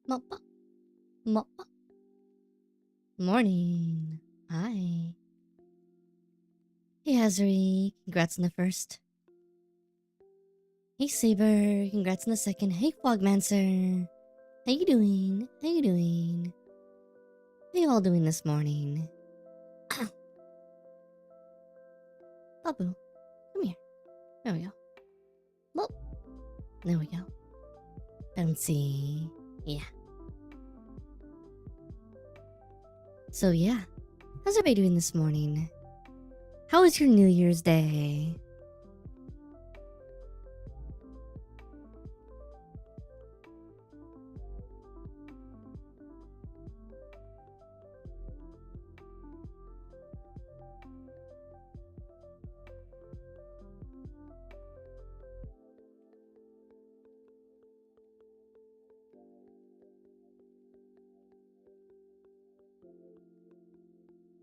Moppa. Moppa. Morning. Hi. Hey, AsuReDi. Congrats on the first. Hey, Saber. Congrats on the second. Hey, Fogmancer. How you doing? How you doing? How you all doing this morning? Babu, come here. There we go. Whoop. There we go. Bouncy. Yeah. So yeah, how's everybody doing this morning? How was your New Year's Day?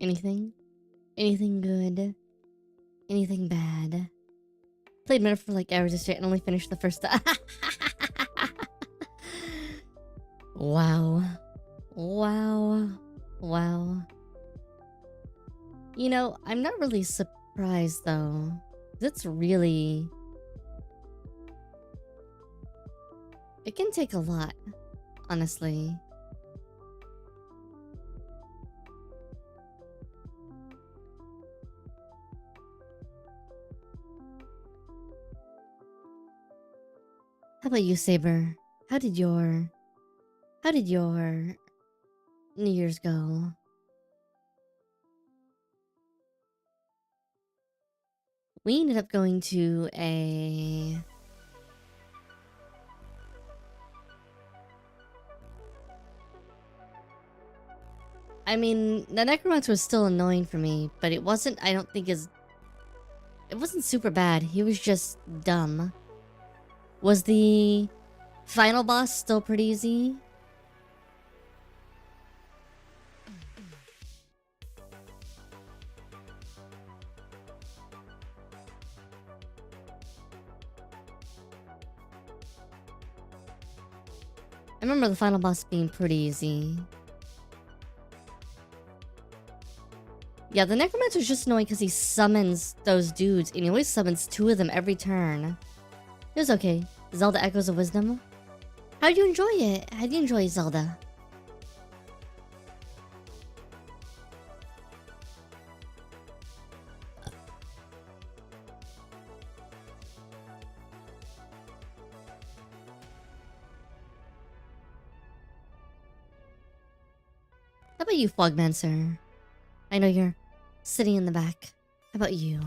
Anything? Anything good? Anything bad? Played Meta for like hours straight and only finished the first. Wow. Wow. Wow. You know, I'm not really surprised though. It's really... It can take a lot, honestly. How about you, Saber? How did your New Year's go? We ended up going to a... I mean, the necromancer was still annoying for me, but it wasn't, I don't think it wasn't super bad. He was just dumb. Was the final boss still pretty easy? I remember the final boss being pretty easy. Yeah, the necromancer is just annoying because he summons those dudes, and he always summons 2 of them every turn. It was okay. Zelda Echoes of Wisdom. How'd you enjoy it? How'd you enjoy Zelda? How about you, Fogmancer? I know you're sitting in the back. How about you?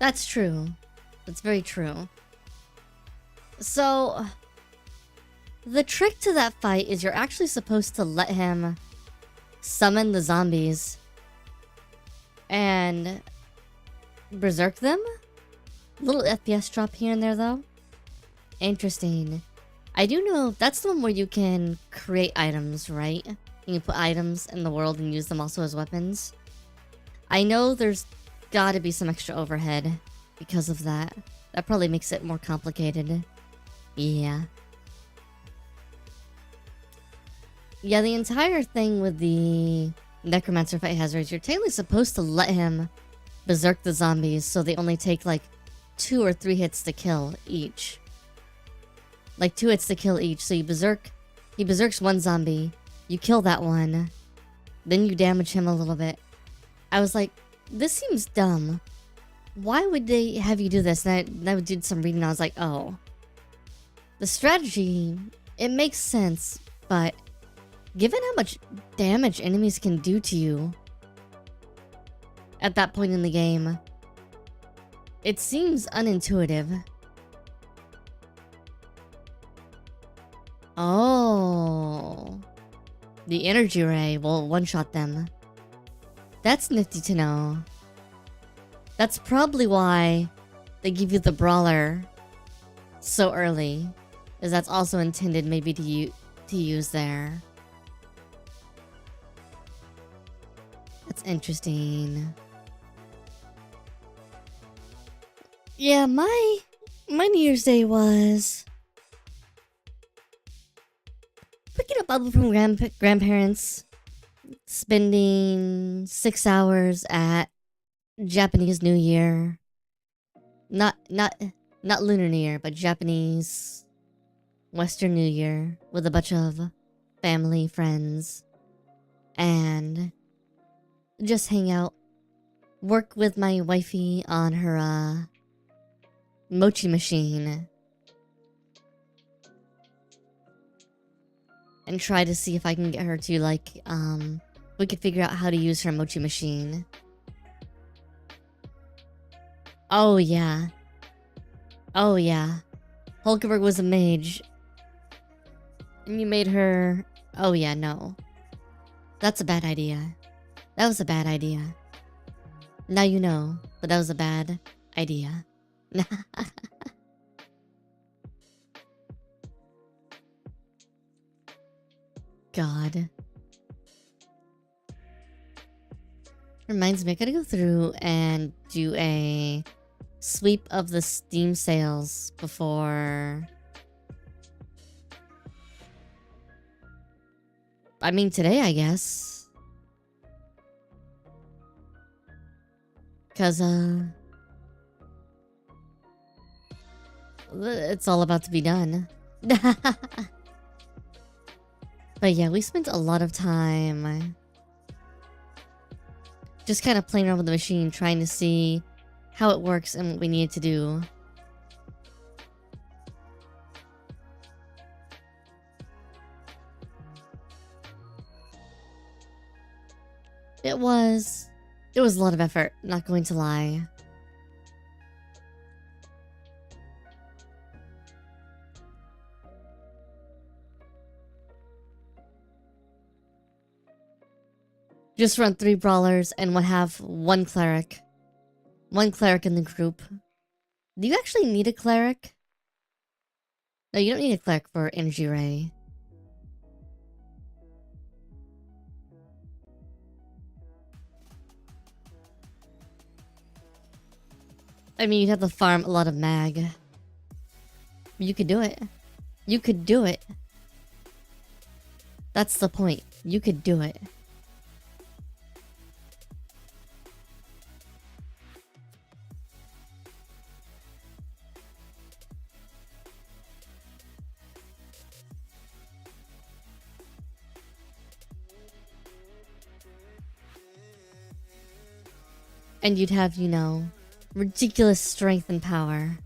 That's true. That's very true. So, the trick to that fight is you're actually supposed to let him summon the zombies and berserk them. Little FPS drop here and there though. Interesting. I do know that's the one where you can create items, right? You can put items in the world and use them also as weapons. I know there's gotta be some extra overhead because of that. That probably makes it more complicated. Yeah. Yeah, the entire thing with the necromancer fight hazard is you're technically supposed to let him berserk the zombies so they only take like 2 or 3 hits to kill each. Like 2 hits to kill each. So he berserks one zombie, you kill that one, then you damage him a little bit. I was like, this seems dumb. Why would they have you do this? And I did some reading and I was like, oh. The strategy, it makes sense, but given how much damage enemies can do to you at that point in the game, it seems unintuitive. Oh. The energy ray will one-shot them. That's nifty to know. That's probably why they give you the brawler so early. Is that's also intended maybe to use there. That's interesting. Yeah, my New Year's Day was picking up Bubble from grandparents, spending 6 hours at Japanese New Year. Not Lunar New Year, but Japanese Western New Year with a bunch of family, friends, and just hang out. Work with my wifey on her mochi machine. And try to see if I can get her to, like, we could figure out how to use her mochi machine. Oh, yeah. Oh, yeah. Hulkenberg was a mage. And you made her... Oh, yeah, no. That's a bad idea. That was a bad idea. Now you know, but that was a bad idea. God. Reminds me, I gotta go through and do a sweep of the Steam sales before... I mean, today, I guess. Because, it's all about to be done. But yeah, we spent a lot of time just kind of playing around with the machine, trying to see how it works and what we need to do. It was a lot of effort, not going to lie. Just run 3 brawlers and we'll have 1 cleric. 1 cleric in the group. Do you actually need a cleric? No, you don't need a cleric for Energy Ray. I mean, you'd have to farm a lot of mag. You could do it. You could do it. That's the point. You could do it. And you'd have, you know, ridiculous strength and power.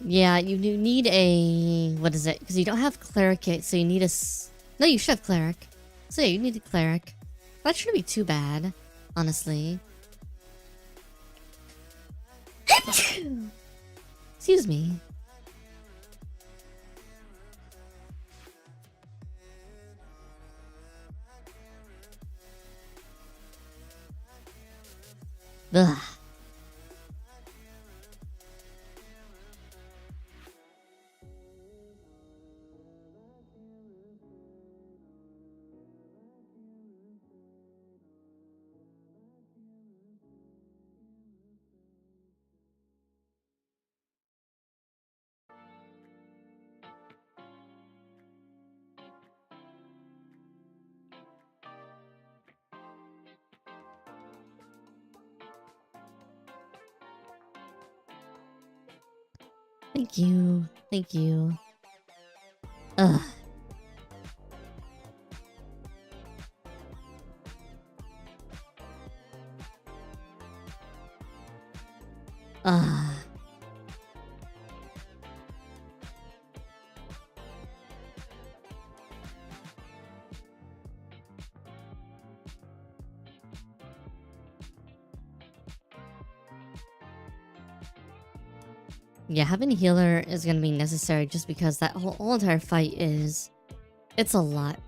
Yeah, you need a... What is it? Because you don't have cleric yet, so you need a... No, you should have cleric. So yeah, you need a cleric. That shouldn't be too bad, honestly. Excuse me. Ugh. Thank you. Thank you. Ugh. Yeah, having a healer is gonna be necessary just because that whole entire fight is... It's a lot.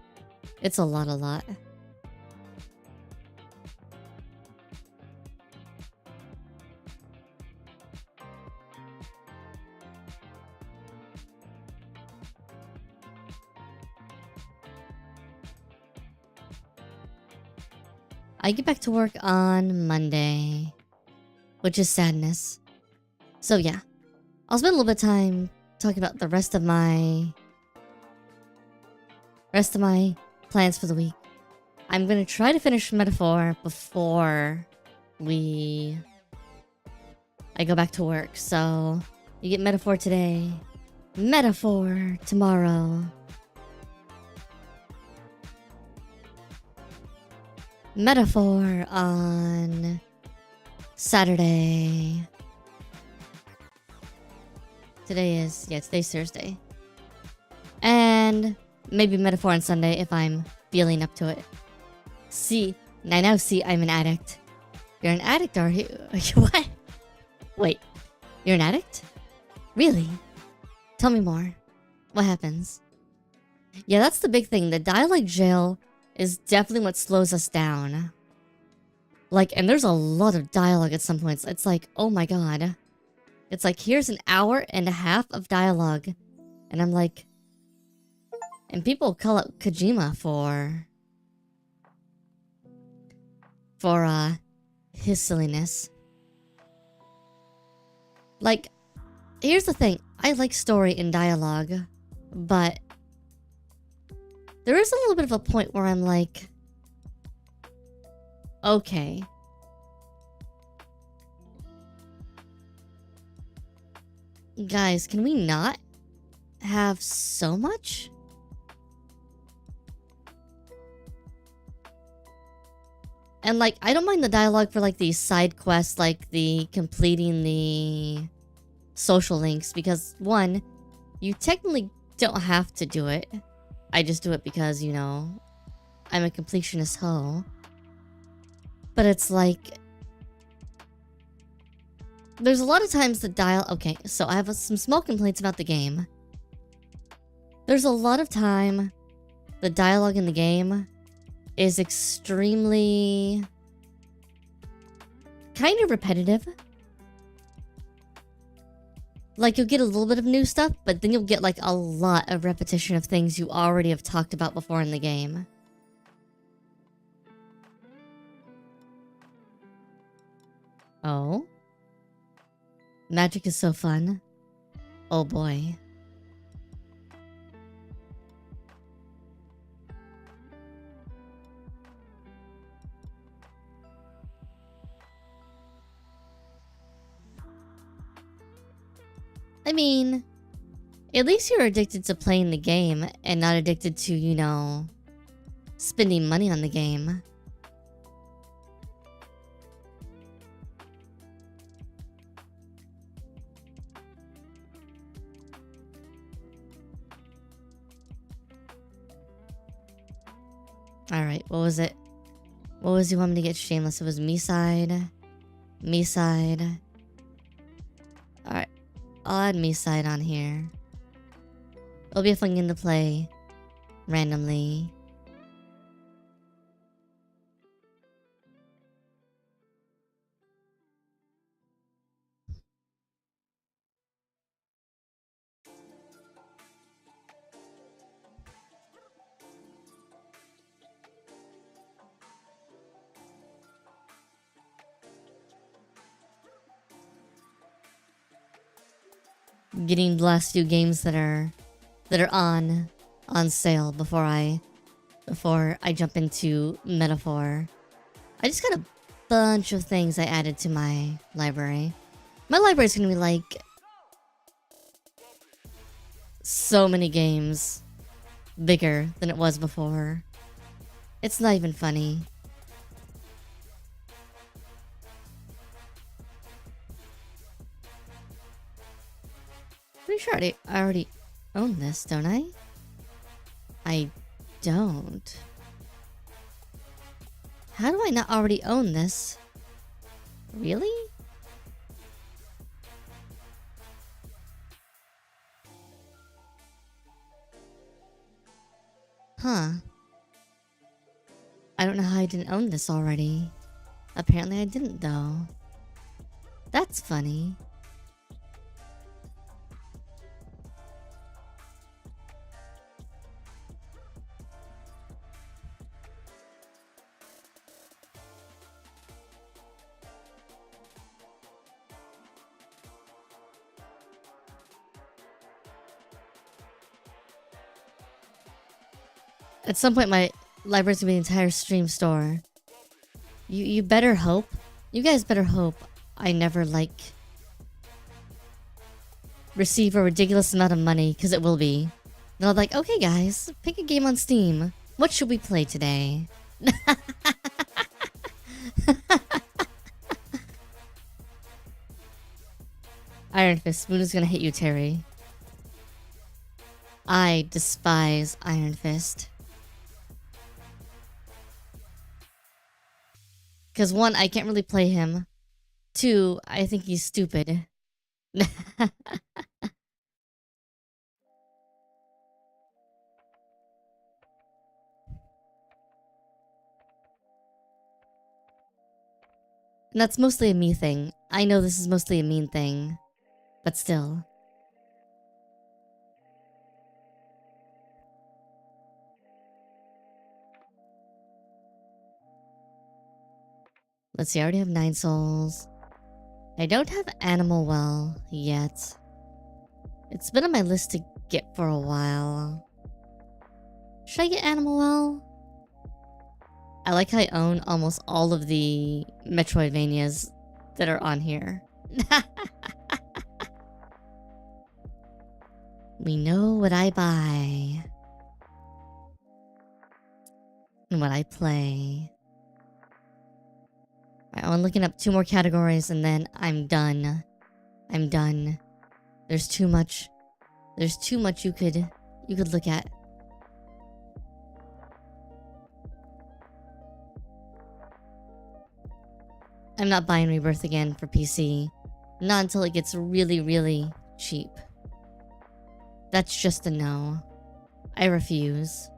It's a lot. I get back to work on Monday, which is sadness. So yeah, I'll spend a little bit of time talking about the rest of my plans for the week. I'm gonna try to finish Matephor before I go back to work. So you get Matephor today, Matephor tomorrow, Matephor on Saturday. Today's Thursday. And maybe Matephor on Sunday if I'm feeling up to it. See, I now see I'm an addict. You're an addict, are you? What? Wait, you're an addict? Really? Tell me more. What happens? Yeah, that's the big thing. The dialogue jail is definitely what slows us down. Like, and there's a lot of dialogue at some points. It's like, oh my god. It's like, here's an hour and a half of dialogue. And I'm like... And people call out Kojima for his silliness. Like, here's the thing. I like story and dialogue, but there is a little bit of a point where I'm like, okay. Guys, can we not have so much? And like, I don't mind the dialogue for like these side quests, like the completing the social links, because one, you technically don't have to do it. I just do it because, you know, I'm a completionist hoe. But it's like, there's a lot of times the okay, so I have some small complaints about the game. There's a lot of time the dialogue in the game is extremely kind of repetitive. Like, you'll get a little bit of new stuff, but then you'll get like a lot of repetition of things you already have talked about before in the game. Oh? Magic is so fun. Oh boy. I mean, at least you're addicted to playing the game and not addicted to, you know, spending money on the game. Alright, what was it? What was you want me to get shameless? It was me side. Me side. Alright. I'll add me side on here. It'll be a fun game to play randomly. Getting the last few games that are on sale before I jump into Matephor. I just got a bunch of things I added to my library. My library is gonna be like so many games bigger than it was before. It's not even funny. Pretty sure I already own this, don't I? I don't. How do I not already own this? Really? Huh. I don't know how I didn't own this already. Apparently I didn't though. That's funny. At some point, my library's gonna be the entire stream store. You better hope. You guys better hope I never, like, receive a ridiculous amount of money, because it will be. Then I'll be like, okay guys, pick a game on Steam. What should we play today? Iron Fist, Moon is gonna hit you, Terry. I despise Iron Fist. Because one, I can't really play him. Two, I think he's stupid. And that's mostly a me thing. I know this is mostly a mean thing. But still. Let's see, I already have 9 souls. I don't have Animal Well yet. It's been on my list to get for a while. Should I get Animal Well? I like how I own almost all of the Metroidvanias that are on here. We know what I buy. And what I play. I'm looking up 2 more categories and then I'm done. I'm done. There's too much. There's too much you could look at. I'm not buying Rebirth again for PC. Not until it gets really, really cheap. That's just a no. I refuse.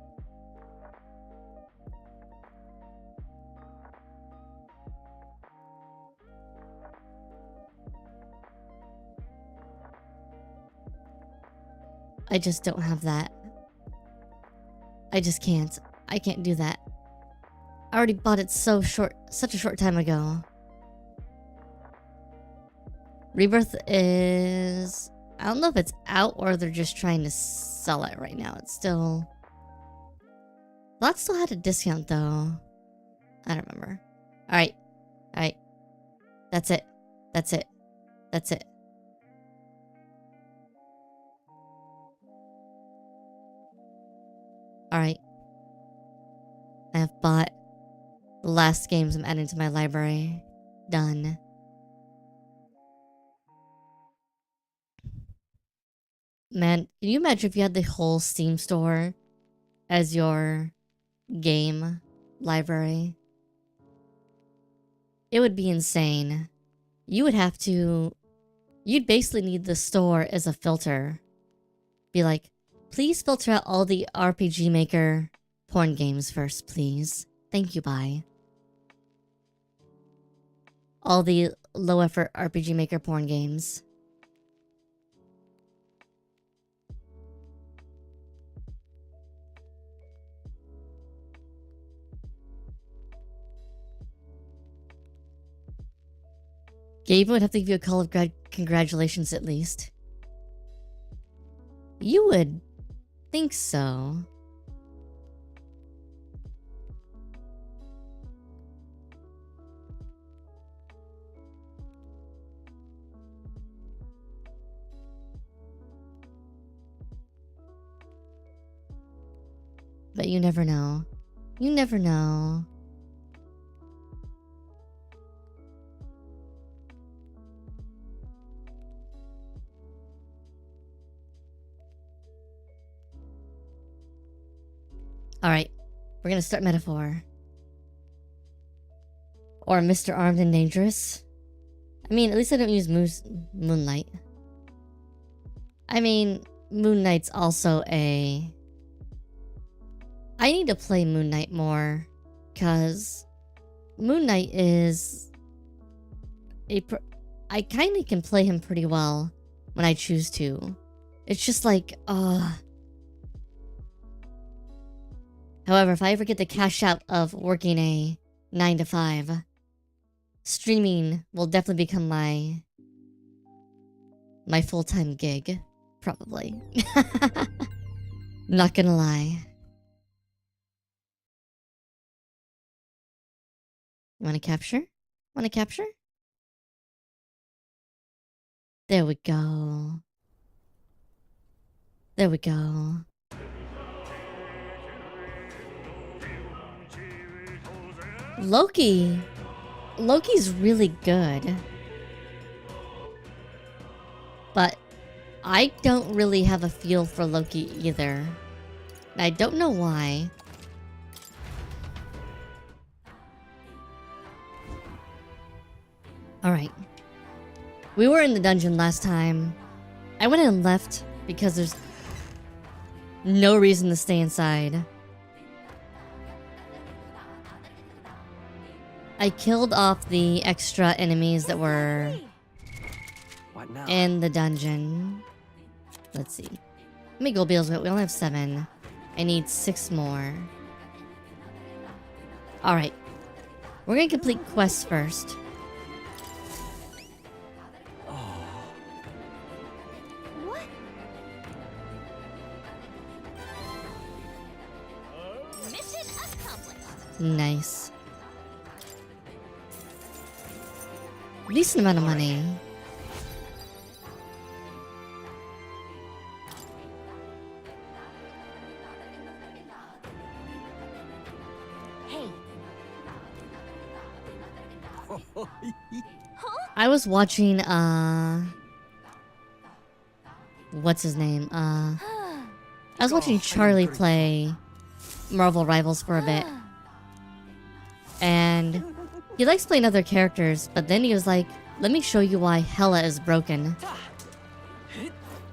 I just don't have that. I just can't. I can't do that. I already bought it such a short time ago. Rebirth is... I don't know if it's out or they're just trying to sell it right now. It's still... That still had a discount though. I don't remember. Alright. Alright. That's it. That's it. That's it. Alright. I have bought the last games I'm adding to my library. Done. Man, can you imagine if you had the whole Steam store as your game library? It would be insane. You would have to... You'd basically need the store as a filter. Be like, please filter out all the RPG Maker porn games first, please. Thank you, bye. All the low-effort RPG Maker porn games. Gabe would have to give you a call of congratulations at least. You would think so. But you never know. You never know. Alright, we're gonna start Matephor. Or Mr. Armed and Dangerous. I mean, at least I don't use Moonlight. I mean, Moon Knight's also a I need to play Moon Knight more, because Moon Knight is I kind of can play him pretty well when I choose to. It's just like, However, if I ever get the cash out of working a 9 to 5, streaming will definitely become my full-time gig, probably. Not gonna lie. Wanna capture? Wanna capture? There we go. There we go. Loki. Loki's really good. But I don't really have a feel for Loki either. And I don't know why. Alright. We were in the dungeon last time. I went and left because there's no reason to stay inside. I killed off the extra enemies that were in the dungeon. Let's see. How many gold beetles? We only have 7. I need 6 more. Alright. We're gonna complete quests first. Nice. Decent amount of money. Hey. I was watching what's his name? I was watching Charlie play Marvel Rivals for a bit. And he likes playing other characters, but then he was like, let me show you why Hela is broken.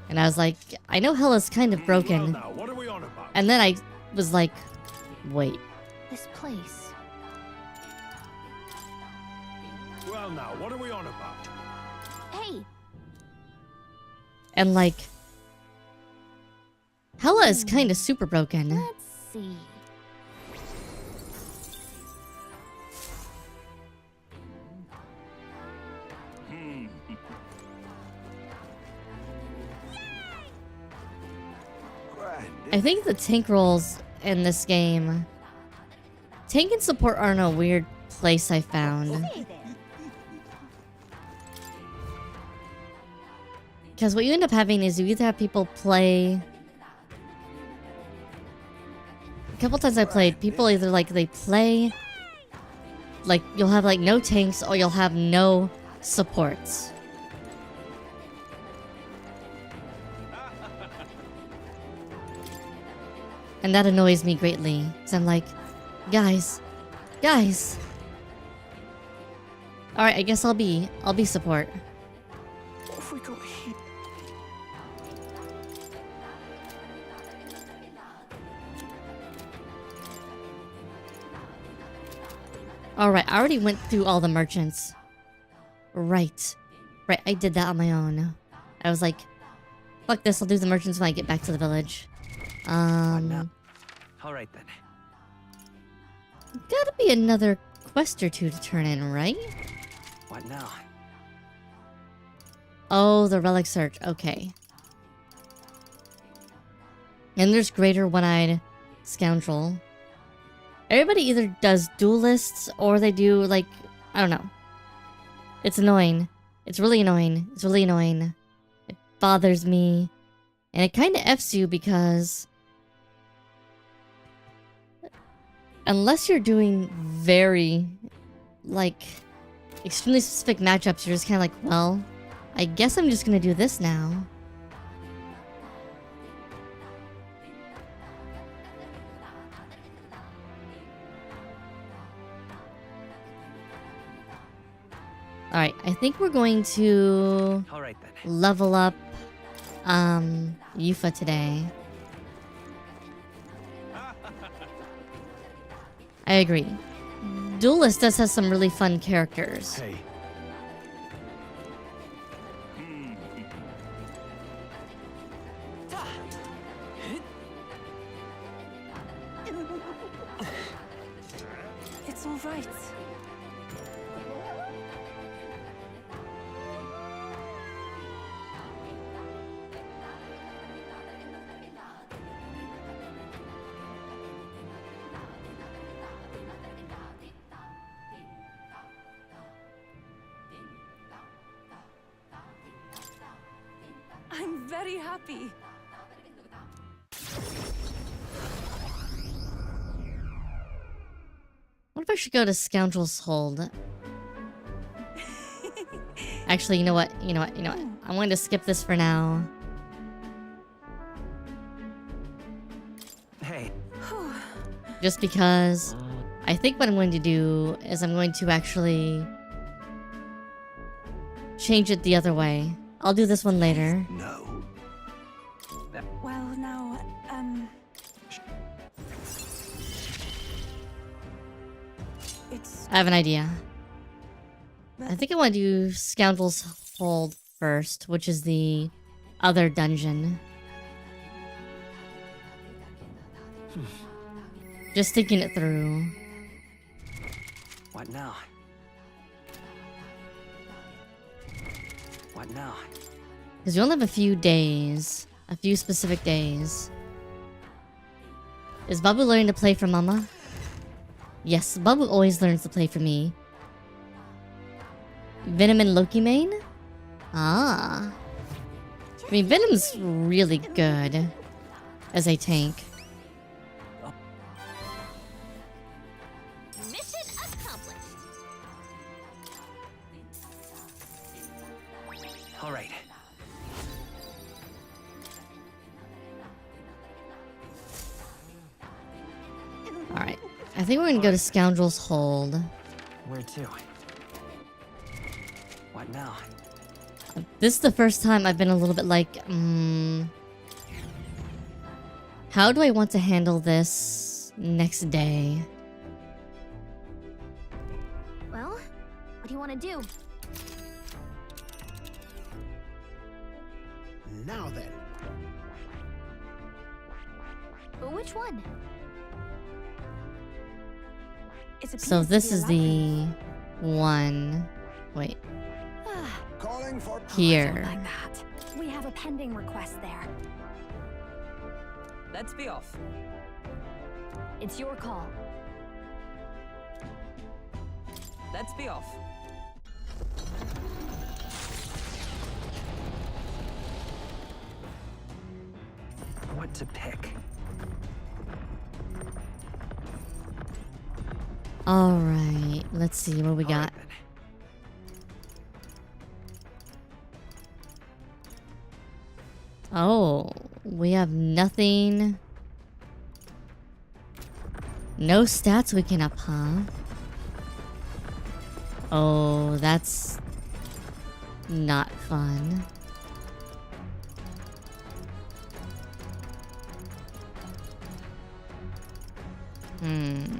And I was like, I know Hela's kind of broken. And then I was like, wait. This place. Well now, what are we on about? Hey. And like, Hela is kind of super broken. Let's see. I think the tank roles in this game, tank and support are in a weird place I found. Because what you end up having is you either have people play... A couple times I played, people either like they play... Like you'll have like no tanks or you'll have no supports. And that annoys me greatly. Because I'm like, guys. Alright, I guess I'll be support. Alright, I already went through all the merchants. Right, I did that on my own. I was like, fuck this, I'll do the merchants when I get back to the village. Alright then. Gotta be another quest or two to turn in, right? What now? Oh, the relic search. Okay. And there's Greater One-Eyed Scoundrel. Everybody either does duelists or they do, like, I don't know. It's annoying. It's really annoying. It bothers me. And it kind of Fs you because... Unless you're doing very, like, extremely specific matchups, you're just kind of like, well, I guess I'm just gonna do this now. Alright, I think we're going to level up Yufa today. I agree. Duelist does have some really fun characters. Hey. It's all right. I'm very happy. What if I should go to Scoundrel's Hold? Actually, you know what? I'm going to skip this for now. Hey. Just because I think what I'm going to do is I'm going to actually change it the other way. I'll do this one later. No. Well, now, it's... I have an idea. I think I want to do Scoundrel's Hold first, which is the other dungeon. Just thinking it through. What now? What now? Because you only have a few days. A few specific days. Is Babu learning to play for Mama? Yes, Babu always learns to play for me. Venom and Loki main? Ah. I mean, Venom's really good as a tank. Mission accomplished. All right. Alright. I think we're gonna go to Scoundrel's Hold. Where to? What now? This is the first time I've been a little bit like, how do I want to handle this next day? Well, what do you want to do? Now then. Which one? So this is the one. Wait. Calling for Here. Like that. We have a pending request there. Let's be off. It's your call. Let's be off. What to pick? Alright, let's see what we All right, got. then. Oh, we have nothing. No stats we can up, huh? Oh, that's not fun. And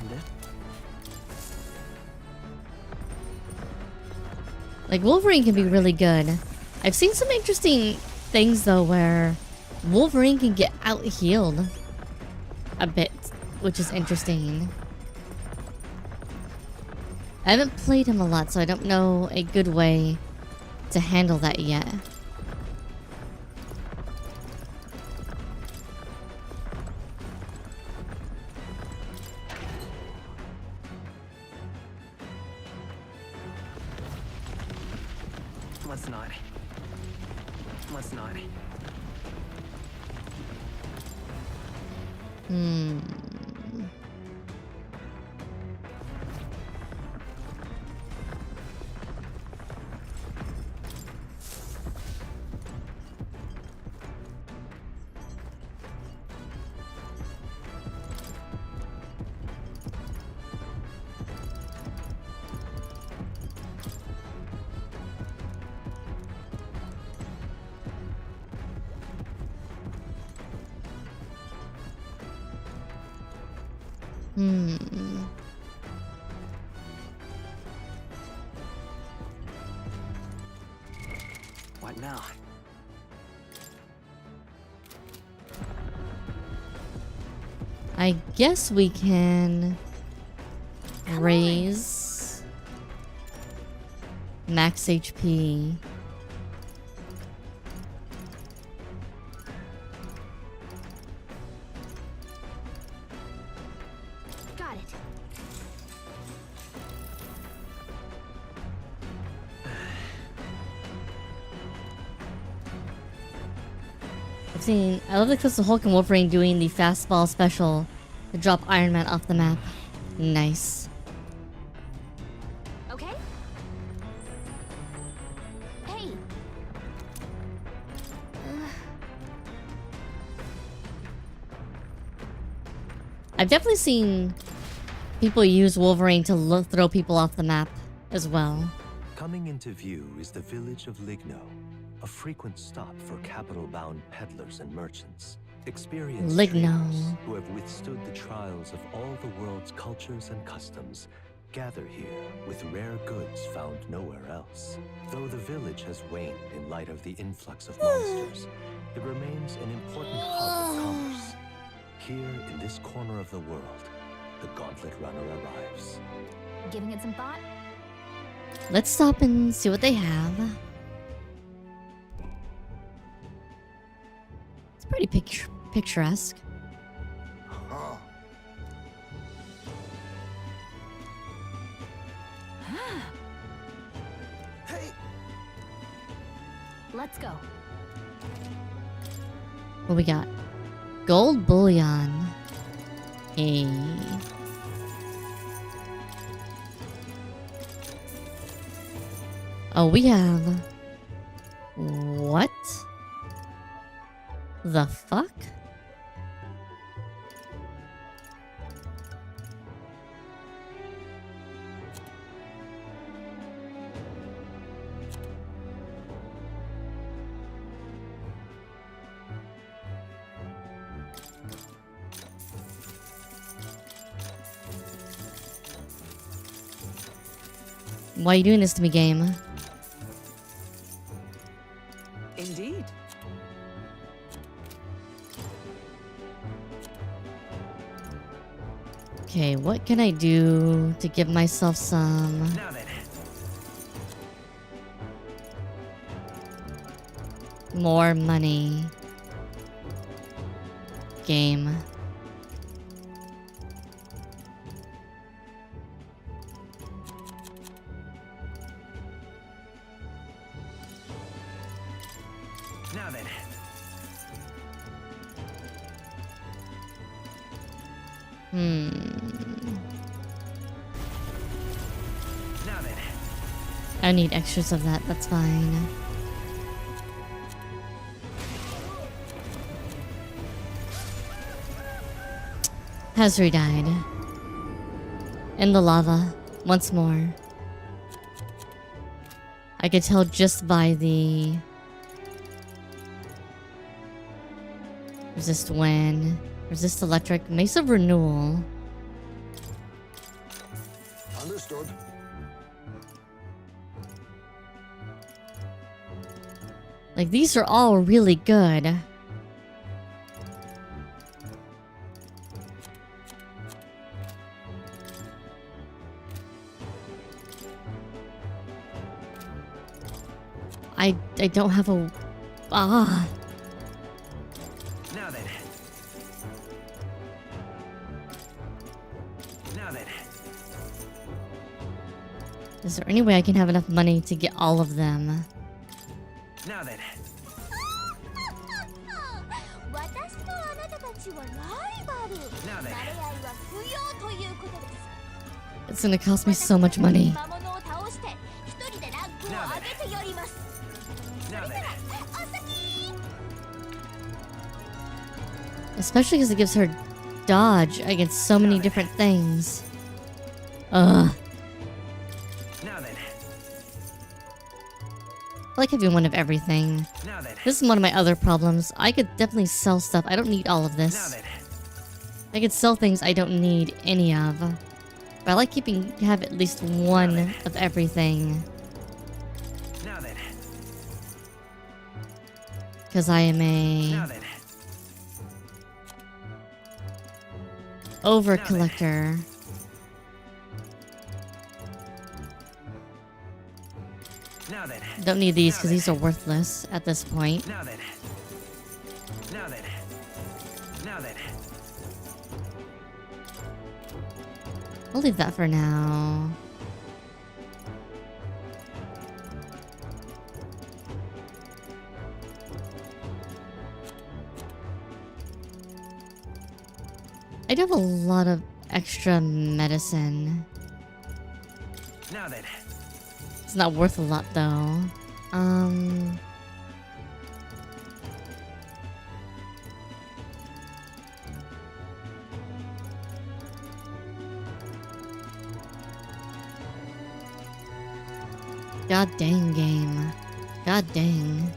this? Like, Wolverine can be really good. I've seen some interesting things, though, where Wolverine can get out-healed a bit, which is interesting. I haven't played him a lot, so I don't know a good way to handle that yet. Let's not. Let's not. What now? I guess we can raise max HP. Got it. I love the Crystal Hulk and Wolverine doing the fastball special to drop Iron Man off the map. Nice. Okay. Hey. I've definitely seen people use Wolverine to throw people off the map as well. Coming into view is the village of Ligno, a frequent stop for capital-bound peddlers and merchants. Experienced Ligno. traders who have withstood the trials of all the world's cultures and customs gather here with rare goods found nowhere else. Though the village has waned in light of the influx of monsters, it remains an important hub of commerce. Here in this corner of the world, the Gauntlet Runner arrives. Giving it some thought? Let's stop and see what they have. It's pretty picturesque. Oh, hey, Let's go. What we got? Gold bullion. Hey. Oh, we have... What? The fuck? Why are you doing this to me, game? Indeed. Okay, what can I do to give myself some Now then. more money? Game. Now then. Now then. I need extras of that, that's fine. Hasri died. In the lava. Once more. I could tell just by the... Resist wind. Resist electric. Mace of renewal. understood. Like, these are all really good. I don't have a... Ah. Now then. Now then. Is there any way I can have enough money to get all of them? Now then. Now then. It's gonna cost me so much money. Now then. Especially because it gives her dodge against so many different things. Ugh. Now then. I like having one of everything. Now then. This is one of my other problems. I could definitely sell stuff. I don't need all of Now this. then. I could sell things I don't need any of. But I like have at least one of everything. Now then. Because I am Now a then. over collector. Now then. Don't need these because these are worthless at this point. Now then. Now then. Now then. I'll leave that for now. I do have a lot of extra medicine. Now then. It's not worth a lot though. God dang game. God dang.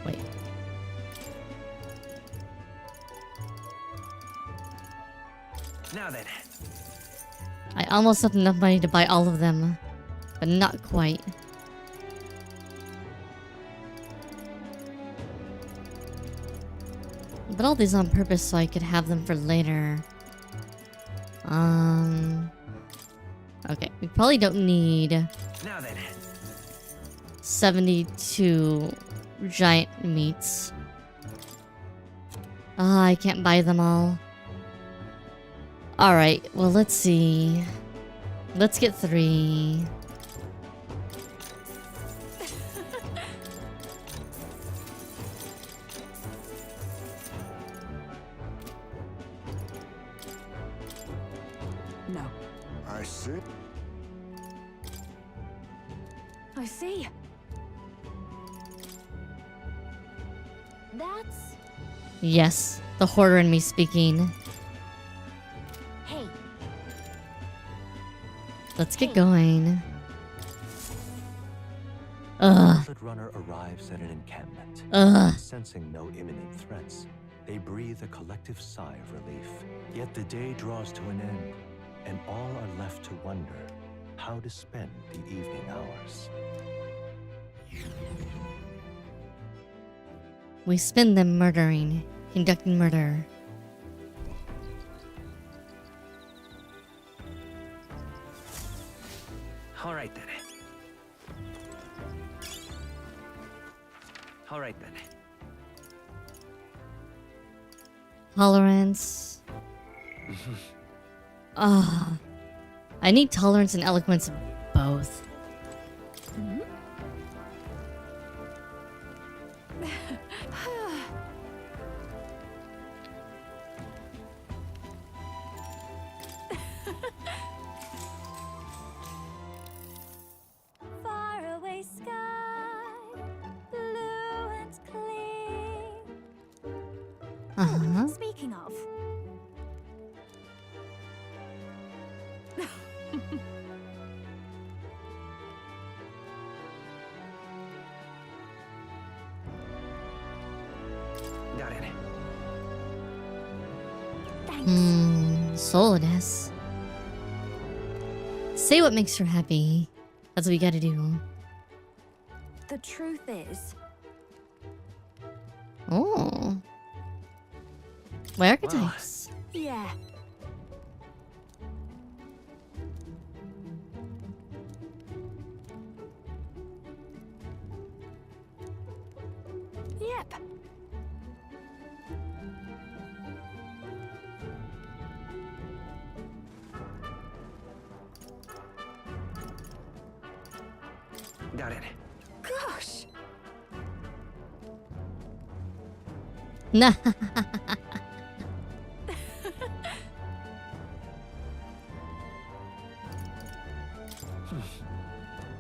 Wait. Now then. I almost have enough money to buy all of them, but not quite. But all these on purpose so I could have them for later. Okay, we probably don't need Now then. 72 giant meats. Ah, I can't buy them all. Alright, well let's see. Let's get 3. No. I see. I see. That's... Yes, the hoarder in me speaking. Hey. Let's get going. Ugh. The runner arrives at an encampment. Ugh. Sensing no imminent threats, they breathe a collective sigh of relief. Yet the day draws to an end, and all are left to wonder how to spend the evening hours. We spend them murdering, conducting murder. All right then. All right then. Tolerance. I need tolerance and eloquence both. Faraway sky, blue and clear. Uh-huh. Speaking of, Got it. thanks. Solidus. Say what makes her happy. That's what we gotta do. The truth is, Oh. My archetypes. yeah. Yep. Got it. Gosh. Nah.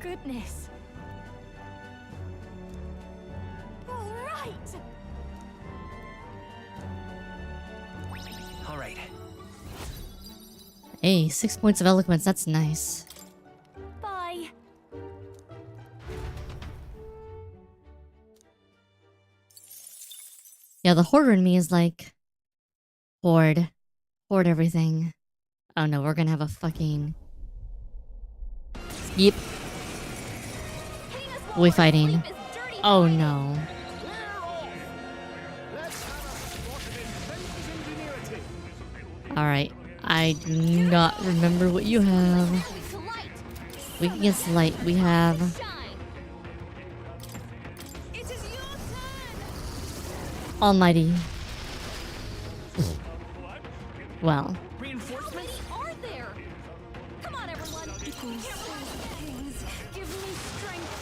Goodness. All right. All right. Hey, 6 points of eloquence. That's nice. Bye. Yeah, the hoarder in me is like, hoard. Hoard everything. Oh no, we're gonna have a fucking... Yep. We fighting. Oh no. Alright. I do not remember what you have. Weak against light. We have... Almighty. Well. Reinforcements? Are there? Come on, everyone. Things give me strength.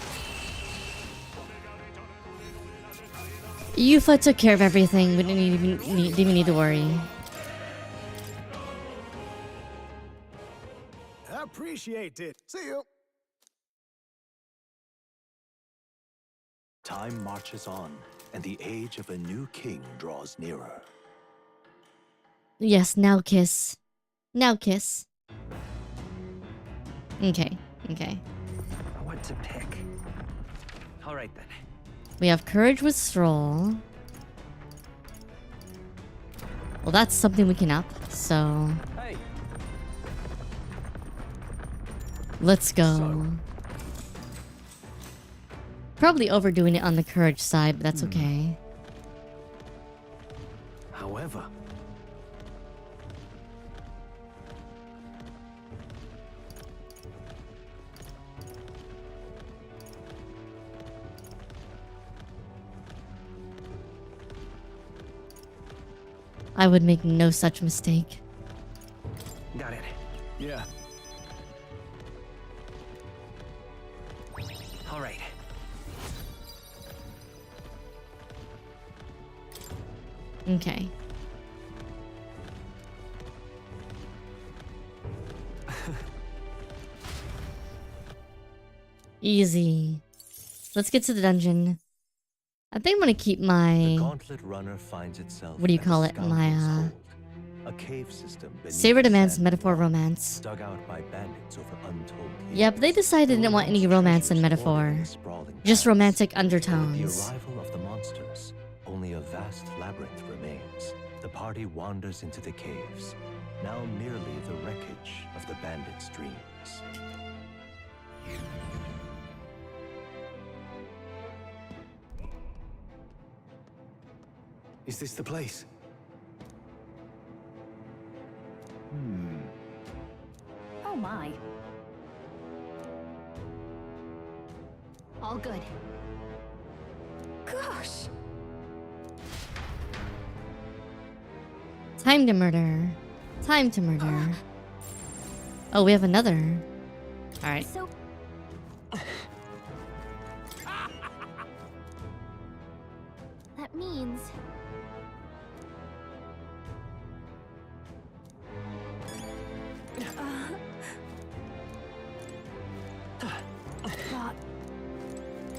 Yufa took care of everything. We didn't even need to worry. Appreciate it. See you. Time marches on, and the age of a new king draws nearer. Yes, now kiss. Now kiss. Okay, okay. What to pick? All right then. We have courage with stroll. Well, that's something we can up, so... Hey. Let's go. Probably overdoing it on the courage side, but that's okay. However, I would make no such mistake. Got it. Yeah. All right. Okay. Easy. Let's get to the dungeon. I think I'm gonna keep the my... gauntlet runner finds itself. What do you at call a it? My, scoundrel's hold, a cave system beneath Saber the demands sand metaphor rock, romance. dug out by bandits over untold years. Yep, they decided they didn't want any romance in metaphor. Just romantic The undertones. arrival of the monsters, only a vast labyrinth remains. The party wanders into the caves, now merely the wreckage of the bandits' dreams. Is this the place? Oh my. All good. Gosh. Time to murder. Time to murder. Oh, we have another. Alright. So that means got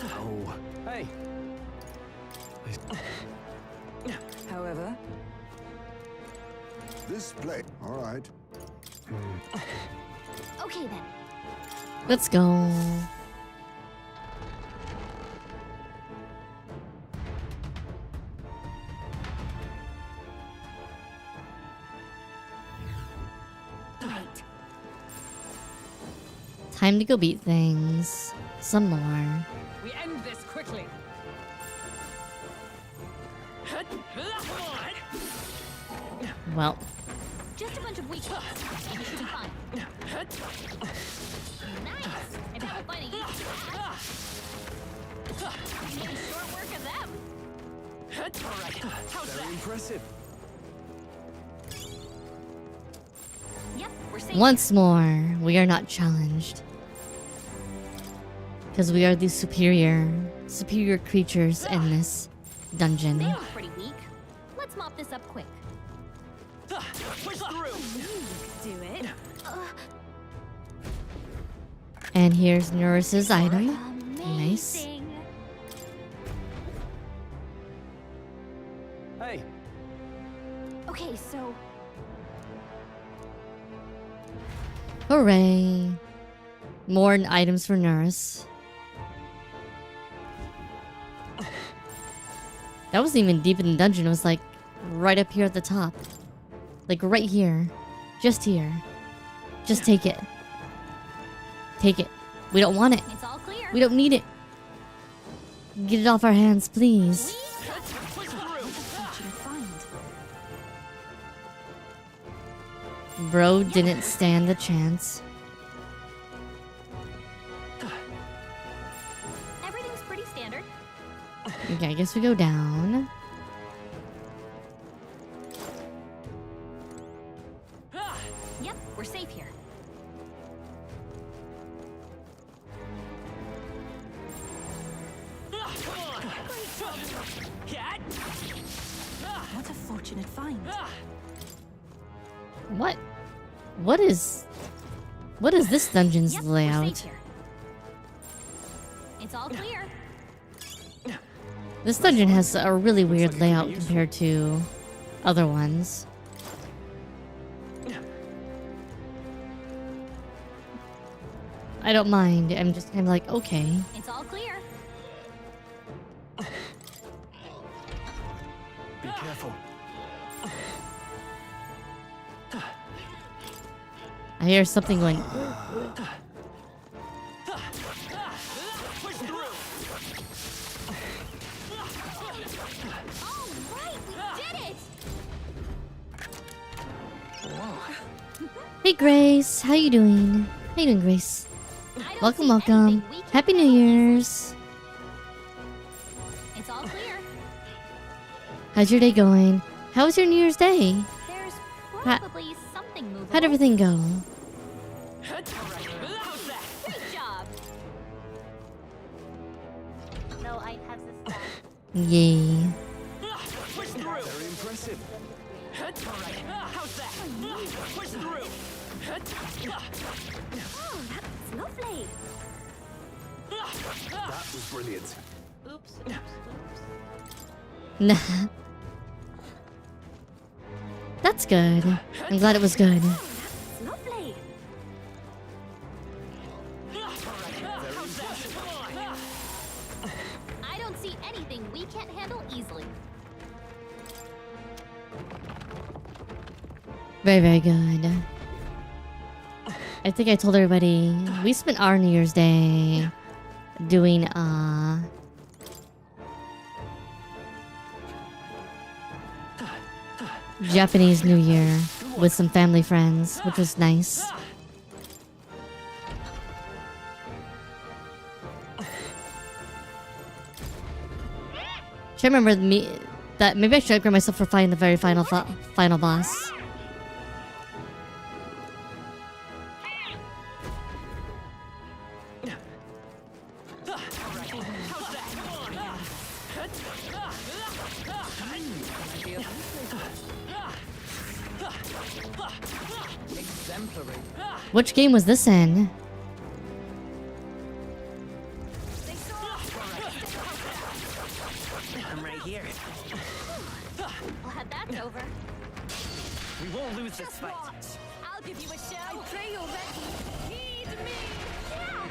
Oh. Hey. However, This play. All right. okay then. Let's go. Right. Time to go beat things. Some more. we end this quickly. Well, Just a bunch of weak hits. You should be fine. Nice. I bet we'll find a use for that. Maybe short work of them. All right. How's Very that? impressive. Yep, we're safe. once more, we are not challenged. Because we are the superior creatures in this dungeon. They were pretty weak. Let's mop this up quick. Push through. Do it. And here's Nurse's item. Nice. Amazing. Hey. Okay, so Hooray. More items for Nurse. That wasn't even deep in the dungeon. It was like right up here at the top. Like right here. Just here. Just take it. Take it. We don't want it. It's all clear. We don't need it. Get it off our hands, please. Bro didn't stand a chance. Everything's pretty standard. Okay, I guess we go down. Yep, we're safe here. What a fortunate find. What? What is this dungeon's Yep, layout? we're safe here. It's all clear. This dungeon has a really weird layout compared to other ones. I don't mind. I'm just kind of like, okay. It's all clear. Be careful. I hear something going. All right, we did it. Hey Grace, how you doing? How you doing, Grace? I don't Welcome, see welcome. anything we can't Happy New handle. Year's. It's all clear. How's your day going? How was your New Year's Day? There's Ha- probably something movable. How'd everything go? Great job. No, I have this stuff. Yay. Very impressive. Oh, that's lovely. That was brilliant. Nah. That's good. I'm glad it was good. That's lovely. I don't see anything we can't handle easily. Very, very good. I think I told everybody we spent our New Year's Day doing Japanese New Year with some family friends, which was nice. Should I remember that maybe I should upgrade myself for fighting the very final boss. Which game was this in? I'm right here. Glad that's over. We won't lose this fight. I'll give you a show. I pray you're ready. Heed me. Yeah,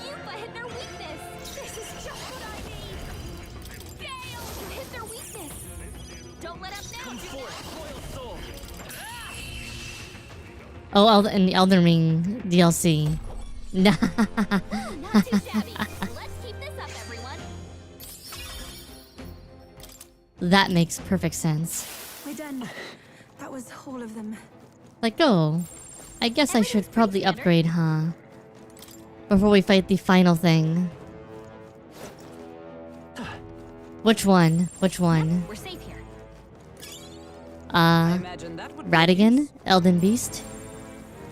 Yupa hit their weakness. This is just what I need. Fail. You hit their weakness. Don't let up now. Come forth, loyal soul. Oh, and the Elden Ring DLC. Nah. Not too shabby. Let's keep this up, everyone. That makes perfect sense. We're done. That was all of them. Like, oh, I guess I should probably upgrade, huh? Before we fight the final thing. Which one? Which one? We're safe here. Imagine that would be Radigan? Elden Beast?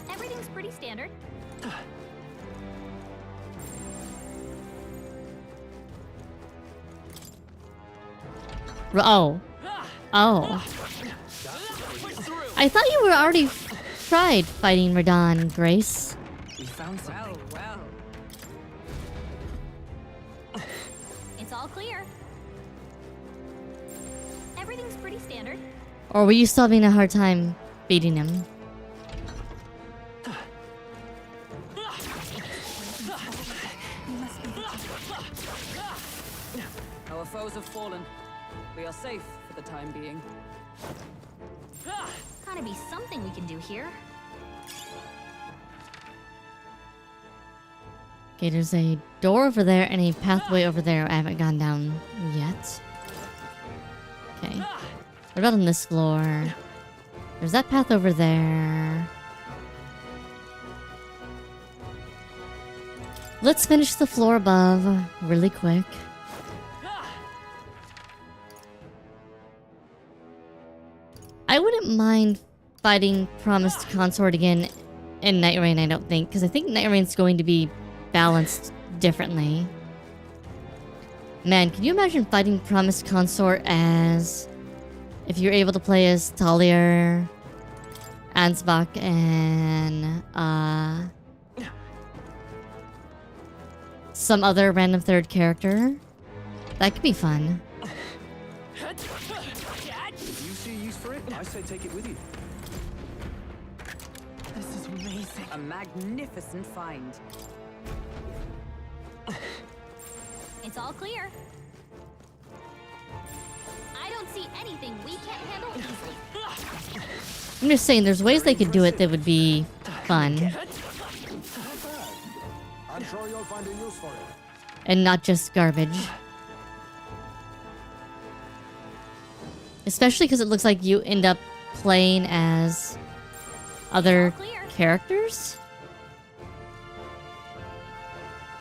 Everything's pretty standard. Oh. Oh. I thought you were already tried fighting Radon, Grace. We found something. well. It's all clear. Everything's pretty standard. Or were you still having a hard time beating him? Our foes have fallen. We are safe for the time being. gotta be something we can do here. Okay, there's a door over there and a pathway over there. I haven't gone down yet. Okay. What about on this floor? There's that path over there. Let's finish the floor above really quick. I wouldn't mind fighting Promised Consort again in Night Rain, I don't think. Because I think Night Rain's going to be balanced differently. Man, can you imagine fighting Promised Consort as... if you're able to play as Talia, Ansbach, and... some other random third character? That could be fun. If you see use for it, I say take it with you. This is amazing. A magnificent find. It's all clear. I don't see anything we can't handle easily. I'm just saying, there's ways they could do it that would be fun. I'm sure you'll find a use for it. And not just garbage. Especially because it looks like you end up playing as other characters.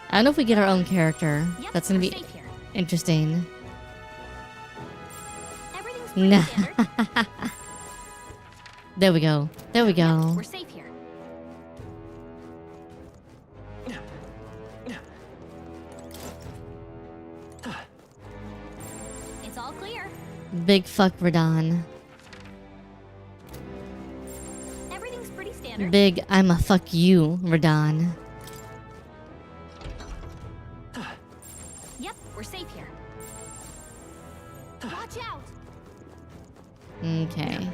I don't know if we get our own character. Yep, That's gonna we're be safe here. interesting. Everything's pretty Nah. standard. There we go. There we go. We're safe here. It's all clear. Big fuck Radon. Everything's pretty standard. Big I'm a fuck you Radon. Yep, we're safe here. Watch out. Okay.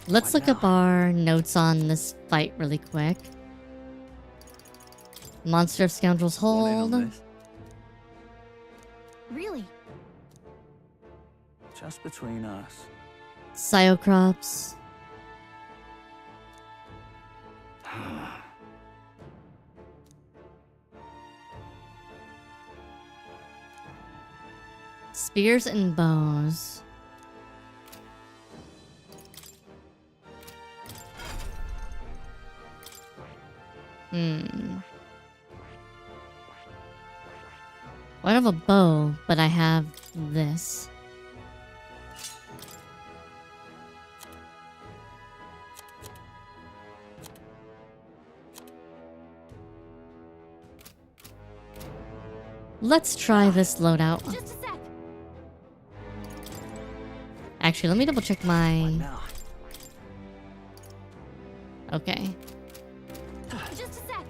Let's look up our notes on this fight really quick. Monster of Scoundrels Hold. Really? Just between us. Psyocrops. Spears and bows. I don't have a bow, but I have this. Let's try this loadout. Just a sec. Actually, let me double check my... Now, Okay. Just a sec.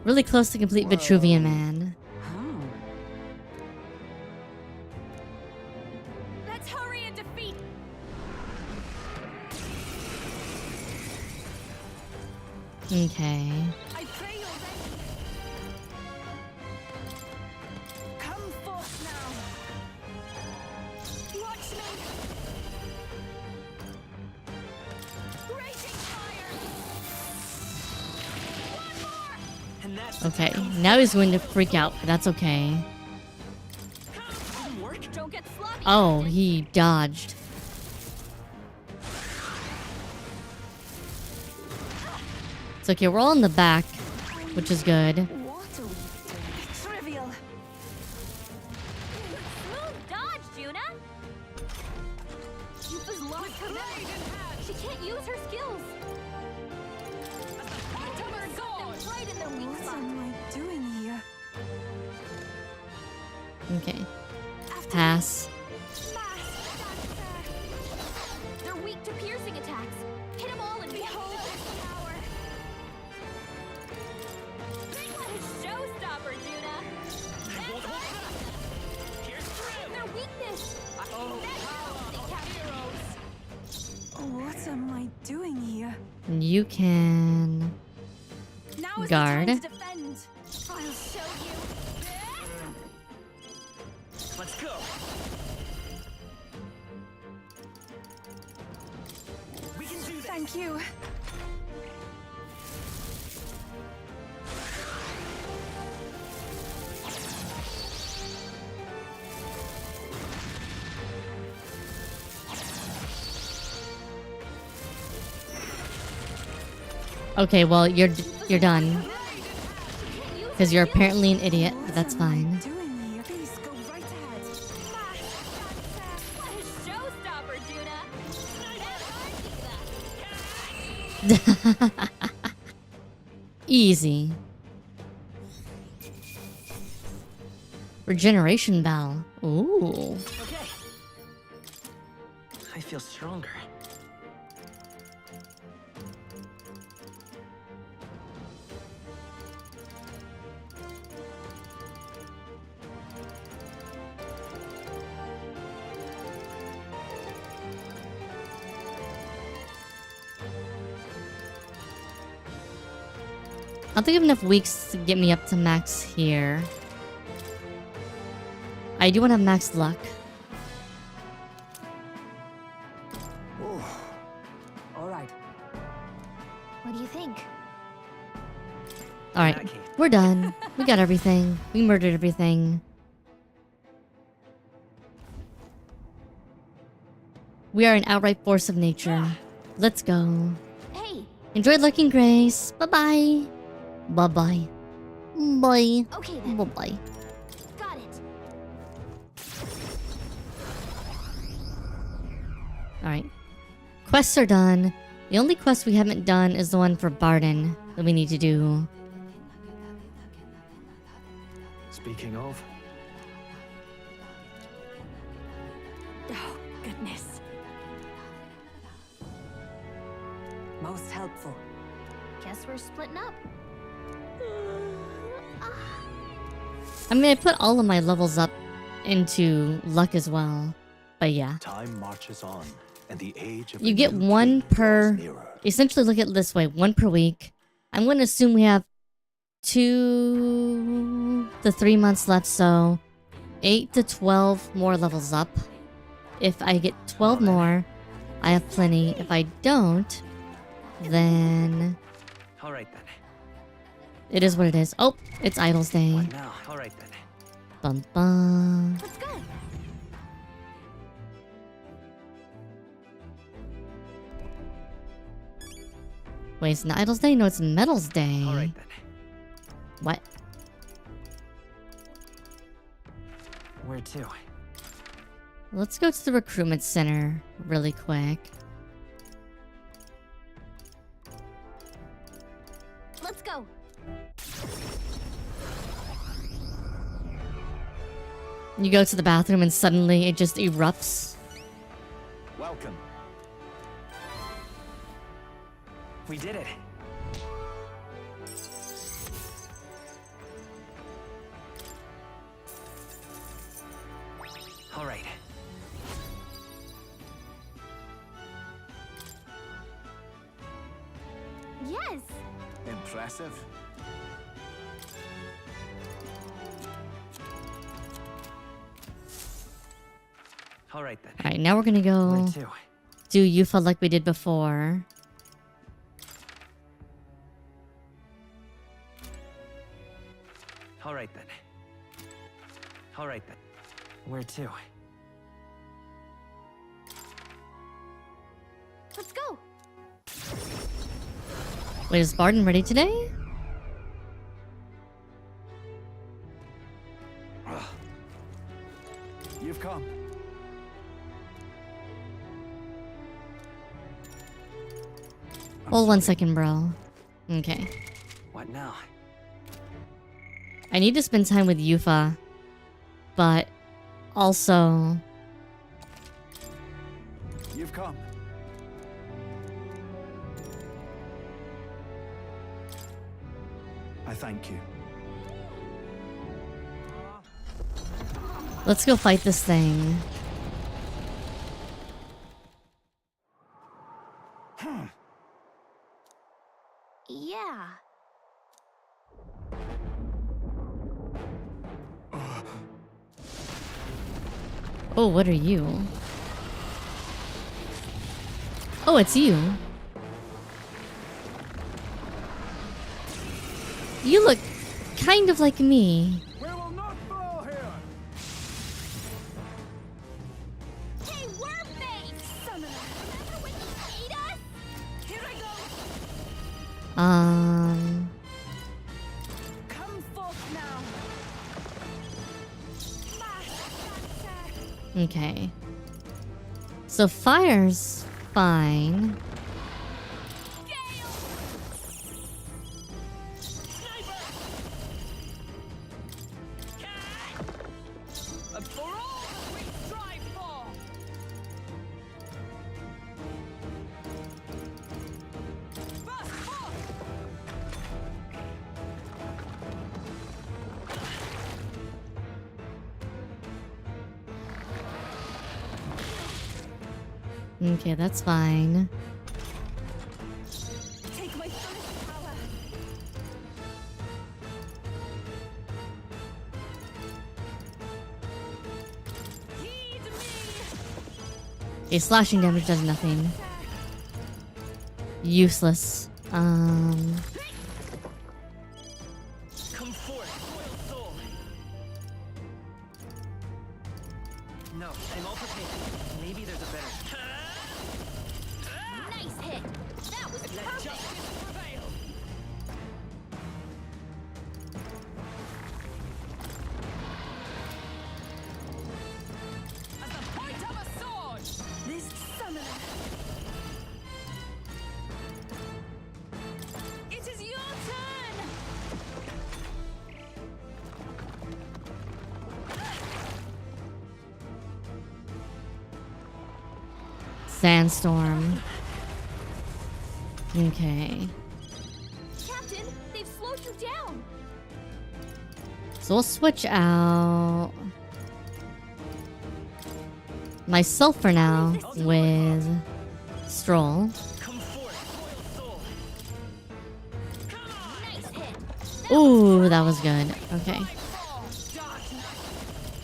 Really close to complete Vitruvian Man. Let's hurry and defeat. Okay. I pray you're ready. Come forth now. Watch me. Raging fire. One more. and that's Okay. Now he's going to freak out, but that's okay. Don't get sloppy. Oh, he dodged. It's okay, we're all in the back, which is good. What are we doing? Trivial. Smooth dodge, Juna. Yupa's lost her mind. She can't use her skills. Something right in their weak What spot. am I doing here? Okay. Pass. They're weak to piercing attacks. Hit them all and behold their power. Showstopper, Juna. Their weakness. What am I doing here? You can... Now is the time guard. to defend. I'll show you. Let's go. We can do this. Thank you. Okay, well, you're done. Because you're apparently an idiot, but that's fine. Doing here? Please go right ahead. What a showstopper, Juna! Easy. Regeneration bell. Ooh. Okay. I feel stronger. I don't think I have enough weeks to get me up to max here. I do want to have max luck. All right. What do you think? Alright, we're done. We got everything. We murdered everything. We are an outright force of nature. Let's go. Hey, Enjoy Luck and Grace. Bye-bye. Bye-bye. Bye. okay then. Bye-bye. Got it. Alright. Quests are done. The only quest we haven't done is the one for Barden that we need to do. Speaking of, Oh, goodness. Most helpful. Guess we're splitting up. I mean, I put all of my levels up into luck as well. But yeah. Time marches on, and the age of You a get new one king per... draws nearer. Essentially, look at it this way. One per week. I'm going to assume we have 2 to 3 months left, so 8 to 12 more levels up. If I get 12 more, I have plenty. If I don't, then All right then. it is what it is. Oh, it's Idol's Day. What now? All right then. Bum bum. Let's go. Wait, it's not Idol's Day? No, it's Metal's Day. All right then. What? Where to? Let's go to the recruitment center really quick. Let's go. You go to the bathroom and suddenly it just erupts. welcome. We did it. All right. Yes. Impressive. All right then. Alright, now we're gonna go Where to? do Yufa like we did before. All right then. All right then. Where to? Let's go. Wait, is Barden ready today? You've come. Hold 1 second, bro. Okay. What now? I need to spend time with Yufa. But also... You've come. I thank you. Let's go fight this thing. Yeah. Oh, what are you? Oh, it's you. You look kind of like me. We will not fall here. Hey, wormmates! Remember when you ate us? Here I go. Come forth now. Okay. So fire's fine. For all that we strive for! Burst forth! Okay, that's fine. Take my fullest power. Heed me. Okay, slashing damage does nothing. Useless. Come forth, loyal soul! No, I'm all prepared. Maybe there's a better... Nice hit. That was Let perfect. justice prevail! At the point of a sword! This summoner. It is your turn. Sandstorm. Okay. Captain, they've slowed you down. So we'll switch out myself for now with Stroll. Come forth, loyal soul! Come on! Nice hit. Ooh, that was good. Okay. Dark Knight!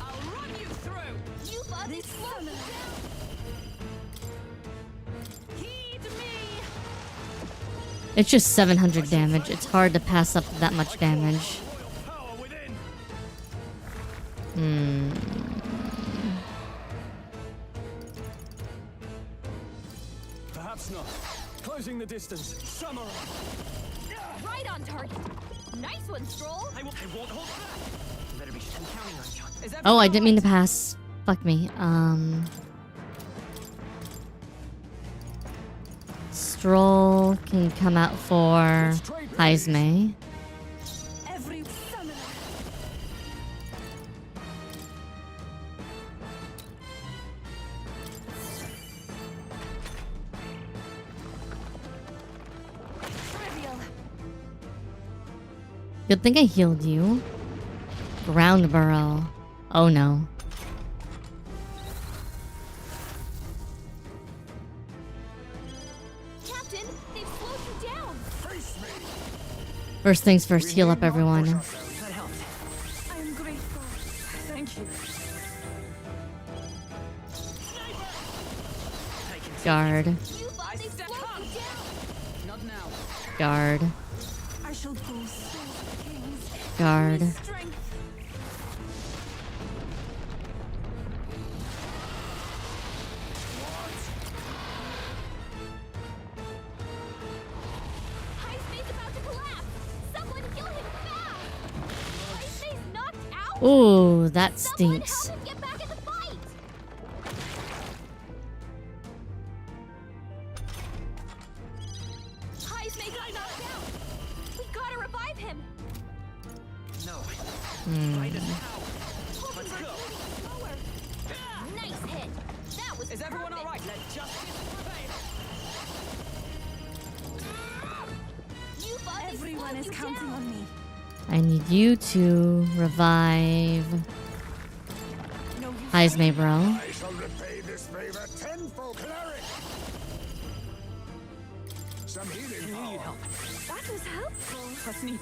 I'll run you through! You thought they slowed you down. Heed me! It's just 700 damage. It's hard to pass up that much damage. Royal power within. Perhaps not. Closing the distance. Samurai. Right on target. Nice one, Stroll. I won't hold back! You better be... I'm counting on you. Is that Oh, I didn't mean to pass. Fuck me. Stroll can come out for Heisme. Every summoner. Trivial. Good thing I healed you. Ground burrow. Oh no. Captain, they've slowed you down. Face me. First things first, heal up everyone. That helped. I am grateful. Thank you. I can Guard. You thought they slowed you down. Not now. Guard. I shall go serve kings. Guard. Strength. Heismay's about to collapse. Someone kill him fast. Heismay's knocked out. Ooh, that Someone stinks. help him get back in the fight. Heismay got knocked out. We gotta revive him. No. Hmm. Fight us now. Let's go. Slower. Nice hit. That was Is everyone perfect. alright? Let justice prevail! You thought they Everyone slowed is you counting down. on me. I need you to revive No use. Heisme, bro. I shall repay this favor tenfold. Cleric. Some healing You power. need help. That was helpful. What's needed?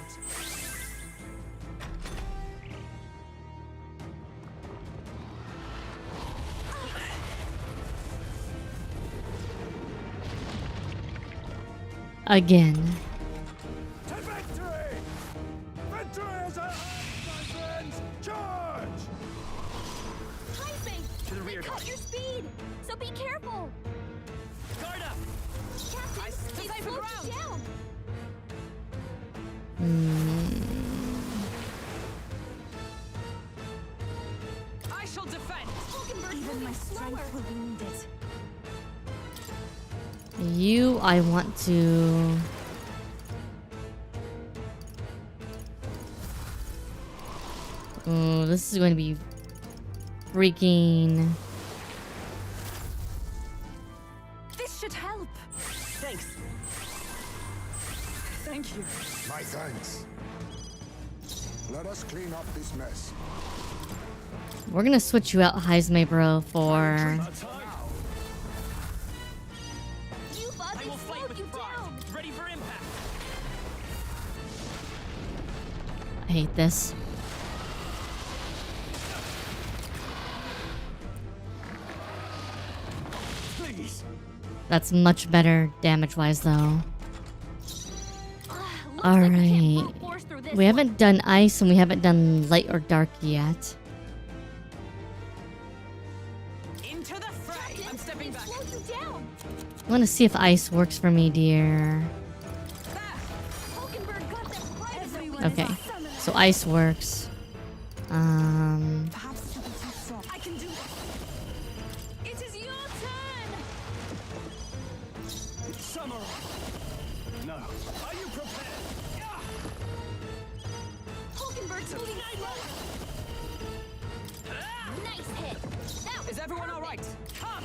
again. To victory! Victory is at hand, my friends! Charge! Rising! To the rear. Cut your speed! So be careful! Guard up! Captain, they safer slowed ground. you down! I shall defend. Falkenberg's Even moving my slower! strength will be needed. You, I want to... Oh, this is going to be freaking... This should help. Thanks. Thank you. My thanks. Let us clean up this mess. We're gonna switch you out, Heisme Bro, for... You bud, I they will fight slowed with you pride. down! Ready for impact. I hate this. Please. That's much better damage-wise, though. Looks like we can't Alright. brute force through this We one. haven't done ice and we haven't done light or dark yet. Into the fray. Captain, I'm stepping they back. slowed you down! I want to see if ice works for me, dear. Falkenberg got them right as Everyone Okay, is a summoner. so ice works. Perhaps it will be too strong. I can do this. It is your turn. Samurai! No. Are you prepared? Falkenberg's moving slower! Nice hit! That was Is everyone all perfect. right? Come.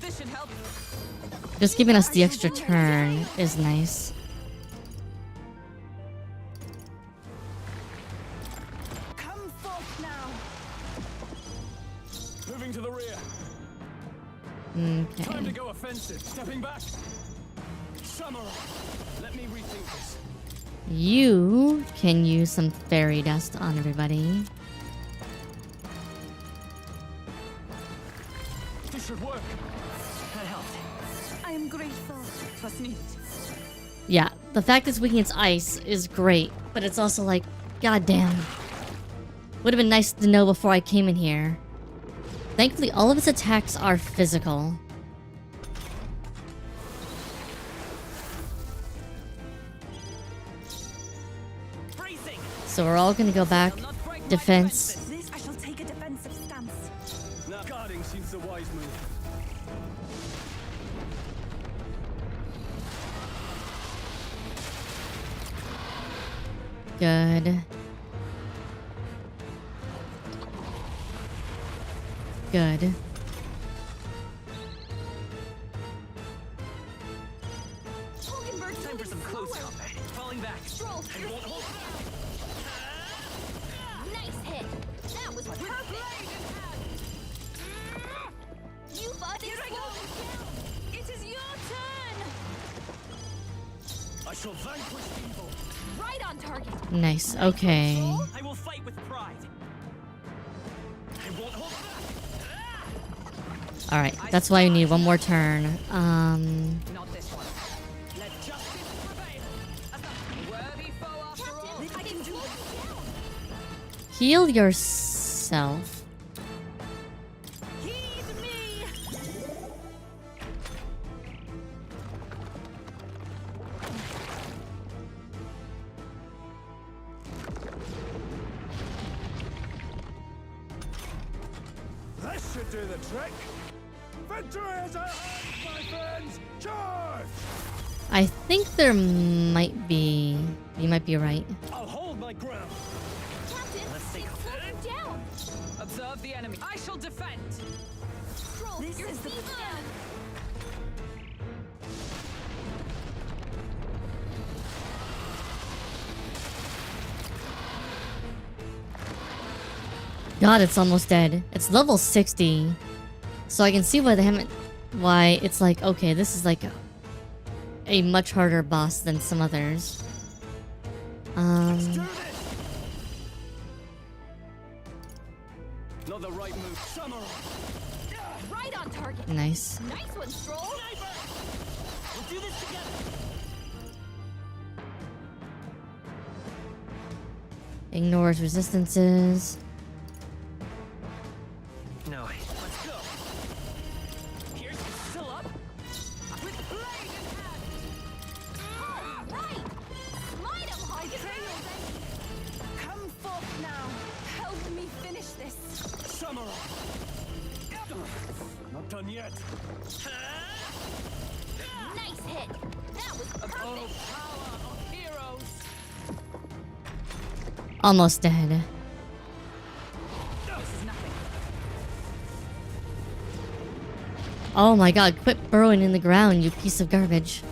This should help. Just giving us the extra turn is nice. Come forth now. Moving to the rear. Time to Okay. go offensive. Stepping back. Samurai! Let me rethink this. You can use some fairy dust on everybody. This should work. That helped. I am grateful. 'Twas needed. Yeah, the fact it's weak against ice is great, but it's also like, goddamn. Would have been nice to know before I came in here. Thankfully, all of its attacks are physical. Bracing. So we're all gonna go back. Not break my Defense. This I shall take a defensive stance. Now guarding seems the wise move. Good. Good. Falkenberg's Time for moving some close slower! combat. Falling back. Stroll, I your won't hold speed. Nice hit! That was perfect! You bud, they slowed you down! It is your turn. I shall vanquish evil. Right on target! Nice. Okay. I will fight with pride. I won't hold back. Alright, that's why we need one more turn. Not this one. Let justice prevail. Worthy foe after all. Captain, I can they do slowed it. you down! Heal yourself. Heed me. This should do the trick. Victory is at hand, my friends. Charge! I think there might be... You might be right. I'll hold my ground. Captain, Let's they take a- slowed you down! Observe the enemy. I shall defend. Stroll, This your is the speed's down! God, it's almost dead. It's level 60. So I can see why they haven't... Why it's like, okay, this is like a much harder boss than some others. Do this. Not the right move. Samurai. Right on target. Nice. Nice one, Stroll. Sniper! We'll do this together. Ignores resistances. No, let's go. Here's still up. With blade in hand. All right. Smite him, hard. Come forth now. Help me finish this. Samurai. Not done yet. Nice hit. That was perfect. Oh, power of heroes. Almost dead. This is nothing. Oh my god, quit burrowing in the ground, you piece of garbage.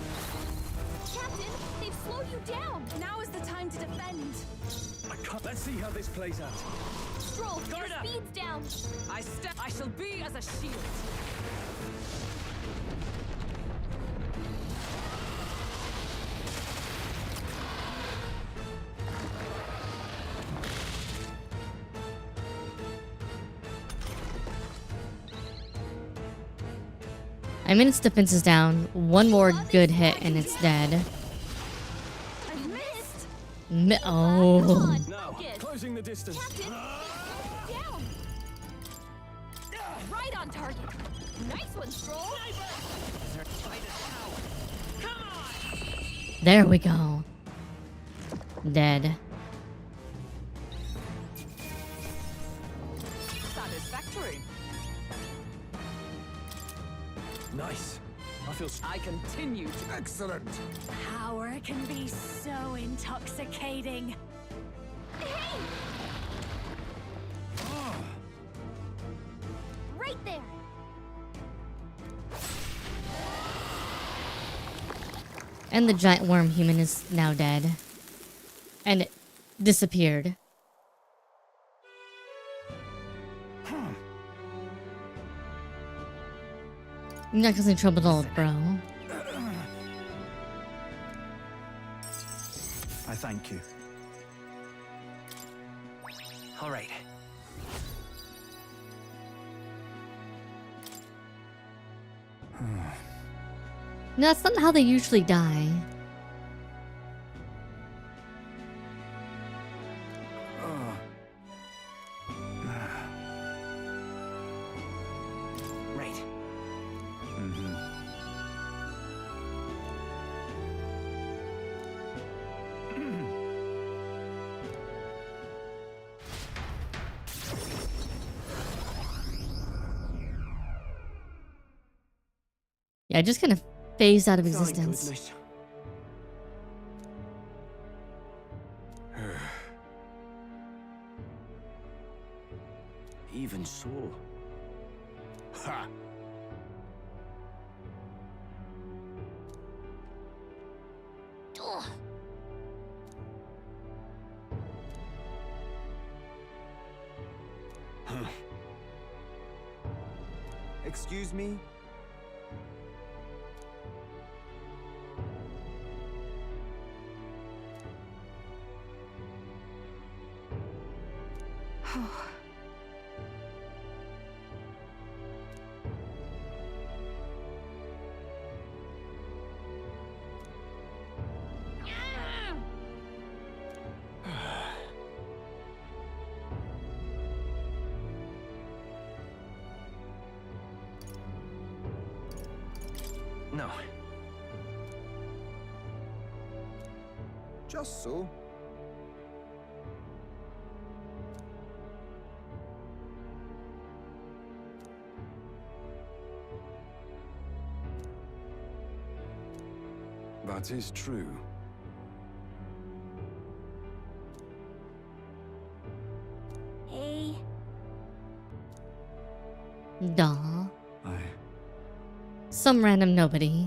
Captain, they've slowed you down. Now is the time to defend. Let's see how this plays out. Stroll, your Guard up. speed's down. I shall be as a shield. I mean, its defense is down. One more good hit and it's dead. I missed. Oh. Come on, Now, focus. closing the distance. Captain, they've slowed you down. Right on target. Nice one, Stroll. There we go. Dead. Satisfactory. Nice. I feel I continue to excellent. Power can be so intoxicating. Hey! Right there. And the giant worm human is now dead. And it disappeared. You're not causing trouble at all, bro. I thank you. All right. No, that's not how they usually die. Right. Yeah, it just kind of phased out of Thank existence. goodness. Even so. Ha! Ugh. Excuse me? No. Just so. That is true. Hey. Duh. Some random nobody.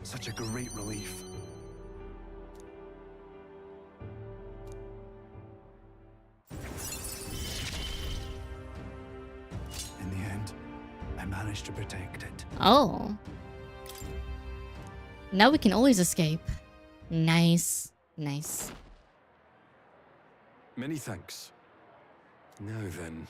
Such a great relief. In the end, I managed to protect it. Oh. Now we can always escape. Nice. Nice. Many thanks. Now then.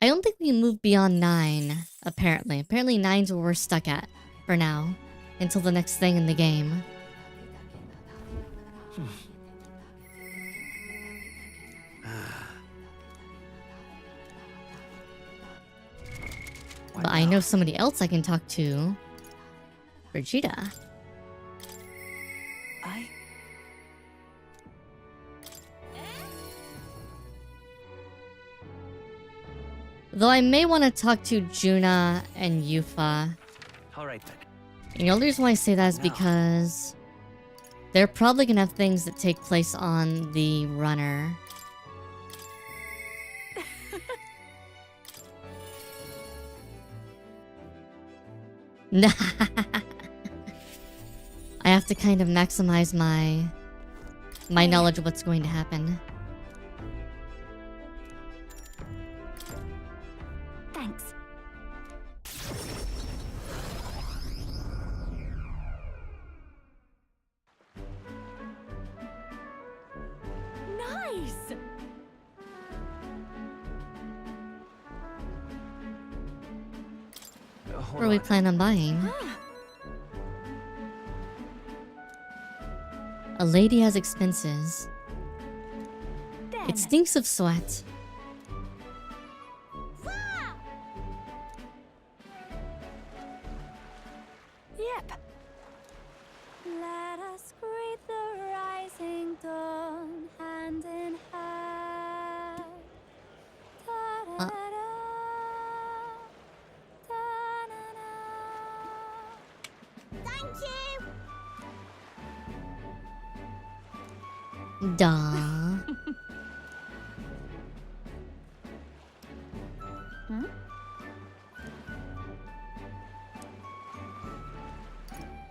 I don't think we moved beyond 9, apparently. Apparently 9's where we're stuck at for now. Until the next thing in the game. But I know somebody else I can talk to. Vegeta. Though I may want to talk to Juna and Yufa. Alright then. And the only reason why I say that is because they're probably gonna have things that take place on the runner. I have to kind of maximize my knowledge of what's going to happen. Thanks. Nice. What are we planning on buying? A lady has expenses. It stinks of sweat. Yep. Let us greet the rising dawn hand in hand. Da-da-da, da-na-na. Thank you. Duh.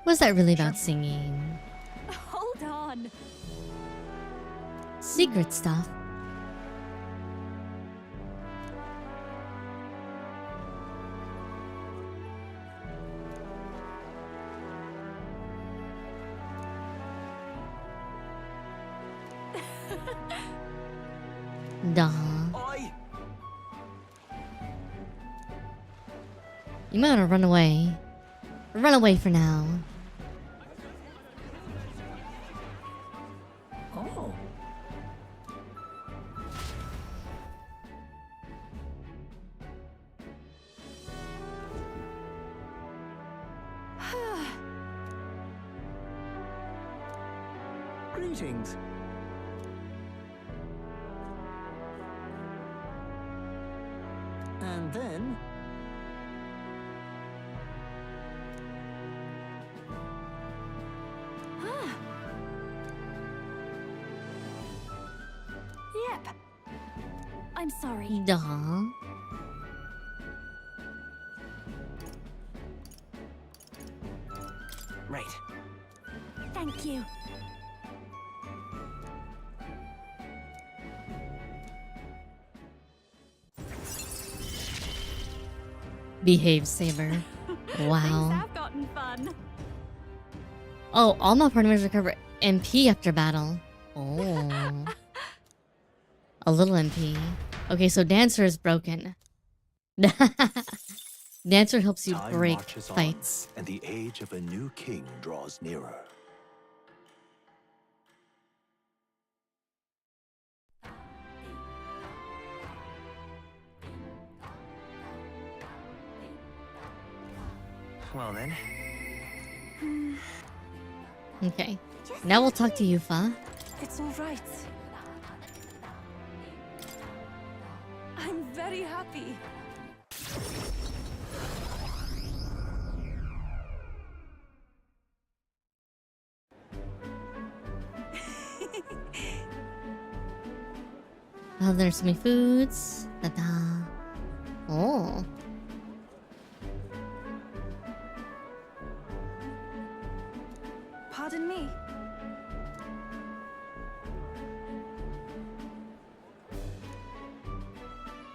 Was that really about singing? Hold on. Secret stuff. Duh. Oi! You might want to run away. Run away for now. Oh. Greetings. And then Yep. I'm sorry. Duh. right. Thank you. Behave, Saber. Wow. Things have gotten fun. Oh, all my party members recover MP after battle. Oh. A little MP. Okay, so Dancer is broken. Dancer helps you Time break marches on, fights. and the age of a new king draws nearer. Well then. Okay. Now we'll talk to Yufa. It's all right. I'm very happy. Oh, there's so many foods. Ta-da. Oh. Pardon me.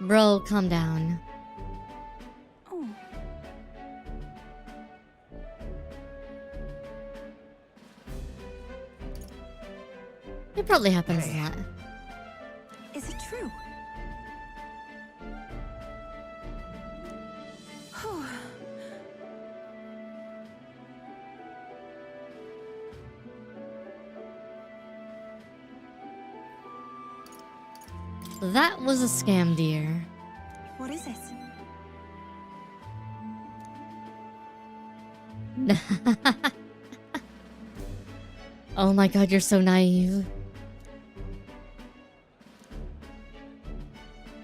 Bro, calm down. Oh. It probably happens a lot. Is it true? Oh. That was a scam, dear. What is it? Oh my god, you're so naive.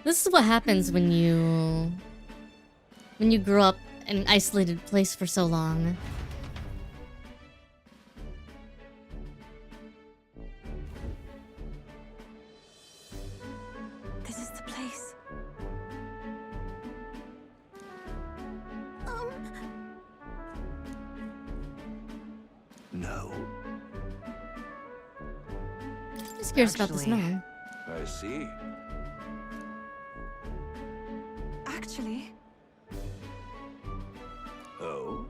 This is what happens when you grow up in an isolated place for so long. This is the place. No. I'm just curious about the Actually- smell. I see. Actually, Oh?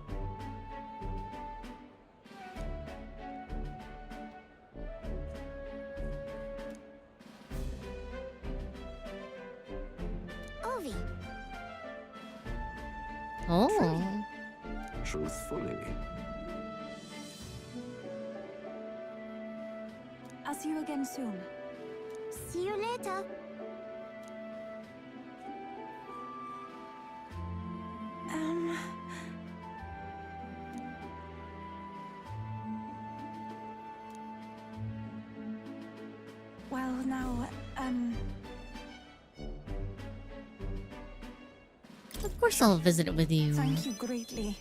Ovi. Oh. Truthfully. I'll see you again soon. See you later. Well, now, Of course I'll visit it with you. thank you greatly.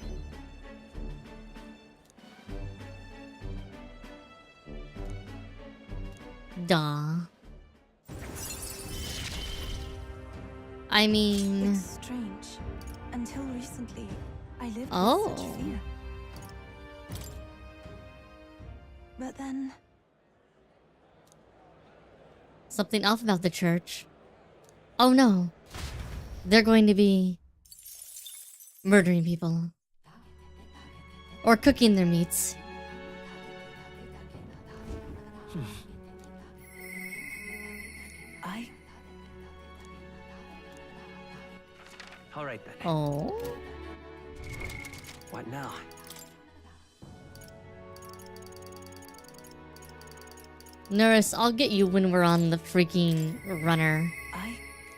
Duh. I mean... It's strange. Until recently, I lived Oh. with such fear. But then, Something off about the church. Oh no. They're going to be murdering people. Or cooking their meats. I... All right then. Oh. What now? Nurse, I'll get you when we're on the freaking runner.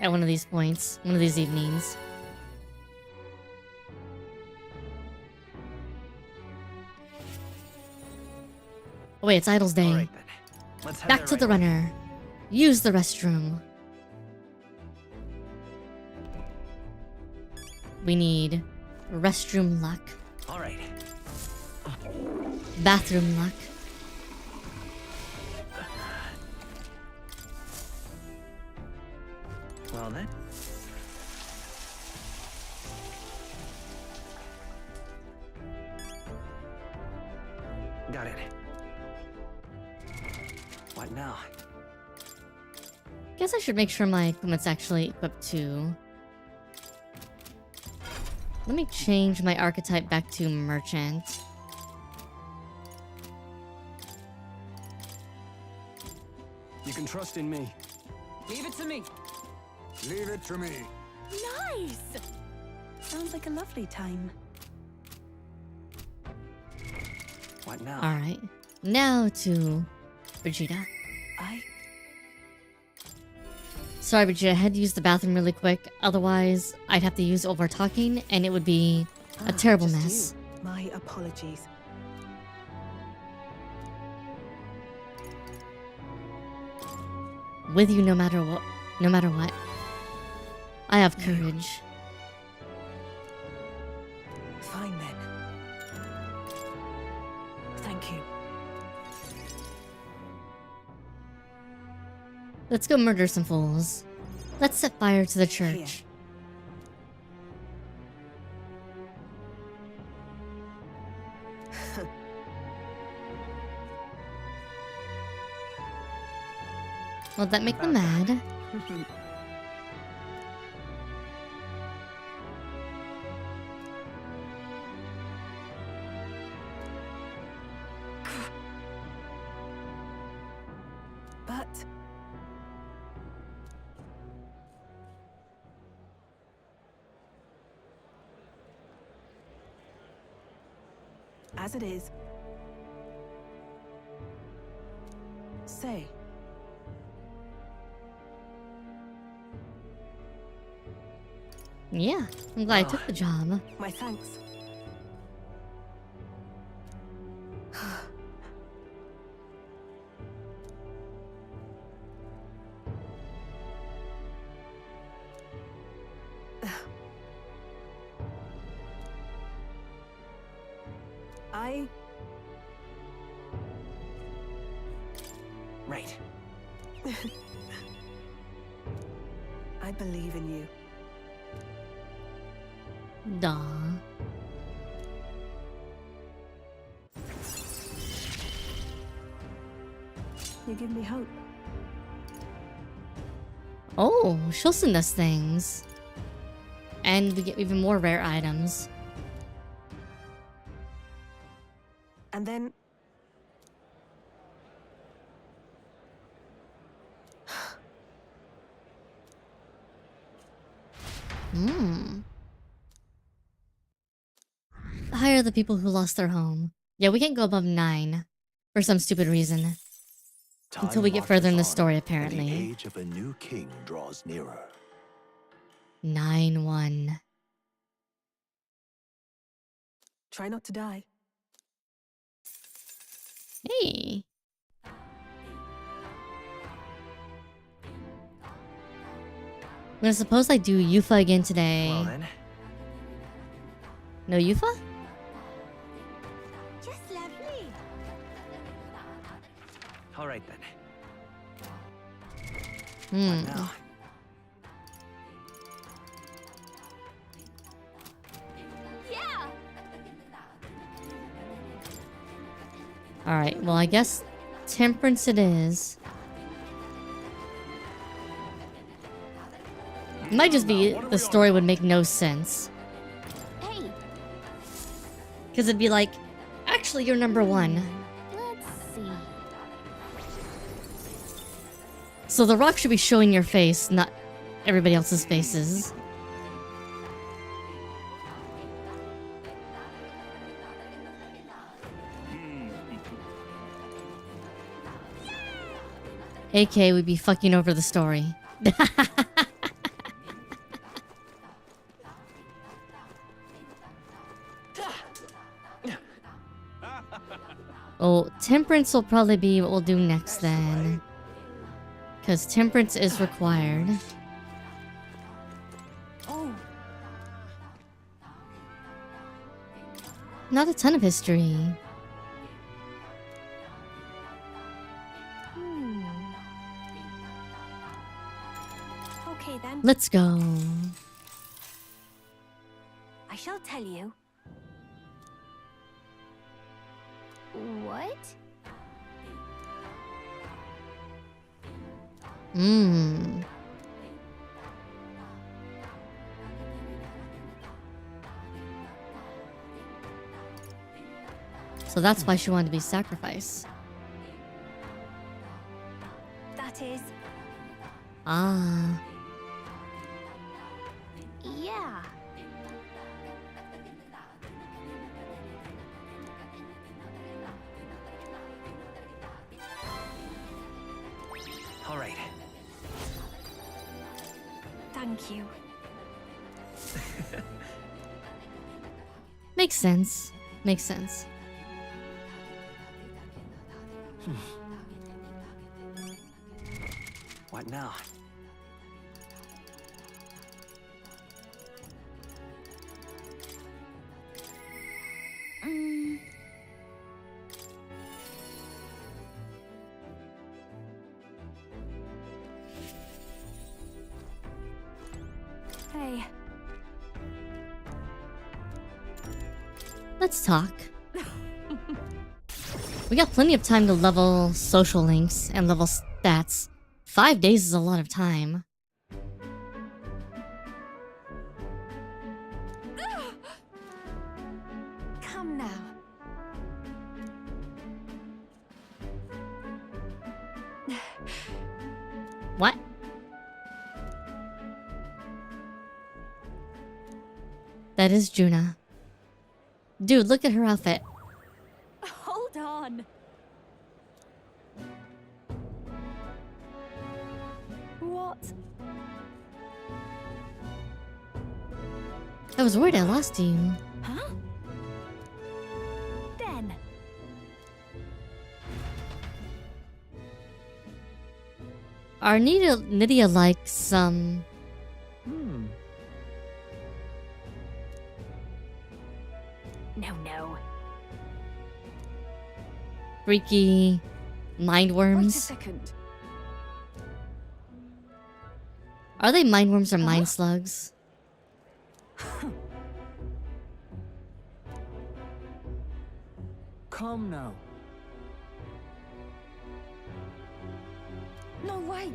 At one of these points. One of these evenings. Oh wait, it's Idol's Day. All right then. Let's head Back there to right the away. runner. Use the restroom. We need restroom luck. All right. Bathroom luck. Well then. Got it. What now? Guess I should make sure my equipment's actually equipped too. Let me change my archetype back to merchant. You can trust in me. Leave it to me. Leave it to me. Nice! Sounds like a lovely time. What now? Alright. Now to Vegeta. Sorry, Vegeta, I had to use the bathroom really quick. Otherwise, I'd have to use over talking, and it would be a terrible just mess. you. My apologies. With you no matter what. No matter what. I have courage. Fine then. Thank you. Let's go murder some fools. Let's set fire to the church. Will that make them mad? As it is. Say. Yeah, I'm glad I took the job. My thanks. Right. I believe in you. Duh. You give me hope. Oh, she'll send us things. And we get even more rare items. And then... Hire the people who lost their home. Yeah, we can't go above 9. For some stupid reason. Until we get further in the story, apparently. The age of a new king draws nearer. 9-1. Try not to die. Hey. I'm gonna suppose I do Yufa again today. Well then. No Yufa? Just lovely. All right then. Hmm. What now? Yeah. Alright, well I guess Temperance it is. It might just be the story would make no sense. Hey, Because it'd be like, actually you're number 1. let's see. So the rock should be showing your face, not everybody else's faces. AK would be fucking over the story. Oh, Temperance will probably be what we'll do next then. Because Temperance is required. Oh, Not a ton of history. Okay then. Let's go. I shall tell you. What? Mmm. So that's why she wanted to be sacrificed. That is. Ah. Yeah. All right. Thank you. Makes sense. Makes sense. What now? Hey. Let's talk. We got plenty of time to level social links and level stats. 5 days is a lot of time. Come now. What? That is Juna. Dude, look at her outfit. fun. What? I was worried I lost you. Huh? Den. Our Nydia likes No. freaky mind Wait a worms. second. Are they mind worms or mind slugs? Come now. No way.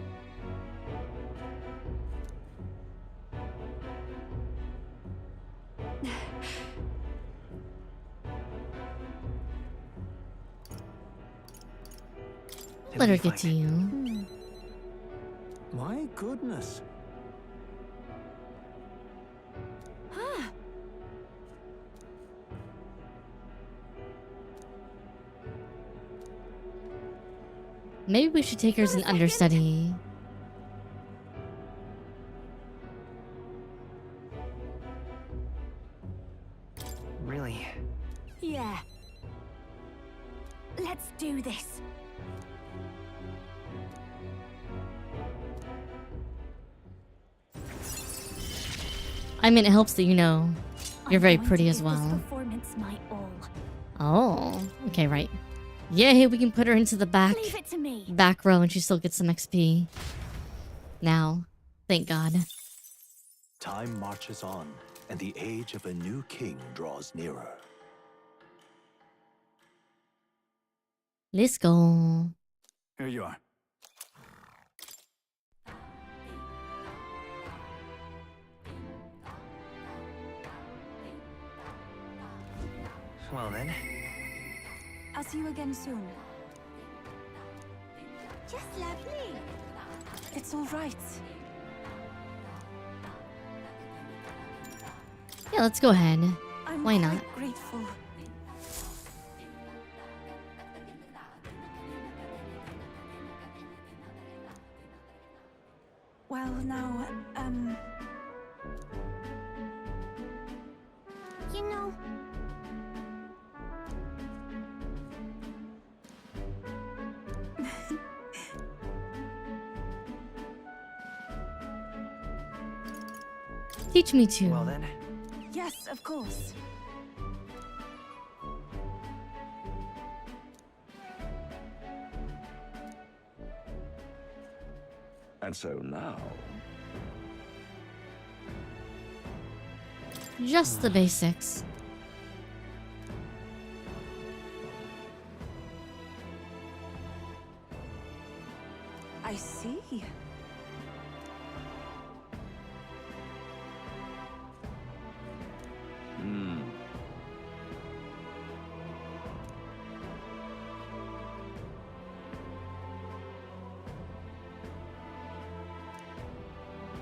Let her get to you. My goodness. Maybe we should take her as an understudy. Really? Yeah. Let's do this. I mean, it helps that you know you're very I'm going pretty to as give well. This performance my all. Oh, okay, right. Yay, we can put her into the Leave it to me. back row and she still gets some XP. Now, thank God. Time marches on, and the age of a new king draws nearer. Let's go. Here you are. Well then. I'll see you again soon. Just lovely. It's all right. Yeah, let's go ahead. I'm Why quite not? grateful. Well, now, you know, Teach me to. Well then. yes, of course. And so now, Just the basics. I see.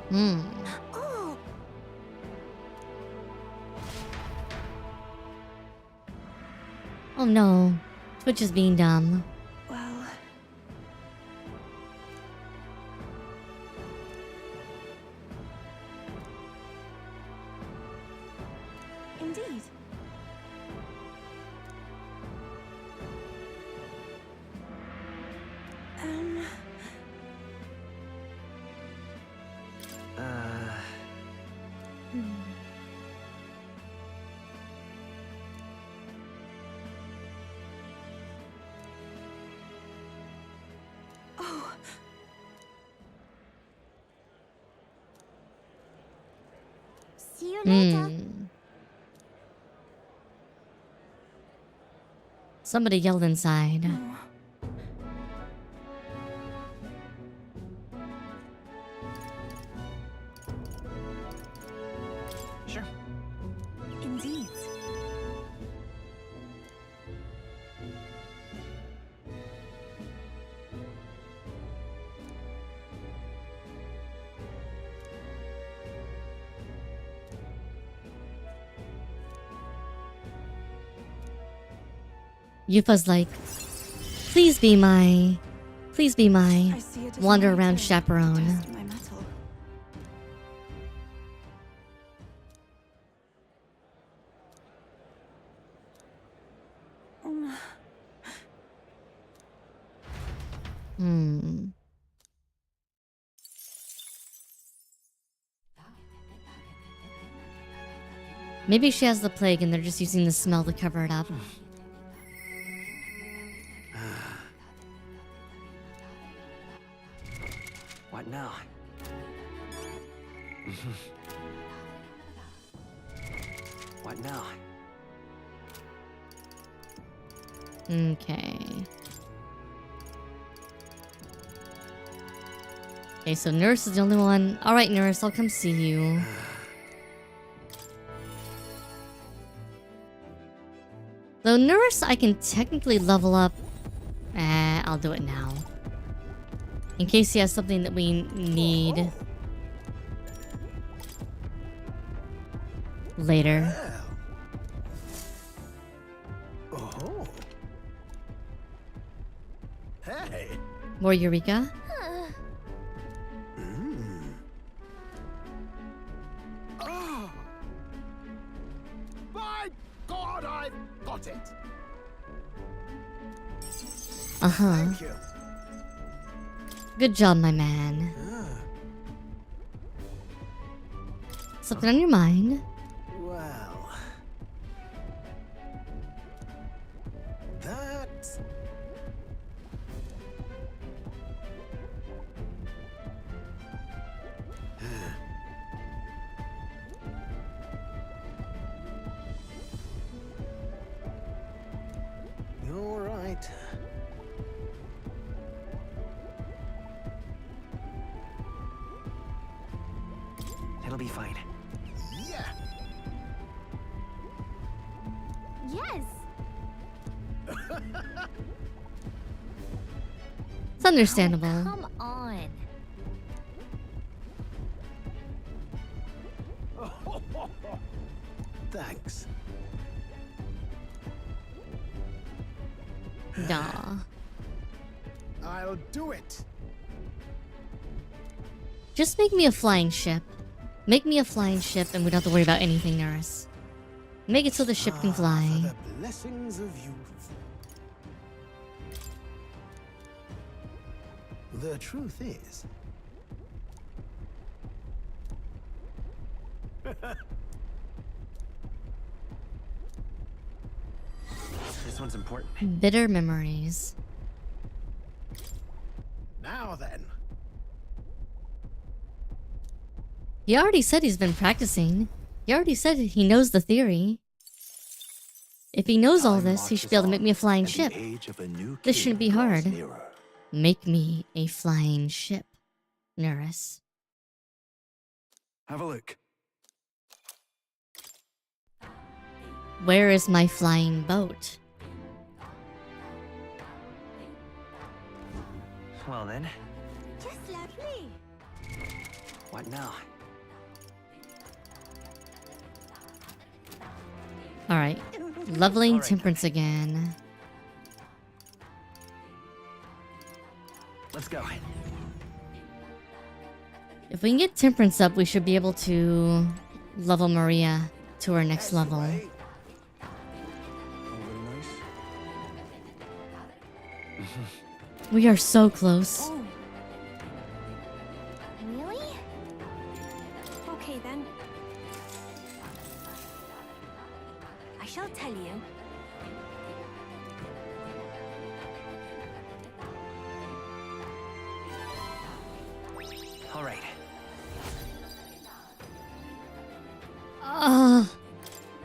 Hmm. Oh, Oh no. Twitch is being dumb. well. Indeed. Oh. See you later. Somebody yelled inside. Sure. Indeed. Yufa's like, please be my I see it as wander my around turn to chaperone. test my mettle. Hmm. Maybe she has the plague and they're just using the smell to cover it up. What now? What now? Okay. Okay, so Nurse is the only one. Alright, Nurse, I'll come see you. Though Nurse, I can technically level up. I'll do it now. In case he has something that we need later. Oh. Hey. More Eureka? Oh. My God, I've got it. Uh-huh. Thank you. Good job, my man. Something on your mind? Well, that. You're right. It'll be fine. Yeah. Yes. It's understandable. Oh, come on. Thanks. Duh. I'll do it. Just make me a flying ship. Make me a flying ship and we don't have to worry about anything, Nurse. Make it so the ship can For fly. the blessings of youth. The truth is, This one's important. Bitter memories. now then. He already said he's been practicing. He already said he knows the theory. If he knows all this, he should be able to make me a flying ship. This shouldn't be hard. Make me a flying ship, Nurse. Have a look. Where is my flying boat? Well then, Just lovely. what now? Alright. Leveling Alright. temperance again. Let's go. If we can get temperance up, we should be able to level Maria to our next level. Way. We are so close. Oh. Really? Okay then. I shall tell you. All right.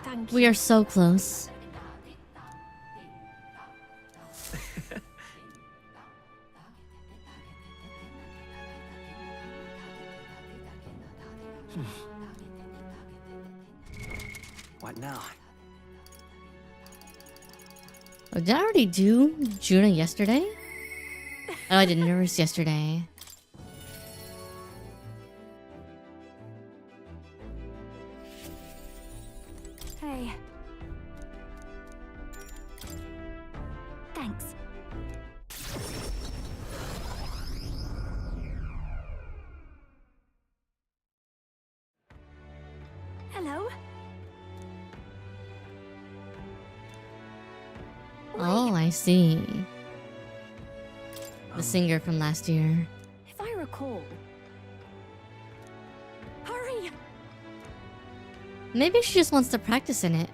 Thank We are so close. What now? Oh, did I already do Juna yesterday? Oh, I did Nurse yesterday. Hey. Thanks. Hello? Oh, I see. The singer from last year. If I recall... Hurry! Maybe she just wants to practice in it.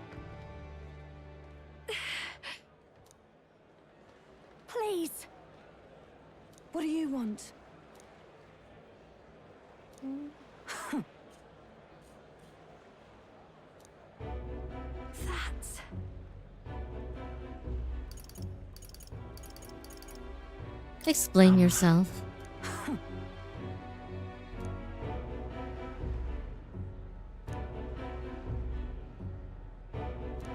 Please! What do you want? That's... Explain yourself.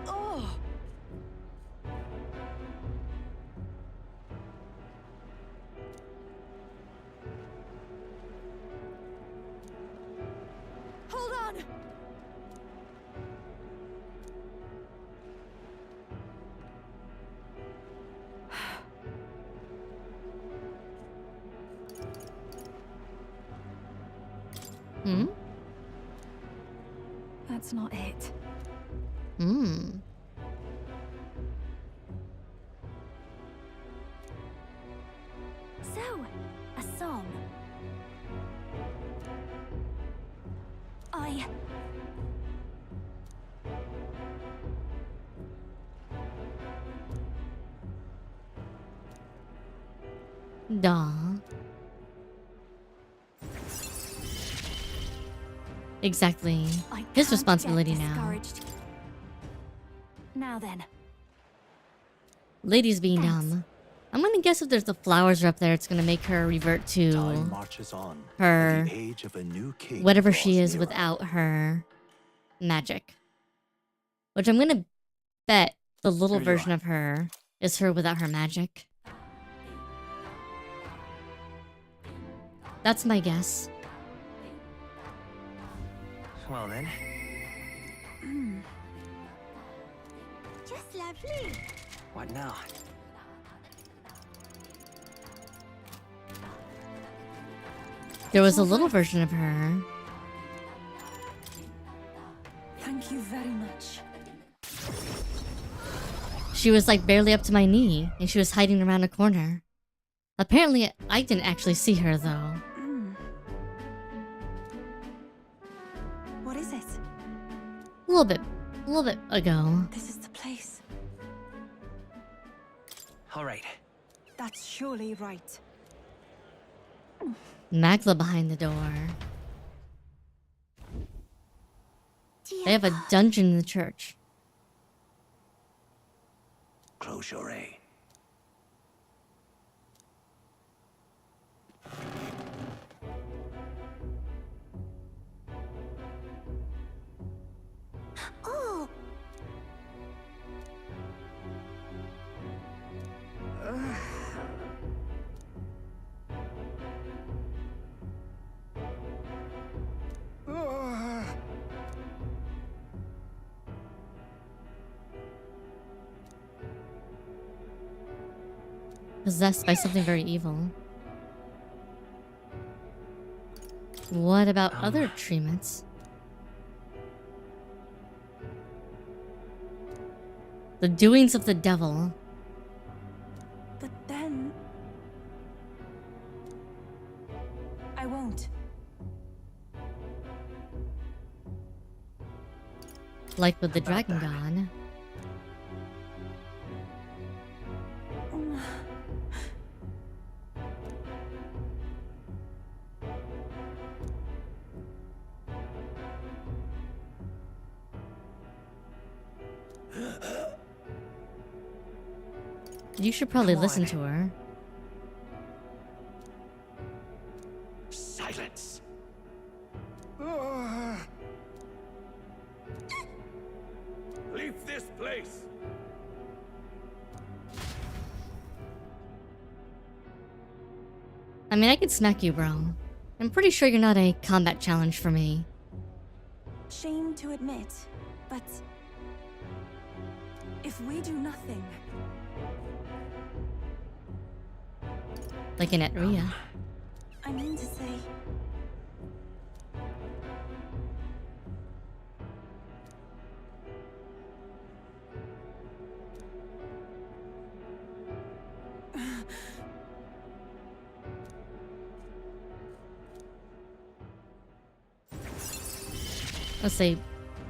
Oh! Hold on! Hmm? That's not it. Hmm. So, a song. I... Duh. Exactly. I His can't responsibility get now. discouraged. Now then. Lady's being Thanks. dumb. I'm gonna guess if there's the flowers are up there, it's gonna make her revert Time to marches on. her- and the age of a new king whatever draws she is nearer. without her magic. Which I'm gonna bet the little Here you version are. of her is her without her magic. That's my guess. Well then, Just lovely. what now? There was a little version of her. Thank you very much. She was like barely up to my knee, and she was hiding around a corner. Apparently, I didn't actually see her though. What is it? A little bit ago. This is the place. All right. That's surely right. Magla behind the door. They have a dungeon in the church. Close your eye. Oh! Possessed by something very evil. What about other treatments? The doings of the devil. But then... I won't. Like with the dragon god. You should probably Come listen on. to her. Silence. Leave this place! I mean, I could smack you, bro. I'm pretty sure you're not a combat challenge for me. Shame to admit, but If we do nothing, Like an Etrian. I mean to say, Let's say,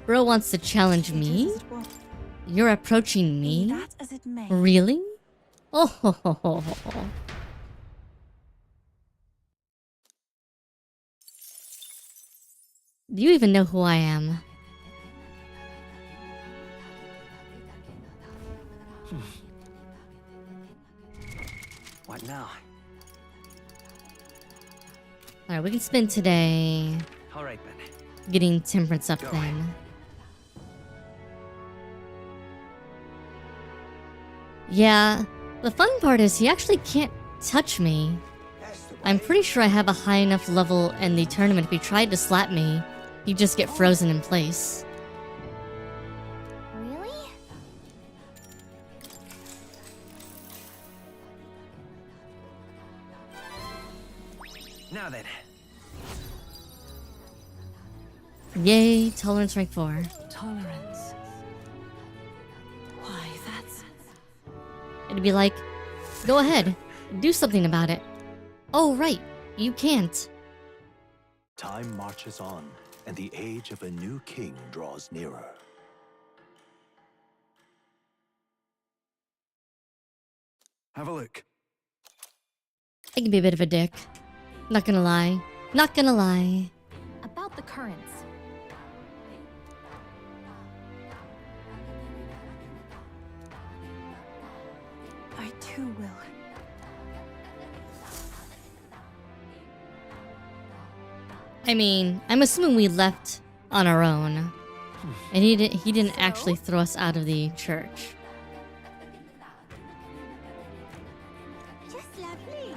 bro wants to challenge me? it is what You're approaching be me? that as it may. Really? Oh ho ho ho ho. Do you even know who I am? What now? Alright, we can spend today All right then. getting temperance up Go. then. Yeah, the fun part is he actually can't touch me. I'm pretty sure I have a high enough level in the tournament. If he tried to slap me, he'd just get frozen in place. Really? Now then. Yay, tolerance rank 4. Tolerance. Why, that's... It'd be like, go ahead, do something about it. Oh right, you can't. Time marches on, and the age of a new king draws nearer. Have a look. I can be a bit of a dick. Not gonna lie. Not gonna lie. About the currents. I too will. I mean, I'm assuming we left on our own. And he didn't actually throw us out of the church. Just lovely.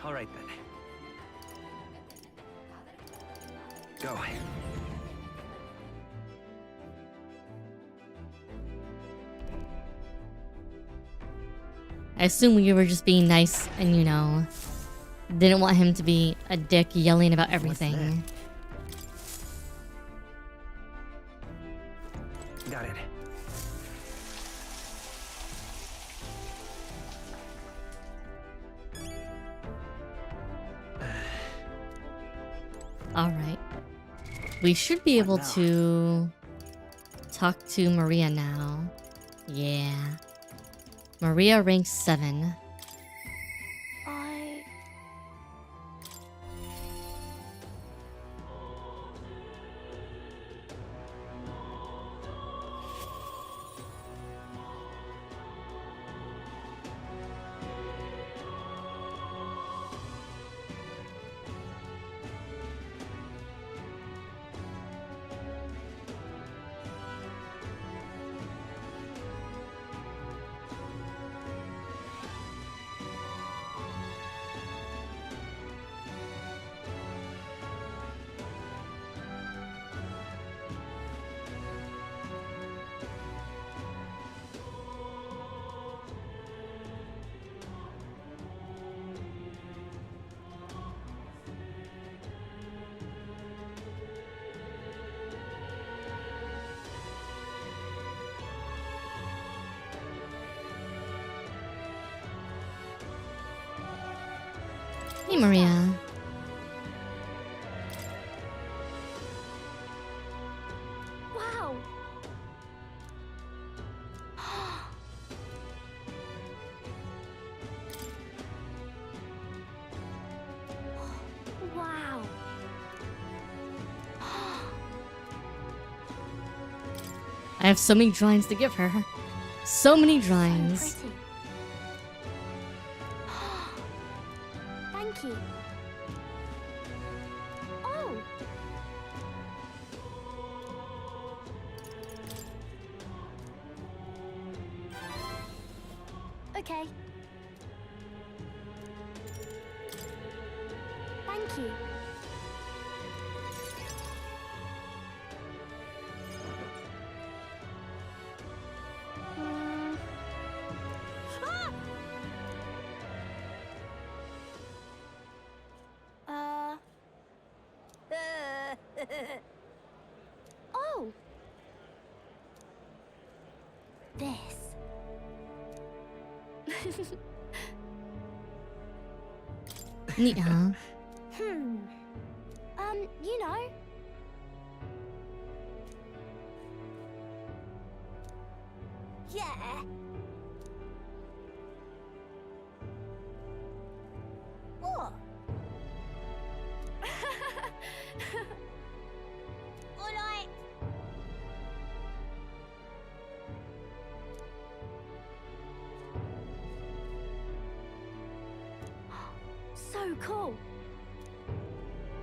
All right then. Go. I assume we were just being nice and, you know, didn't want him to be a dick yelling about everything. Got it. Alright. We should be able to talk to Maria now. Yeah. Maria rank 7. I... Hey, Maria. Wow! Wow! I have so many drawings to give her. So many So drawings. pretty. Thank you. Oh! Okay. Thank you. Oh. This. Neat, huh? You know. Yeah. What? Alright. So cool.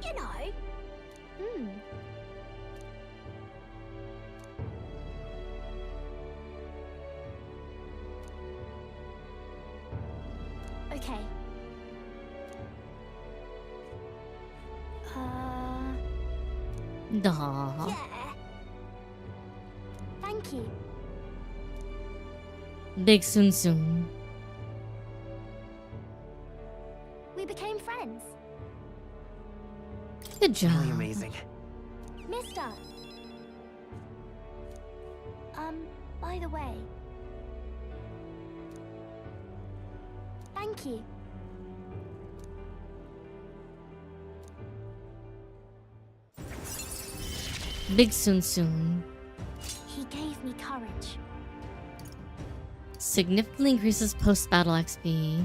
You know. Okay. Duh. Yeah. Thank you. Big soon soon. We became friends. Good job. Really amazing. Mister. By the way. Thank you. Big soon soon. He gave me courage. Significantly increases post-battle XP.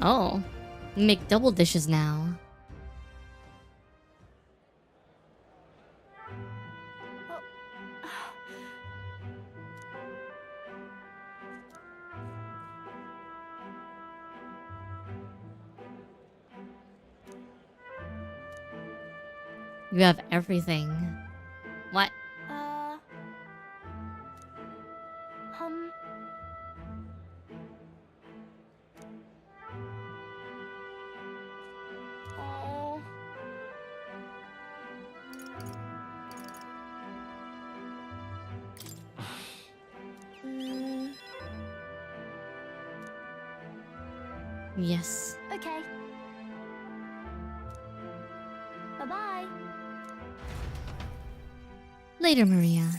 Oh. You make double dishes now. You have everything. What? Oh. Yes. Okay. Bye-bye. Later, Maria.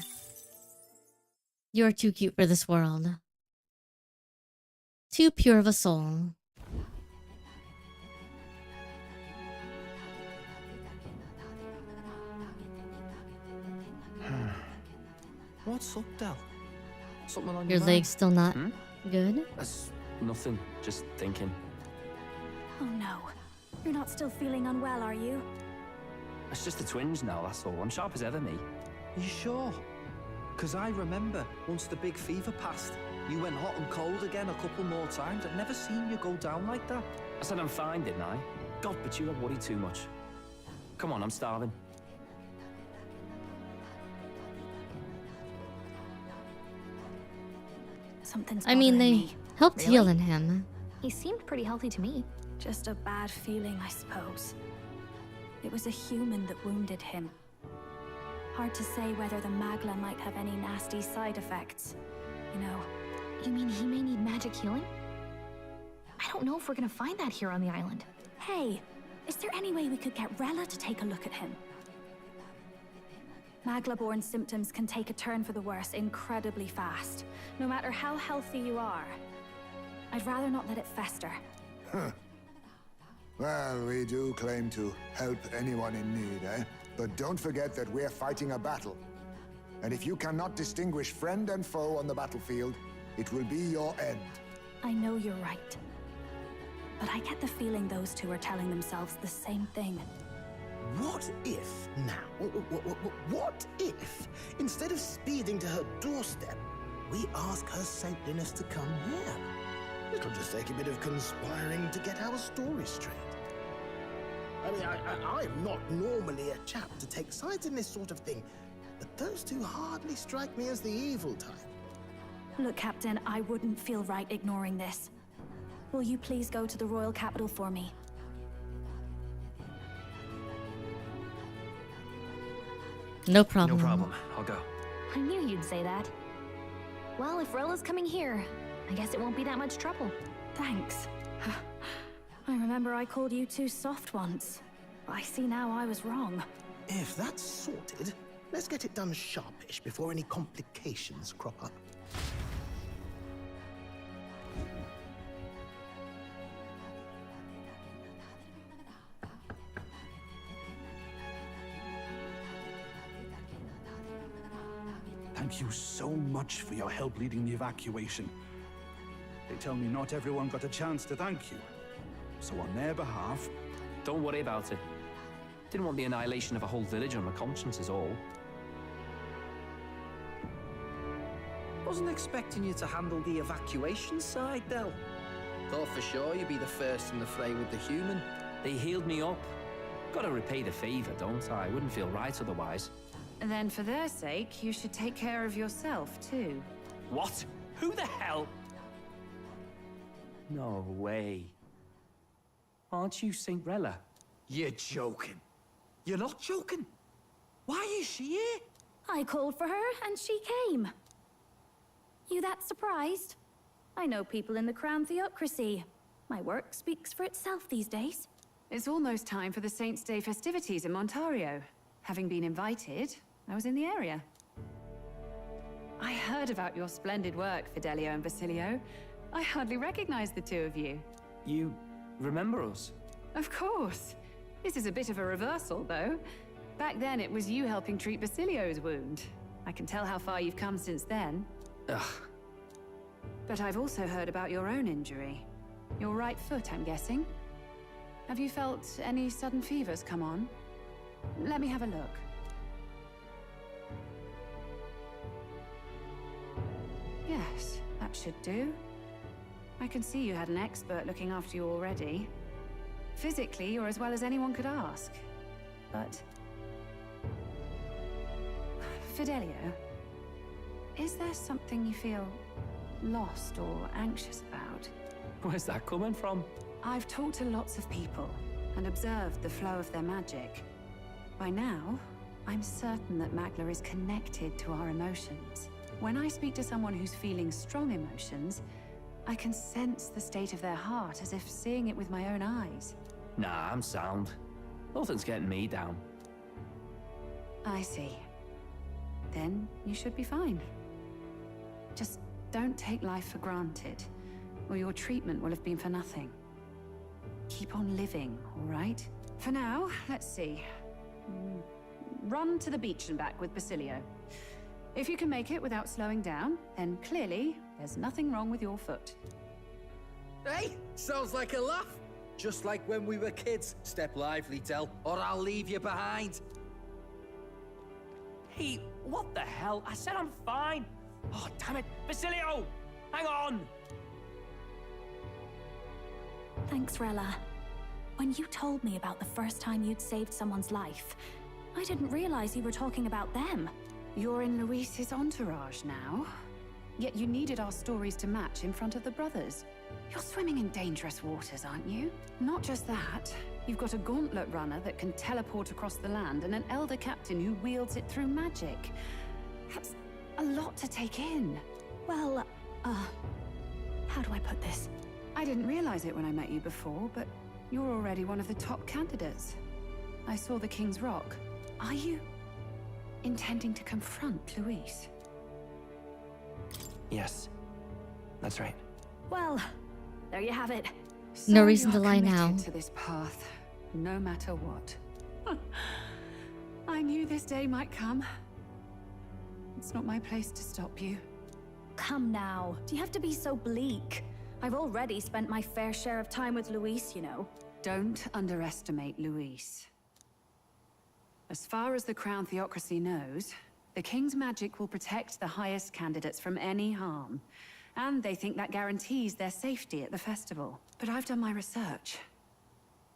You're too cute for this world. Too pure of a soul. What's up, Del? Something on Your your leg's still not good? That's nothing. Just thinking. Oh no. You're not still feeling unwell, are you? It's just a twinge now, that's all. I'm sharp as ever, me. You sure? Because I remember once the big fever passed, you went hot and cold again a couple more times. I've never seen you go down like that. I said I'm fine, didn't I? God, but you worry too much. Come on, I'm starving. Something's I mean, bothering they me. helped Really? healing him. He seemed pretty healthy to me. Just a bad feeling, I suppose. It was a human that wounded him. Hard to say whether the Magla might have any nasty side effects. You know. You mean he may need magic healing? I don't know if we're gonna find that here on the island. Hey, is there any way we could get Rella to take a look at him? Magla-born symptoms can take a turn for the worse incredibly fast, no matter how healthy you are. I'd rather not let it fester. Huh. Well, we do claim to help anyone in need, eh? But don't forget that we're fighting a battle. And if you cannot distinguish friend and foe on the battlefield, it will be your end. I know you're right. But I get the feeling those two are telling themselves the same thing. What if now? What if, instead of speeding to her doorstep, we ask her saintliness to come here? It'll just take a bit of conspiring to get our story straight. I mean, I'm not normally a chap to take sides in this sort of thing, but those two hardly strike me as the evil type. Look, Captain, I wouldn't feel right ignoring this. Will you please go to the royal capital for me? No problem. No problem. I'll go. I knew you'd say that. Well, if Rella's coming here, I guess it won't be that much trouble. Thanks. I remember I called you two soft once. I see now I was wrong. If that's sorted, let's get it done sharpish before any complications crop up. Thank you so much for your help leading the evacuation. They tell me not everyone got a chance to thank you. So on their behalf... Don't worry about it. Didn't want the annihilation of a whole village on my conscience is all. Wasn't expecting you to handle the evacuation side, Del. Thought for sure you'd be the first in the fray with the human. They healed me up. Gotta repay the favor, don't I? Wouldn't feel right otherwise. And then for their sake, you should take care of yourself, too. What? Who the hell? No way. Aren't you Cinderella? You're joking. You're not joking. Why is she here? I called for her and she came. You that surprised? I know people in the Crown Theocracy. My work speaks for itself these days. It's almost time for the Saints' Day festivities in Montario. Having been invited, I was in the area. I heard about your splendid work, Fidelio and Basilio. I hardly recognize the two of you. You remember us? Of course. This is a bit of a reversal, though. Back then, it was you helping treat Basilio's wound. I can tell how far you've come since then. Ugh. But I've also heard about your own injury. Your right foot, I'm guessing. Have you felt any sudden fevers come on? Let me have a look. Yes, that should do. I can see you had an expert looking after you already. Physically, you're as well as anyone could ask. But... Fidelio, is there something you feel lost or anxious about? Where's that coming from? I've talked to lots of people and observed the flow of their magic. By now, I'm certain that Magla is connected to our emotions. When I speak to someone who's feeling strong emotions, I can sense the state of their heart as if seeing it with my own eyes. Nah, I'm sound. Nothing's getting me down. I see. Then you should be fine. Just don't take life for granted, or your treatment will have been for nothing. Keep on living, all right? For now, let's see. Run to the beach and back with Basilio. If you can make it without slowing down, then clearly there's nothing wrong with your foot. Hey, sounds like a laugh. Just like when we were kids. Step lively, Del, or I'll leave you behind. Hey, what the hell? I said I'm fine. Oh, damn it. Basilio! Hang on! Thanks, Rella. When you told me about the first time you'd saved someone's life, I didn't realize you were talking about them. You're in Luis's entourage now. Yet you needed our stories to match in front of the brothers. You're swimming in dangerous waters, aren't you? Not just that. You've got a gauntlet runner that can teleport across the land and an elder captain who wields it through magic. That's a lot to take in. Well, how do I put this? I didn't realize it when I met you before, but you're already one of the top candidates. I saw the King's Rock. Are you intending to confront Luis? Yes, that's right. Well, there you have it. No So reason to you're lie committed now. to this path, no matter what. I knew this day might come. It's not my place to stop you. Come now, do you have to be so bleak? I've already spent my fair share of time with Luis, you know. Don't underestimate Luis. As far as the Crown Theocracy knows, the King's magic will protect the highest candidates from any harm. And they think that guarantees their safety at the festival. But I've done my research.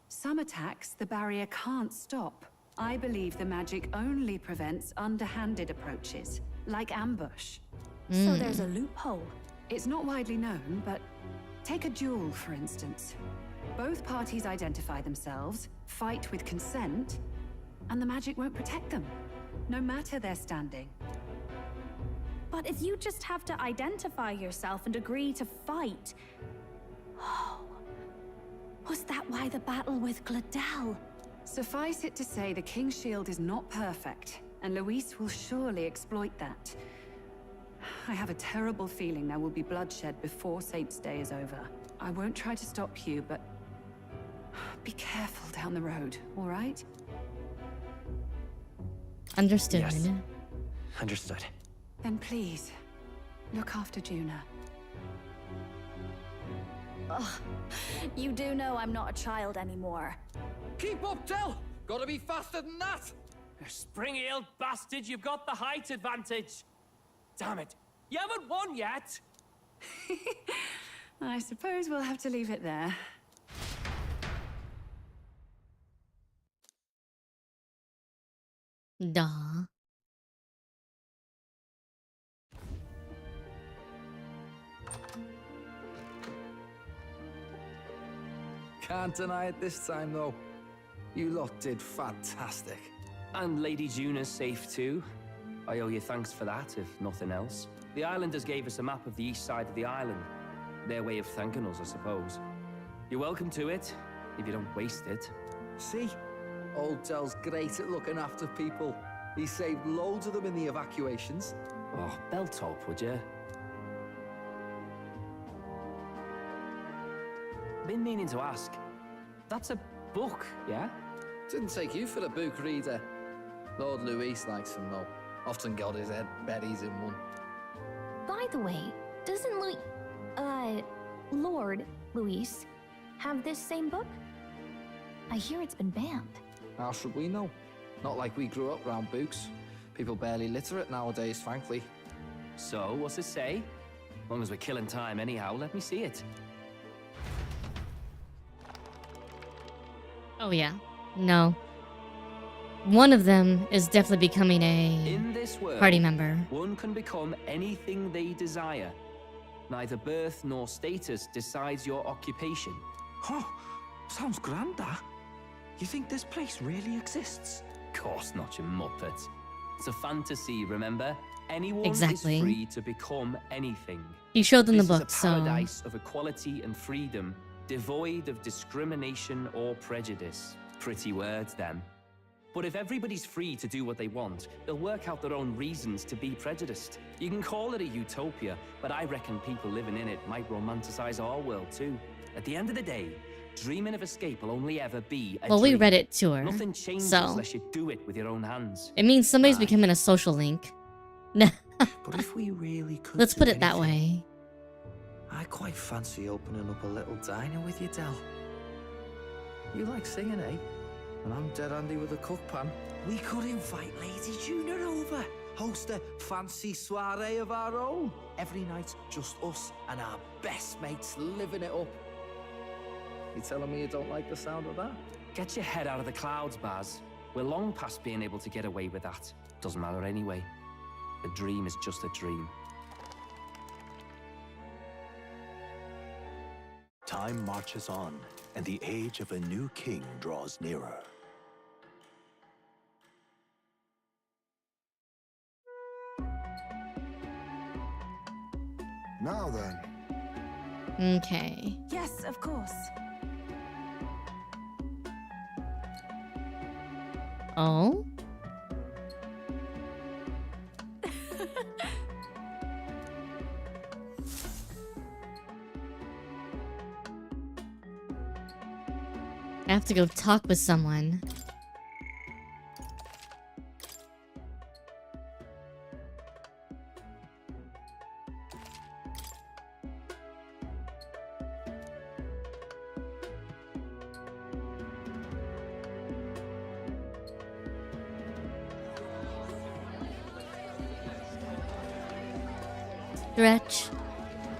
Some attacks the barrier can't stop. I believe the magic only prevents underhanded approaches, like ambush. So there's a loophole. It's not widely known, but take a duel, for instance. Both parties identify themselves, fight with consent, and the magic won't protect them, no matter their standing. But if you just have to identify yourself and agree to fight... Oh, was that why the battle with Gladel? Suffice it to say, the King's shield is not perfect, and Luis will surely exploit that. I have a terrible feeling there will be bloodshed before Saint's Day is over. I won't try to stop you, but be careful down the road, all right? Understood. Yes. Understood. Then please, look after Juna. Ugh. You do know I'm not a child anymore. Keep up, Del! Gotta be faster than that! Spring-heeled bastard, you've got the height advantage. Damn it. You haven't won yet. I suppose we'll have to leave it there. Duh. Can't deny it this time, though. You lot did fantastic. And Lady Juna's safe too. I owe you thanks for that, if nothing else. The islanders gave us a map of the east side of the island. Their way of thanking us, I suppose. You're welcome to it, if you don't waste it. See? Old Del's great at looking after people. He saved loads of them in the evacuations. Oh, belt up, would you? Been meaning to ask. That's a book, yeah? Didn't take you for a book reader. Lord Luis likes them, though. Often got his head buried in one. By the way, doesn't Lord Luis have this same book? I hear it's been banned. How should we know? Not like we grew up round books. People barely literate nowadays, frankly. So, what's it say? As long as we're killing time anyhow, let me see it. Oh yeah. No. One of them is definitely becoming a In this world, party member. one can become anything they desire. Neither birth nor status decides your occupation. Huh. Sounds grand, that. You think this place really exists? Of course not, you muppet. It's a fantasy, remember? Anyone Exactly. is free to become anything. He showed them the This book, is a so paradise of equality and freedom, devoid of discrimination or prejudice. Pretty words, them. But if everybody's free to do what they want, they'll work out their own reasons to be prejudiced. You can call it a utopia, but I reckon people living in it might romanticize our world too. At the end of the day, dreaming of escape will only ever be a well, we dream. read it to her, Nothing changes so unless you do it with your own hands. it means somebody's Aye. becoming a social link. Nah, But if we really could let's do put it that anything, way. I quite fancy opening up a little diner with you, Del. You like singing, eh? And I'm dead handy with a cook pan. We could invite Lady Juna over. Host a fancy soiree of our own. Every night, just us and our best mates living it up. You telling me you don't like the sound of that? Get your head out of the clouds, Baz. We're long past being able to get away with that. Doesn't matter anyway. A dream is just a dream. Time marches on, and the age of a new king draws nearer. Now then. Okay. Yes, of course. Oh? I have to go talk with someone. Stretch,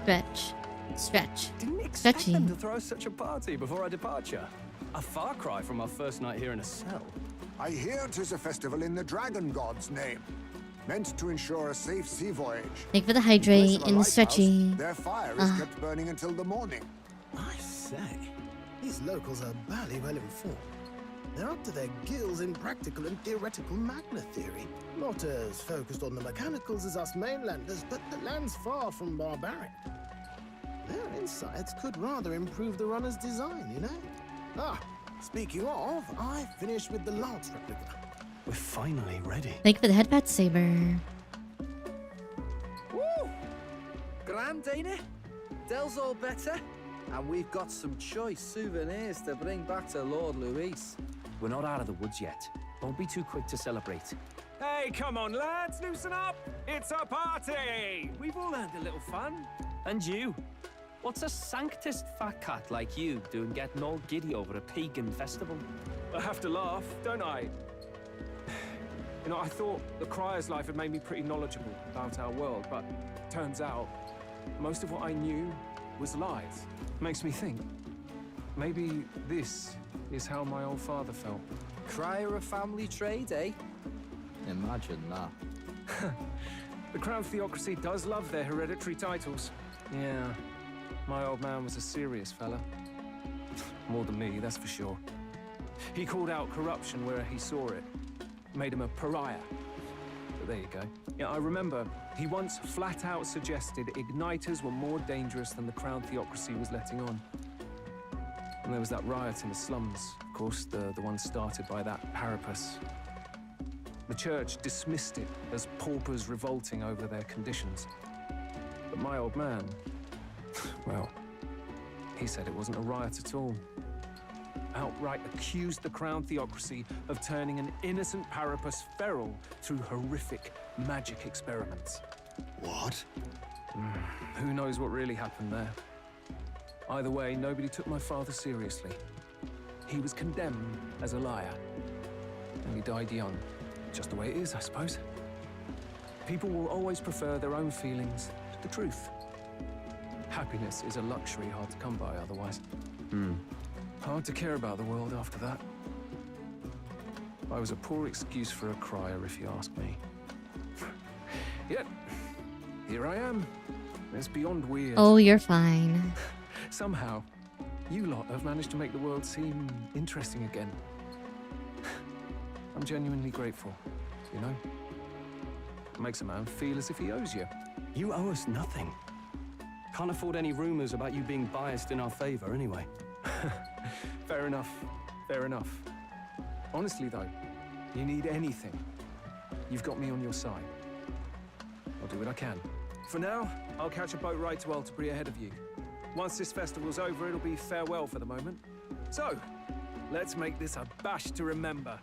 stretch, stretch. Didn't expect Stretchy. them to throw such a party before our departure. A far cry from our first night here in a cell. I hear 'tis a festival in the dragon god's name, meant to ensure a safe sea voyage. Thank you for the In hydrate place of a and lighthouse, stretchy. Their fire is kept burning until the morning. I say, these locals are barely well informed. They're up to their gills in practical and theoretical magna theory. Not as focused on the mechanicals as us mainlanders, but the land's far from barbaric. Their insights could rather improve the runner's design, you know? Ah, Speaking of, I finished with the last replica. We're finally ready. Thank you for the headbat saber. Woo! Grand, ain't it? Dell's all better. And we've got some choice souvenirs to bring back to Lord Luis. We're not out of the woods yet. Don't be too quick to celebrate. Hey, come on, lads, loosen up! It's a party! We've all had a little fun. And you? What's a sanctist fat cat like you doing getting all giddy over a pagan festival? I have to laugh, don't I? You know, I thought the Crier's life had made me pretty knowledgeable about our world, but turns out most of what I knew was lies. Makes me think, maybe this is how my old father felt. Crier a family trade, eh? Imagine that. The Crown Theocracy does love their hereditary titles. Yeah, my old man was a serious fella. More than me, that's for sure. He called out corruption where he saw it. Made him a pariah. But there you go. Yeah, I remember he once flat out suggested igniters were more dangerous than the Crown Theocracy was letting on. And there was that riot in the slums, of course, the one started by that Parapus. The church dismissed it as paupers revolting over their conditions. But my old man, well, he said it wasn't a riot at all. Outright accused the Crown Theocracy of turning an innocent Parapus feral through horrific magic experiments. What? Who knows what really happened there? Either way, nobody took my father seriously. He was condemned as a liar, and he died young. Just the way it is, I suppose. People will always prefer their own feelings to the truth. Happiness is a luxury hard to come by otherwise. Hard to care about the world after that. I was a poor excuse for a crier, if you ask me. Yet, here I am. It's beyond weird. Oh, you're fine. Somehow, you lot have managed to make the world seem interesting again. I'm genuinely grateful, you know? It makes a man feel as if he owes you. You owe us nothing. Can't afford any rumors about you being biased in our favor anyway. Fair enough. Fair enough. Honestly, though, you need anything, you've got me on your side. I'll do what I can. For now, I'll catch a boat ride to Altabri ahead of you. Once this festival's over, it'll be farewell for the moment. So, let's make this a bash to remember.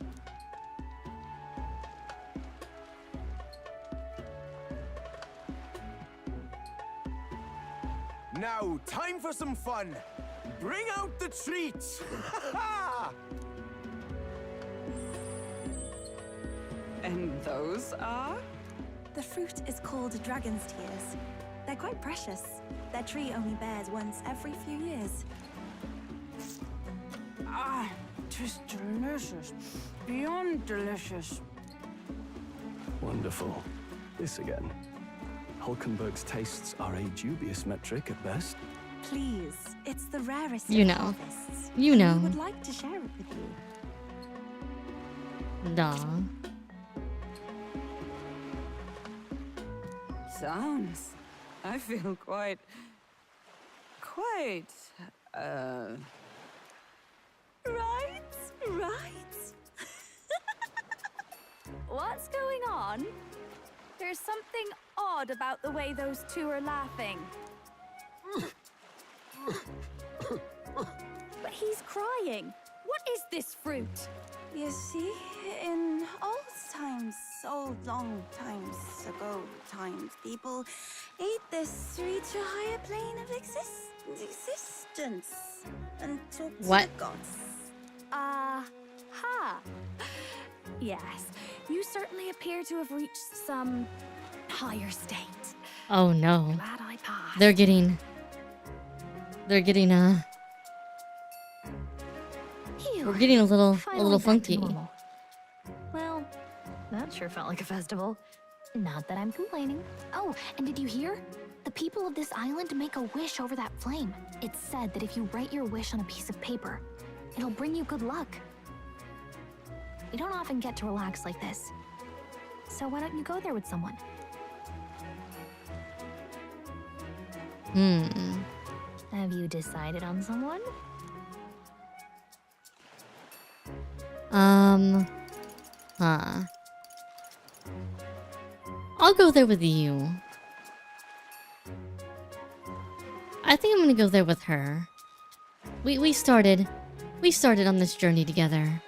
Now, time for some fun. Bring out the treats! And those are? The fruit is called dragon's tears. They're quite precious. Their tree only bears once every few years. Ah, tis delicious. Beyond delicious. Wonderful. This again. Hulkenberg's tastes are a dubious metric at best. Please, it's the rarest You of know. harvests. You know. We would like to share it with you. Duh. Sounds. I feel quite... Right. What's going on? There's something odd about the way those two are laughing. But he's crying. What is this fruit? You see, in old long times ago, people ate this to reach a higher plane of existence and talk to What? the gods. Ha. Yes, you certainly appear to have reached some higher state. Oh no. Glad I passed. They're getting we're getting a little Finally back to funky. normal. Well, that sure felt like a festival. Not that I'm complaining. Oh, and did you hear? The people of this island make a wish over that flame. It's said that if you write your wish on a piece of paper, it'll bring you good luck. You don't often get to relax like this. So why don't you go there with someone? Hmm. Have you decided on someone? Huh. I'll go there with you. I think I'm gonna go there with her. We started on this journey together.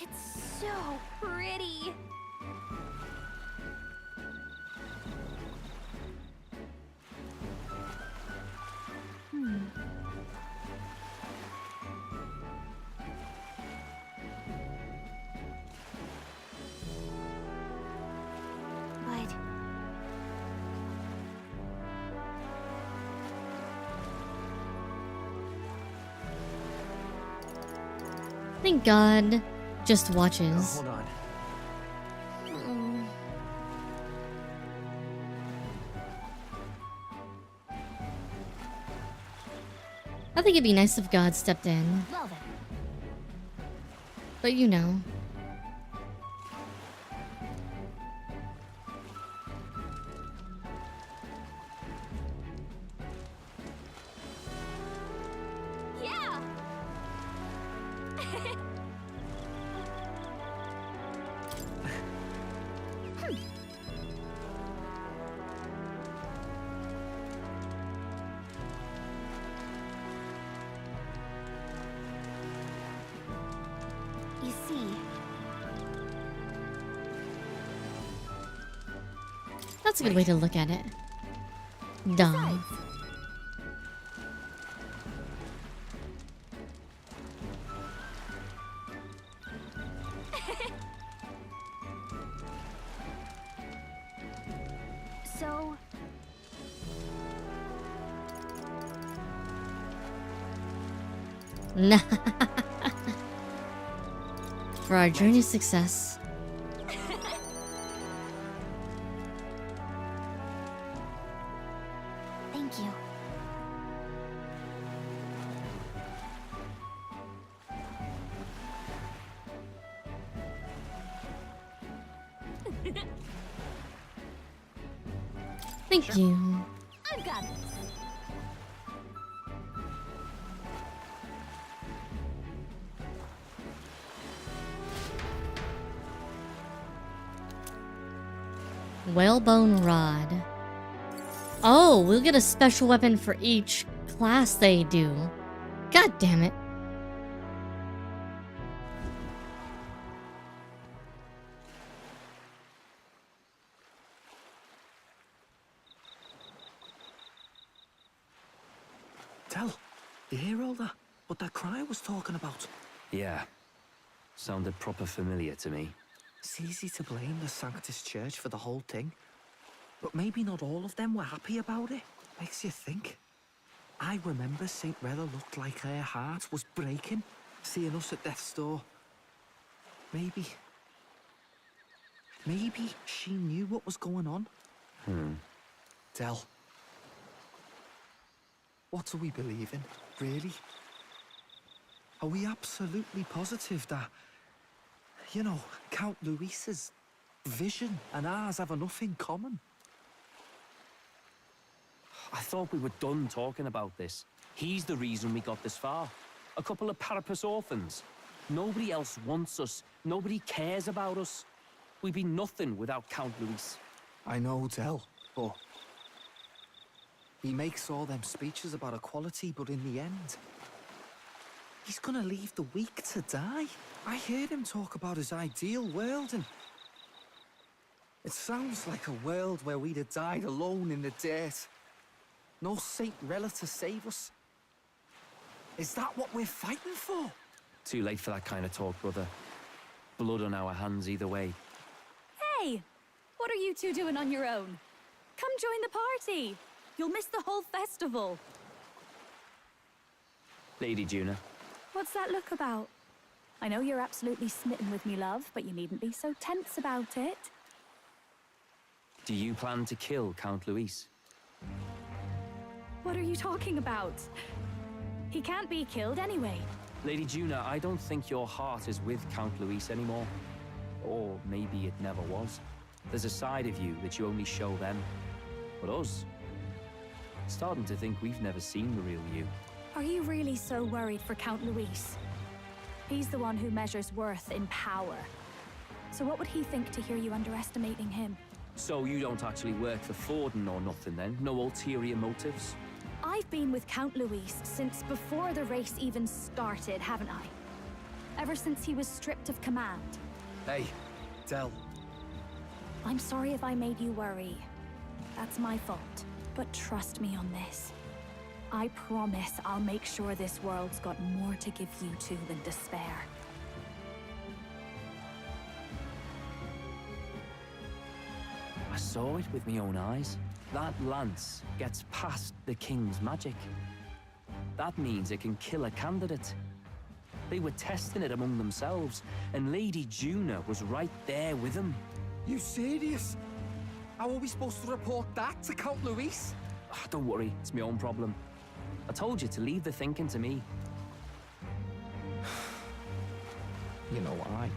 It's so pretty. But Thank God. Just watches. Hold on. I think it'd be nice if God stepped in. well then. But you know. Yeah. You see, That's a good way to look at it. Dumb. so Nah. For our journey success. thank you. Thank you. I've got this. Whalebone rod. Oh, we'll get a special weapon for each class they do. God damn it. Tell, you hear all that? What that cry was talking about? Yeah. Sounded proper familiar to me. It's easy to blame the Sanctus Church for the whole thing. But maybe not all of them were happy about it. Makes you think. I remember St. Rella looked like her heart was breaking, seeing us at death's door. Maybe she knew what was going on. Del, what do we believe in, really? Are we absolutely positive that, you know, Count Luis's vision and ours have enough in common? I thought we were done talking about this. He's the reason we got this far. A couple of Parapus orphans. Nobody else wants us. Nobody cares about us. We'd be nothing without Count Luis. I know, Del, but he makes all them speeches about equality, but in the end, he's gonna leave the weak to die. I heard him talk about his ideal world, and it sounds like a world where we'd have died alone in the dirt. No Saint Rella to save us. Is that what we're fighting for? Too late for that kind of talk, brother. Blood on our hands either way. Hey! What are you two doing on your own? Come join the party! You'll miss the whole festival. Lady Juna. What's that look about? I know you're absolutely smitten with me, love, but you needn't be so tense about it. Do you plan to kill Count Luis? What are you talking about? He can't be killed anyway. Lady Juna, I don't think your heart is with Count Luis anymore. Or maybe it never was. There's a side of you that you only show them. But us, starting to think we've never seen the real you. Are you really so worried for Count Luis? He's the one who measures worth in power. So what would he think to hear you underestimating him? So you don't actually work for Forden or nothing then? No ulterior motives? I've been with Count Luis since before the race even started, haven't I? Ever since he was stripped of command. Hey, Del. I'm sorry if I made you worry. That's my fault. But trust me on this. I promise I'll make sure this world's got more to give you two than despair. I saw it with my own eyes. That lance gets past the king's magic. That means it can kill a candidate. They were testing it among themselves, and Lady Juna was right there with them. You serious? How are we supposed to report that to Count Luis? Oh, don't worry, it's my own problem. I told you to leave the thinking to me. You know why?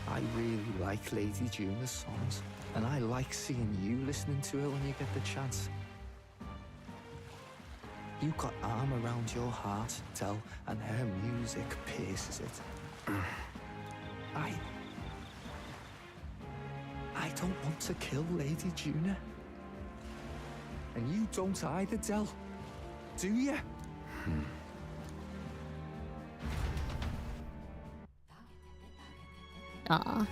I really like Lady Juna's songs, and I like seeing you listening to it when you get the chance. You got arm around your heart, Del, and her music pierces it. I don't want to kill Lady Juna. And you don't either, Del. Do you? Aw.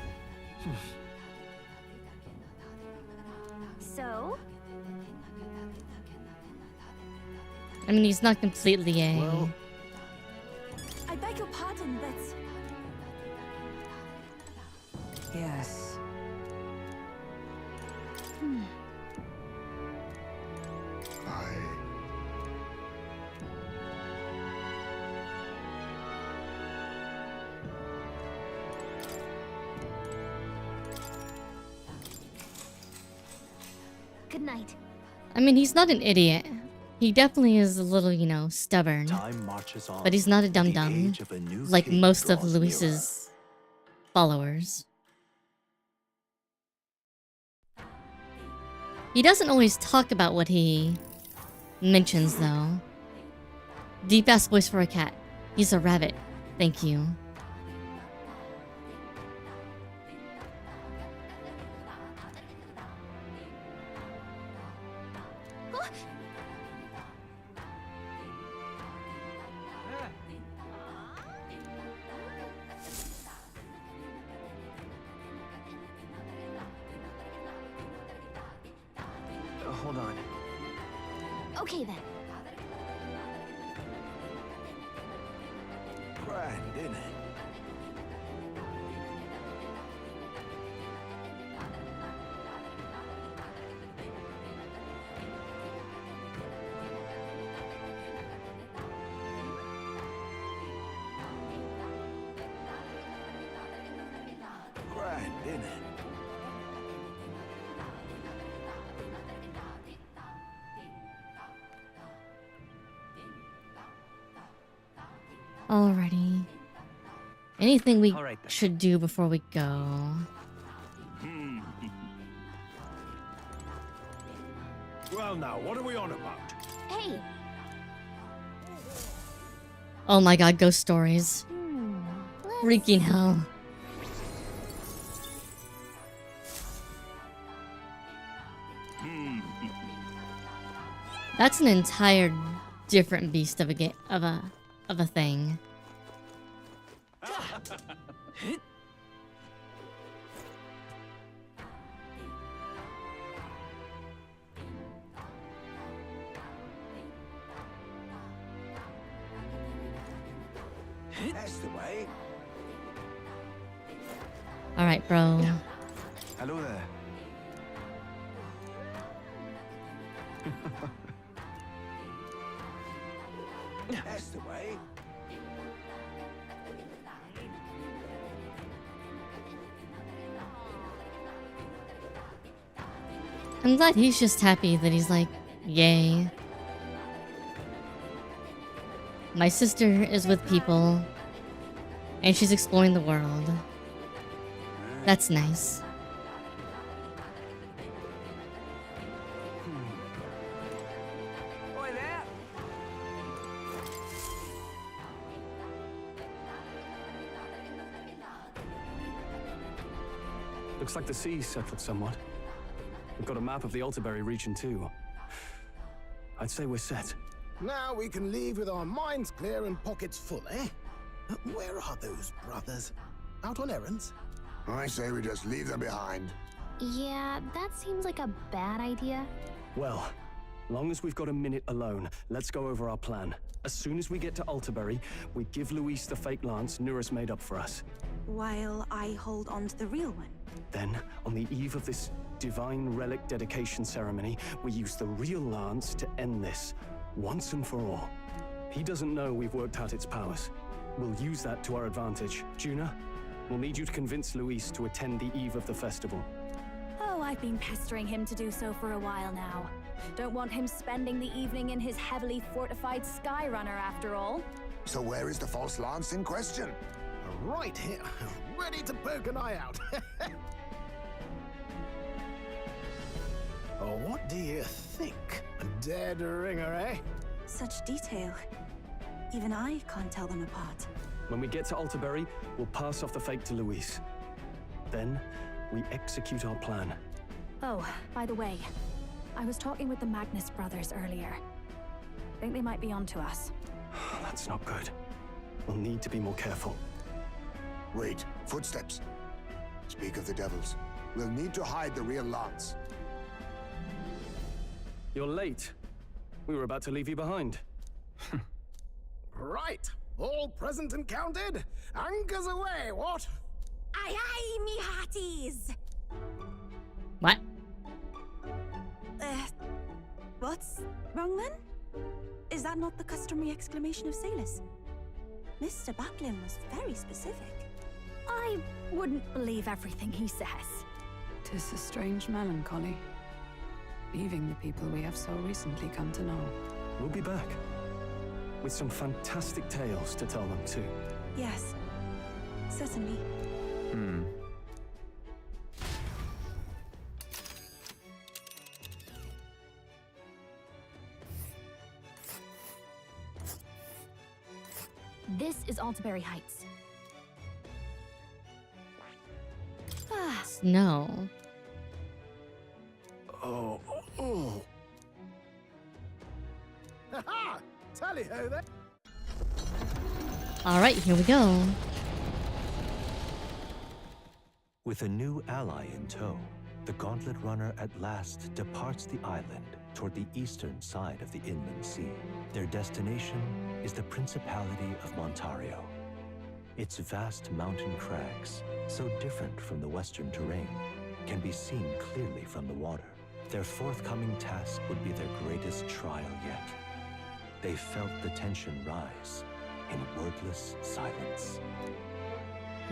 So? I mean, he's not completely a... Well, I beg your pardon, but... Yes. Good night. I mean, he's not an idiot. He definitely is a little, you know, stubborn. Time marches on. But he's not a The dum-dum, age of a new like king most of draws Luis's followers. He doesn't always talk about what he mentions, though. Deep-ass voice for a cat. He's a rabbit. Thank you. Hold on. Okay then. Grand, isn't it? Grand, isn't it? Alrighty. Anything we All right, then. should do before we go? Well, now, what are we on about? Hey. Oh my god, ghost stories. Freaking hell. That's an entire different beast of a game of a thing. That's the way. Alright, bro. Hello there. That's the way. I'm glad he's just happy that he's like, yay. My sister is with people, and she's exploring the world. That's nice. Looks like the sea's settled somewhat. We've got a map of the Alterberry region too. I'd say we're set. Now we can leave with our minds clear and pockets full, eh? Where are those brothers? Out on errands? I say we just leave them behind. Yeah, that seems like a bad idea. Well, long as we've got a minute alone, let's go over our plan. As soon as we get to Alterberry, we give Luis the fake lance Nuris made up for us. While I hold on to the real one. Then, on the eve of this divine relic dedication ceremony, we use the real lance to end this, once and for all. He doesn't know we've worked out its powers. We'll use that to our advantage. Juna, we'll need you to convince Luis to attend the eve of the festival. Oh, I've been pestering him to do so for a while now. Don't want him spending the evening in his heavily fortified Skyrunner after all. So where is the false lance in question? Right here, ready to poke an eye out. Oh, what do you think? A dead ringer, eh? Such detail. Even I can't tell them apart. When we get to Alterberry, we'll pass off the fake to Luis. Then, we execute our plan. Oh, by the way, I was talking with the Magnus brothers earlier. Think they might be onto us. That's not good. We'll need to be more careful. Wait, footsteps. Speak of the devils. We'll need to hide the real lance. You're late. We were about to leave you behind. Right, all present and counted. Anchors away, what? Aye aye, me hearties! What? What's wrong then? Is that not the customary exclamation of sailors? Mr. Buckland was very specific. I wouldn't believe everything he says. 'Tis a strange melancholy, leaving the people we have so recently come to know. We'll be back. With some fantastic tales to tell them too. Yes, certainly. This is Alterberry Heights. Snow. Oh. Ha-ha! Tally-ho there. All right, here we go. With a new ally in tow, the Gauntlet Runner at last departs the island toward the eastern side of the inland sea. Their destination is the Principality of Montario. Its vast mountain crags, so different from the western terrain, can be seen clearly from the water. Their forthcoming task would be their greatest trial yet. They felt the tension rise in wordless silence.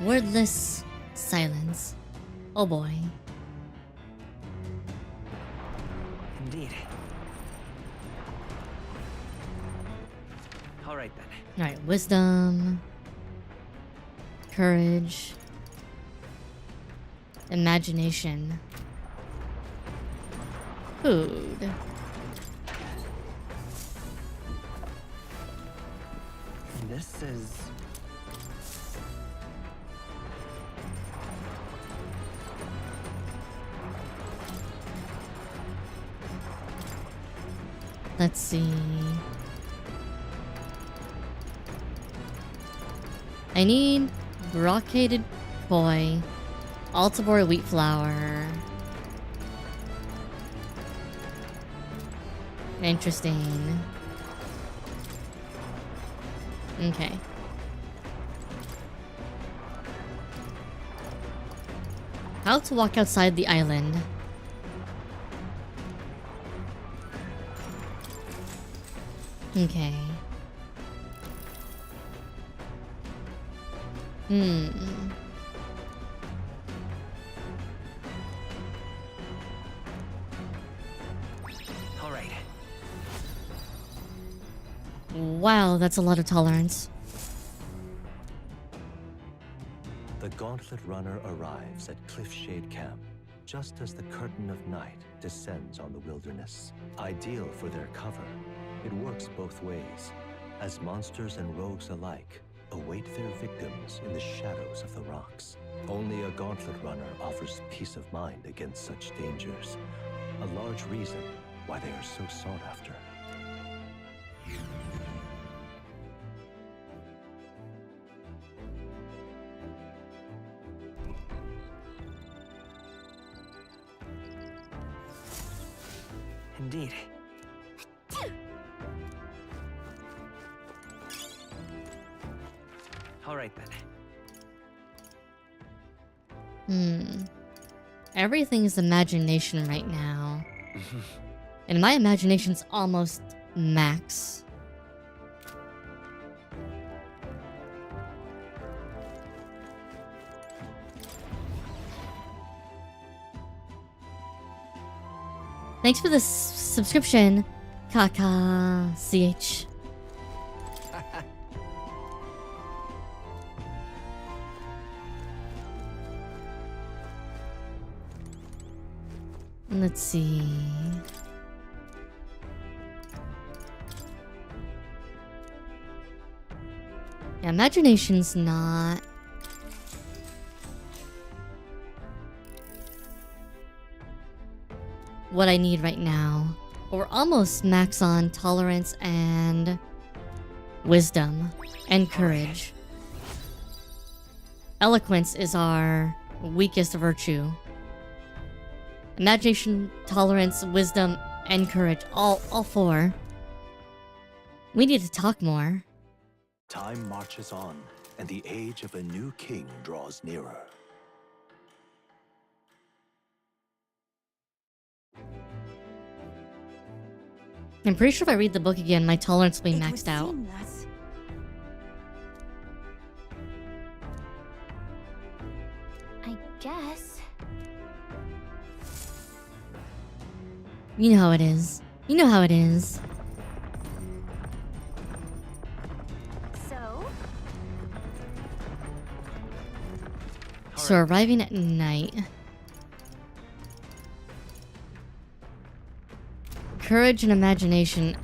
Wordless silence. Oh boy. Indeed. All right then. All right, wisdom, courage, imagination, food. This is... Let's see. I need brocaded koi, Altibor wheat flour. Interesting. Okay. How to walk outside the island. Okay. All right. Wow, that's a lot of tolerance. The Gauntlet Runner arrives at Cliffshade Camp just as the curtain of night descends on the wilderness. Ideal for their cover, it works both ways, as monsters and rogues alike await their victims in the shadows of the rocks. Only a gauntlet runner offers peace of mind against such dangers. A large reason why they are so sought after. Indeed. All right then. Everything's imagination right now. And my imagination's almost max. Thanks for the subscription, Kaka CH. Let's see. Yeah, imagination's not what I need right now. But we're almost max on tolerance and wisdom and courage. Eloquence is our weakest virtue. Imagination, tolerance, wisdom, and courage. All four. We need to talk more. Time marches on, and the age of a new king draws nearer. I'm pretty sure if I read the book again, my tolerance will be maxed out. I guess. You know how it is. You know how it is. So arriving at night. Courage and imagination.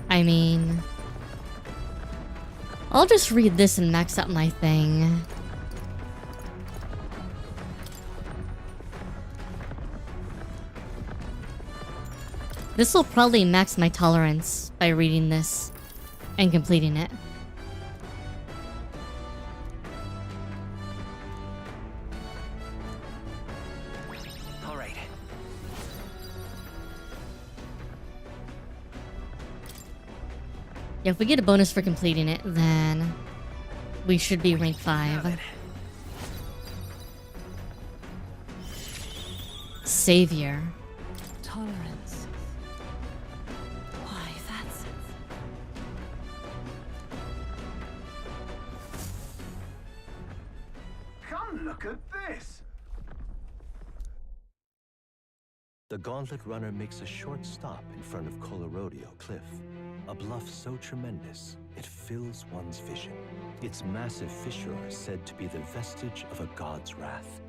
I mean, I'll just read this and max out my thing. This will probably max my tolerance by reading this and completing it. All right. Yeah, if we get a bonus for completing it, then we should be rank 5. Savior. Tolerance. Why, that's... Come look at this! The Gauntlet Runner makes a short stop in front of Colorodeo Cliff, a bluff so tremendous it fills one's vision. Its massive fissure is said to be the vestige of a god's wrath,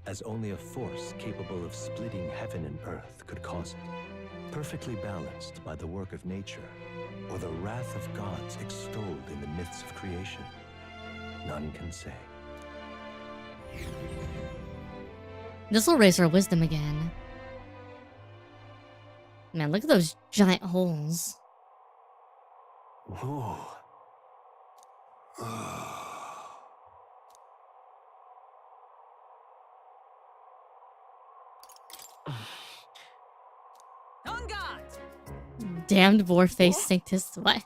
as only a force capable of splitting heaven and earth could cause it. Perfectly balanced by the work of nature, or the wrath of gods extolled in the myths of creation, none can say. This will raise our wisdom again. Man, look at those giant holes. Whoa. On guard! Damned boar-faced sanctus. What?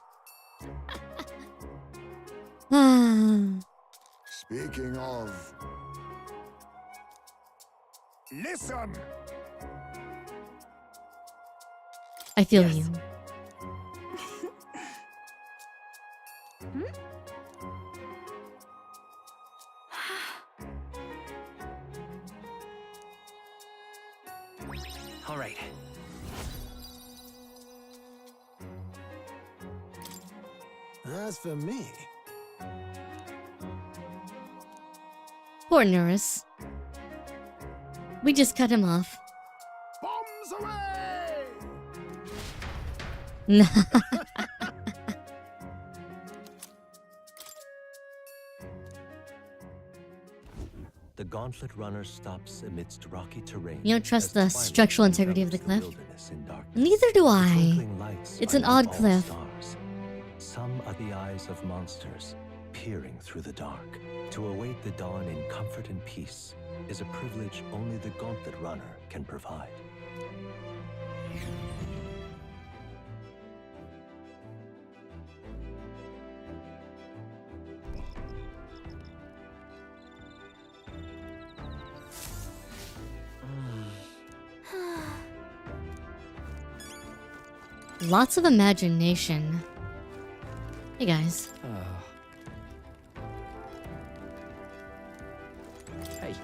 Speaking of... Listen! I feel you. All right. As for me... Poor Nurus. We just cut him off. Bombs away! The gauntlet runner stops amidst rocky terrain. You don't trust as the twilight structural integrity of the envelops cliff? wilderness in darkness. Neither do The I. twinkling lights It's are an not odd all cliff. stars. Some are the eyes of monsters, peering through the dark. To await the dawn in comfort and peace is a privilege only the gauntlet runner can provide. Lots of imagination. Hey guys. Hey.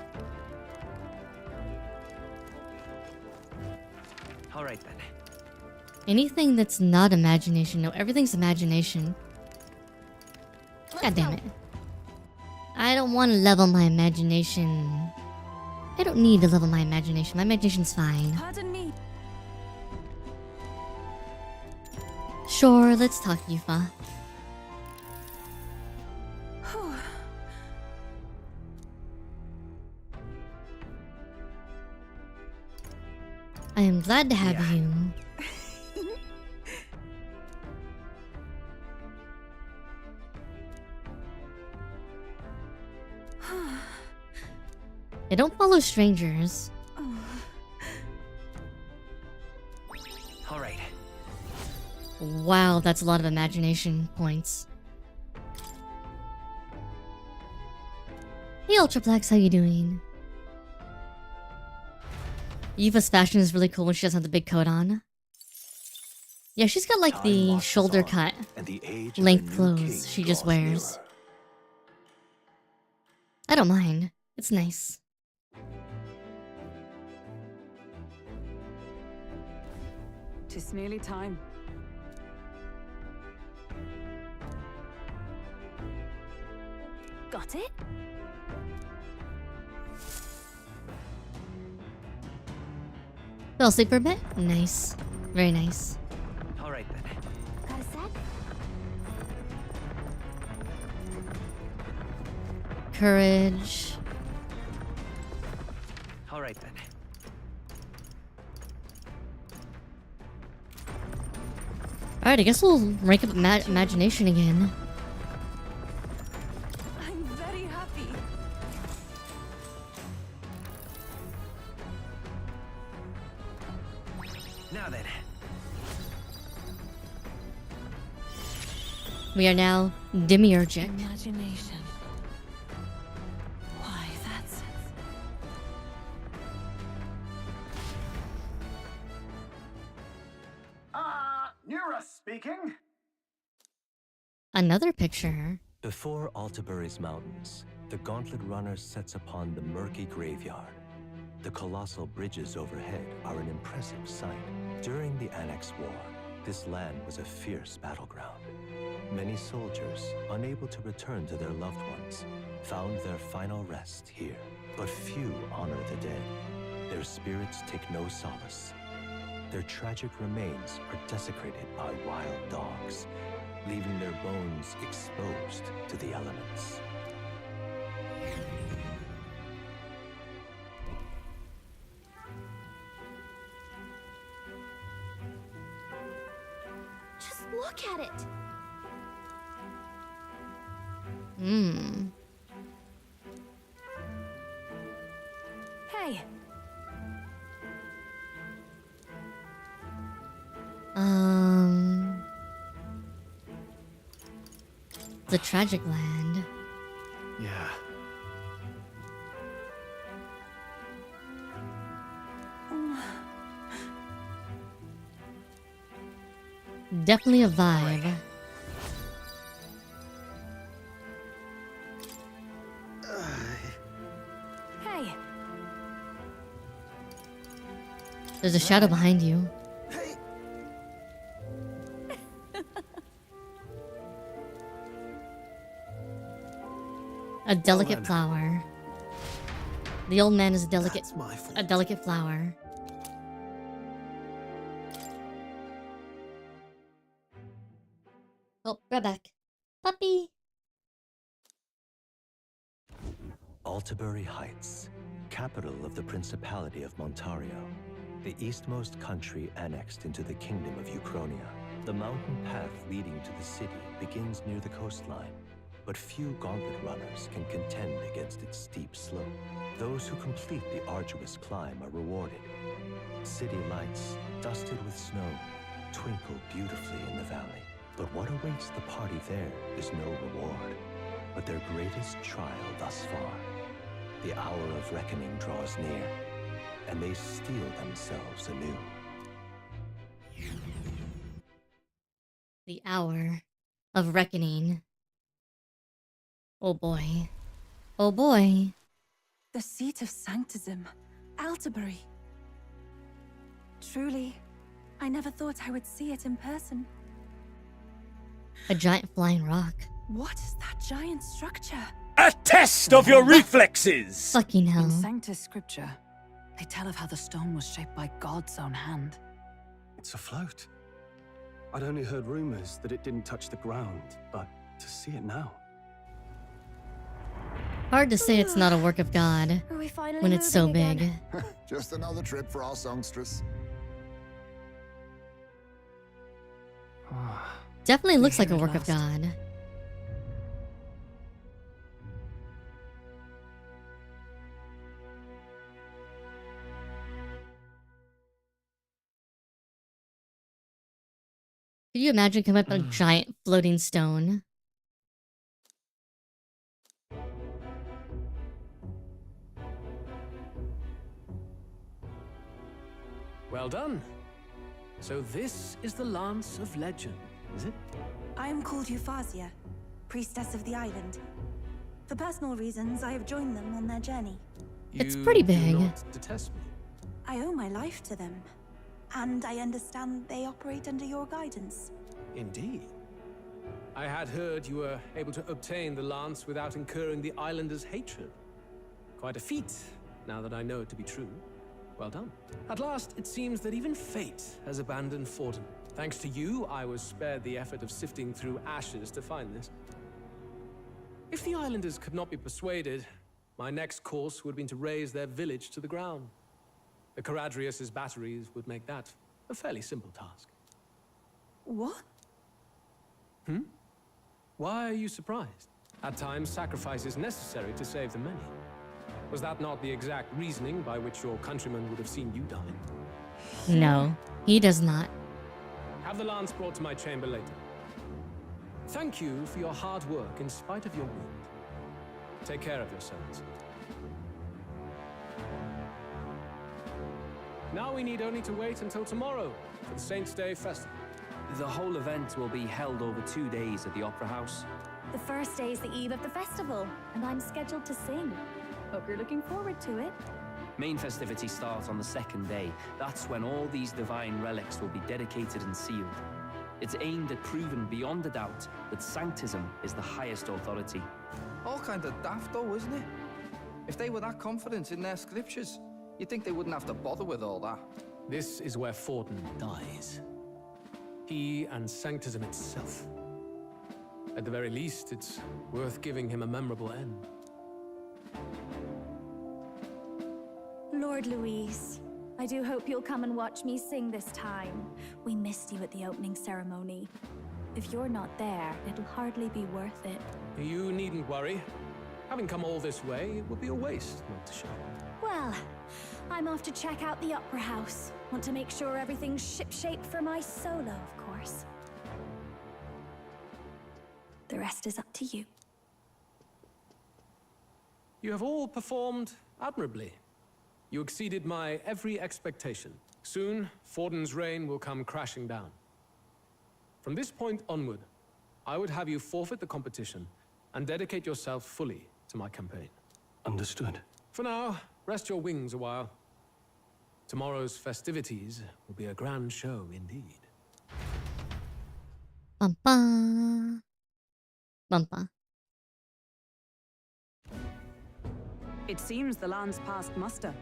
All right then. Anything that's not imagination. No, everything's imagination. God damn it. I don't want to level my imagination. I don't need to level my imagination. My imagination's fine. Pardon me. Sure, let's talk, Yufa. I am glad to have you. I don't follow strangers. All right. Wow, that's a lot of imagination points. Hey Ultraplex, how you doing? Eva's fashion is really cool when she doesn't have the big coat on. Yeah, she's got like the shoulder cut length clothes she just wears. I don't mind. It's nice. Tis nearly time. Got it? Fell asleep for a bit? Nice. Very nice. All right then. Got a sec? Courage. All right then. Alright, I guess we'll rank up imagination again. I'm very happy. Now then. We are now demiurgic. Imagination. Why, that's... Nura speaking. Another picture. Before Altabury's mountains, the gauntlet runner sets upon the murky graveyard. The colossal bridges overhead are an impressive sight. During the Annex War, this land was a fierce battleground. Many soldiers, unable to return to their loved ones, found their final rest here. But few honor the dead. Their spirits take no solace. Their tragic remains are desecrated by wild dogs, leaving their bones exposed to the elements. Just look at it. Hey. The tragic land. Yeah. Definitely a vibe. Hey. There's a shadow behind you. A delicate flower. The old man is a delicate flower. Oh, right back. Puppy! Altabury Heights, capital of the Principality of Montario, the eastmost country annexed into the Kingdom of Uchronia. The mountain path leading to the city begins near the coastline, but few gauntlet runners can contend against its steep slope. Those who complete the arduous climb are rewarded. City lights, dusted with snow, twinkle beautifully in the valley. But what awaits the party there is no reward, but their greatest trial thus far. The hour of reckoning draws near, and they steel themselves anew. The hour of reckoning. Oh boy. Oh boy. The seat of sanctism, Altabury. Truly, I never thought I would see it in person. A giant flying rock. What is that giant structure? A test of your reflexes! Fucking hell. In Sanctus Scripture, they tell of how the stone was shaped by God's own hand. It's afloat. I'd only heard rumors that it didn't touch the ground, but to see it now. Hard to say it's not a work of God Are we finally when it's so moving big. again? Just another trip for our songstress. Definitely looks like a Here at work of last. God. Could you imagine coming up on a giant floating stone? Well done. So this is the Lance of Legend, is it? I am called Euphazia, priestess of the island. For personal reasons, I have joined them on their journey. It's pretty big. Do not detest me. I owe my life to them, and I understand they operate under your guidance. Indeed. I had heard you were able to obtain the lance without incurring the islanders' hatred. Quite a feat, now that I know it to be true. Well done. At last, it seems that even fate has abandoned Fortin. Thanks to you, I was spared the effort of sifting through ashes to find this. If the islanders could not be persuaded, my next course would have been to raze their village to the ground. The Caradrius' batteries would make that a fairly simple task. What? Why are you surprised? At times, sacrifice is necessary to save the many. Was that not the exact reasoning by which your countrymen would have seen you die? No, he does not. Have the lance brought to my chamber later. Thank you for your hard work in spite of your wound. Take care of yourselves. Now we need only to wait until tomorrow for the Saints' Day Festival. The whole event will be held over 2 days at the Opera House. The first day is the eve of the festival, and I'm scheduled to sing. Hope you're looking forward to it. Main festivities start on the second day. That's when all these divine relics will be dedicated and sealed. It's aimed at proving beyond a doubt that Sanctism is the highest authority. All kind of daft though, isn't it? If they were that confident in their scriptures, you'd think they wouldn't have to bother with all that. This is where Fortin dies. He and Sanctism itself. At the very least, it's worth giving him a memorable end. Lord Louise, I do hope you'll come and watch me sing this time. We missed you at the opening ceremony. If you're not there, it'll hardly be worth it. You needn't worry. Having come all this way, it would be a waste not to show. Well, I'm off to check out the Opera House. Want to make sure everything's shipshape for my solo, of course. The rest is up to you. You have all performed admirably. You exceeded my every expectation. Soon, Fortin's reign will come crashing down. From this point onward, I would have you forfeit the competition and dedicate yourself fully to my campaign. Understood. For now, rest your wings a while. Tomorrow's festivities will be a grand show indeed. Bum-ba. Bumpa. It seems the land's passed muster.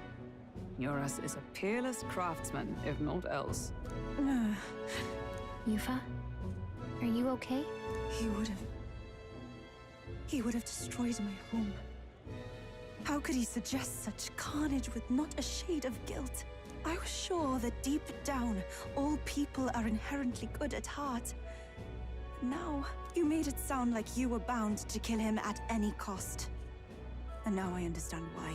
Eurus is a peerless craftsman, if not else. Yufa, Are you okay? He would have destroyed my home. How could he suggest such carnage with not a shade of guilt? I was sure that deep down, all people are inherently good at heart. Now, you made it sound like you were bound to kill him at any cost. And now I understand why.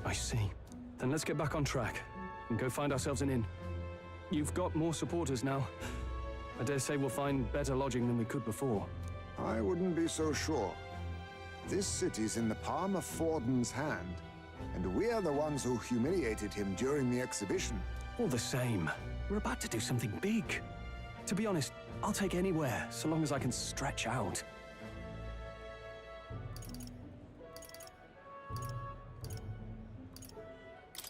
I see. Then let's get back on track and go find ourselves an inn. You've got more supporters now. I dare say we'll find better lodging than we could before. I wouldn't be so sure. This city's in the palm of Forden's hand, and we're the ones who humiliated him during the exhibition. All the same, we're about to do something big. To be honest, I'll take anywhere, so long as I can stretch out.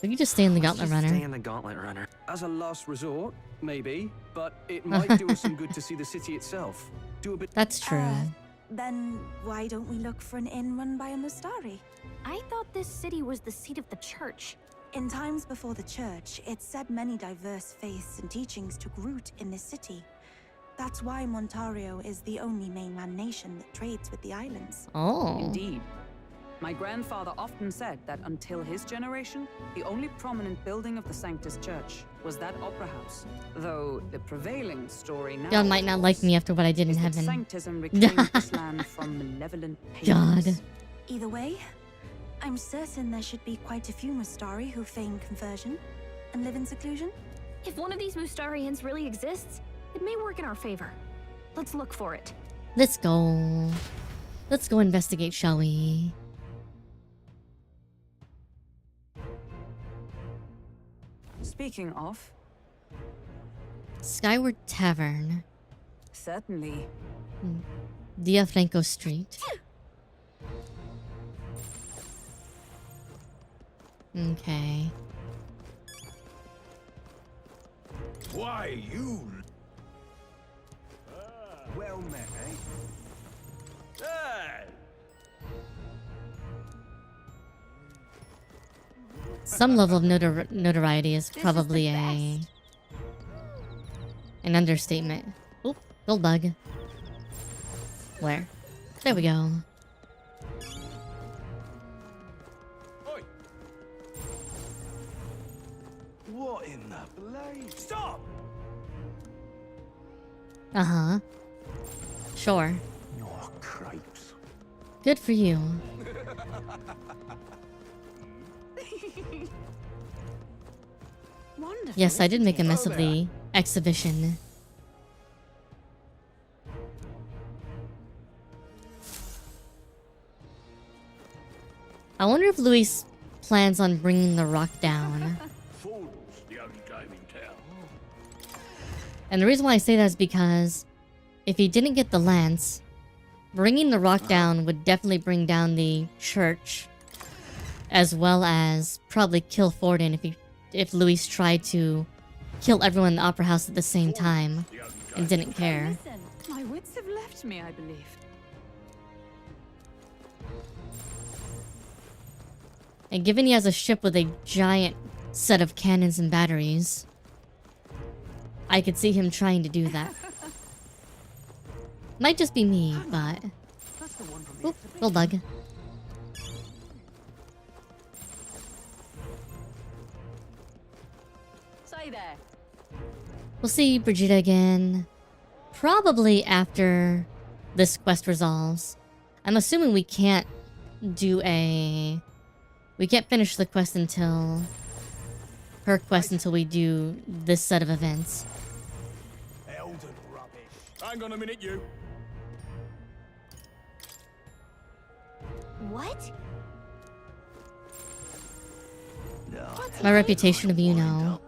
We can just stay in the Gauntlet Runner. Stay in the Gauntlet Runner. As a last resort, maybe, but it might do us some good to see the city itself. Do a bit. That's true. Then why don't we look for an inn run by a Mustari? I thought this city was the seat of the church. In times before the church, it's said many diverse faiths and teachings took root in this city. That's why Montario is the only mainland nation that trades with the islands. Oh. Indeed. My grandfather often said that until his generation, the only prominent building of the Sanctus Church was that opera house. Though the prevailing story now God might not like me after what I did in heaven. Sanctism reclaimed this land from malevolent God. pagans. Either way, I'm certain there should be quite a few Mustari who feign conversion and live in seclusion. If one of these Mustarians really exists, it may work in our favor. Let's look for it. Let's go. Let's go investigate, shall we? Speaking of, Skyward Tavern. certainly. Diafranco Street. Okay. Why, you... Well met, eh? Some level of notoriety is probably an understatement. Oop, gold bug. Where? There we go. What in the blade? Stop! Uh-huh. Sure. Oh, cripes. Good for you. Wonderful. Yes, I did make a mess Oh, of the exhibition. I wonder if Luis plans on bringing the rock down. Ford's the only game in town. And the reason why I say that is because if he didn't get the lance, bringing the rock down would definitely bring down the church, as well as probably kill Forden if Luis tried to kill everyone in the opera house at the same time and didn't care. Listen, my wits have left me, I believe. And given he has a ship with a giant set of cannons and batteries, I could see him trying to do that. Might just be me, but... Oop, gold bug. Say there. We'll see Brigitte again, probably after this quest resolves. I'm assuming we can't finish the quest until... her quest until we do this set of events. Elden rubbish. Hang on a minute, you. What? My reputation of, you know,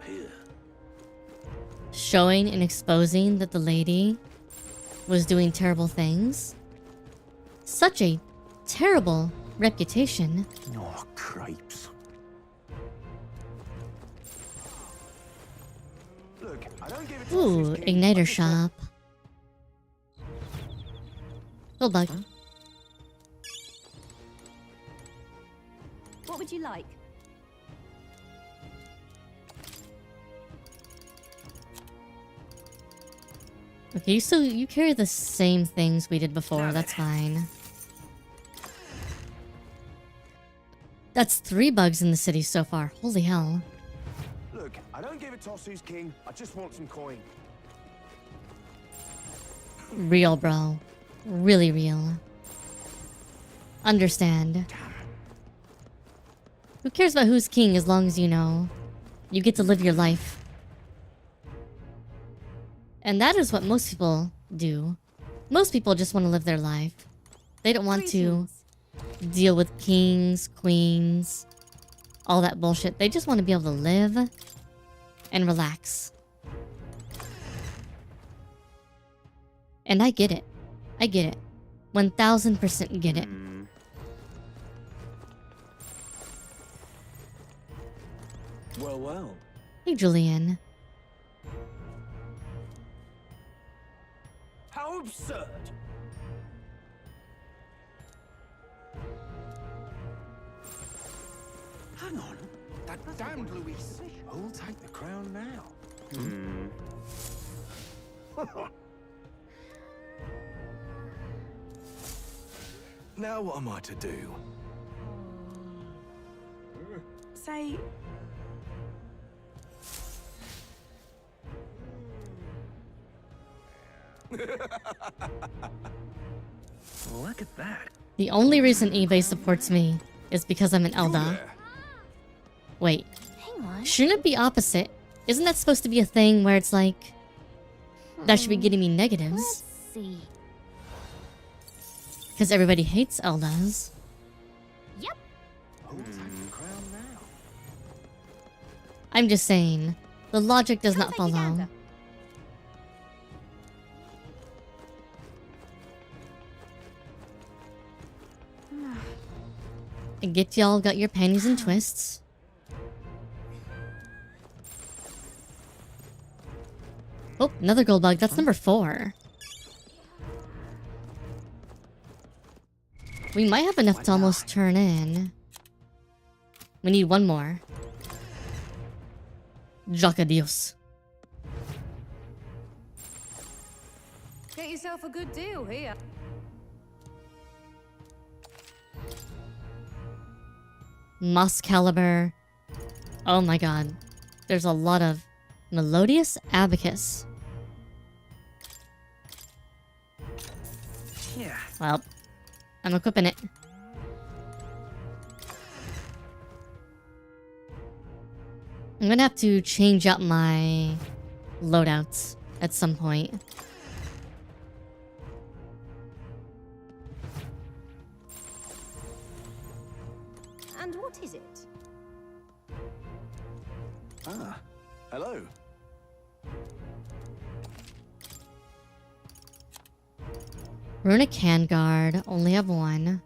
showing and exposing that the lady was doing terrible things. Such a terrible reputation. Oh, cripes. Look, I don't give a Ooh, igniter shop. Gold bug. What would you like? Okay, so you carry the same things we did before. That's fine. That's 3 bugs in the city so far. Holy hell. Look, I don't give a toss who's king. I just want some coin. Real, bro. Really real. Understand. Who cares about who's king as long as you know you get to live your life? And that is what most people do. Most people just want to live their life. They don't want to deal with kings, queens, all that bullshit. They just want to be able to live and relax. And I get it. I get it. 1000% get it. Well, well. Hey, Julian. How absurd! Hang on. That damned Luis. Who'll take the crown now? Now what am I to do? Say, Look at that. The only reason eBay supports me is because I'm an Elda. Wait, Hang on. shouldn't it be opposite? Isn't that supposed to be a thing where it's like, that should be getting me negatives? Let's see. Because everybody hates Eldas. Yep. Who'll take the crown now? I'm just saying, the logic does not follow. I get y'all got your panties and twists. Oh, another gold bug. That's number 4. We might have enough to almost turn in. We need one more. Jacadios. Get yourself a good deal here. Moss Caliber. Oh my god. There's a lot of Melodious Abacus. Yeah. Well, I'm equipping it. I'm gonna have to change up my loadouts at some point. And what is it? Ah, hello. Runic Handguard, only have 1.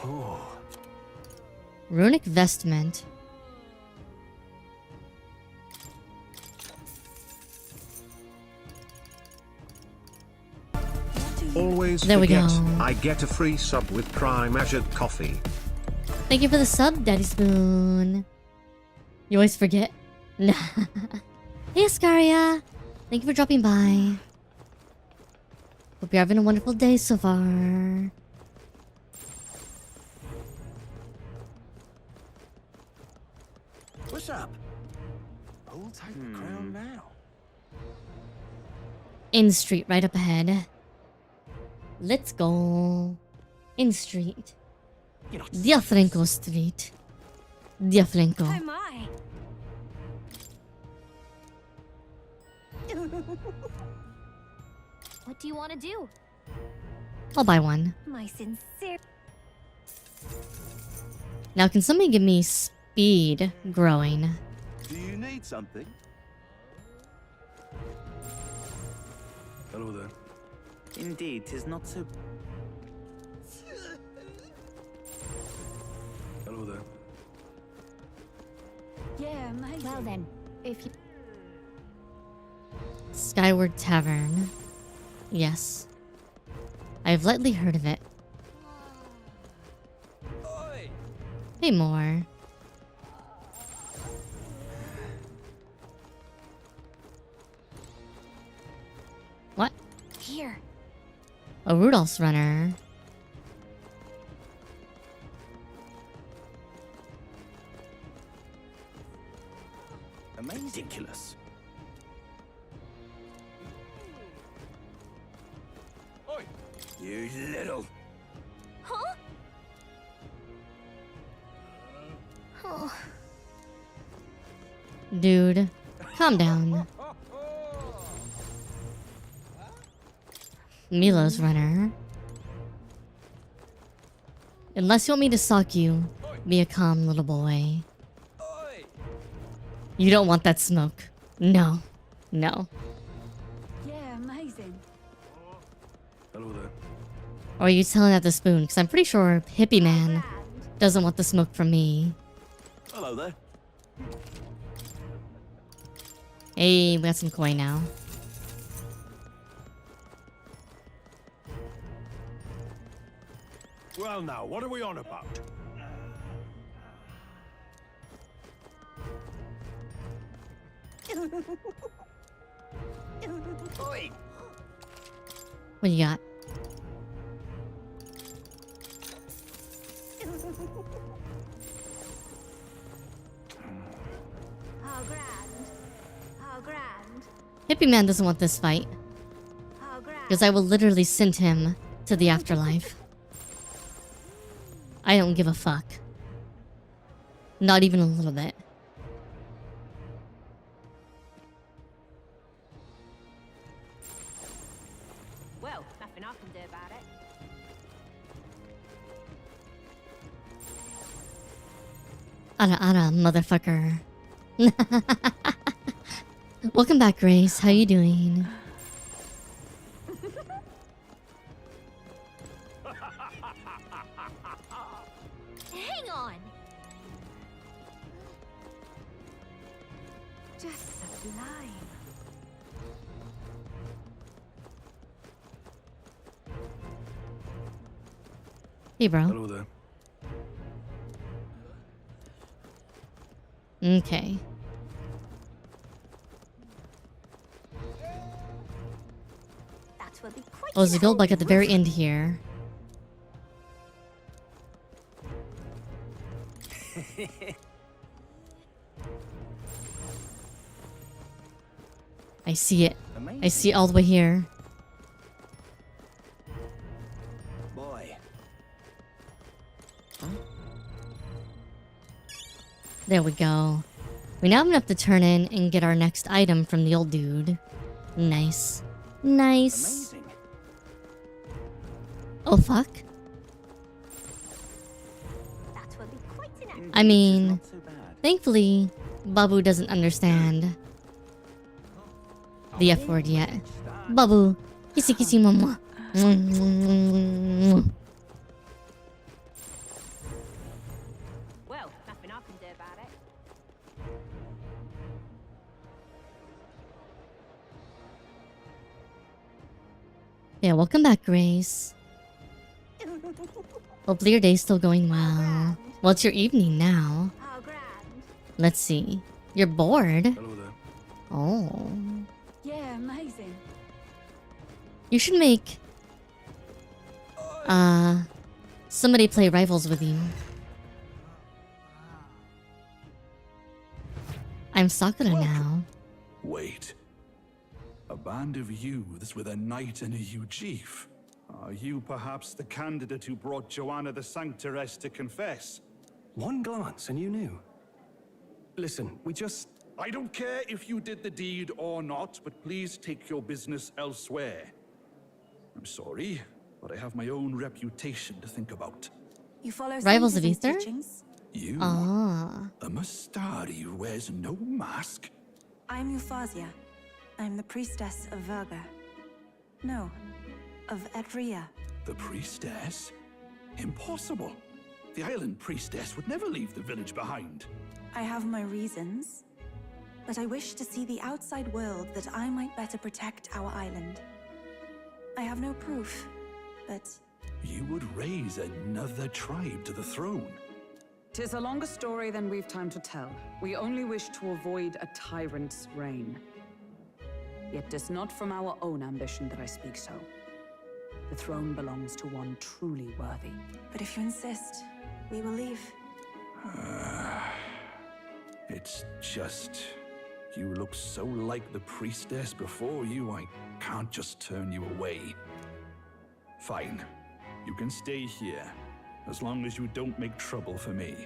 Oh. Runic Vestment. Always There we forget, go. I get a free sub with Prime Azure Coffee. Thank you for the sub, Daddy Spoon. You always forget. Nah. Hey, Ascaria. Thank you for dropping by. Hope you're having a wonderful day so far. What's up? Who'll take the crown now? In street, right up ahead. Let's go. In street. Diafranco Street. Diafranco. Oh my. What do you want to do? I'll buy one. My sincere. Now, can somebody give me speed growing? Do you need something? Hello there. Indeed, 'tis not so. Hello there. Yeah, amazing. Well then, if you... Skyward Tavern. Yes. I've lightly heard of it. Hey, more. A Rudolph's runner. Ridiculous. Oi! You little. Huh? Oh. Dude, calm down. Milo's runner. Unless you want me to sock you, be a calm little boy. You don't want that smoke. No. No. Yeah, amazing. Hello there. Or are you telling that to Spoon? Because I'm pretty sure Hippie Man doesn't want the smoke from me. Hello there. Hey, we got some coin now. Well now, what are we on about? Oi! What you got? How grand. How grand. Hippie Man doesn't want this fight. How grand. Because I will literally send him to the afterlife. I don't give a fuck. Not even a little bit. Well, nothing I can do about it. Ara, motherfucker. Welcome back, Grace. How you doing? Hang on. Just sublime. Hey, bro. Hello there. Okay. That will be quite Oh, there's a gold bug at the very end here. I see it. I see it all the way here. Boy. There we go. We now have enough to turn in and get our next item from the old dude. Nice. Nice. Amazing. Oh, fuck. That will be quite an I mean, thankfully, Babu doesn't understand the F word yet. Babu, kissy kissy mama. Well, nothing I can do about it. Yeah, welcome back, Grace. Hopefully your day's still going well. Well, it's your evening now. How grand. Let's see. You're bored? Hello there. Oh. Yeah, amazing. You should make... somebody play Rivals with you. I'm Sakura now. Wait. A band of youths with a knight and a huge chief. Are you perhaps the candidate who brought Joanna the Sanctoress to confess? One glance and you knew. Listen, we just... I don't care if you did the deed or not, but please take your business elsewhere. I'm sorry, but I have my own reputation to think about. You follow Rivals of Sanctus's Ether? teachings? You? Ah. A Mastari who wears no mask? I'm Euphausia. I'm the priestess of Verga. No, of Etrian. The priestess? Impossible. The island priestess would never leave the village behind. I have my reasons, but I wish to see the outside world that I might better protect our island. I have no proof, but... You would raise another tribe to the throne. 'Tis a longer story than we've time to tell. We only wish to avoid a tyrant's reign. Yet 'tis not from our own ambition that I speak so. The throne belongs to one truly worthy. But if you insist, we will leave. It's just... You look so like the priestess before you, I can't just turn you away. Fine. You can stay here, as long as you don't make trouble for me.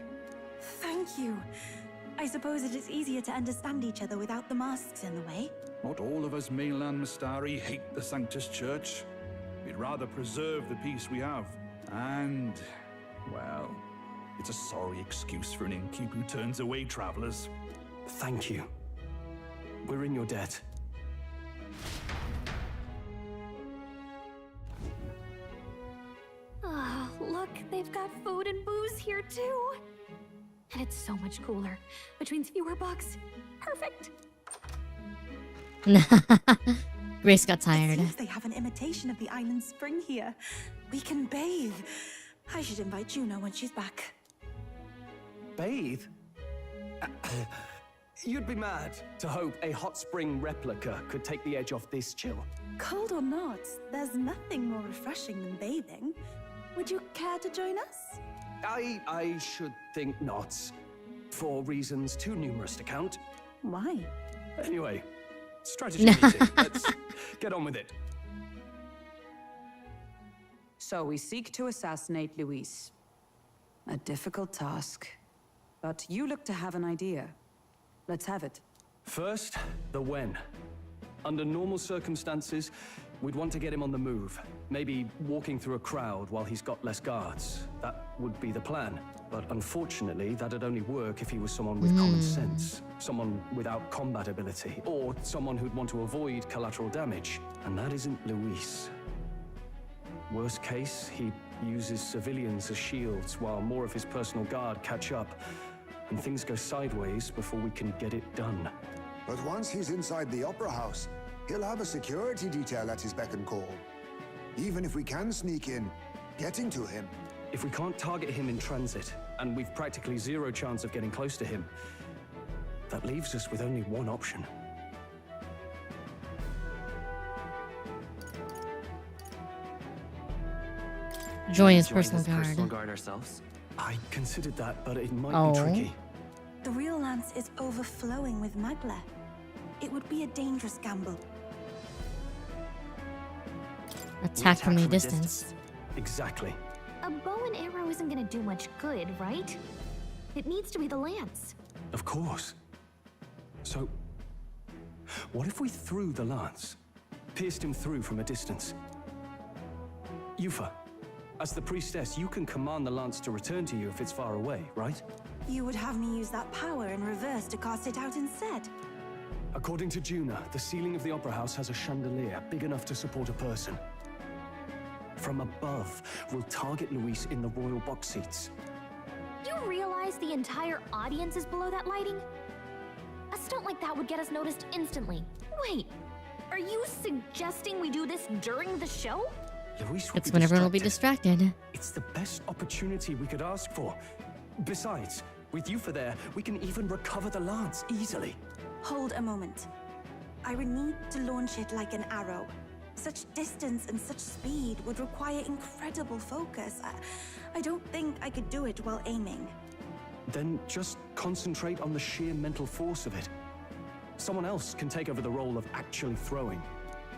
Thank you. I suppose it is easier to understand each other without the masks in the way. Not all of us mainland Mystari hate the Sanctus Church. We'd rather preserve the peace we have. And, well, it's a sorry excuse for an innkeep who turns away travelers. Thank you. We're in your debt. Oh, look, they've got food and booze here too. And it's so much cooler, which means fewer bugs. Perfect. Grace got tired. It seems they have an imitation of the island spring here. We can bathe. I should invite Juno when she's back. Bathe? You'd be mad to hope a hot spring replica could take the edge off this chill. Cold or not, there's nothing more refreshing than bathing. Would you care to join us? I should think not. For reasons too numerous to count. Why? Anyway, strategy meeting. Let's get on with it. So we seek to assassinate Luis. A difficult task. But you look to have an idea. Let's have it. First, the when. Under normal circumstances, we'd want to get him on the move. Maybe walking through a crowd while he's got less guards. That would be the plan. But unfortunately, that'd only work if he was someone with common sense. Someone without combat ability. Or someone who'd want to avoid collateral damage. And that isn't Luis. Worst case, he uses civilians as shields while more of his personal guard catch up. And things go sideways before we can get it done. But once he's inside the Opera House, he'll have a security detail at his beck and call. Even if we can sneak in, getting to him. If we can't target him in transit, and we've practically zero chance of getting close to him, that leaves us with only one option. Join his personal guard. Ourselves? I considered that, but it might be tricky. The real lance is overflowing with magla. It would be a dangerous gamble. Attack from a distance. Exactly. A bow and arrow isn't gonna do much good, right? It needs to be the lance. Of course. So, what if we threw the lance? Pierced him through from a distance? Yufa, as the priestess, you can command the lance to return to you if it's far away, right? You would have me use that power in reverse to cast it out instead. According to Juna, the ceiling of the Opera House has a chandelier big enough to support a person. From above, we'll target Luis in the royal box seats. You realize the entire audience is below that lighting? A stunt like that would get us noticed instantly. Wait, are you suggesting we do this during the show? Luis will It's when everyone will be distracted. It's the best opportunity we could ask for. Besides, with Yufa there, we can even recover the lance easily. Hold a moment. I would need to launch it like an arrow. Such distance and such speed would require incredible focus. I don't think I could do it while aiming. Then just concentrate on the sheer mental force of it. Someone else can take over the role of actually throwing.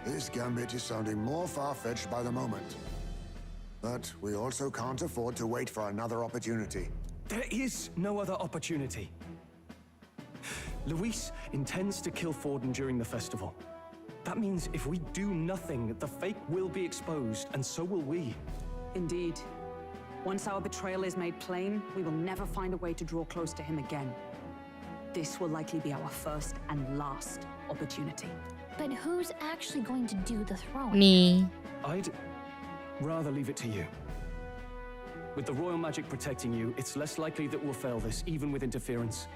This gambit is sounding more far-fetched by the moment. But we also can't afford to wait for another opportunity. There is no other opportunity. Luis intends to kill Forden during the festival. That means if we do nothing, the fake will be exposed, and so will we. Indeed. Once our betrayal is made plain, we will never find a way to draw close to him again. This will likely be our first and last opportunity. But who's actually going to do the throwing? Me. I'd rather leave it to you. With the royal magic protecting you, it's less likely that we'll fail this, even with interference.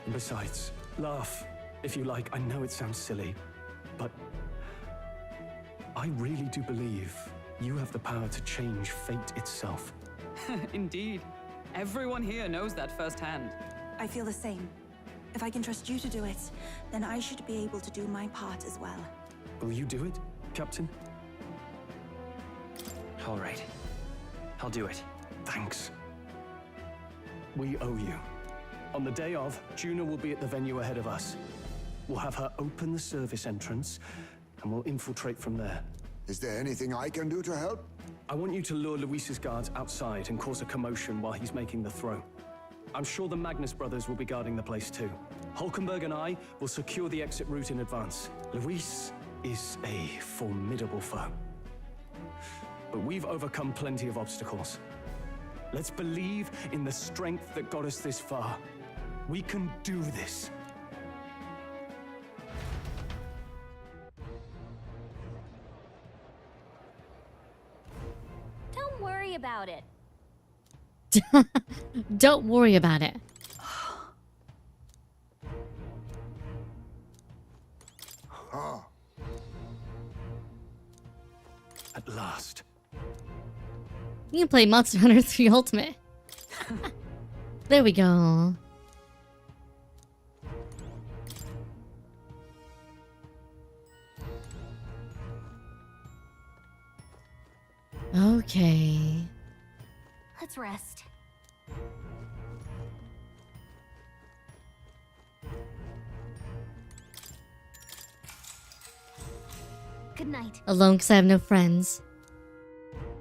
And besides, laugh if you like. I know it sounds silly, but I really do believe you have the power to change fate itself. Indeed. Everyone here knows that firsthand. I feel the same. If I can trust you to do it, then I should be able to do my part as well. Will you do it, Captain? All right. I'll do it. Thanks. We owe you. On the day of, Juna will be at the venue ahead of us. We'll have her open the service entrance, and we'll infiltrate from there. Is there anything I can do to help? I want you to lure Luis's guards outside and cause a commotion while he's making the throw. I'm sure the Magnus brothers will be guarding the place too. Hulkenberg and I will secure the exit route in advance. Luis is a formidable foe. But we've overcome plenty of obstacles. Let's believe in the strength that got us this far. We can do this. Don't worry about it. Don't worry about it. At last. You can play Monster Hunter 3 Ultimate. There we go. Okay. Let's rest. Good night. Alone because I have no friends.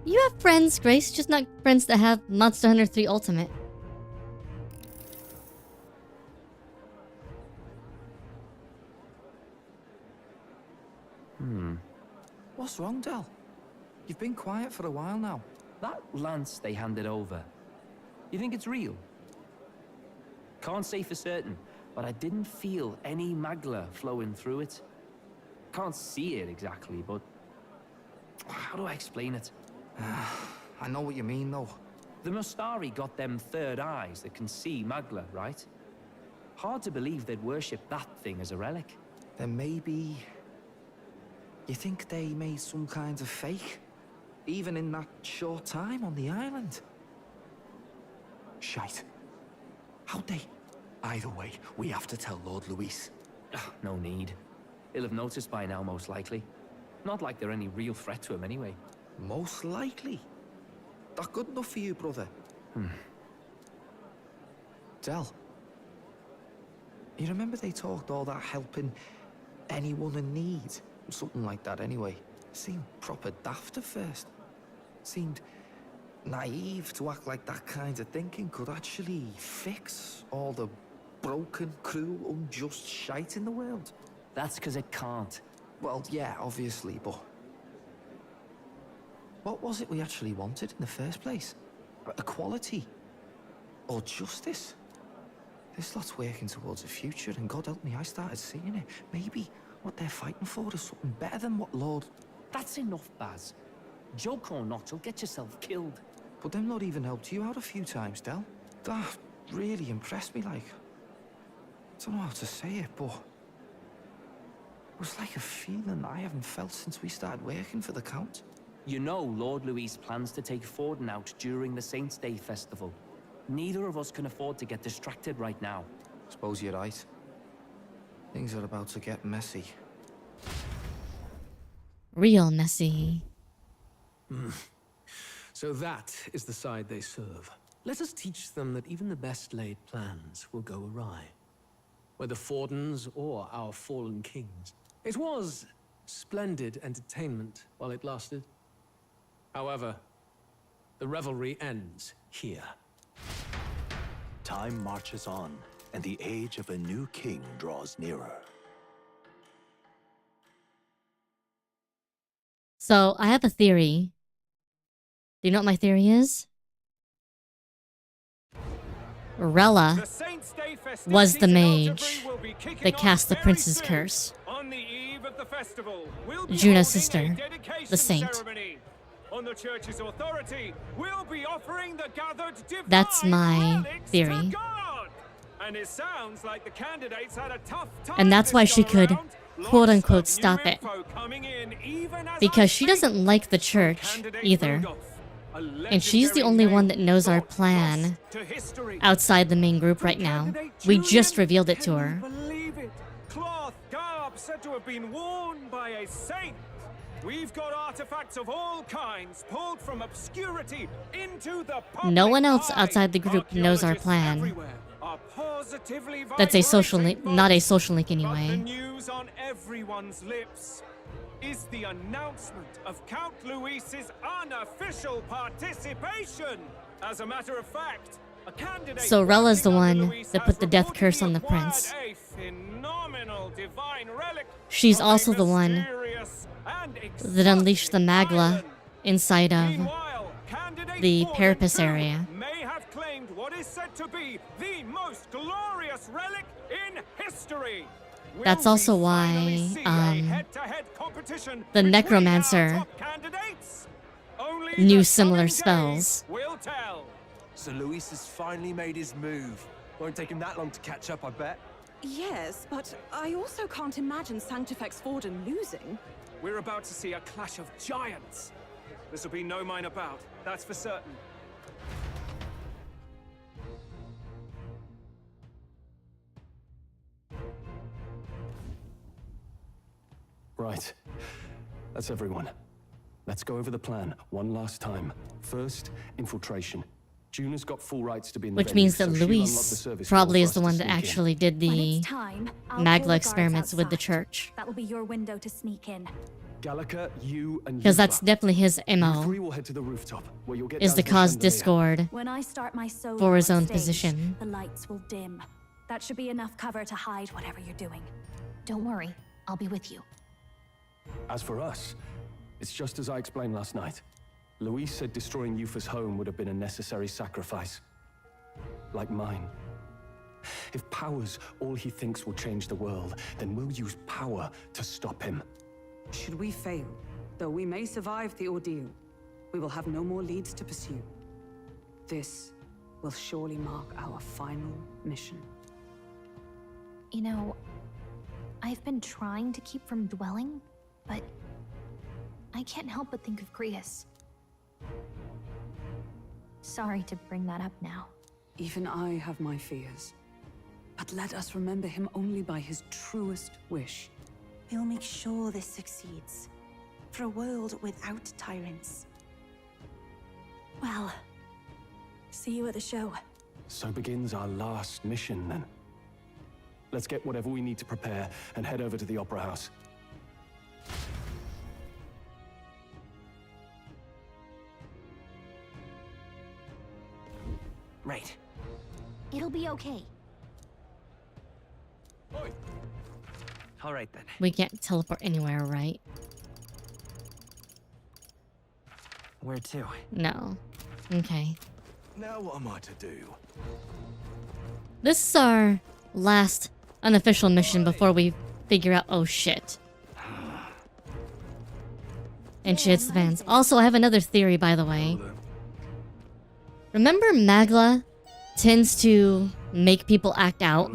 You have friends, Grace, just not friends that have Monster Hunter 3 Ultimate. What's wrong, Del? You've been quiet for a while now. That lance they handed over, you think it's real? Can't say for certain, but I didn't feel any magla flowing through it. Can't see it exactly, but how do I explain it? I know what you mean, though. The Mustari got them third eyes that can see magla, right? Hard to believe they'd worship that thing as a relic. Then maybe... You think they made some kind of fake? Even in that short time on the island? Shite. How'd they? Either way, we have to tell Lord Luis. No need. He'll have noticed by now, most likely. Not like they're any real threat to him anyway. Most likely? That good enough for you, brother? Del, you remember they talked all that helping anyone in need? Something like that anyway. Seemed proper daft at first. Seemed naive to act like that kind of thinking could actually fix all the broken, cruel, unjust shite in the world. That's because it can't. Well, yeah, obviously, but... What was it we actually wanted in the first place? Equality? Or justice? This lot's working towards a future, and God help me, I started seeing it. Maybe what they're fighting for is something better than what Lord... That's enough, Baz. Joke or not, you'll get yourself killed. But them not even helped you out a few times, Del. That really impressed me, like... I don't know how to say it, but... It was like a feeling I haven't felt since we started working for the Count. You know Lord Luis plans to take Forden out during the Saints' Day festival. Neither of us can afford to get distracted right now. Suppose you're right. Things are about to get messy. Real messy. So that is the side they serve. Let us teach them that even the best laid plans will go awry. Whether Fordens or our fallen kings. It was splendid entertainment while it lasted. However, the revelry ends here. Time marches on, and the age of a new king draws nearer. So, I have a theory. Do you know what my theory is? Rella was the mage that cast the prince's curse. Juna's sister, the saint. On the church's authority, we'll be offering the gathered divine That's my relics theory. to God. And it sounds like the candidates had a tough time. And that's why she could, Lots quote unquote, of stop new it. info coming in, even as Because I she speak. doesn't like the church Candidate either. Rudolph, a And she's the only one that knows our plan to history. outside the main group right now. We just revealed it to her. Believe it. Cloth garb said to have been worn by a saint. We've got artifacts of all kinds pulled from obscurity into the public No one else eye. outside the group knows our plan. Everywhere are positively That's a social link, vibrating not a voices. social link But the anyway. news on everyone's lips is the announcement of Count Luis's unofficial participation. As a matter of fact, a candidate So Rella's the working under one Luis that has put the death curse on the reportedly prince. acquired a phenomenal divine relic She's from a also the one mysterious and that unleashed the Magla island. inside of Meanwhile, candidate the Forden Parapus too area. may have claimed what is said to be the most glorious relic in history. Will That's we also finally why, see a head-to-head competition the between Necromancer our top candidates? Only knew the similar coming spells. days will tell. So Luis has finally made his move. Won't take him that long to catch up, I bet. Yes, but I also can't imagine Sanctifex Forden losing. We're about to see a clash of giants. This will be no minor bout, that's for certain. Right. That's everyone. Let's go over the plan one last time. First, infiltration. Juna's got full rights to be in the Which venue, means that so she'll unlock the Luis service probably door is for the us one to that sneak in. actually did When the it's time, I'll call the Magla guards experiments with the outside. church. That will be your window to sneak in. Gallica, you and Because that's Yufa. definitely his You MO, three will head to the rooftop, where you'll get is down to the cause chandelier. discord When I start my solo for his on own stage, position. the lights will dim. That should be enough cover to hide whatever you're doing. Don't worry, I'll be with you. As for us, it's just as I explained last night. Luis said destroying Yufa's home would have been a necessary sacrifice. Like mine. If power's all he thinks will change the world, then we'll use power to stop him. Should we fail, though we may survive the ordeal, we will have no more leads to pursue. This will surely mark our final mission. You know, I've been trying to keep from dwelling, but I can't help but think of Creus. Sorry to bring that up now. Even I have my fears. But let us remember him only by his truest wish. We'll make sure this succeeds. For a world without tyrants. Well, see you at the show. So begins our last mission, then. Let's get whatever we need to prepare and head over to the Opera House. Right. It'll be okay. All right, then. We can't teleport anywhere, right? Where to? No. Okay. Now what am I to do? This is our last unofficial mission before we figure out, oh shit. And she hits the fans. Also, I have another theory, by the way. Remember Magla tends to make people act out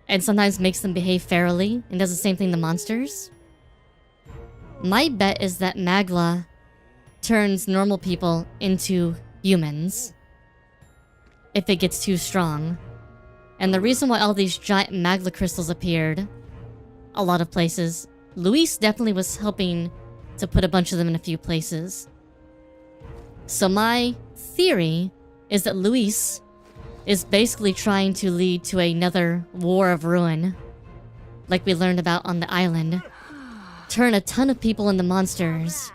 and sometimes makes them behave fairly and does the same thing to monsters? My bet is that Magla turns normal people into humans if it gets too strong. And the reason why all these giant Magla crystals appeared a lot of places, Luis definitely was helping to put a bunch of them in a few places. So my theory is that Luis is basically trying to lead to another war of ruin, like we learned about on the island. Turn a ton of people into monsters,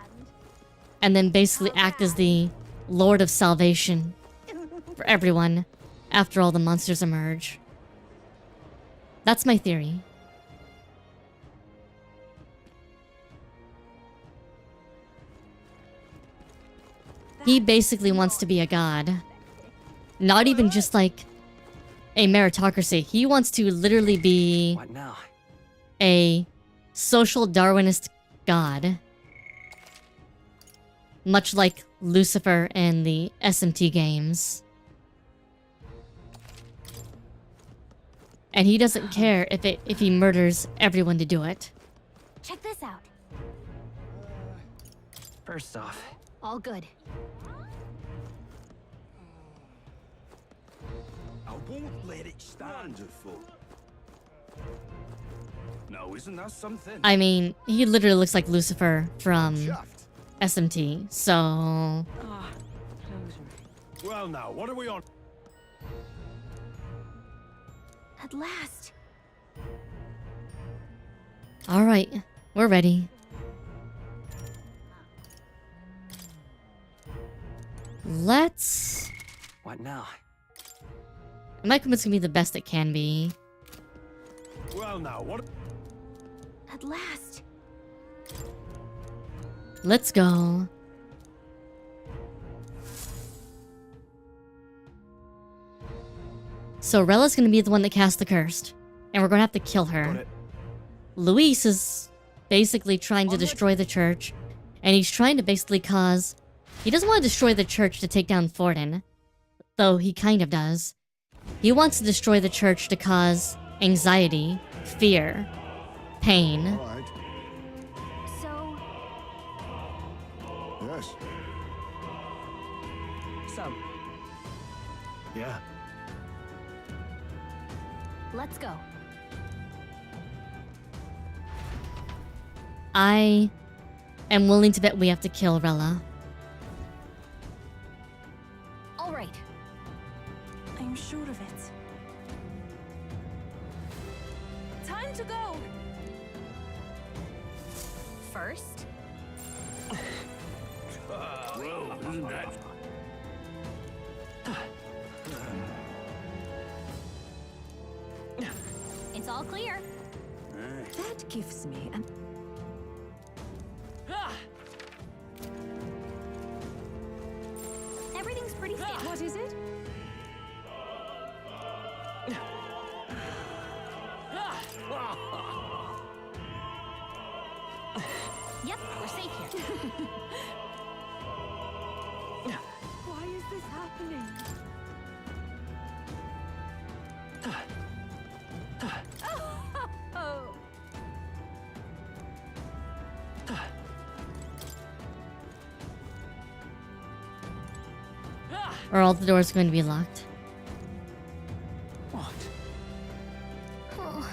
and then basically act as the Lord of Salvation for everyone after all the monsters emerge. That's my theory. He basically wants to be a god. Not even just like a meritocracy. He wants to literally be What now? a social Darwinist god. Much like Lucifer in the SMT games. And he doesn't care if he murders everyone to do it. Check this out. First off, All good. I won't let it stand. Wonderful. Now, isn't that something? I mean, he literally looks like Lucifer from SMT, so... Well, now, what are we on? At last. Alright, we're ready. Let's... What now? My equipment's gonna be the best it can be. Well, now, what? At last. Let's go. So Rella's gonna be the one that cast the curse, and we're gonna have to kill her. Luis is basically trying to destroy the church, and he's trying to basically cause... He doesn't want to destroy the church to take down Thornton, though he kind of does. He wants to destroy the church to cause anxiety, fear, pain. All right. So... Yes. So... Yeah. Let's go. I am willing to bet we have to kill Rella. All right. I'm sure of it. Time to go. First. Whoa, isn't that? It's all clear. That gives me an... Everything's pretty standard. What is it? Yep, we're safe here. Why is this happening? Oh. Or all the doors are going to be locked. What? Oh.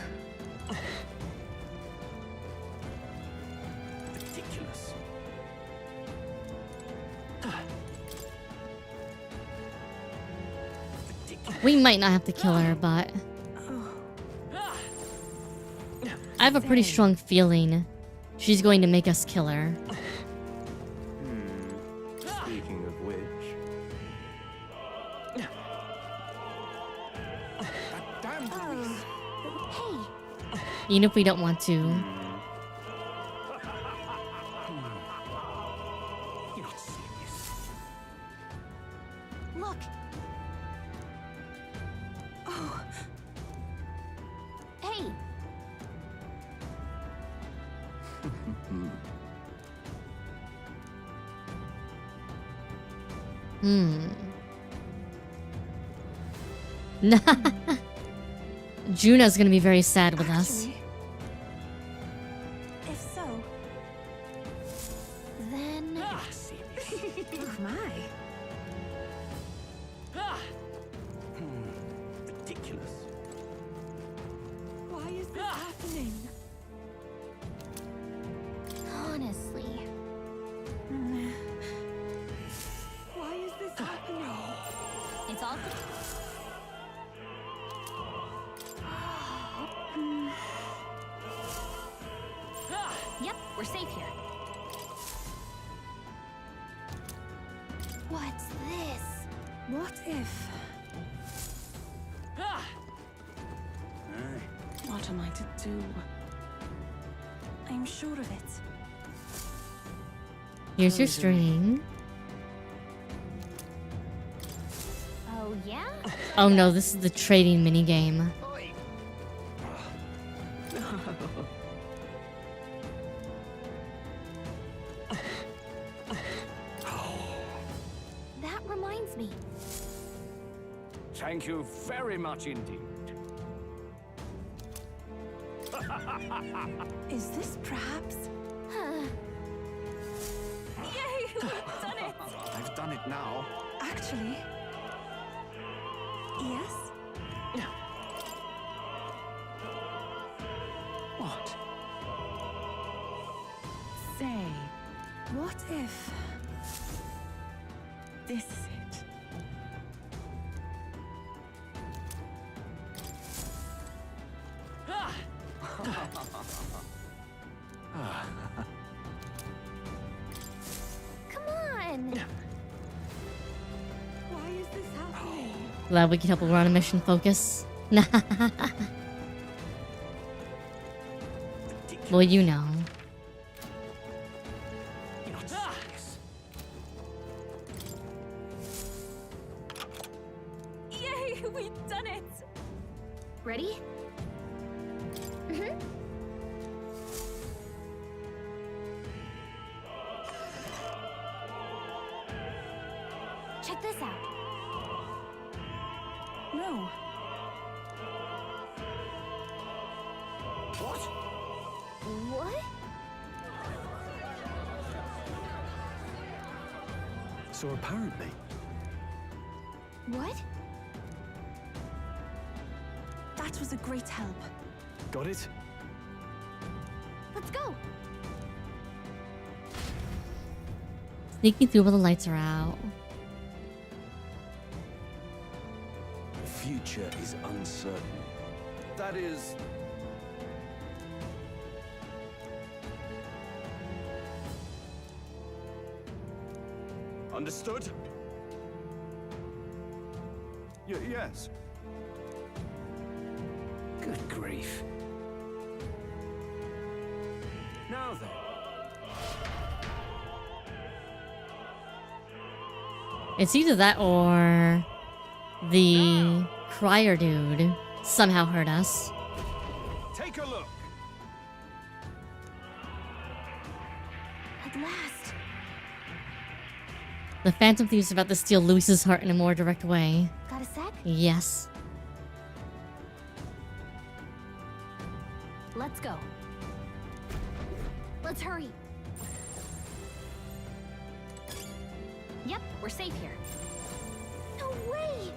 Ridiculous. We might not have to kill her, but... I have a pretty strong feeling she's going to make us kill her. Speaking of which... Damn Hey. Even if we don't want to. You're not serious. Look. Oh. Hey. Nah. Juna's gonna be very sad with us. If so, Then... oh my. Ridiculous. Why is this happening? Honestly. Why is this happening? It's all... Yep, we're safe here. What's this? What if? What am I to do? I'm sure of it. Here's your string. Oh, yeah? Oh no, this is the trading minigame. That reminds me. Thank you very much indeed. Is this perhaps? Yay! We've done it! I've done it now. Actually, yes. What? What if this is it? Come on! Why is this happening? Glad we can help her on a mission focus. Well, you know. Yay, we've done it! Ready? Mm-hmm. Check this out. No. What? What? So apparently, What? That was a great help. got it? Let's go. Sneaking through while the lights are out. The future is uncertain. That is... Understood? Yes. Good grief. Now then. It's either that or the crier dude somehow hurt us. Take a look. At last. The Phantom Thief's about to steal Luis's heart in a more direct way. Got a sec? Yes. Let's go. Let's hurry. Yep, we're safe here. No way!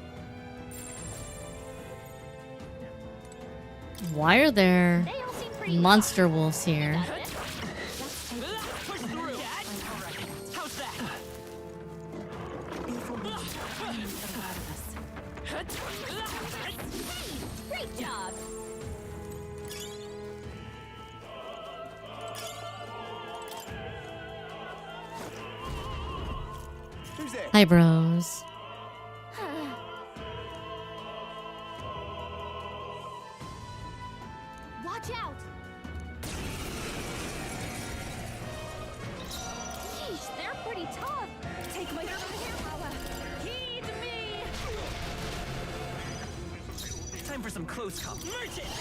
Why are there They all seem pretty monster wolves here? Push through. How's that? Great job! Who's there? Hi, bros. Watch out! Yeesh, they're pretty tough. Take my power. Heed me! Time for some close combat. Merchant!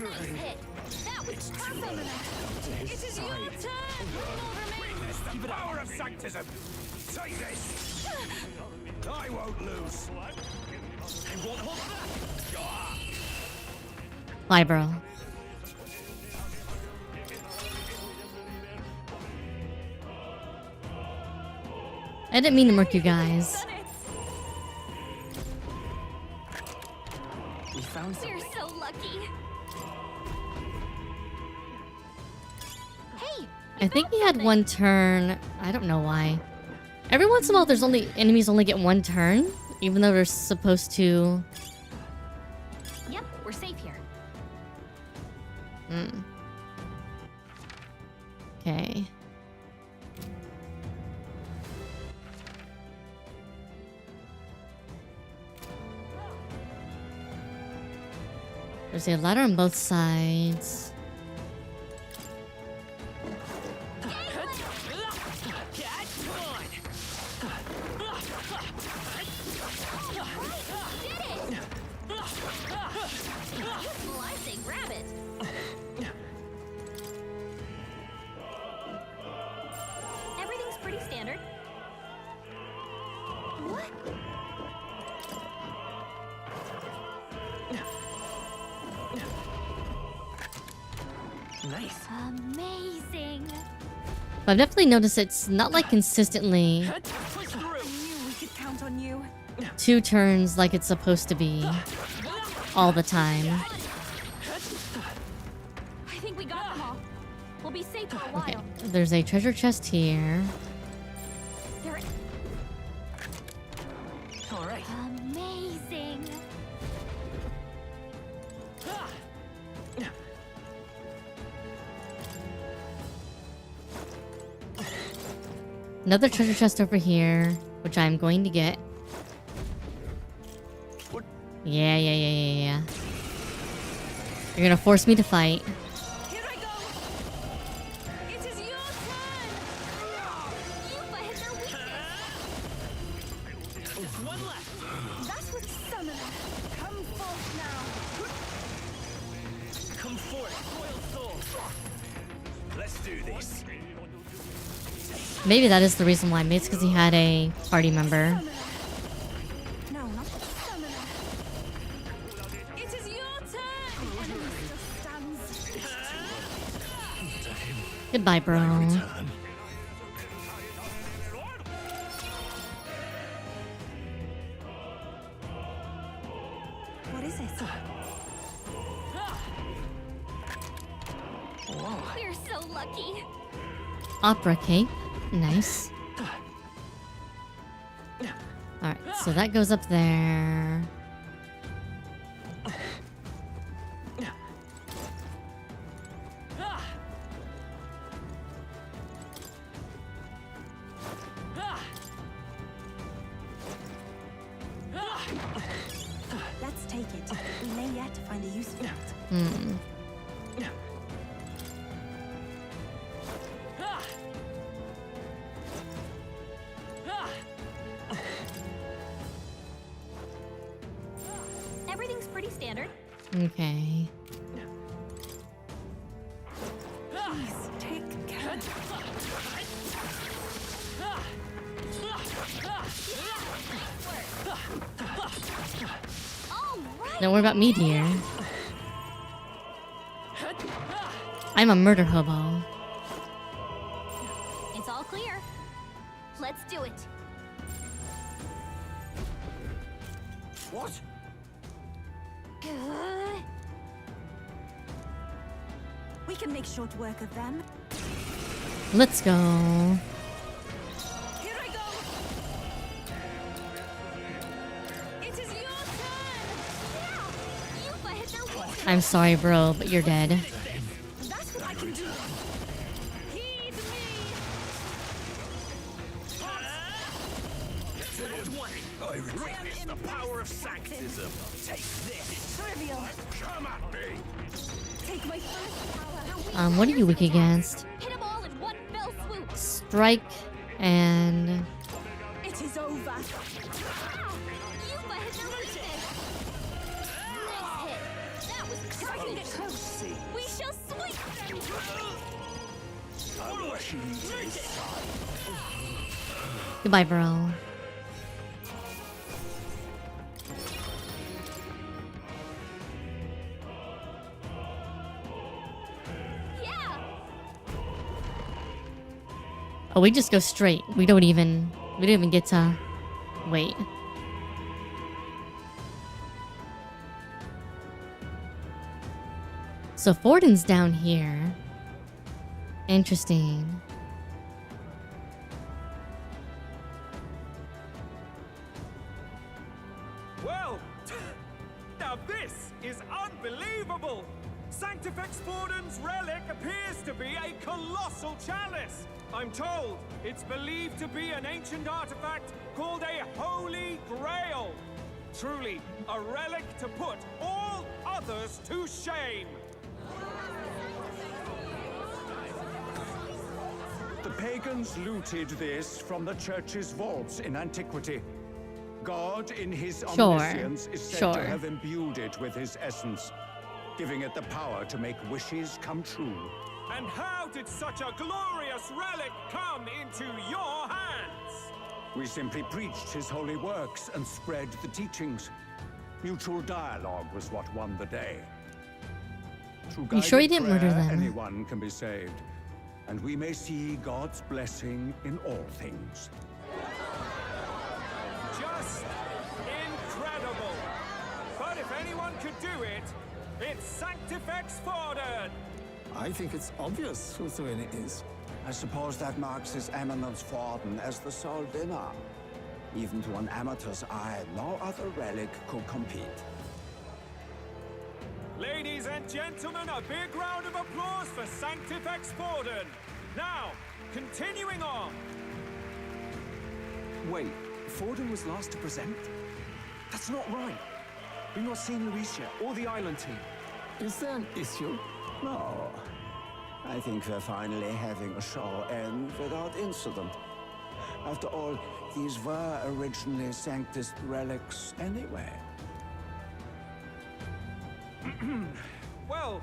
Nice hit. That was perfect. It is your turn! Keep it power of sanctism! Take this! I won't lose! I won't hold back! Bye, bro. I didn't mean to murk you guys. We found We're so lucky! Hey! I think he had one turn. I don't know why. Every once in a while, there's only enemies only get one turn, even though they're supposed to. Yep, we're safe here. Okay. There's a ladder on both sides. Well, I say grab it! Everything's pretty standard. What? Nice. Amazing. But I've definitely noticed it's not like consistently I knew we could count on you. 2 turns like it's supposed to be all the time. I think we got them all. We'll be safe for a while. Okay, there's a treasure chest here. There. All right. Amazing. Another treasure chest over here, which I'm going to get. Yeah. You're gonna force me to fight. Here I go. It is your turn. Yuba hit their weakness. One left. That's what summoner. Come forth now. Come forth, royal soul. Let's do this. Maybe that is the reason why. Maybe it's because he had a party member. No, not summoner. It is your turn. Enemy still stands. Goodbye, bro. What is it? We're so lucky. Opera cape. Nice. Alright, so that goes up there. Let's take it. We may yet find a use for it. Hmm. Everything's pretty standard. Okay. Please take care. Don't worry about me, dear. I'm a murder hobo. It's all clear. Let's do it. What? We can make short work of them. Let's go. Here I go. It is your turn. Yeah. Yuba hit their weakness. I'm sorry, bro, but you're dead. That's what I can do. Heed me. I witness the power of sanctism. Take this. Trivial. Come at me. Take my first power. What are you weak against? Hit them all in one fell swoop. Strike and... It is over. Yuba hit their weakness. Nice hit. That was Striking it close. We shall sweep them. I wish you to decide. Goodbye, bro. Yeah. Oh, we just go straight. We don't even get to wait. So Fortin's down here. Interesting. Well, now this is unbelievable! Sanctifex Fortin's relic appears to be a colossal chalice. I'm told it's believed to be an ancient artifact called a Holy Grail. Truly, a relic to put all others to shame. The pagans looted this from the church's vaults in antiquity. God, in his omniscience, is said to have imbued it with his essence, giving it the power to make wishes come true. And how did such a glorious relic come into your hands? We simply preached his holy works and spread the teachings. Mutual dialogue was what won the day. Through You sure you guided didn't murder prayer, them? anyone can be saved, and we may see God's blessing in all things. Just incredible. But if anyone could do it, it's Sanctifex Fortin. I think it's obvious who Thwin is. I suppose that marks His Eminence Forden as the sole winner. Even to an amateur's eye, no other relic could compete. Ladies and gentlemen, a big round of applause for Sanctifex Forden. Now, continuing on. Wait, Forden was last to present? That's not right. We've not seen Luis yet, or the island team. Is there an issue? No. I think we're finally having a show end without incident. After all, these were originally Sanctus relics anyway. Well,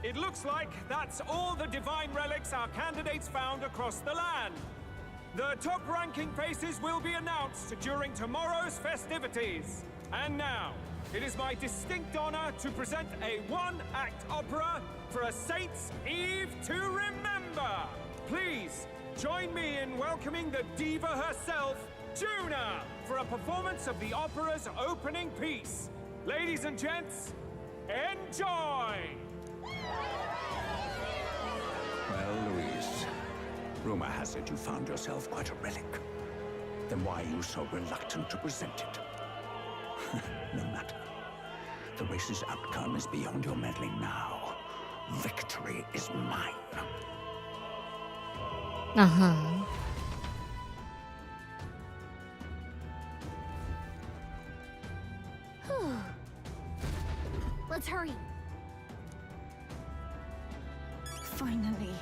it looks like that's all the divine relics our candidates found across the land. The top-ranking faces will be announced during tomorrow's festivities. And now, it is my distinct honor to present a one-act opera for a Saint's Eve to remember. Please, join me in welcoming the diva herself, Juna, for a performance of the opera's opening piece. Ladies and gents, enjoy! Well, Luis, rumor has it you found yourself quite a relic. Then why are you so reluctant to present it? No matter. The race's outcome is beyond your meddling now. Victory is mine. Uh-huh. Let's hurry. Finally.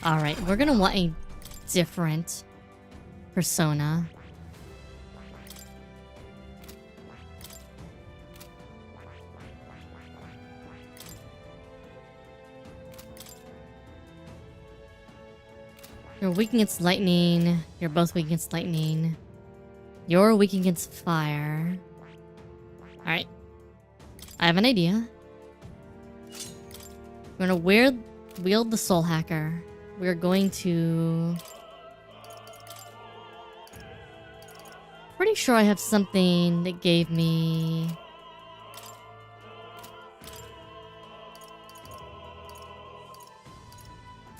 Alright, we're gonna want a different persona. You're weak against lightning. You're both weak against lightning. You're weak against fire. Alright. I have an idea. We're gonna wield the Soul Hacker. We're going to... Pretty sure I have something that gave me...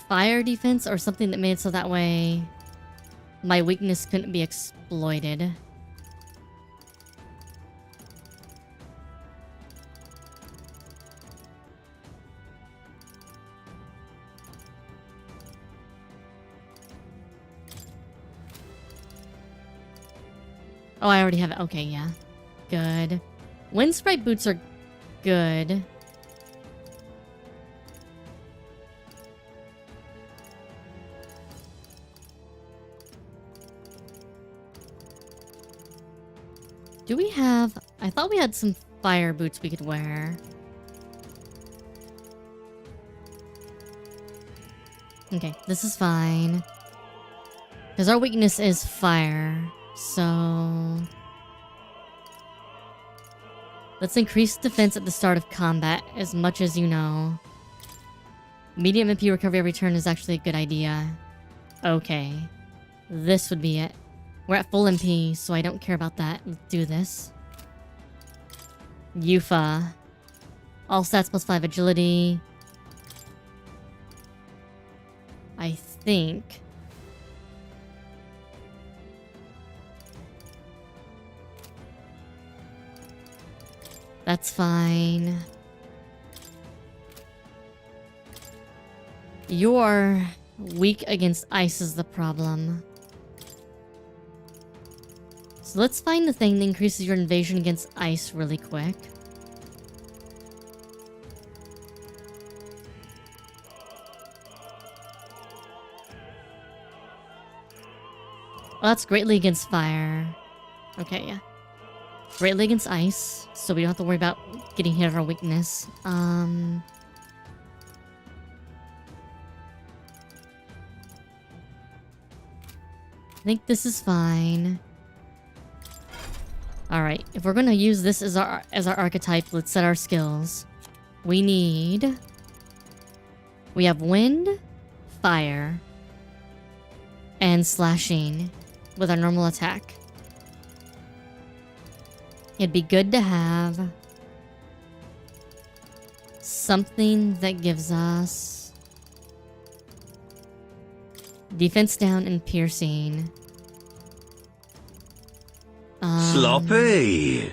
fire defense or something that made it so that way my weakness couldn't be exploited. Oh, I already have it. Okay, yeah. Good. Wind Sprite boots are good. Do we have... I thought we had some fire boots we could wear. Okay, this is fine. Because our weakness is fire. So... let's increase defense at the start of combat as much as you know. Medium MP recovery every turn is actually a good idea. Okay. This would be it. We're at full MP, so I don't care about that. Let's do this. Yufa. All stats plus 5 agility. I think... that's fine. You're weak against ice is the problem. So let's find the thing that increases your invasion against ice really quick. Well, that's greatly against fire. Okay, yeah. Greatly against ice, so we don't have to worry about getting hit of our weakness. I think this is fine. Alright, if we're gonna use this as our archetype, let's set our skills. We have wind, fire, and slashing with our normal attack. It'd be good to have something that gives us defense down and piercing. Sloppy.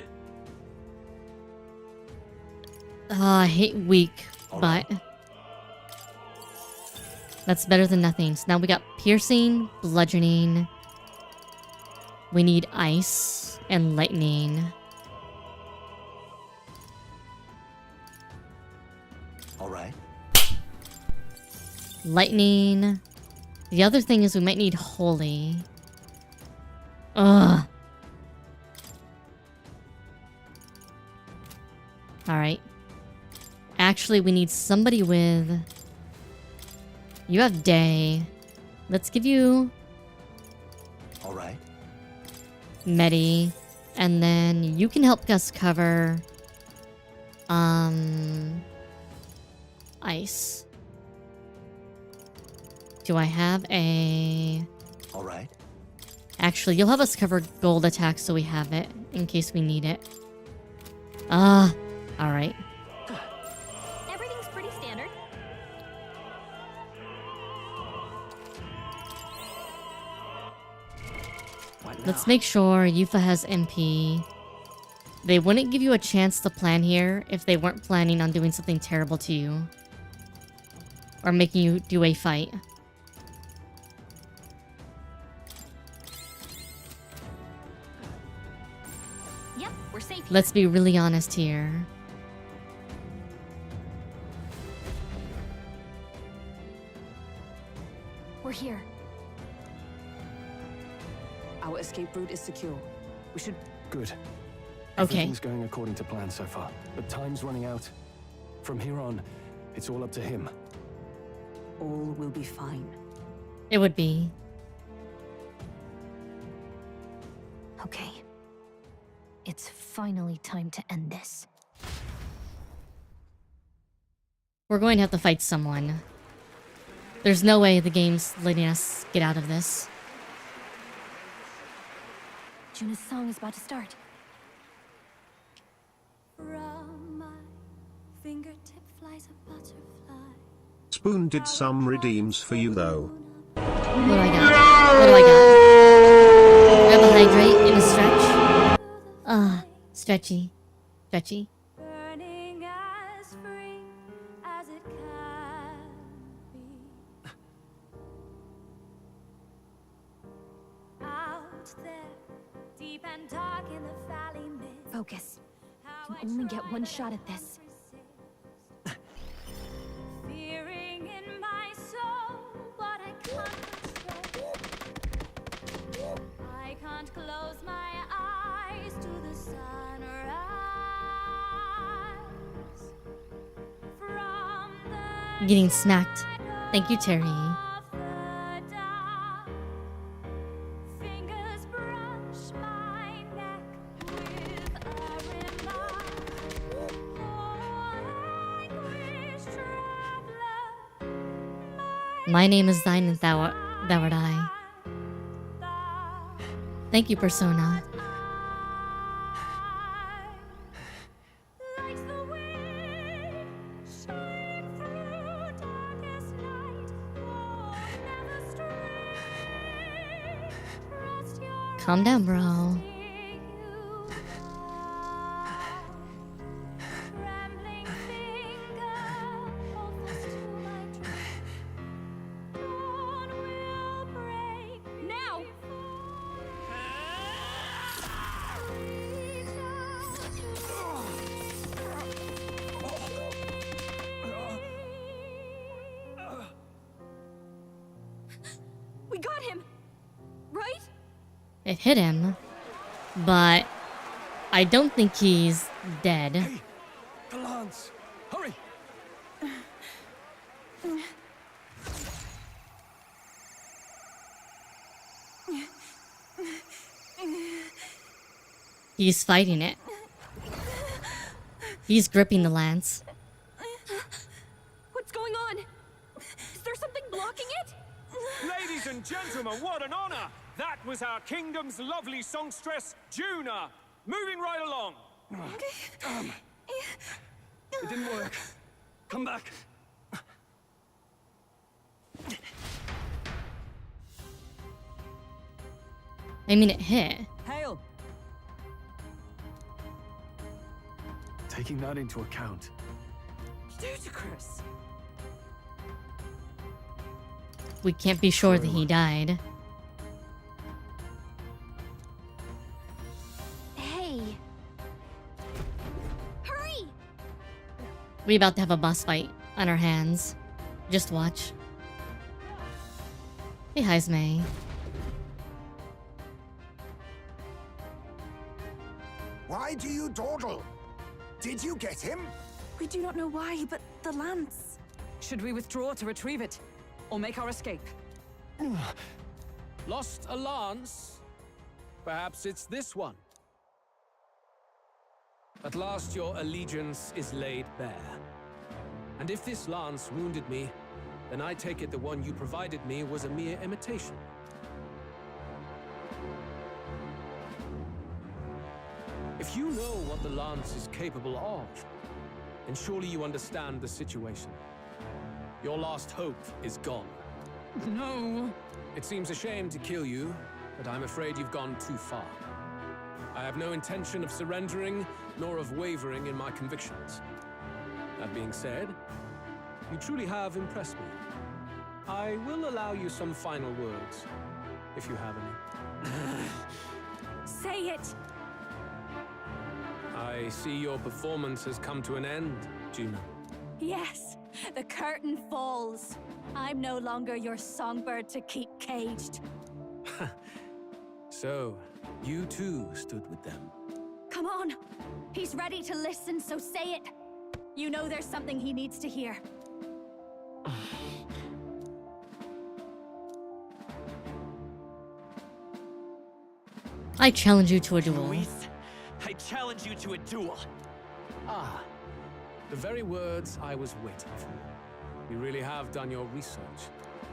I hate weak, but that's better than nothing. So now we got piercing, bludgeoning. We need ice and lightning. All right. Lightning. The other thing is we might need holy. Ugh. Alright. Actually, we need somebody with... You have day. Let's give you... All right. Medi. And then you can help us cover... Ice. Do I have a... All right. Actually, you'll have us cover gold attacks so we have it in case we need it. Alright. Everything's pretty standard. Let's make sure Yufa has MP. They wouldn't give you a chance to plan here if they weren't planning on doing something terrible to you. Or making you do a fight. Yep, we're safe. Let's be really honest here. We're here. Our escape route is secure. We should... Good. Okay. Everything's going according to plan so far, but time's running out. From here on, it's all up to him. All will be fine. It would be. Okay. It's finally time to end this. We're going to have to fight someone. There's no way the game's letting us get out of this. Juna's song is about to start. From my fingertip flies a butterfly. Spoon did some redeems for you though. What do I got? What do I got? Grab a hydrate in a stretch. Stretchy. Stretchy. Burning as free as it can be. Out there, deep and dark in the valley mist. Focus. You can only get one shot at this. Fearing in my soul what I can't control. I can't close my eyes to the sunrise. From the Getting smacked. Thank you, Terry. fingers brush my neck with a remark. Anguish traveler, My name is thine and thou art I. Thank you, Persona. like the wind, shine through darkest night. Oh, never stray. Trust your Calm down, bro. trembling finger hold fast to my dream. Dawn will break now. We got him! Right? It hit him, but I don't think he's dead. Hey, the lance! Hurry! He's fighting it. He's gripping the lance. What's going on? Is there something blocking it? Ladies and gentlemen, what an honor! That was our kingdom's lovely songstress, Juna. Moving right along. It didn't work. Come back. I mean, it hit. Hail. Taking that into account. Ludicrous. We can't be sure that he died. Hey. Hurry! We about to have a boss fight on our hands. Just watch. Hey, Heismay. Why do you dawdle? Did you get him? We do not know why, but the lance. Should we withdraw to retrieve it? Or make our escape? Lost a lance? Perhaps it's this one. At last your allegiance is laid bare. And if this lance wounded me, then I take it the one you provided me was a mere imitation. If you know what the lance is capable of, then surely you understand the situation. Your last hope is gone. No. It seems a shame to kill you, but I'm afraid you've gone too far. I have no intention of surrendering, nor of wavering in my convictions. That being said, you truly have impressed me. I will allow you some final words, if you have any. Say it! I see your performance has come to an end, Juno. Yes, the curtain falls. I'm no longer your songbird to keep caged. So, you too stood with them. Come on! He's ready to listen, so say it! You know there's something he needs to hear. I challenge you to a duel. Luis, I challenge you to a duel. Ah, the very words I was waiting for. You really have done your research.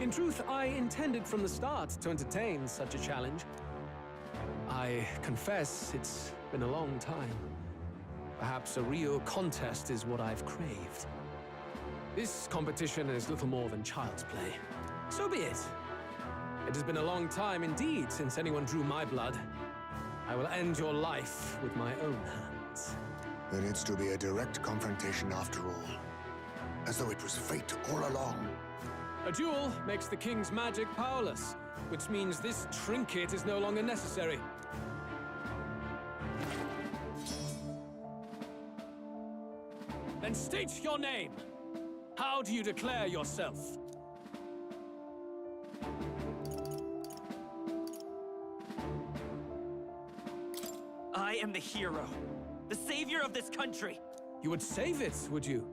In truth, I intended from the start to entertain such a challenge. I confess it's been a long time. Perhaps a real contest is what I've craved. This competition is little more than child's play. So be it. It has been a long time indeed since anyone drew my blood. I will end your life with my own hands. Then it's to be a direct confrontation after all. As though it was fate all along. A duel makes the king's magic powerless, which means this trinket is no longer necessary. Then state your name. How do you declare yourself? I am the hero, the savior of this country. You would save it, would you?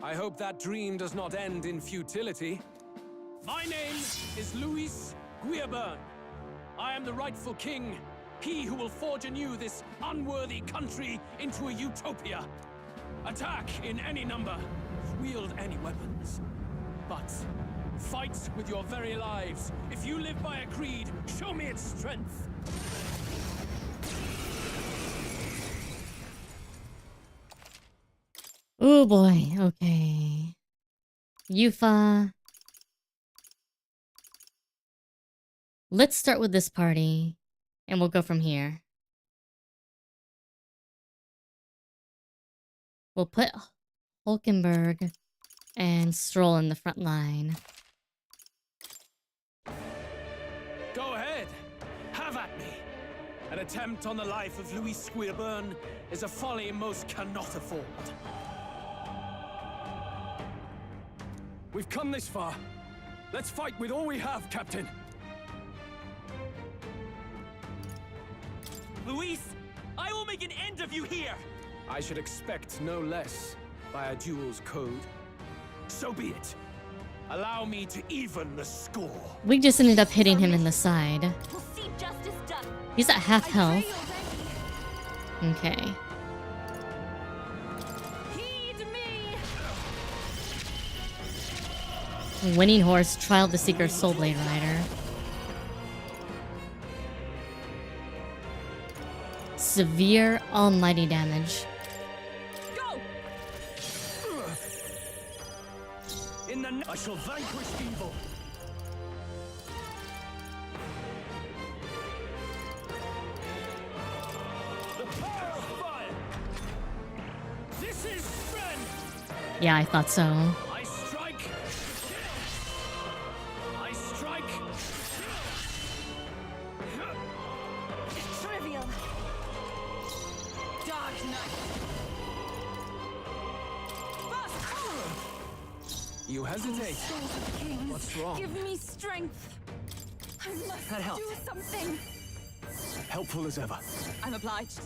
I hope that dream does not end in futility. My name is Luis Guirbern. I am the rightful king, he who will forge anew this unworthy country into a utopia. Attack in any number, wield any weapons. But fight with your very lives. If you live by a creed, show me its strength. Oh boy, okay. Yufa. Let's start with this party, and we'll go from here. We'll put Hulkenberg and Stroll in the front line. Go ahead, have at me. An attempt on the life of Luis Guirbern is a folly most cannot afford. We've come this far. Let's fight with all we have, Captain. Luis, I will make an end of you here. I should expect no less by a duel's code. So be it. Allow me to even the score. We just ended up hitting him in the side. We'll see justice done. He's at half health. Okay. Heed me. Winning Horse, Trial of the Seeker, Soulblade Rider. Severe almighty damage. Go. I shall vanquish evil. The power of fire. This is strength. Yeah, I thought so. I strike. I strike. Trivial. Dark Knight. You hesitate. Souls of kings, What's wrong? give me strength. I must That helped. do something. Helpful as ever. I'm obliged.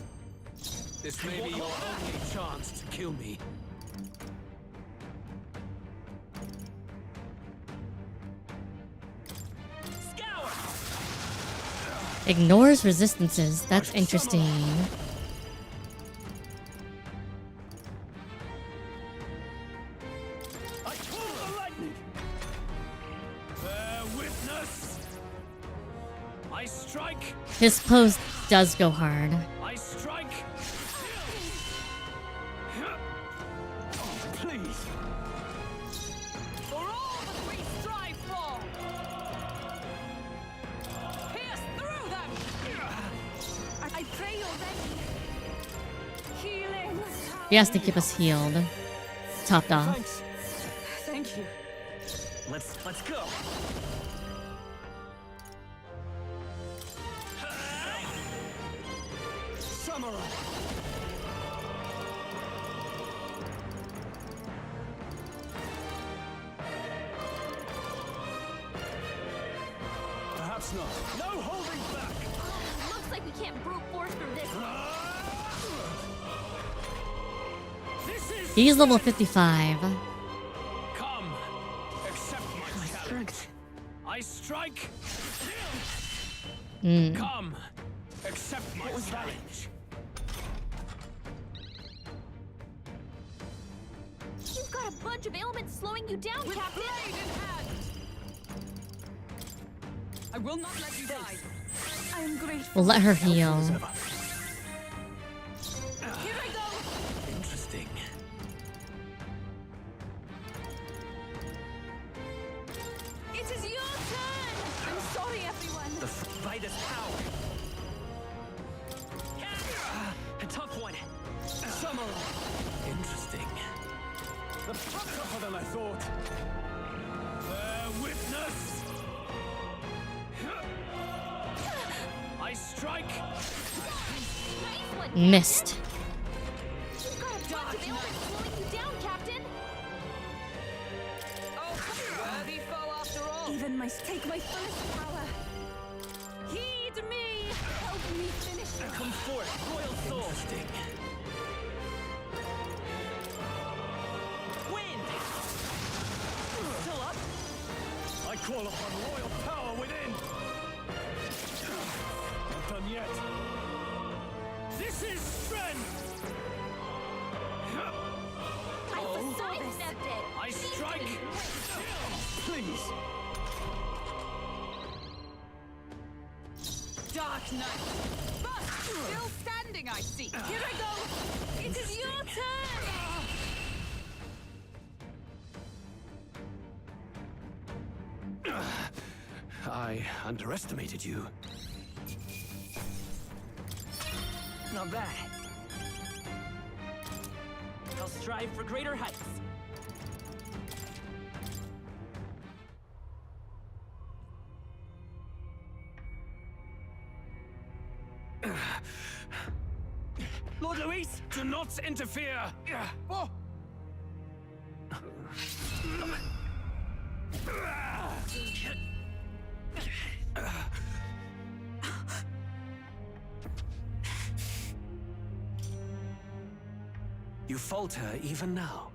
This may be your only chance to kill me. Ignores resistances. That's interesting. I call the lightning. Bear witness. I strike. His pose does go hard. I strike. Please. For all that we strive for. Pierce through them. I pray already. Healing. He has to keep us healed. Topped off. Thanks. Thank you. Let's go. Samurai. Perhaps not. No holding back. Looks like we can't brute force through this. This is He's level 55. come. Accept my challenge. I strike. Mm. Come. Accept my challenge. You've got a bunch of ailments slowing you down, With Captain. blade in hand. I will not let you die. I am grateful. We'll let her heal. Here I go. Interesting. It is your turn. I'm sorry, everyone. By this power. A tough one. Samurai. Interesting. Tougher than I thought. Bear witness. I strike. Nice one. Missed. You've got a bunch of ailments slowing you down, Captain. Oh, worthy foe after all. Even take my fullest power. Heed me. Help me finish it. Come forth, royal soul. Interesting. Wind. Still up? I call upon royal power within. Not done yet. This is strength. I sidestepped it. I strike. Please. Dark Knight. But still standing, I see. Here I go. It is your turn. I underestimated you. Not bad. I'll strive for greater heights. Lord Luis, do not interfere. Oh. You falter even now.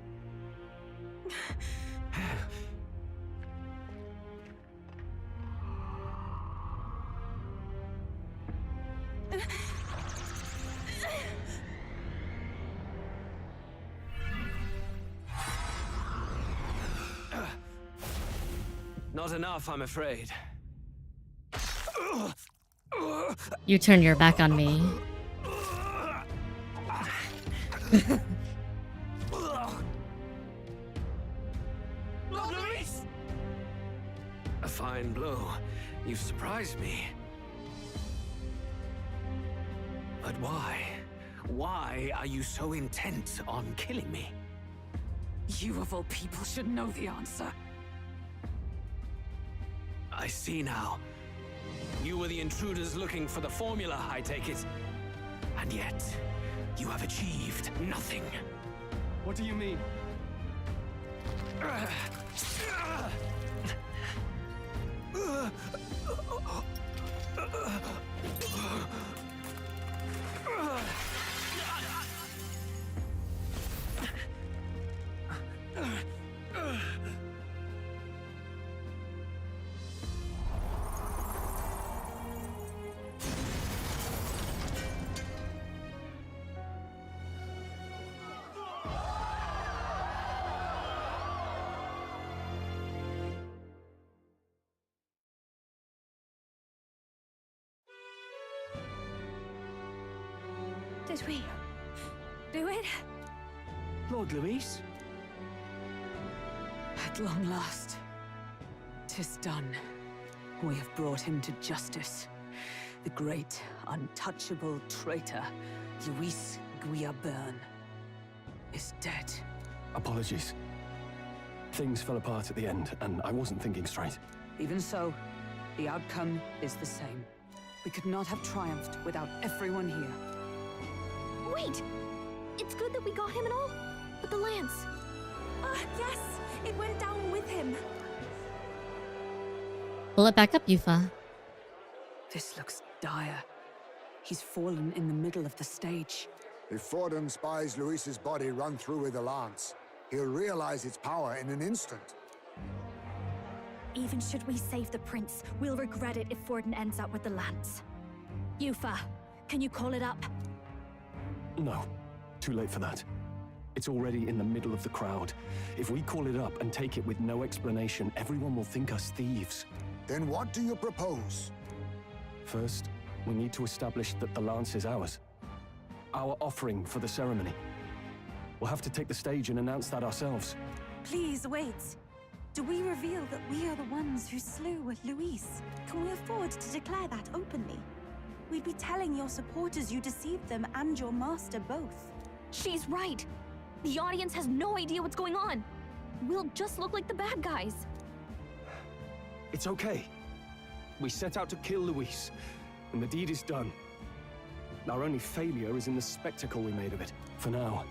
Not enough, I'm afraid. You turn your back on me. Lord Luis! fine blow. You've surprised me. But why? Why are you so intent on killing me? You of all people should know the answer. I see now. You were the intruders looking for the formula, I take it. And yet, you have achieved nothing. What do you mean? Did we do it? Lord Luis? At long last, 'tis done. We have brought him to justice. The great, untouchable traitor, Luis Guillaburn, is dead. Apologies. Things fell apart at the end, and I wasn't thinking straight. Even so, the outcome is the same. We could not have triumphed without everyone here. Wait! It's good that we got him and all, but the lance... Yes! It went down with him. Pull it back up, Yufa. This looks dire. He's fallen in the middle of the stage. If Forden spies Luis's body run through with a lance, he'll realize its power in an instant. Even should we save the prince, we'll regret it if Forden ends up with the lance. Yufa, can you call it up? No, too late for that. It's already in the middle of the crowd. If we call it up and take it with no explanation, everyone will think us thieves. Then what do you propose? First, we need to establish that the lance is ours. Our offering for the ceremony. We'll have to take the stage and announce that ourselves. Please wait. Do we reveal that we are the ones who slew Luis? Can we afford to declare that openly? We'd be telling your supporters you deceived them and your master both. She's right. The audience has no idea what's going on. We'll just look like the bad guys. It's okay. We set out to kill Luis, and the deed is done. Our only failure is in the spectacle we made of it. For now.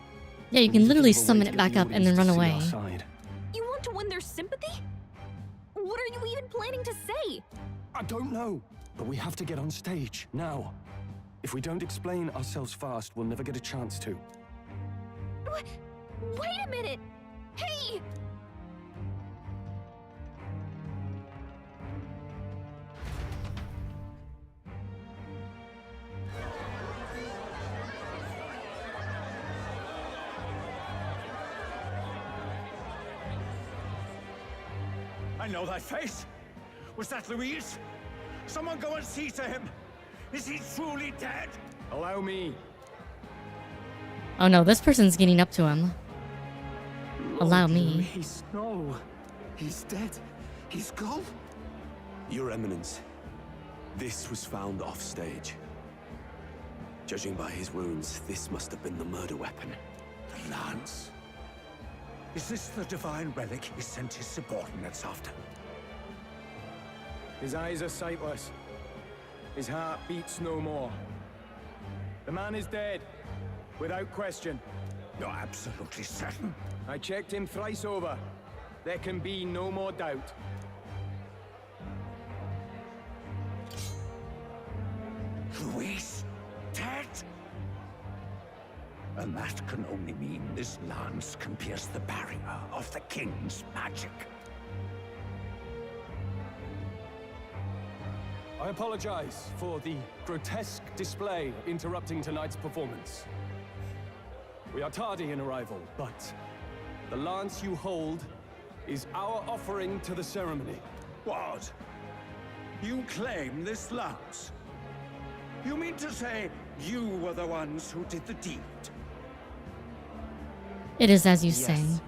Yeah, you can literally summon it back up and then run away. You want to win their sympathy? What are you even planning to say? I don't know, but we have to get on stage, now. If we don't explain ourselves fast, we'll never get a chance to. Wait a minute! Hey! I know that face. Was that Luis? Someone go and see to him. Is he truly dead? Allow me. Oh no, this person's getting up to him. Allow me. Luis, no. He's dead. He's gone. Your Eminence, this was found off stage. Judging by his wounds, this must have been the murder weapon. The lance? Is this the divine relic he sent his subordinates after? His eyes are sightless. His heart beats no more. The man is dead, without question. You're absolutely certain? I checked him thrice over. There can be no more doubt. Luis, dead? And that can only mean this lance can pierce the barrier of the king's magic. I apologize for the grotesque display interrupting tonight's performance. We are tardy in arrival, but the lance you hold is our offering to the ceremony. What? You claim this lance? You mean to say you were the ones who did the deed? It is as you Yes. say.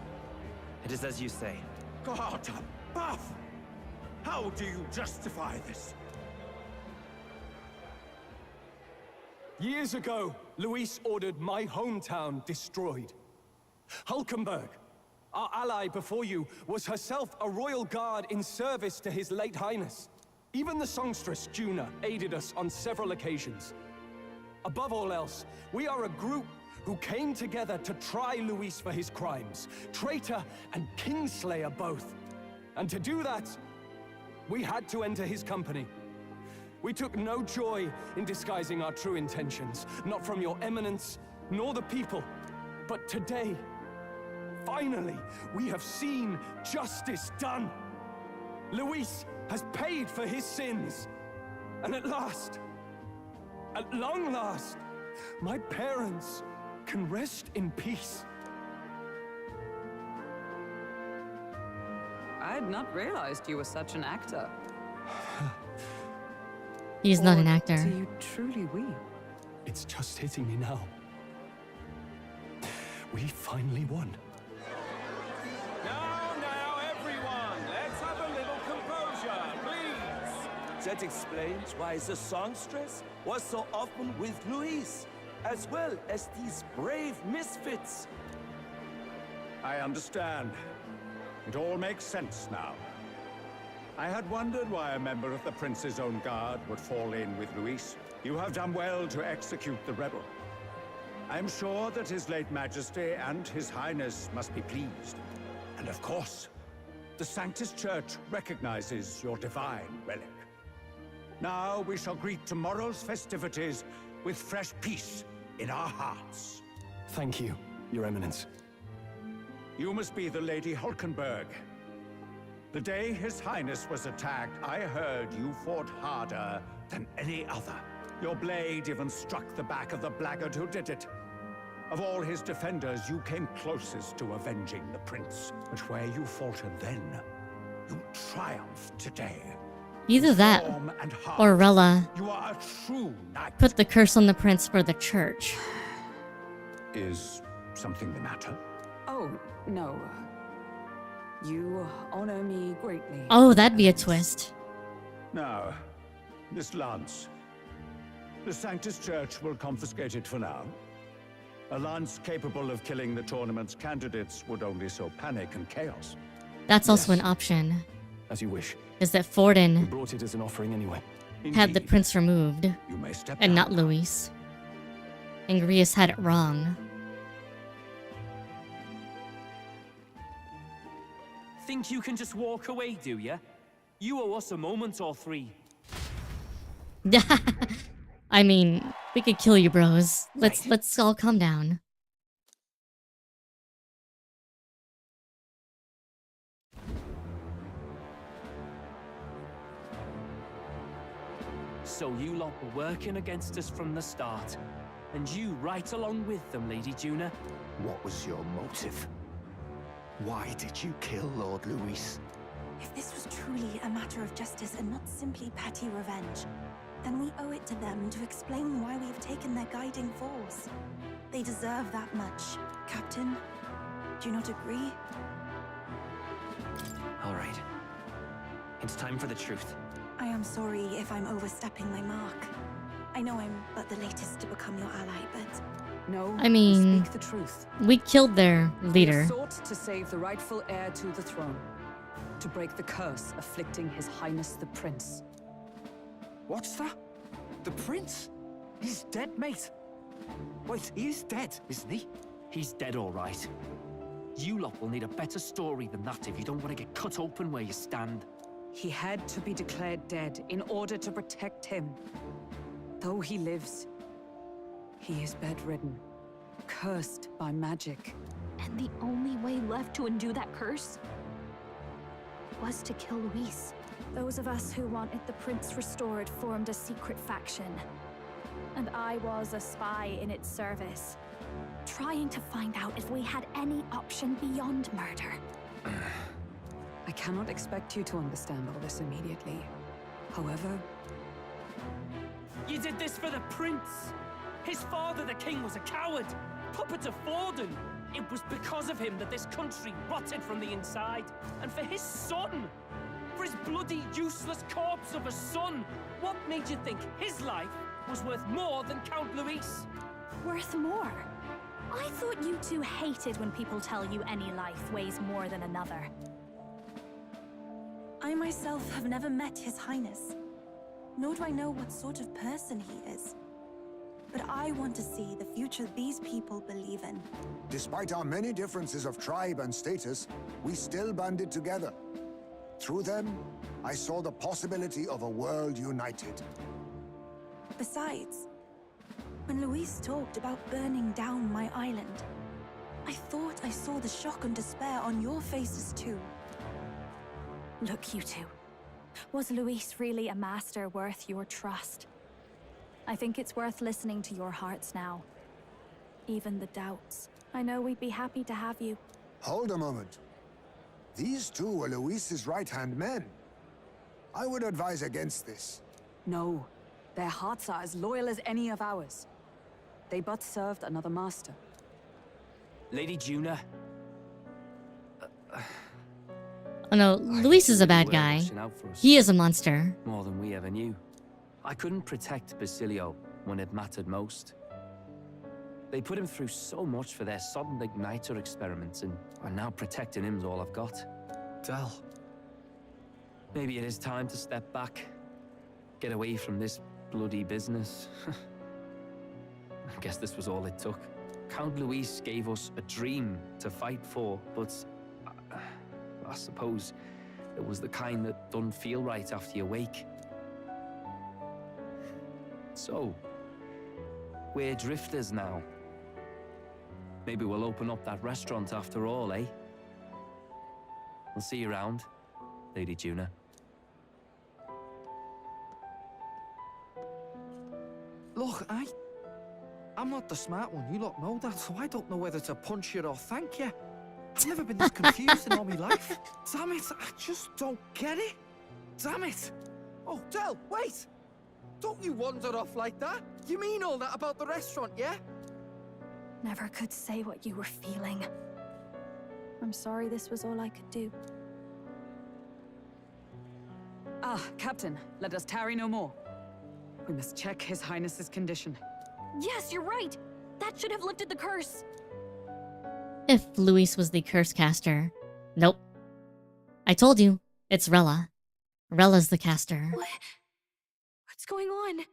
It is as you say. God above! How do you justify this? Years ago, Luis ordered my hometown destroyed. Hulkenberg, our ally before you, was herself a royal guard in service to his late highness. Even the songstress, Juna, aided us on several occasions. Above all else, we are a group who came together to try Luis for his crimes, traitor and kingslayer both. And to do that, we had to enter his company. We took no joy in disguising our true intentions, not from your eminence, nor the people. But today, finally, we have seen justice done. Luis has paid for his sins. And at last, at long last, my parents can rest in peace. I had not realized you were such an actor. He's not an actor. Do you truly weep? It's just hitting me now. We finally won. Now, everyone, let's have a little composure, please. That explains why the songstress was so often with Luis, as well as these brave misfits. I understand. It all makes sense now. I had wondered why a member of the Prince's own guard would fall in with Luis. You have done well to execute the rebel. I'm sure that His late Majesty and His Highness must be pleased. And of course, the Sanctus Church recognizes your divine relic. Now we shall greet tomorrow's festivities with fresh peace in our hearts. Thank you, Your Eminence. You must be the Lady Hulkenberg. The day His Highness was attacked, I heard you fought harder than any other. Your blade even struck the back of the blackguard who did it. Of all his defenders, you came closest to avenging the prince. But where you faltered then, you triumphed today. Either that, Form and heart, or Rella you are a true knight. put the curse on the prince for the church. Is something the matter? Oh, no. You honor me greatly. Oh, that'd be a twist. Now, this lance. The Sanctus Church will confiscate it for now. A lance capable of killing the tournament's candidates would only sow panic and chaos. That's also an option. As you wish. Is that We Forden brought it as an offering anyway. had the prince removed, You may step and not down. Luis. And Grius had it wrong. Think you can just walk away, do ya? You owe us a moment or three. I mean, we could kill you, bros. Let's all calm down. So you lot were working against us from the start. And you right along with them, Lady Juna. What was your motive? Why did you kill Lord Luis? If this was truly a matter of justice and not simply petty revenge, then we owe it to them to explain why we have taken their guiding force. They deserve that much. Captain, do you not agree? All right. It's time for the truth. I am sorry if I'm overstepping my mark. I know I'm but the latest to become your ally, but... No, I mean, speak the truth. we killed their We leader. have sought to save the rightful heir to the throne. To break the curse afflicting His Highness the Prince. What's that? The prince? He's dead, mate. Wait, he is dead, isn't he? He's dead, all right. You lot will need a better story than that if you don't want to get cut open where you stand. He had to be declared dead in order to protect him. Though he lives, he is bedridden, cursed by magic. And the only way left to undo that curse was to kill Luis. Those of us who wanted the prince restored formed a secret faction. And I was a spy in its service, trying to find out if we had any option beyond murder. I cannot expect you to understand all this immediately. However... You did this for the prince! His father, the king, was a coward! Puppet of Forden! It was because of him that this country rotted from the inside! And for his son! for his bloody, useless corpse of a son. What made you think his life was worth more than Count Luis? Worth more? I thought you two hated when people tell you any life weighs more than another. I myself have never met His Highness, nor do I know what sort of person he is. But I want to see the future these people believe in. Despite our many differences of tribe and status, we still banded together. Through them, I saw the possibility of a world united. Besides, when Luis talked about burning down my island, I thought I saw the shock and despair on your faces too. Look, you two. Was Luis really a master worth your trust? I think it's worth listening to your hearts now. Even the doubts. I know we'd be happy to have you. Hold a moment. These two were Luis's right-hand men. I would advise against this. No. Their hearts are as loyal as any of ours. They but served another master. Lady Juna. Oh no, Luis is a bad guy. He is a monster. More than we ever knew. I couldn't protect Basilio when it mattered most. They put him through so much for their sudden igniter experiments, and now protecting him's all I've got. Del. Maybe it is time to step back. Get away from this bloody business. I guess this was all it took. Count Luis gave us a dream to fight for, but I suppose it was the kind that doesn't feel right after you wake. So, we're drifters now. Maybe we'll open up that restaurant after all, eh? I'll see you around, Lady Juna. Look, I'm not the smart one, you lot know that, so I don't know whether to punch you or thank you. I've never been this confused in all my life. Damn it, I just don't get it. Damn it. Oh, Del, wait. Don't you wander off like that? You mean all that about the restaurant, yeah? Never could say what you were feeling. I'm sorry this was all I could do. Ah, Captain, let us tarry no more. We must check His Highness's condition. Yes, you're right. That should have lifted the curse. If Luis was the curse caster. Nope. I told you, it's Rella. Rella's the caster. What's going on?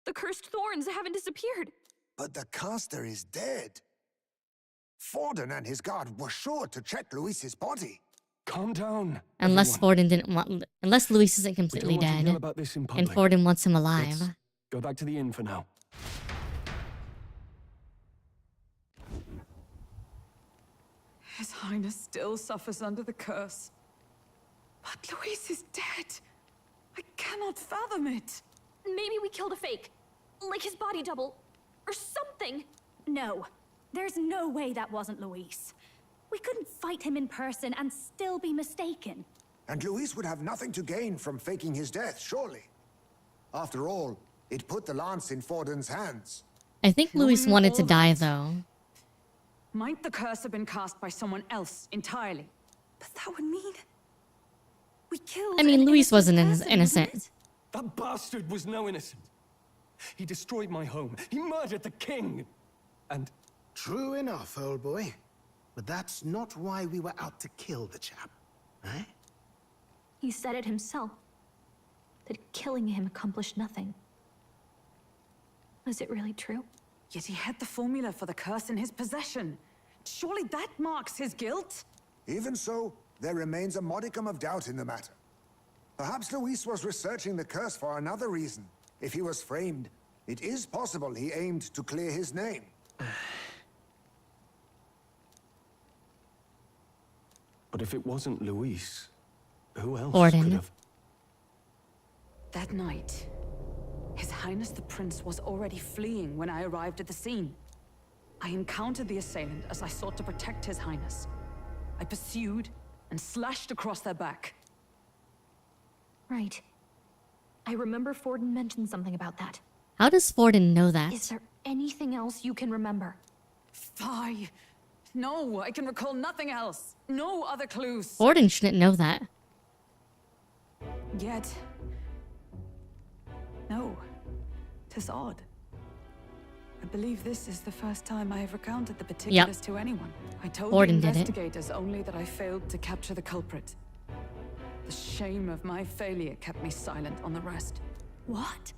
The cursed thorns haven't disappeared. But the caster is dead. Forden and his guard were sure to check Luis's body. Calm down. Unless Forden didn't want... Unless Luis isn't completely dead. And Forden wants him alive. Let's go back to the inn for now. His Highness still suffers under the curse. But Luis is dead. I cannot fathom it. Maybe we killed a fake. Like his body double. Or something. No. There's no way that wasn't Luis. We couldn't fight him in person and still be mistaken. And Luis would have nothing to gain from faking his death, surely. After all, it put the lance in Forden's hands. I think Luis wanted to die, though. Might the curse have been cast by someone else entirely? But that would mean... we killed... I mean, Luis wasn't innocent. That bastard was no innocent. He destroyed my home. He murdered the king. And... True enough, old boy. But that's not why we were out to kill the chap, eh? He said it himself. That killing him accomplished nothing. Was it really true? Yet he had the formula for the curse in his possession. Surely that marks his guilt? Even so, there remains a modicum of doubt in the matter. Perhaps Luis was researching the curse for another reason. If he was framed, it is possible he aimed to clear his name. But if it wasn't Luis, who else Forden. could have... That night, His Highness the Prince was already fleeing when I arrived at the scene. I encountered the assailant as I sought to protect His Highness. I pursued and slashed across their back. Right. I remember Forden mentioned something about that. How does Forden know that? Is there anything else you can remember? Fie! No, I can recall nothing else. No other clues. Forden shouldn't know that. Yet... no. 'Tis odd. I believe this is the first time I have recounted the particulars to anyone. I told Forden the did it. investigators only that I failed to capture the culprit. The shame of my failure kept me silent on the rest. What?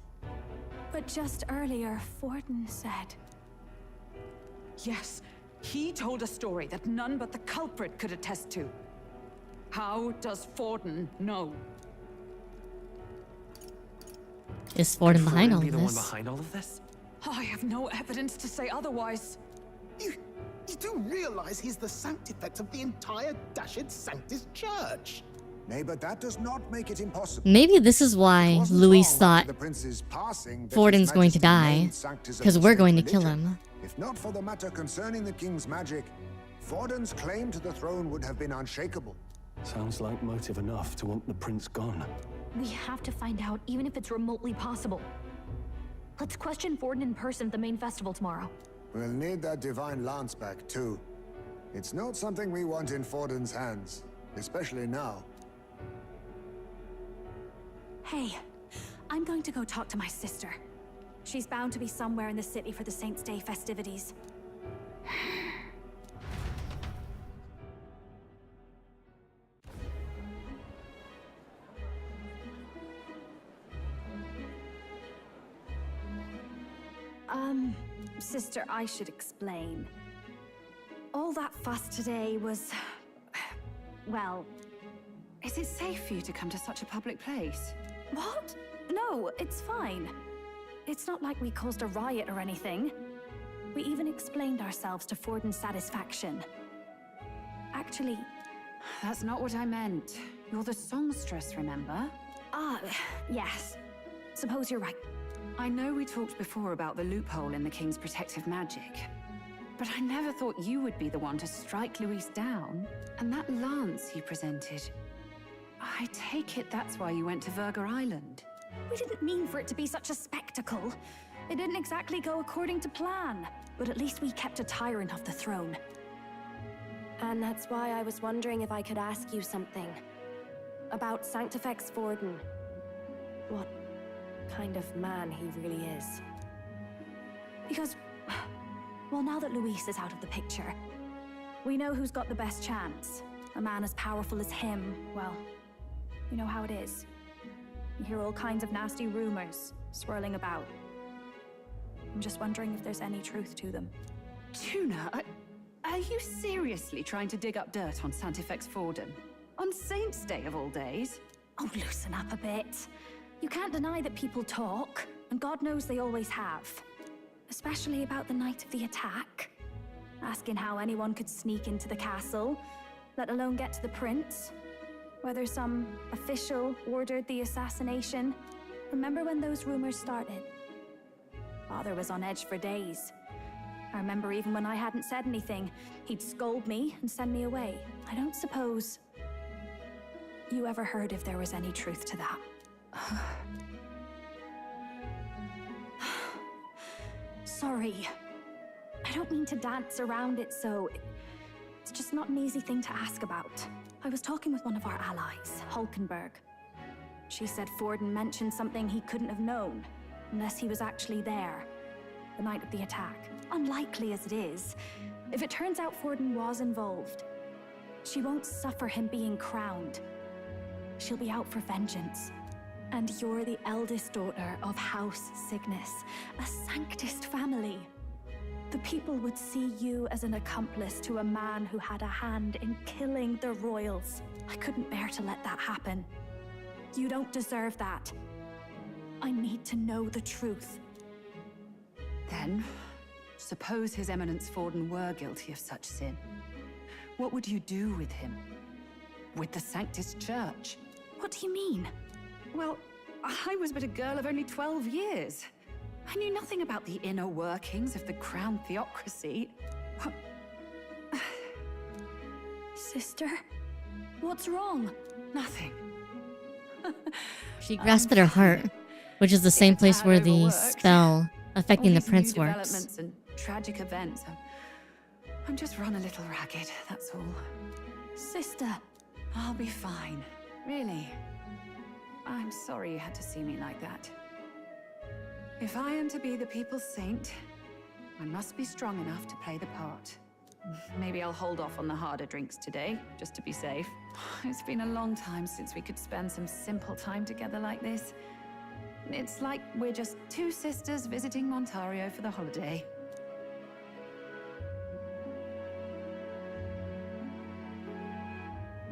But just earlier, Forden said... Yes, he told a story that none but the culprit could attest to. How does Forden know? Is Forden behind all Be of the one this? behind all of this? I have no evidence to say otherwise. You do realize he's the sanctifex of the entire Dashed Sanctus Church? Nay, but that does not make it impossible. Maybe this is why Luis thought The prince's passing that Forden's His going to Majesty die, made Sanctus of because the we're state going to kill religion. him. If not for the matter concerning the king's magic, Forden's claim to the throne would have been unshakable. Sounds like motive enough to want the prince gone. We have to find out, even if it's remotely possible. Let's question Forden in person at the main festival tomorrow. We'll need that divine lance back, too. It's not something we want in Forden's hands, especially now. Hey, I'm going to go talk to my sister. She's bound to be somewhere in the city for the Saints' Day festivities. Sister, I should explain. All that fuss today was... well... Is it safe for you to come to such a public place? What? No, it's fine. It's not like we caused a riot or anything. We even explained ourselves to Forden's satisfaction. Actually... That's not what I meant. You're the songstress, remember? Yes. Suppose you're right. I know we talked before about the loophole in the king's protective magic, but I never thought you would be the one to strike Luis down. And that lance you presented, I take it that's why you went to Virga Island. We didn't mean for it to be such a spectacle. It didn't exactly go according to plan, but at least we kept a tyrant off the throne. And that's why I was wondering if I could ask you something. About Sanctifex Forden. What kind of man he really is. Because, well, now that Luis is out of the picture, we know who's got the best chance. A man as powerful as him, well, you know how it is. You hear all kinds of nasty rumors swirling about. I'm just wondering if there's any truth to them. Tuna, are you seriously trying to dig up dirt on Sanctifex Forden? On Saints' Day of all days? Oh, loosen up a bit. You can't deny that people talk, and God knows they always have. Especially about the night of the attack. Asking how anyone could sneak into the castle, let alone get to the prince. Whether some official ordered the assassination. Remember when those rumors started? Father was on edge for days. I remember even when I hadn't said anything, he'd scold me and send me away. I don't suppose you ever heard if there was any truth to that. Sorry. I don't mean to dance around it so... It's just not an easy thing to ask about. I was talking with one of our allies, Hulkenberg. She said Forden mentioned something he couldn't have known, unless he was actually there, the night of the attack. Unlikely as it is, if it turns out Forden was involved, she won't suffer him being crowned. She'll be out for vengeance. And you're the eldest daughter of House Cygnus, a Sanctist family. The people would see you as an accomplice to a man who had a hand in killing the royals. I couldn't bear to let that happen. You don't deserve that. I need to know the truth. Then, suppose His Eminence Forden were guilty of such sin. What would you do with him? With the Sanctus Church? What do you mean? Well, I was but a girl of only 12 years. I knew nothing about the inner workings of the crown theocracy. Sister? What's wrong? Nothing. She grasped at her heart, which is the same place where the spell affecting the prince works. Developments and tragic events. I'm just run a little ragged, that's all. Sister. I'll be fine. Really. I'm sorry you had to see me like that. If I am to be the people's saint, I must be strong enough to play the part. Maybe I'll hold off on the harder drinks today, just to be safe. It's been a long time since we could spend some simple time together like this. It's like we're just two sisters visiting Montario for the holiday.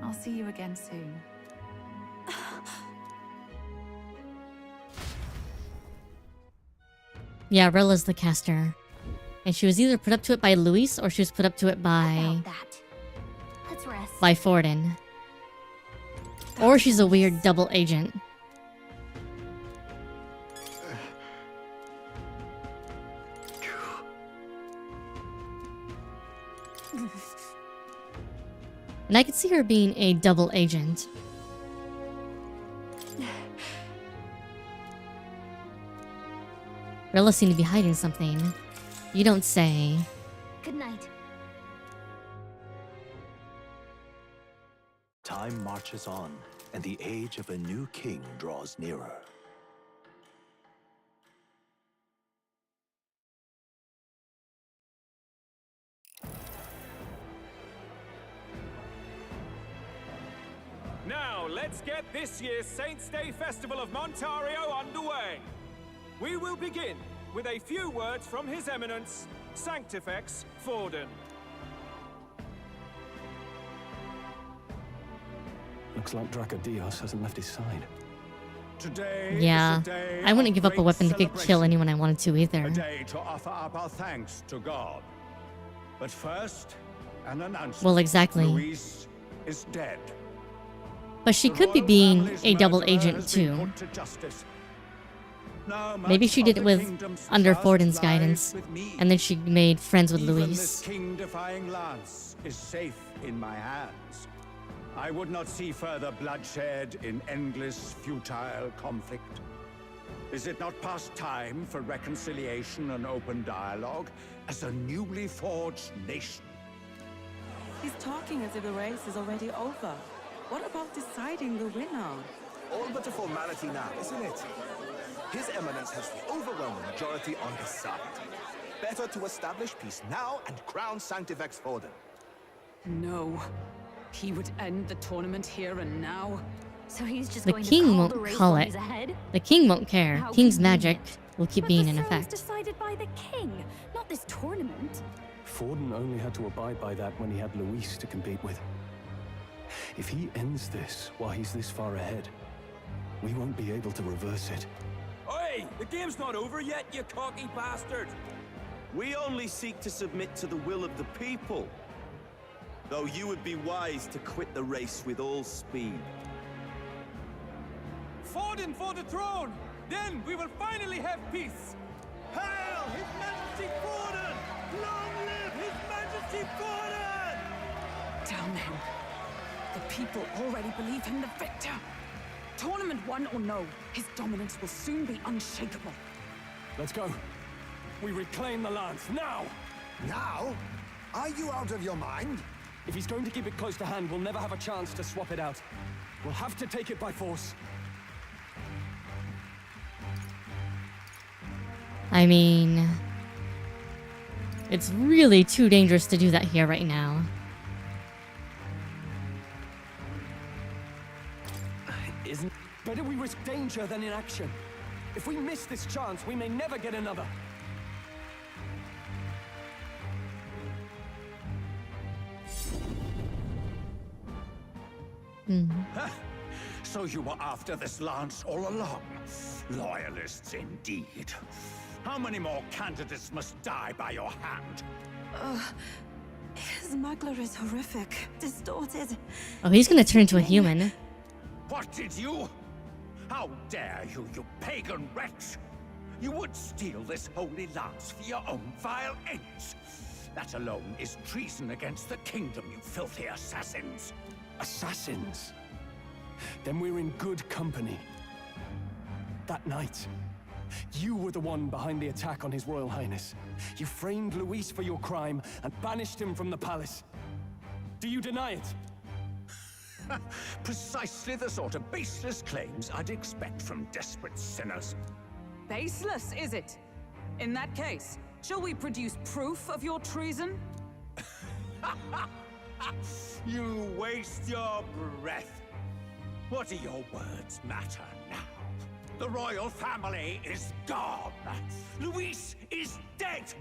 I'll see you again soon. Yeah, Rilla's the caster. And she was either put up to it by Luis or she was put up to it by... Let's rest. by Forden. Or she's a weird double agent. And I could see her being a double agent. Rilla seemed to be hiding something. You don't say. Good night. Time marches on, and the age of a new king draws nearer. Now, let's get this year's Saints' Day Festival of Montario underway. We will begin with a few words from His Eminence, Sanctifex Forden. Looks like Dracodios hasn't left his side. Today Yeah, is a day I wouldn't of give up a great weapon that could kill celebration. anyone I wanted to either. A day to offer up our thanks to God. But first, an announcement. Well, exactly. Luis is dead. But she could be being a double agent too. Maybe she did it with under Forden's guidance, and then she made friends with Even Luis. this king-defying lance is safe in my hands. I would not see further bloodshed in endless, futile conflict. Is it not past time for reconciliation and open dialogue as a newly forged nation? He's talking as if the race is already over. What about deciding the winner? All but a formality now, isn't it? His Eminence has the overwhelming majority on his side. Better to establish peace now and crown Sanctifex Forden. No. He would end the tournament here and now. So he's just The going king to call won't the race call while it. he's ahead? The king won't care. How King's convenient. magic will keep But being the in throne was effect. decided by the king, not this tournament. Forden only had to abide by that when he had Luis to compete with. If he ends this while he's this far ahead, we won't be able to reverse it. Oi! The game's not over yet, you cocky bastard! We only seek to submit to the will of the people. Though you would be wise to quit the race with all speed. Forden for the throne! Then we will finally have peace! Hail His Majesty Forden! Long live His Majesty Forden! Damn him. The people already believe him the victor. Tournament won or no, his dominance will soon be unshakable. Let's go. We reclaim the lance, now! Now? Are you out of your mind? If he's going to keep it close to hand, we'll never have a chance to swap it out. We'll have to take it by force. I mean... it's really too dangerous to do that here right now. Isn't better we risk danger than inaction. If we miss this chance, we may never get another. So you were after this lance all along? Loyalists indeed. How many more candidates must die by your hand? His smuggler is horrific, distorted. Oh, he's gonna turn into a human. What did you? How dare you, you pagan wretch! You would steal this holy lance for your own vile ends. That alone is treason against the kingdom, you filthy assassins. Assassins? Then we're in good company. That night, you were the one behind the attack on His Royal Highness. You framed Luis for your crime and banished him from the palace. Do you deny it? Precisely the sort of baseless claims I'd expect from desperate sinners. Baseless, is it? In that case, shall we produce proof of your treason? You waste your breath. What do your words matter now? The royal family is gone. Luis is dead.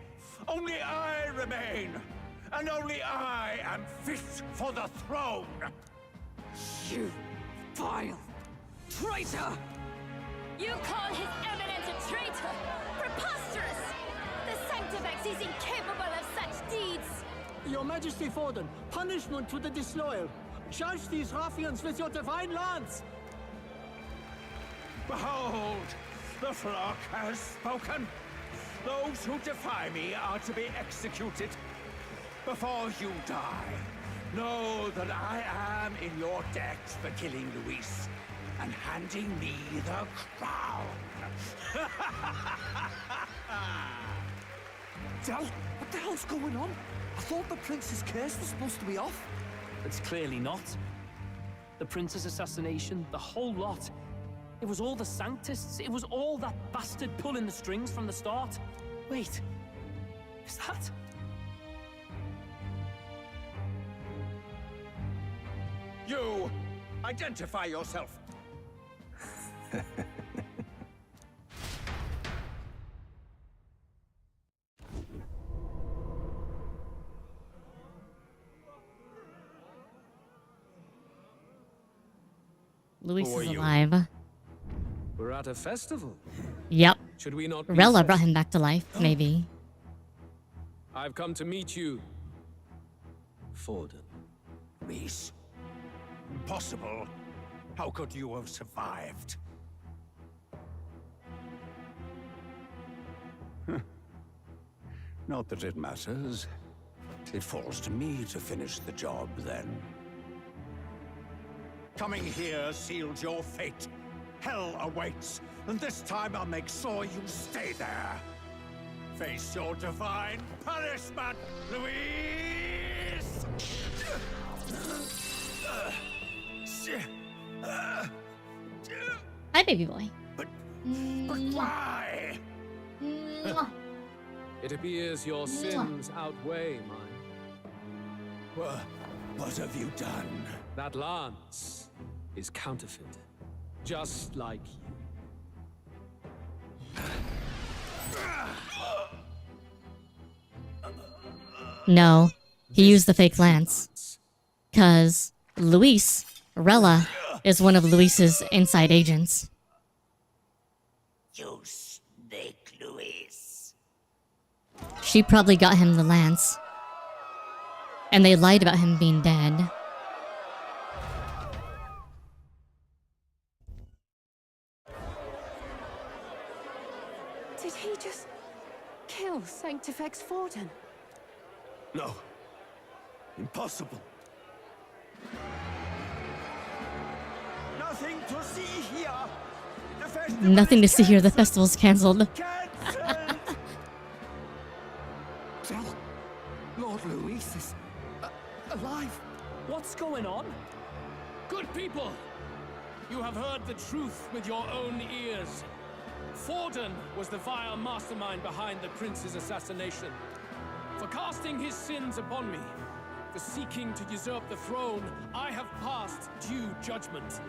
Only I remain. And only I am fit for the throne. You vile traitor! You call His Eminence a traitor? Preposterous! The Sanctifex is incapable of such deeds! Your Majesty Forden, punishment to the disloyal. Charge these ruffians with your divine lance! Behold, the flock has spoken. Those who defy me are to be executed. Before you die, know that I am in your debt for killing Luis and handing me the crown. Del, what the hell's going on? I thought the prince's curse was supposed to be off. It's clearly not. The prince's assassination, the whole lot. It was all the Sanctists. It was all that bastard pulling the strings from the start. Wait, is that... You, identify yourself. Luis Who are is you? alive. We're at a festival. Yep. Should we not be Rella brought him back to life, maybe. I've come to meet you, Forden. Luis. Impossible. How could you have survived? Not that it matters. It falls to me to finish the job, then. Coming here sealed your fate. Hell awaits, and this time I'll make sure you stay there. Face your divine punishment, Luis! Hi, baby boy. But why? It appears your sins outweigh mine. What have you done? That lance is counterfeit, just like you. No, he used the fake lance. 'Cause Luis, Rella, is one of Luis's inside agents. You snake, Luis. She probably got him the lance. And they lied about him being dead. Did he just kill Sanctifex Forden? No. Impossible. Nothing to see here. The festival Nothing to see here, the festival's cancelled. Lord Luis is alive. What's going on? Good people, you have heard the truth with your own ears. Forden was the vile mastermind behind the prince's assassination. For casting his sins upon me, for seeking to usurp the throne, I have passed due judgment.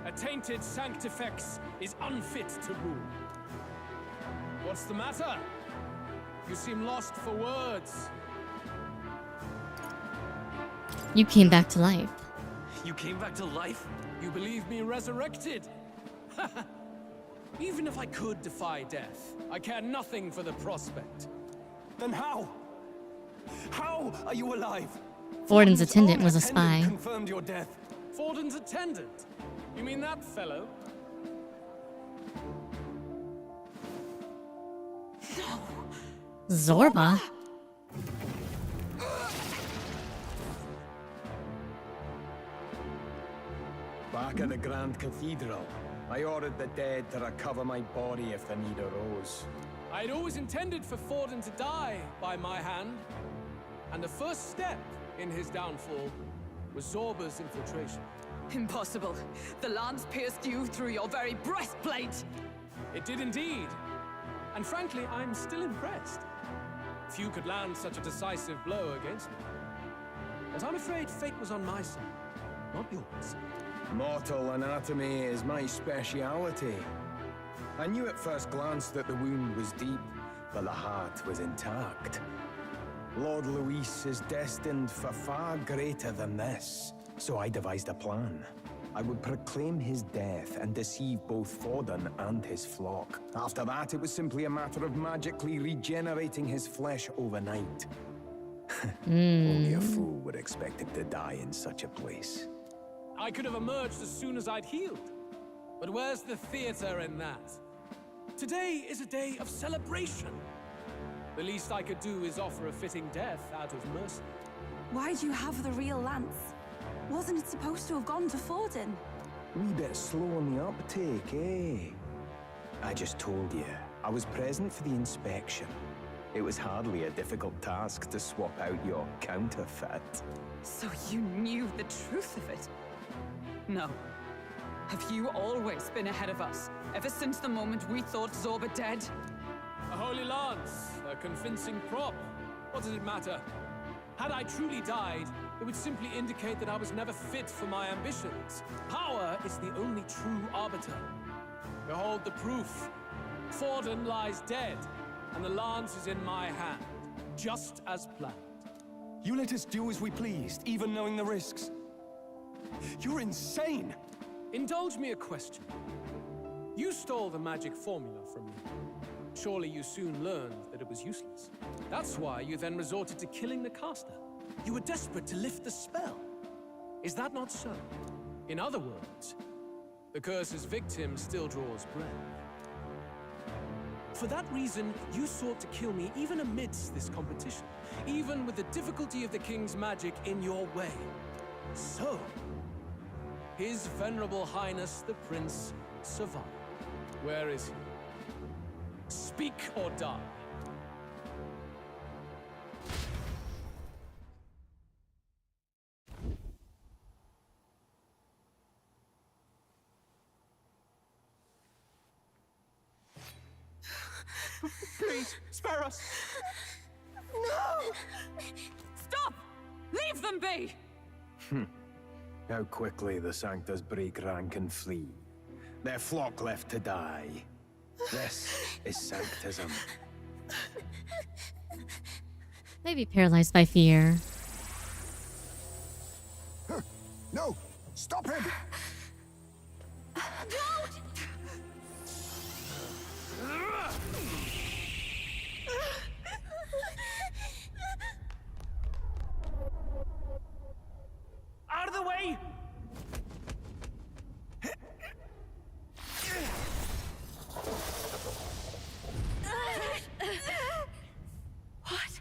A tainted Sanctifex is unfit to rule. What's the matter? You seem lost for words. You came back to life. You came back to life? You believe me resurrected? Even if I could defy death, I care nothing for the prospect. Then how? How are you alive? Forden's attendant own was a attendant spy. Confirmed your death. Forden's attendant? You mean that fellow? Zorba? Back at the Grand Cathedral, I ordered the dead to recover my body if the need arose. I'd always intended for Forden to die by my hand. And the first step in his downfall was Zorba's infiltration. Impossible. The lance pierced you through your very breastplate. It did indeed. And frankly, I'm still impressed. Few could land such a decisive blow against me. But I'm afraid fate was on my side, not yours. Mortal anatomy is my speciality. I knew at first glance that the wound was deep, but the heart was intact. Lord Luis is destined for far greater than this, so I devised a plan. I would proclaim his death and deceive both Forden and his flock. After that, it was simply a matter of magically regenerating his flesh overnight. Only a fool would expect him to die in such a place. I could have emerged as soon as I'd healed. But where's the theater in that? Today is a day of celebration. The least I could do is offer a fitting death out of mercy. Why do you have the real lance? Wasn't it supposed to have gone to Forden? Wee bit slow on the uptake, eh? I just told you, I was present for the inspection. It was hardly a difficult task to swap out your counterfeit. So you knew the truth of it? No. Have you always been ahead of us? Ever since the moment we thought Zorba dead? A holy lance, a convincing prop. What does it matter? Had I truly died, it would simply indicate that I was never fit for my ambitions. Power is the only true arbiter. Behold the proof. Forden lies dead, and the lance is in my hand, just as planned. You let us do as we pleased, even knowing the risks. You're insane! Indulge me a question. You stole the magic formula from me. Surely you soon learned that it was useless. That's why you then resorted to killing the caster. You were desperate to lift the spell. Is that not so? In other words, the curse's victim still draws breath. For that reason, you sought to kill me even amidst this competition, even with the difficulty of the king's magic in your way. So, His Venerable Highness the Prince survived. Where is he? Speak or die. Please, spare us! No! Stop! Leave them be! How quickly the Sanctus break rank and flee. Their flock left to die. This is Sanctism. Maybe paralyzed by fear. No! Stop him! Out of the way! What?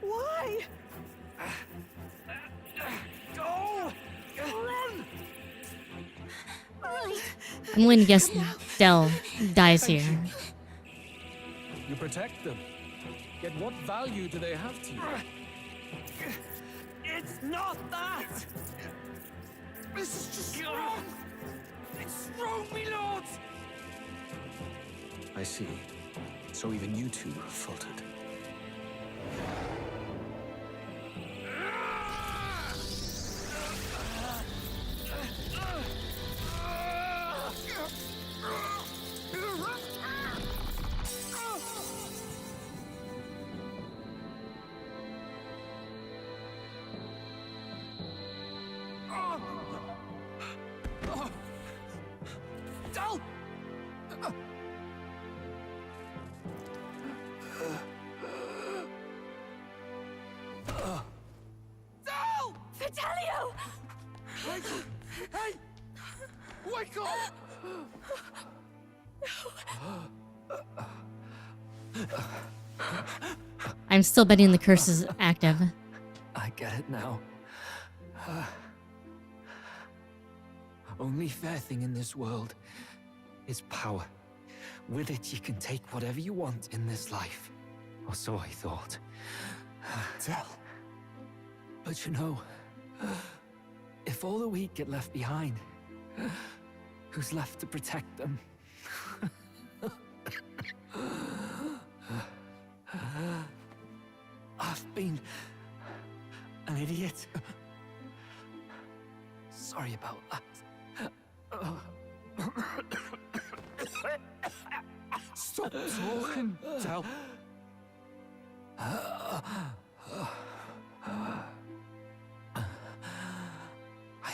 Why? Go! Run! I'm going to guess Del dies here. You protect them. Yet what value do they have to you? It's not that! This is just wrong! It's wrong, me lords! I see. So even you two faltered. Vitelio! Hey! Wake up! I'm still betting the curse is active. I get it now. Only fair thing in this world is power. With it, you can take whatever you want in this life. Or so I thought. Tell. But you know, if all the weak get left behind, who's left to protect them? I've been an idiot. Sorry about that. Stop talking, Del. I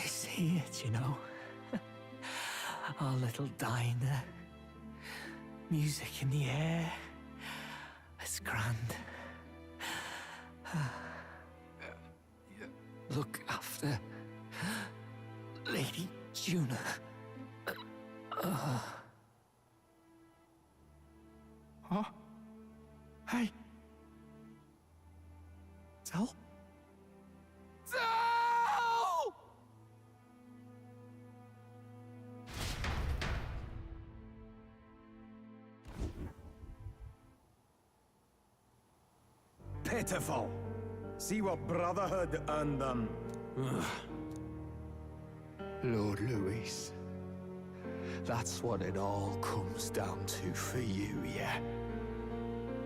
see it, you know. Our little diner. Music in the air. It's grand. Look after Lady Juna. Huh? Hey. Del? Del! Pitiful. See what Brotherhood earned them. Lord Luis. That's what it all comes down to for you, yeah?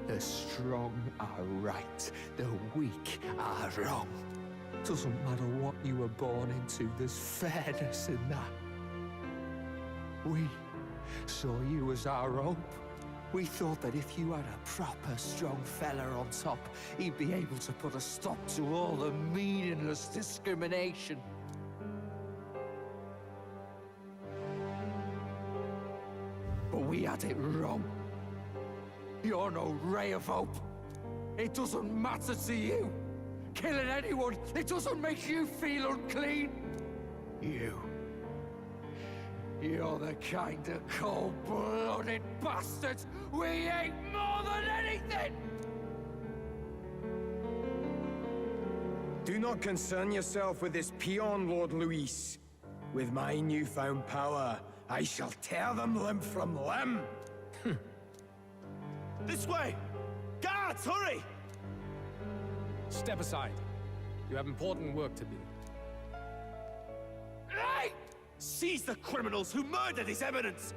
The strong are right, the weak are wrong. Doesn't matter what you were born into, there's fairness in that. We saw you as our hope. We thought that if you had a proper strong fella on top, he'd be able to put a stop to all the meaningless discrimination. But we had it wrong. You're no ray of hope. It doesn't matter to you. Killing anyone, it doesn't make you feel unclean. You're the kind of cold-blooded bastards we hate more than anything! Do not concern yourself with this peon, Lord Luis. With my newfound power, I shall tear them limb from limb. This way! Guards, hurry! Step aside. You have important work to do. Hey! Seize the criminals who murdered His Eminence!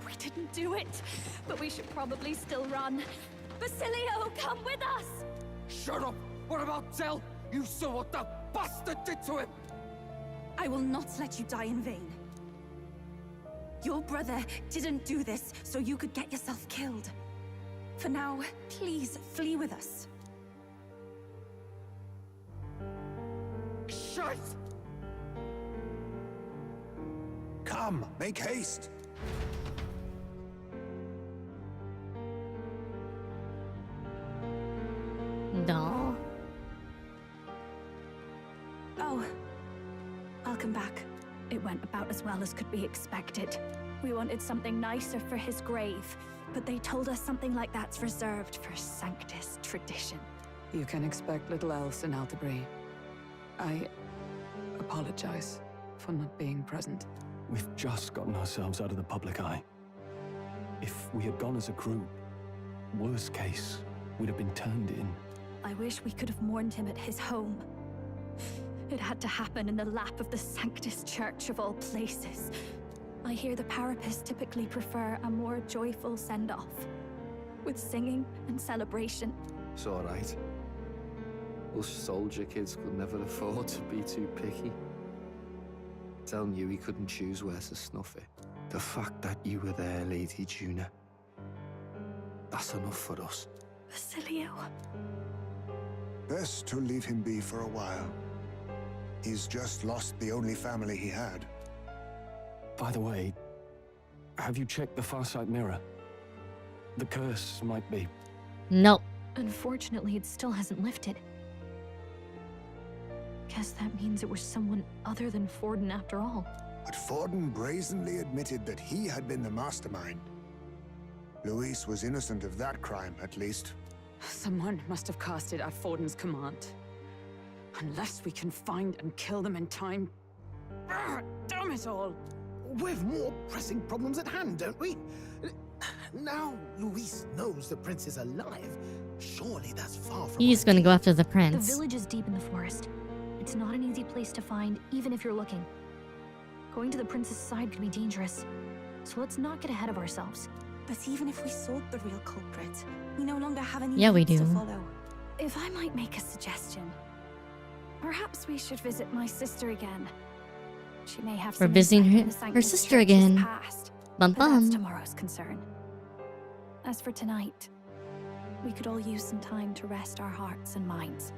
We didn't do it, but we should probably still run. Basilio, come with us! Shut up! What about Del? You saw what that bastard did to him! I will not let you die in vain. Your brother didn't do this so you could get yourself killed. For now, please flee with us. Shite! Come, make haste. No. Oh, I'll come back. It went about as well as could be expected. We wanted something nicer for his grave, but they told us something like that's reserved for Sanctus tradition. You can expect little else in Altabri. I apologize for not being present. We've just gotten ourselves out of the public eye. If we had gone as a group, worst case, we'd have been turned in. I wish we could have mourned him at his home. It had to happen in the lap of the Sanctus Church of all places. I hear the Parapists typically prefer a more joyful send-off, with singing and celebration. It's all right. Us soldier kids could never afford to be too picky. Telling you he couldn't choose where to snuff it. The fact that you were there, Lady Juna, that's enough for us. Basilio. Best to leave him be for a while. He's just lost the only family he had. By the way, have you checked the Farsight mirror? The curse might be... Nope. Unfortunately, it still hasn't lifted. Guess that means it was someone other than Forden after all. But Forden brazenly admitted that he had been the mastermind. Luis was innocent of that crime, at least. Someone must have cast it at Forden's command. Unless we can find and kill them in time... Damn it all! We've more pressing problems at hand, don't we? Now Luis knows the prince is alive. Surely that's far from... He's gonna go after the The prince. village is deep in the forest. It's not an easy place to find, even if you're looking. Going to the prince's side could be dangerous. So let's not get ahead of ourselves. But even if we sought the real culprit, we no longer have any Yeah, we leads do. to follow. If I might make a suggestion, perhaps we should visit my sister again. She may have We're some visiting insight her, into the her Sanctus sister Church's again. past, Bum but that's bum. tomorrow's concern. As for tonight, we could all use some time to rest our hearts and minds.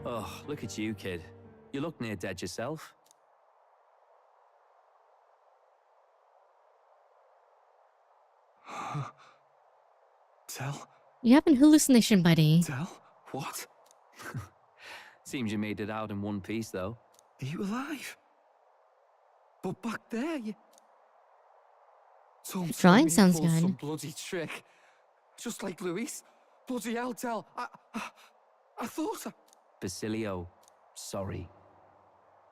Oh, look at you, kid. You look near dead yourself. Tell? You have an hallucination, buddy. Tell? What? Seems you made it out in one piece, though. Are you alive? But back there, you... Don't tell Drawing me you sounds pulled some good. bloody trick. Just like Luis. Bloody hell, Tell. I thought I... Basilio, sorry.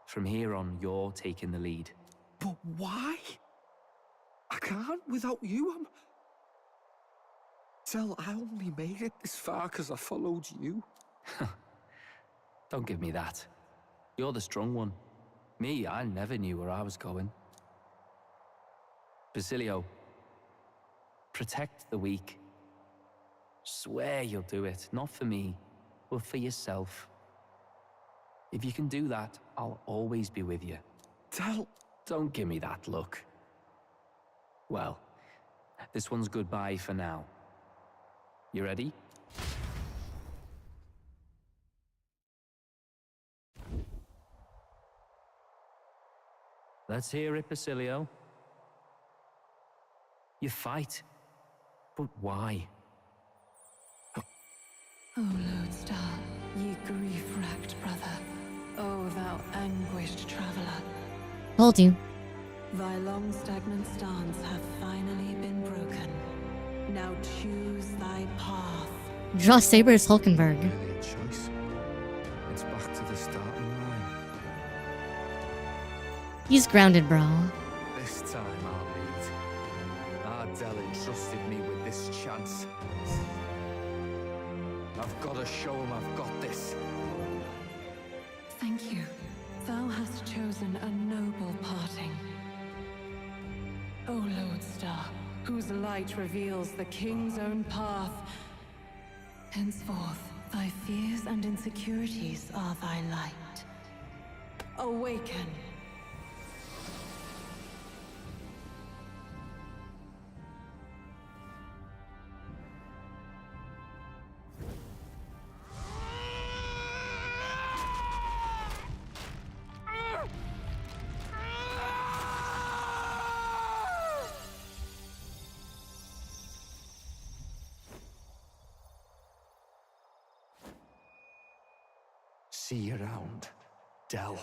From here on, you're taking the lead. But why? I can't without you. Tell, I only made it this far because I followed you. Don't give me that. You're the strong one. Me, I never knew where I was going. Basilio, protect the weak. Swear you'll do it, not for me, but for yourself. If you can do that, I'll always be with you. Tell... Don't give me that look. Well, this one's goodbye for now. You ready? Let's hear it, Basilio. You fight. But why? O Lodestar, ye grief-racked brother, O thou anguished traveler. Told you. Thy long stagnant stance hath finally been broken. Now choose thy path. Draw Saber's Hulkenberg. Really a choice. It's back to the starting line. He's grounded, bro. This time I'll lead. Ardell entrusted me with this chance. I've got to show him I've got this. Thank you. Thou hast chosen a noble parting. O Lodestar, whose light reveals the king's own path. Henceforth, thy fears and insecurities are thy light. Awaken. See you around, Dell.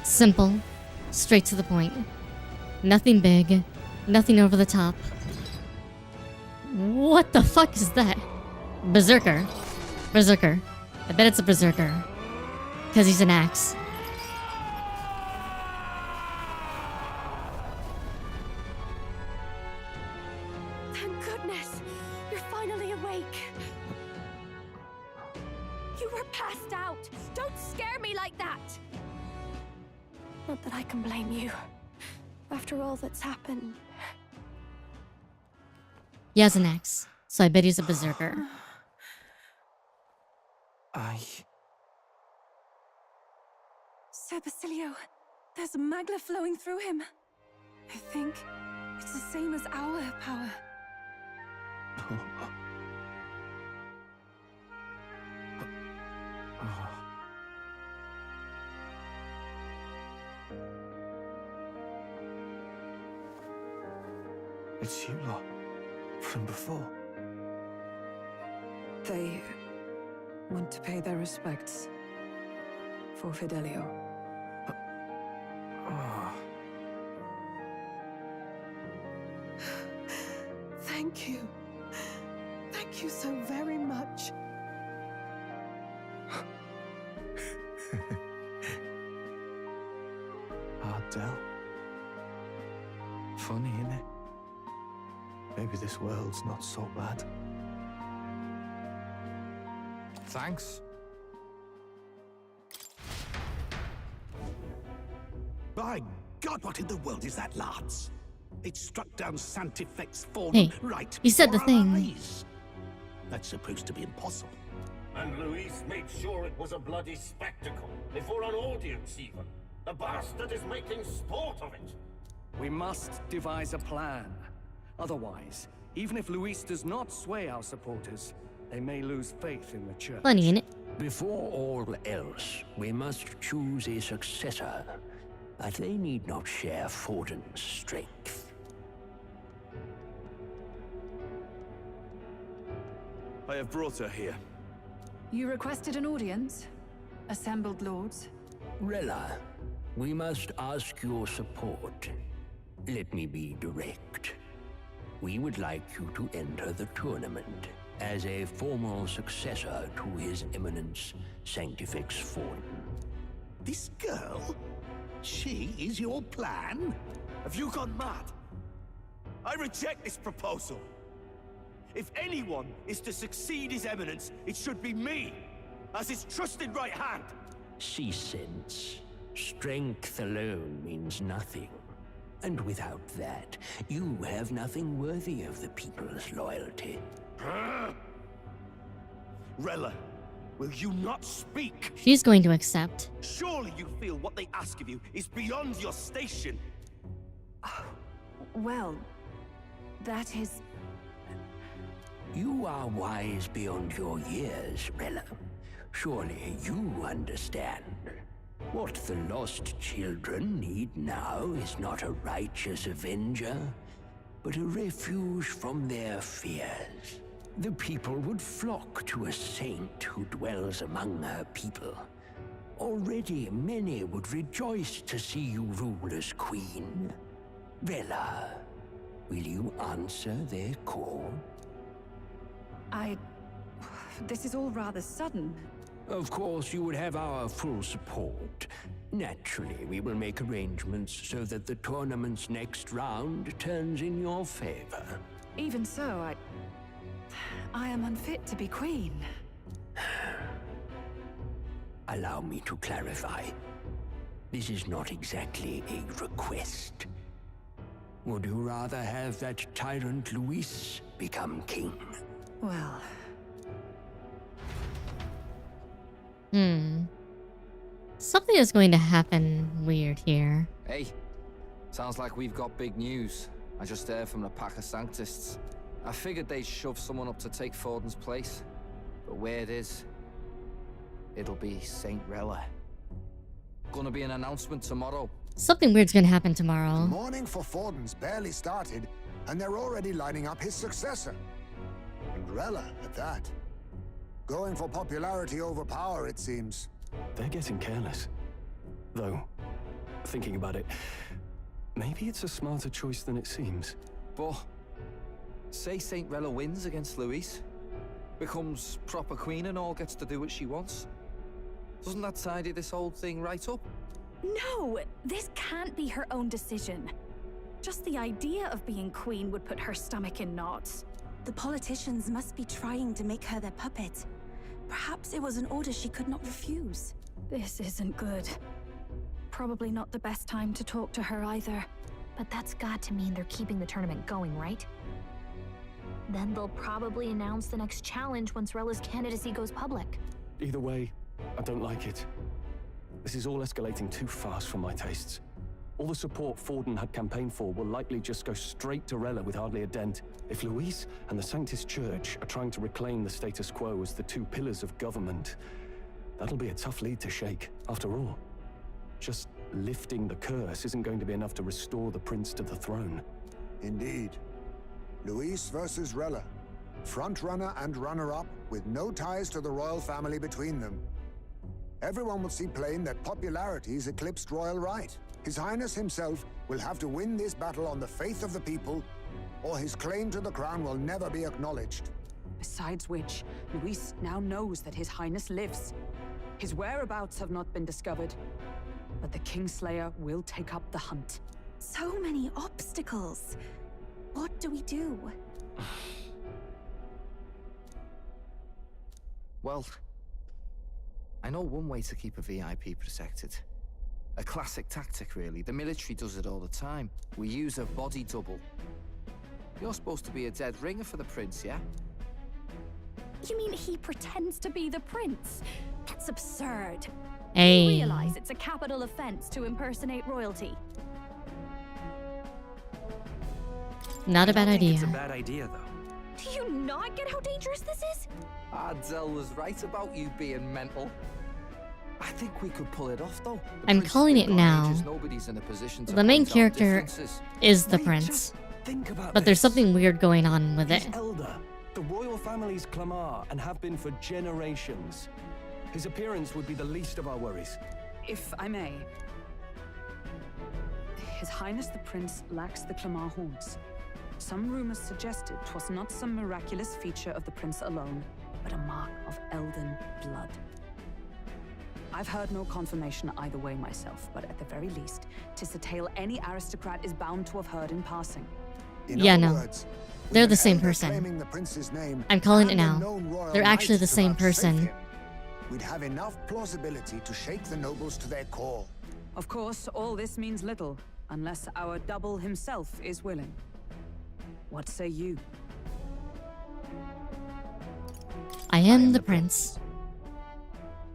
Simple. Straight to the point. Nothing big. Nothing over the top. What the fuck is that? Berserker. Berserker. I bet it's a berserker. Because he's an axe. Thank goodness! You're finally awake! You were passed out! Don't scare me like that! Not that I can blame you. After all that's happened. He has an axe. So I bet he's a berserker. Sir Basilio, there's magla flowing through him. I think it's the same as our power. It's you lot. From before. They want to pay their respects for Fidelio. Oh. Ardell. Funny, innit? Maybe this world's not so bad. Thanks. By God, what in the world is that, lads? It struck down Santifex Ford Hey, right you said the before our thing. eyes. That's supposed to be impossible. And Luis made sure it was a bloody spectacle, before an audience even. The bastard is making sport of it. We must devise a plan. Otherwise, even if Luis does not sway our supporters, they may lose faith in the church. Funny, innit? Before all else, we must choose a successor. But they need not share Forden's strength. I have brought her here. You requested an audience? Assembled lords? Rella, we must ask your support. Let me be direct. We would like you to enter the tournament as a formal successor to His Eminence Sanctifex Forden. This girl? She is your plan? Have you gone mad? I reject this proposal. If anyone is to succeed His Eminence, it should be me, as his trusted right hand. She sense. Strength alone means nothing. And without that, you have nothing worthy of the people's loyalty. Rella, will you not speak? She's going to accept. Surely you feel what they ask of you is beyond your station. Well, that is... You are wise beyond your years, Rella. Surely you understand. What the lost children need now is not a righteous avenger, but a refuge from their fears. The people would flock to a saint who dwells among her people. Already many would rejoice to see you rule as queen. Rella, will you answer their call? This is all rather sudden. Of course, you would have our full support. Naturally, we will make arrangements so that the tournament's next round turns in your favor. Even so, I am unfit to be queen. Allow me to clarify. This is not exactly a request. Would you rather have that tyrant Luis become king? Well... Something is going to happen weird here. Hey, sounds like we've got big news. I just heard from the pack of Sanctists. I figured they'd shove someone up to take Forden's place. But where it is, it'll be Saint Rella. Gonna be an announcement tomorrow. Something weird's gonna happen tomorrow. The mourning for Forden's barely started, and they're already lining up his successor. And Rella, at that. Going for popularity over power, it seems. They're getting careless. Though, thinking about it, maybe it's a smarter choice than it seems. But, say Saint Rella wins against Luis, becomes proper queen and all gets to do what she wants. Doesn't that tidy this whole thing right up? No, this can't be her own decision. Just the idea of being queen would put her stomach in knots. The politicians must be trying to make her their puppet. Perhaps it was an order she could not refuse. This isn't good. Probably not the best time to talk to her either. But that's got to mean they're keeping the tournament going, right? Then they'll probably announce the next challenge once Rella's candidacy goes public. Either way, I don't like it. This is all escalating too fast for my tastes. All the support Forden had campaigned for will likely just go straight to Rella with hardly a dent. If Luis and the Sanctist Church are trying to reclaim the status quo as the two pillars of government, that'll be a tough lead to shake. After all, just lifting the curse isn't going to be enough to restore the prince to the throne. Indeed. Luis versus Rella. Frontrunner and runner-up with no ties to the royal family between them. Everyone will see plain that popularity's eclipsed royal right. His Highness himself will have to win this battle on the faith of the people, or his claim to the crown will never be acknowledged. Besides which, Luis now knows that His Highness lives. His whereabouts have not been discovered, but the Kingslayer will take up the hunt. So many obstacles. What do we do? Well, I know one way to keep a VIP protected. A classic tactic, really. The military does it all the time. We use a body double. You're supposed to be a dead ringer for the prince, yeah? You mean he pretends to be the prince? That's absurd. Hey. You realize it's a capital offense to impersonate royalty. Not a bad idea. It's a bad idea, though. Do you not get how dangerous this is? Adzel was right about you being mental. I think we could pull it off, though. I'm calling it now. Nobody's in a position to The main point out character differences. is the prince. Think about But there's this. something weird going on with it. He's elder. The royal family's Clamar and have been for generations. His appearance would be the least of our worries. If I may. His Highness the Prince lacks the Clamar horns. Some rumors suggested 'twas not some miraculous feature of the prince alone, but a mark of elden blood. I've heard no confirmation either way myself, but at the very least, 'tis a tale any aristocrat is bound to have heard in passing. Yeah, no. They're the same person. Claiming the prince's name I'm calling it and a now. known royal They're actually knight the to same vouchsafe person. him, we'd have enough plausibility to shake the nobles to their core. Of course, all this means little, unless our double himself is willing. What say you? I am the prince.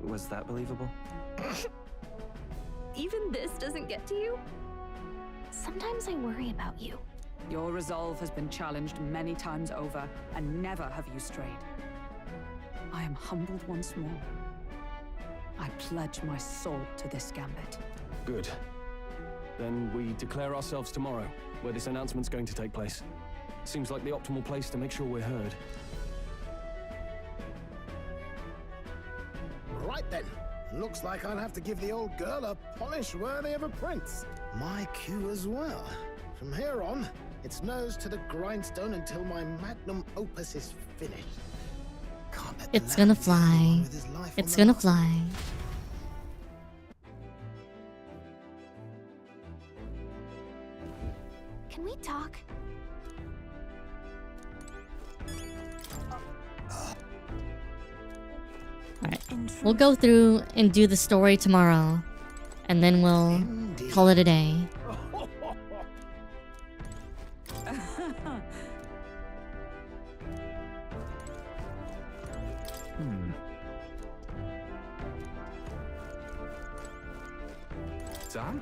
Was that believable? Even this doesn't get to you? Sometimes I worry about you. Your resolve has been challenged many times over, and never have you strayed. I am humbled once more. I pledge my soul to this gambit. Good. Then we declare ourselves tomorrow, where this announcement's going to take place. Seems like the optimal place to make sure we're heard. Right then. Looks like I'll have to give the old girl a polish worthy of a prince. My cue as well. From here on, it's nose to the grindstone until my magnum opus is finished. It's gonna fly. It's gonna fly. Can we talk? Alright. We'll go through and do the story tomorrow. And then we'll call it a day. Done?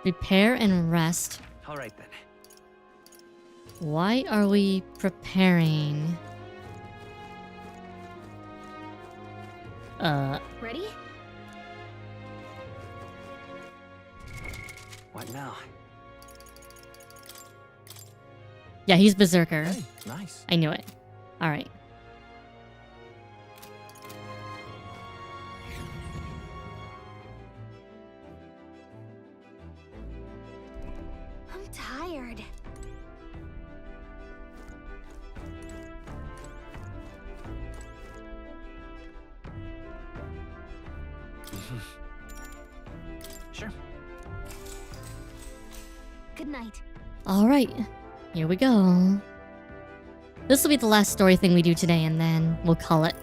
Prepare and rest. All right then. Why are we preparing? Ready? What now? Yeah, he's Berserker. Hey, nice. I knew it. Alright. I'm tired. Sure. Good night. Alright. Here we go. This will be the last story thing we do today, and then we'll call it.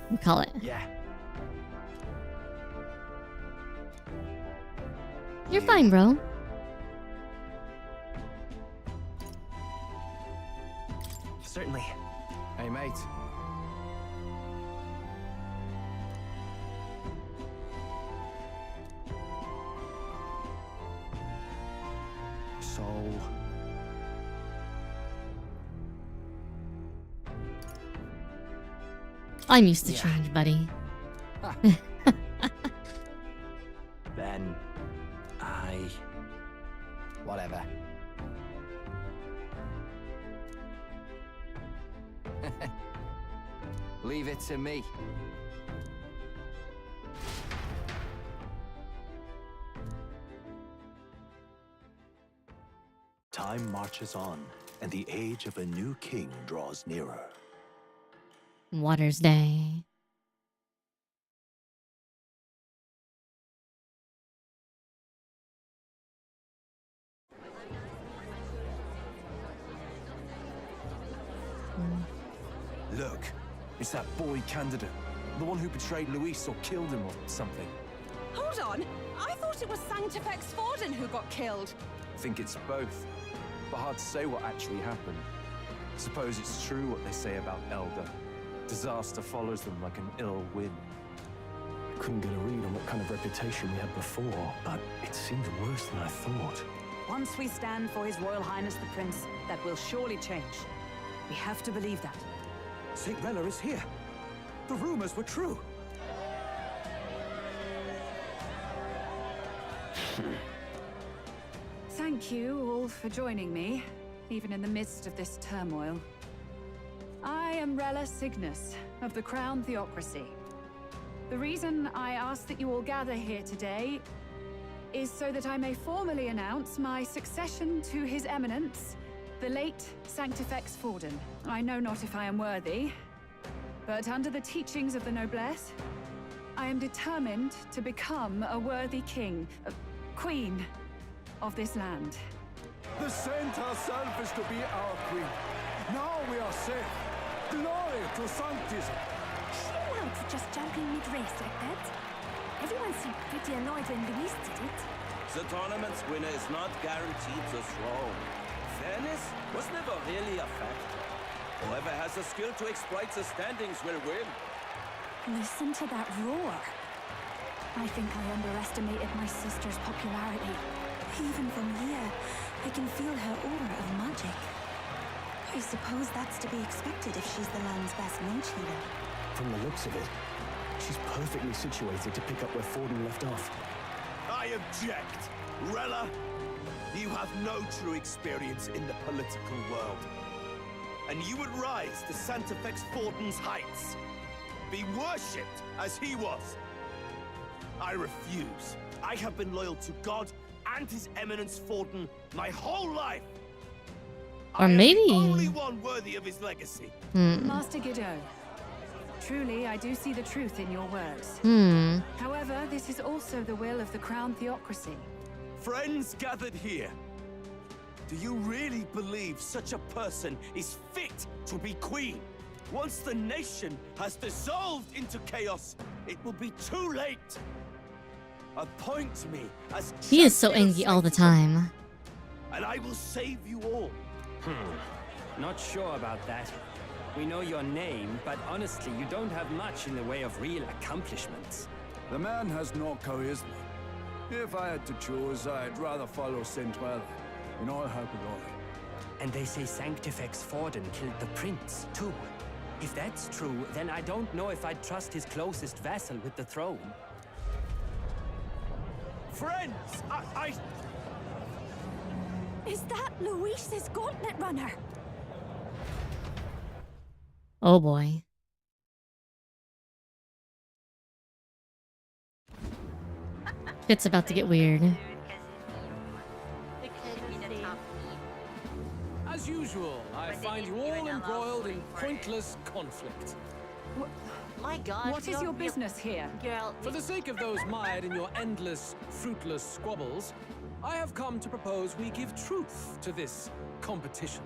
We'll call it. Yeah. You're fine, bro. Certainly. Hey, mate. soul. I'm used to change, buddy. Then whatever. Leave it to me. Time marches on, and the age of a new king draws nearer. Water's Day. Look, it's that boy candidate. The one who betrayed Luis or killed him or something. Hold on! I thought it was Sanctifex Forden who got killed. I think it's both. But hard to say what actually happened. Suppose it's true what they say about Elder. Disaster follows them like an ill wind. Couldn't get a read on what kind of reputation we had before, but it seems worse than I thought. Once we stand for His Royal Highness the Prince, that will surely change. We have to believe that. St. Rella is here. The rumors were true. Thank you all for joining me, even in the midst of this turmoil. I am Rella Cygnus of the Crown Theocracy. The reason I ask that you all gather here today is so that I may formally announce my succession to His Eminence, the late Sanctifex Forden. I know not if I am worthy, but under the teachings of the noblesse, I am determined to become a worthy king, queen of this land. The saint herself is to be our queen. Now we are safe. Glory to Sanctism. She allowed to just jump in mid-race like that? Everyone seemed pretty annoyed when Luis did it. The tournament's winner is not guaranteed the throne. Fairness was never really a factor. Whoever has the skill to exploit the standings will win. Listen to that roar. I think I underestimated my sister's popularity. Even from here, I can feel her aura of magic. I suppose that's to be expected if she's the land's best mage healer. From the looks of it, she's perfectly situated to pick up where Forden left off. I object. Rella, you have no true experience in the political world. And you would rise to Sanctifex Forden's heights. Be worshipped as he was. I refuse. I have been loyal to God and His Eminence Forden my whole life. Or maybe... The only one worthy of his legacy. Master Godot, truly I do see the truth in your words. However, this is also the will of the Crown Theocracy. Friends gathered here, do you really believe such a person is fit to be queen? Once the nation has dissolved into chaos, it will be too late. Appoint me as He is so angry all the time. and I will save you all. Not sure about that. We know your name, but honestly, you don't have much in the way of real accomplishments. The man has no charisma. If I had to choose, I'd rather follow St. Rella in all her glory. And they say Sanctifex Forden killed the prince, too. If that's true, then I don't know if I'd trust his closest vassal with the throne. Friends, I... Is that Luis's gauntlet runner? Oh boy. It's about to get weird. As usual, I find you all embroiled in pointless conflict. My God, What is your business here? Girl, For the sake of those mired in your endless, fruitless squabbles, I have come to propose we give truth to this competition.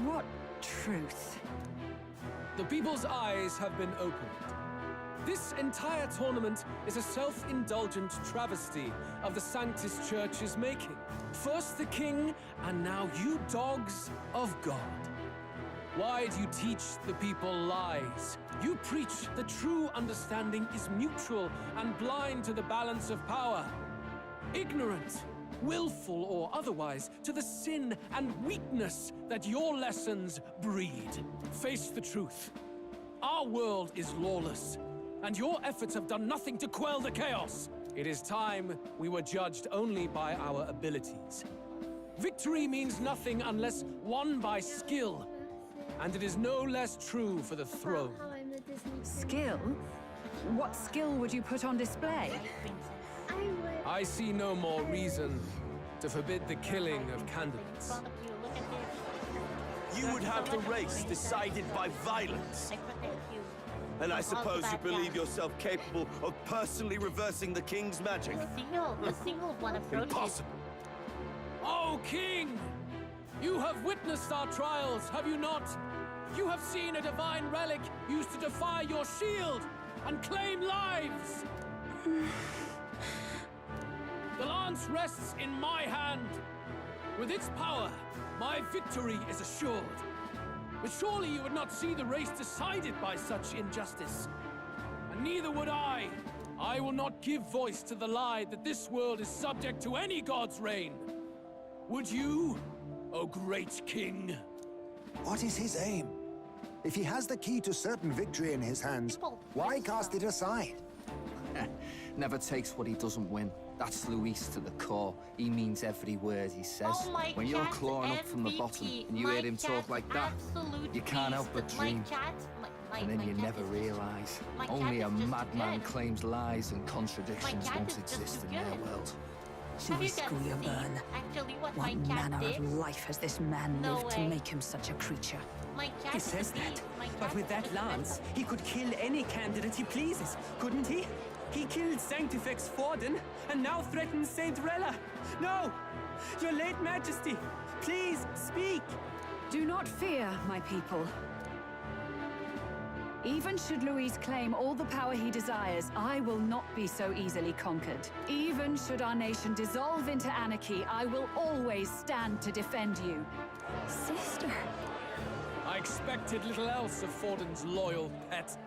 What truth? The people's eyes have been opened. This entire tournament is a self-indulgent travesty of the Sanctus Church's making. First the king, and now you dogs of God. Why do you teach the people lies? You preach the true understanding is mutual and blind to the balance of power. Ignorant, willful or otherwise, to the sin and weakness that your lessons breed. Face the truth. Our world is lawless, and your efforts have done nothing to quell the chaos. It is time we were judged only by our abilities. Victory means nothing unless won by skill, and it is no less true for the throne. Skill? What skill would you put on display? I see no more reason to forbid the killing of candidates. You would have the race decided by violence. And I suppose you believe yourself capable of personally reversing the king's magic? A single one approaches. Impossible. Oh, King! You have witnessed our trials, have you not? You have seen a divine relic used to defy your shield and claim lives! The lance rests in my hand. With its power, my victory is assured. But surely you would not see the race decided by such injustice. And neither would I. I will not give voice to the lie that this world is subject to any god's reign. Would you, O great king? What is his aim? If he has the key to certain victory in his hands, why cast it aside? Never takes what he doesn't win. That's Luis to the core. He means every word he says. Oh, when you're clawing up from the bottom and you hear him talk like that, you can't help but dream. And then you never realize. Only a madman claims lies and contradictions won't exist in their world. Luis Gulliburn. What manner of life has this man lived to make him such a creature? He says that, but with that lance, he could kill any candidate he pleases, couldn't he? He killed Sanctifex Forden, and now threatens Saint Rella. No! Your late majesty, please speak! Do not fear, my people. Even should Luis claim all the power he desires, I will not be so easily conquered. Even should our nation dissolve into anarchy, I will always stand to defend you. Sister. I expected little else of Forden's loyal pet.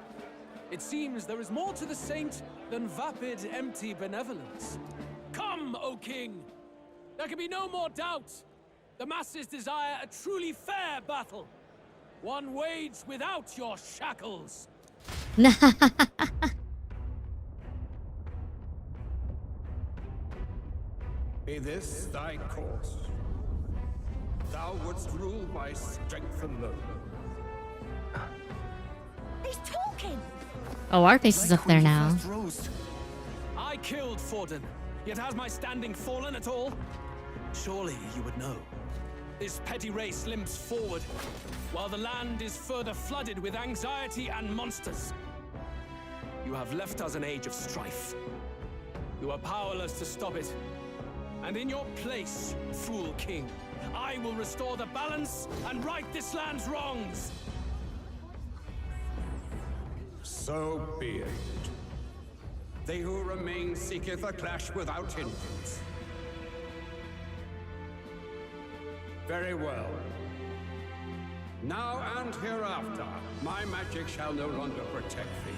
It seems there is more to the saint than vapid, empty benevolence. Come, O king! There can be no more doubt. The masses desire a truly fair battle. One waged without your shackles. Be this thy course. Thou wouldst rule by strength alone. He's talking! Oh, our face is up there now. I killed Forden, yet has my standing fallen at all? Surely you would know. This petty race limps forward, while the land is further flooded with anxiety and monsters. You have left us an age of strife. You are powerless to stop it. And in your place, fool king, I will restore the balance and right this land's wrongs. So be it. They who remain seeketh a clash without hindrance. Very well. Now and hereafter, my magic shall no longer protect thee.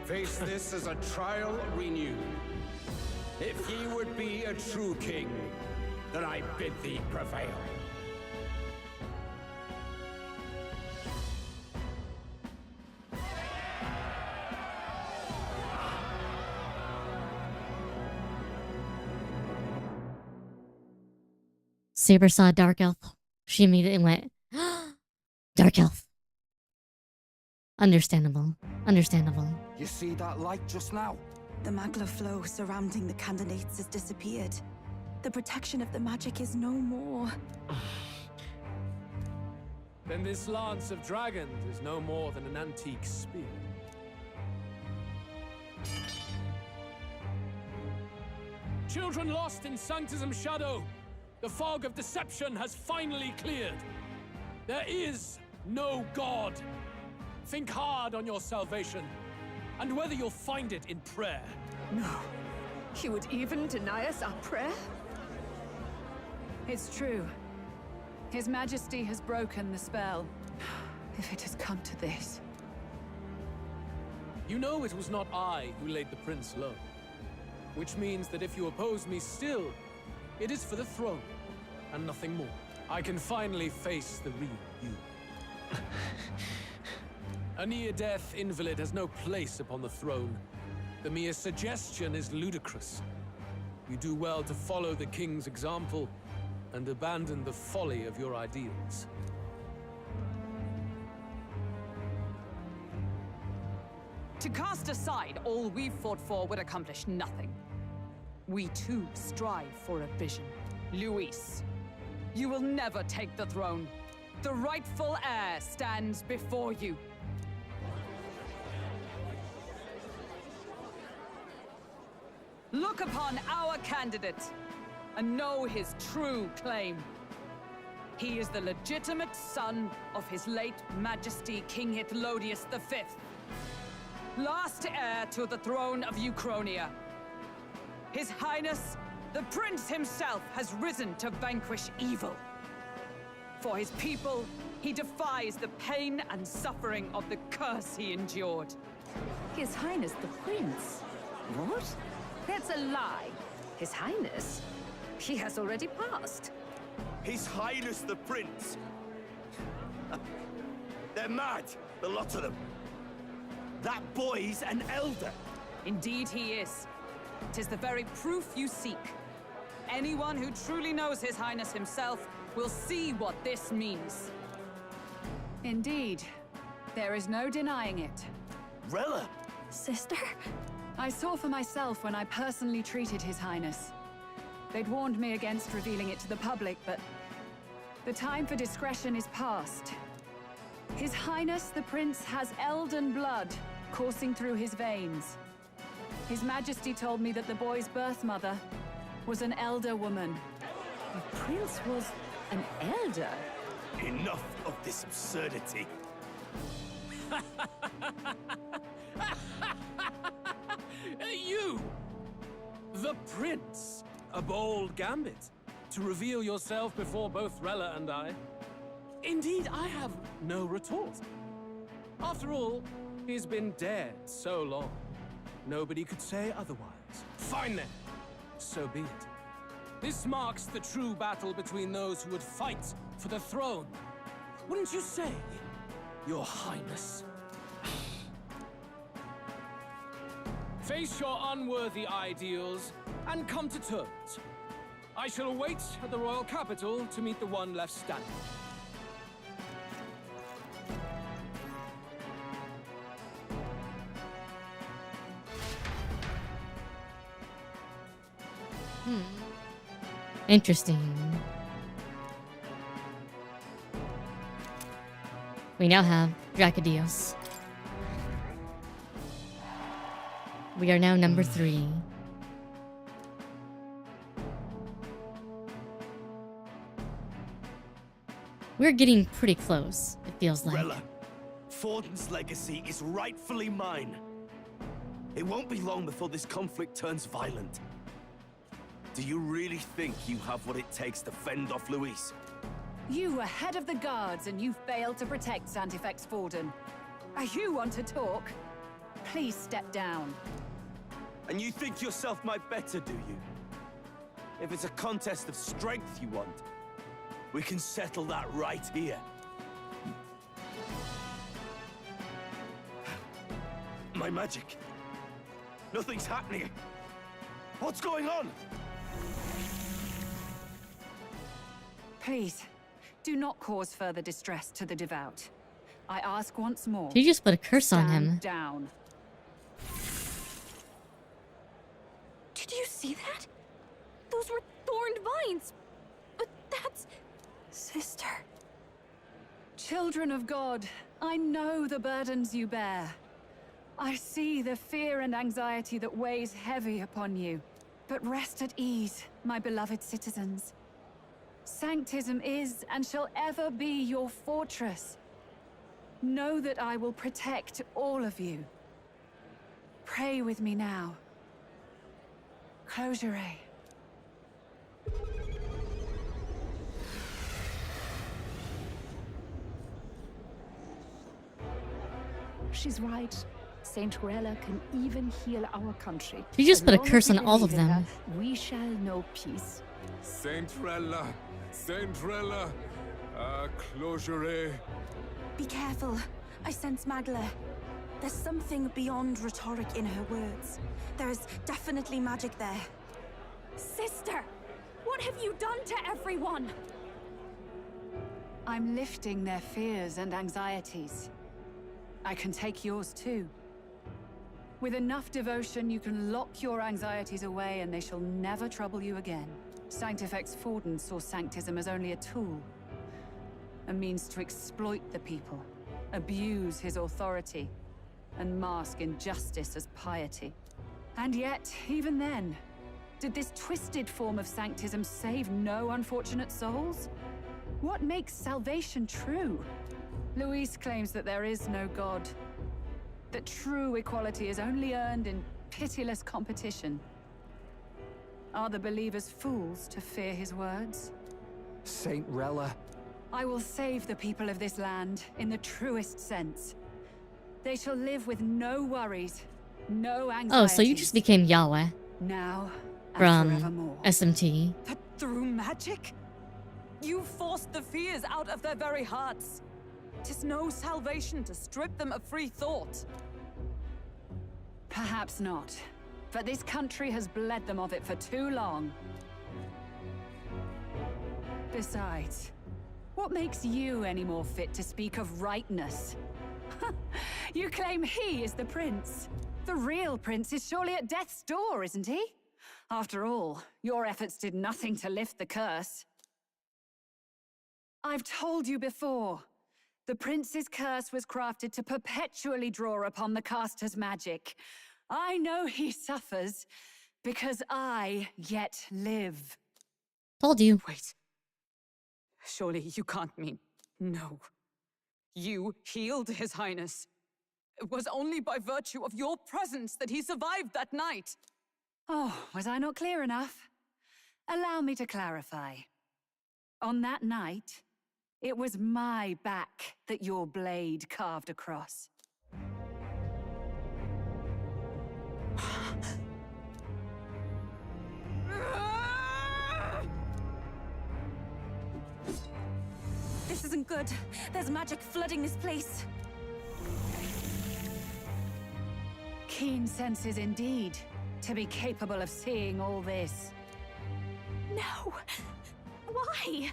Face this as a trial renewed. If ye would be a true king, then I bid thee prevail. Saber saw a dark elf. She immediately went, Dark elf. Understandable. Understandable. You see that light just now? The magla flow surrounding the candidates has disappeared. The protection of the magic is no more. Then this lance of dragons is no more than an antique spear. Children lost in Sanctism's shadow, the fog of deception has finally cleared. There is no God. Think hard on your salvation. and whether you'll find it in prayer. No. He would even deny us our prayer? It's true. His Majesty has broken the spell. If it has come to this. You know it was not I who laid the prince low. Which means that if you oppose me still, it is for the throne, and nothing more. I can finally face the real you. A near-death invalid has no place upon the throne. The mere suggestion is ludicrous. You do well to follow the king's example and abandon the folly of your ideals. To cast aside all we've fought for would accomplish nothing. We too strive for a vision. Luis, you will never take the throne. The rightful heir stands before you. Look upon our candidate and know his true claim. He is the legitimate son of his late Majesty King Hytlodius V, last heir to the throne of Uchronia. His Highness, the Prince himself, has risen to vanquish evil. For his people, he defies the pain and suffering of the curse he endured. His Highness the Prince? What? That's a lie. His Highness? He has already passed. His Highness the Prince! They're mad, the lot of them. That boy's an elder. Indeed he is. 'Tis the very proof you seek. Anyone who truly knows His Highness himself will see what this means. Indeed. There is no denying it. Rella! Sister? I saw for myself when I personally treated His Highness. They'd warned me against revealing it to the public, but the time for discretion is past. His Highness the Prince has elden blood coursing through his veins. His Majesty told me that the boy's birth mother was an elder woman. The Prince was an elder? Enough of this absurdity. You! The Prince! A bold gambit. To reveal yourself before both Rella and I. Indeed, I have no retort. After all, he's been dead so long. Nobody could say otherwise. Fine then. So be it. This marks the true battle between those who would fight for the throne. Wouldn't you say, Your Highness? Face your unworthy ideals and come to terms. I shall await at the royal capital to meet the one left standing. Interesting. We now have Dracodios. We are now number 3. We're getting pretty close, it feels like. Rella, Forden's legacy is rightfully mine. It won't be long before this conflict turns violent. Do you really think you have what it takes to fend off Luis? You were head of the guards and you failed to protect Santifex Forden. You want to talk? Please step down. And you think yourself my better, do you? If it's a contest of strength you want, we can settle that right here. My magic. Nothing's happening. What's going on? Please, do not cause further distress to the devout. I ask once more. She just put a curse on him. Stand down. Did you see that? Those were thorned vines. But that's... Sister. Children of God, I know the burdens you bear. I see the fear and anxiety that weighs heavy upon you. But rest at ease, my beloved citizens. Sanctism is and shall ever be your fortress. Know that I will protect all of you. Pray with me now. Close your eye. She's right. Saint Rella can even heal our country. She just As put a long as curse we on all of believe in them. her, we shall know peace. Saint Rella, close your eye. Be careful. I sense Magla. There's something beyond rhetoric in her words. There is definitely magic there. Sister, what have you done to everyone? I'm lifting their fears and anxieties. I can take yours too. With enough devotion, you can lock your anxieties away and they shall never trouble you again. Sanctifex Forden saw Sanctism as only a tool. A means to exploit the people, abuse his authority, and mask injustice as piety. And yet, even then, did this twisted form of Sanctism save no unfortunate souls? What makes salvation true? Luis claims that there is no God. That true equality is only earned in pitiless competition. Are the believers fools to fear his words? Saint Rella. I will save the people of this land in the truest sense. They shall live with no worries, no anxiety. Oh, so you just became Yahweh. Now and from forevermore. SMT. But through magic? You forced the fears out of their very hearts. 'Tis no salvation to strip them of free thought. Perhaps not. But this country has bled them of it for too long. Besides, what makes you any more fit to speak of rightness? You claim he is the prince. The real prince is surely at death's door, isn't he? After all, your efforts did nothing to lift the curse. I've told you before. The prince's curse was crafted to perpetually draw upon the caster's magic. I know he suffers, because I yet live. Told you. Wait. Surely you can't mean... No. You healed His Highness. It was only by virtue of your presence that he survived that night. Oh, was I not clear enough? Allow me to clarify. On that night, it was my back that your blade carved across. This isn't good. There's magic flooding this place. Keen senses indeed, to be capable of seeing all this. No! Why?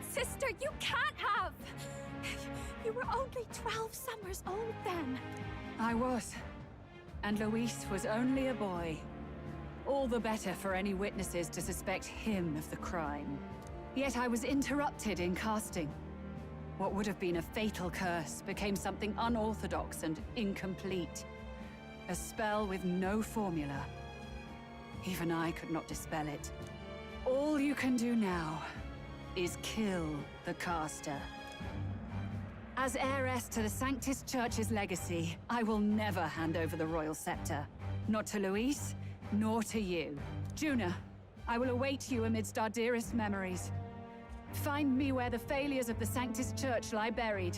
Sister, you can't have! You were only 12 summers old then. I was. And Luis was only a boy. All the better for any witnesses to suspect him of the crime. Yet I was interrupted in casting. What would have been a fatal curse became something unorthodox and incomplete. A spell with no formula. Even I could not dispel it. All you can do now is kill the caster. As heiress to the Sanctis Church's legacy, I will never hand over the royal scepter. Not to Luis, nor to you. Juna, I will await you amidst our dearest memories. Find me where the failures of the Sanctis Church lie buried.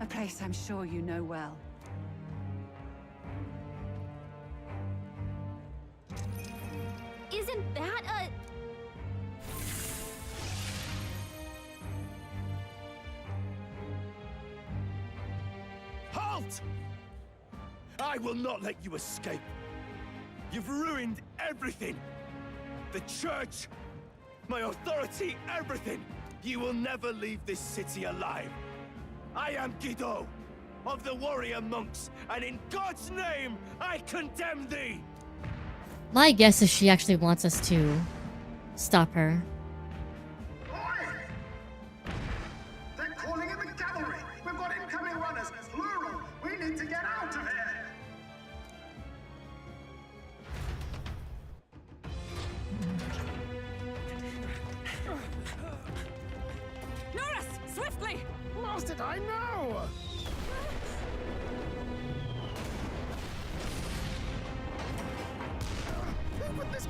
A place I'm sure you know well. Isn't that a... Halt! I will not let you escape. You've ruined everything. The church, my authority, everything. You will never leave this city alive. I am Guido, of the warrior monks, and in God's name, I condemn thee! My guess is she actually wants us to stop her. They're calling in the cavalry! We've got incoming runners, plural! We need to get out of here! Norris, swiftly! Lost it, I know!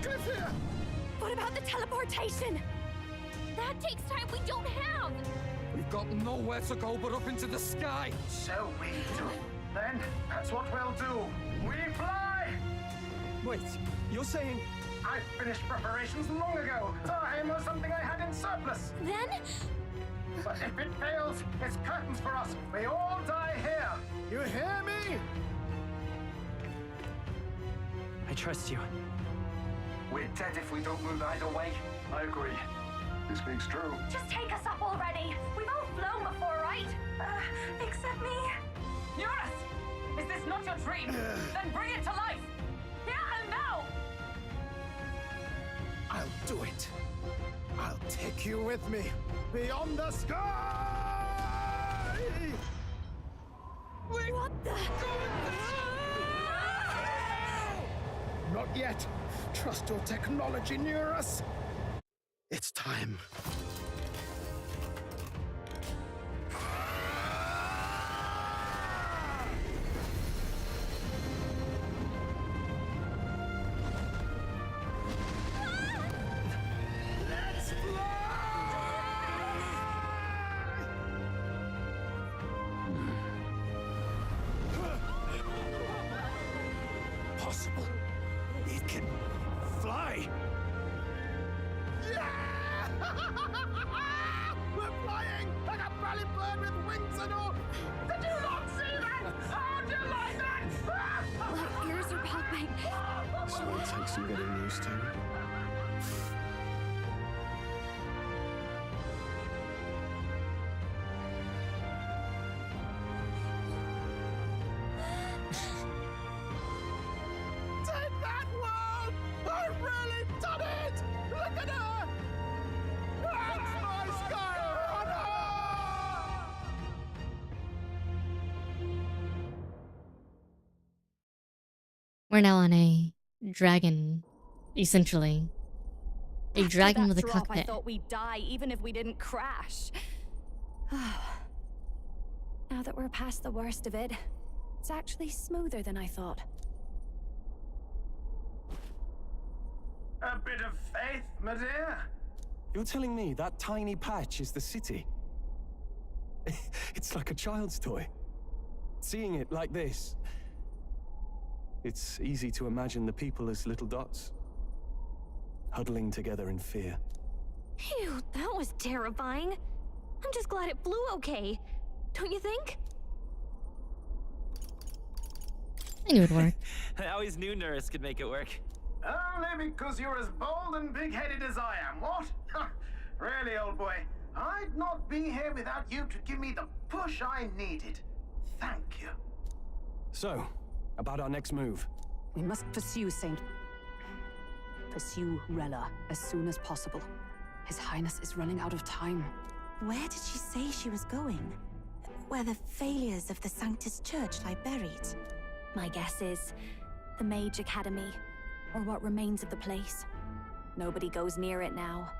cliff here! What about the teleportation? That takes time we don't have! We've got nowhere to go but up into the sky! So we do. Then, that's what we'll do. We fly! Wait, you're saying... I finished preparations long ago. Time was something I had in surplus. Then? But if it fails, it's curtains for us. We all die here. You hear me? I trust you. We're dead if we don't move either way. I agree. This speaks true. Just take us up already. We've all flown before, right? Except me. Eurus! Is this not your dream? Then bring it to life! Here and now! I'll do it. I'll take you with me. Beyond the sky! What the? Not yet. Trust your technology, Eurus. It's time. Let's Possible. It can fly. We're flying like a bally bird with wings and all. Did you not see that? How do you like that? My ears are popping. This will take some getting used to. Take that, world! I've really done it! Look at her! That's my sky runner! We're now on a dragon, essentially. A dragon After with a that drop, I cockpit. thought we'd die even if we didn't crash. Now that we're past the worst of it, it's actually smoother than I thought. A bit of faith, my dear. You're telling me that tiny patch is the city? It's like a child's toy. Seeing it like this, it's easy to imagine the people as little dots, huddling together in fear. Phew, that was terrifying. I'm just glad it flew okay. Don't you think? I knew it would work. I always knew Nurse could make it work. Only because you're as bold and big-headed as I am, what? Really, old boy, I'd not be here without you to give me the push I needed. Thank you. So, about our next move. We must pursue Rella as soon as possible. His Highness is running out of time. Where did she say she was going? Where the failures of the Sanctus Church lie buried? My guess is the Mage Academy, or what remains of the place. Nobody goes near it now.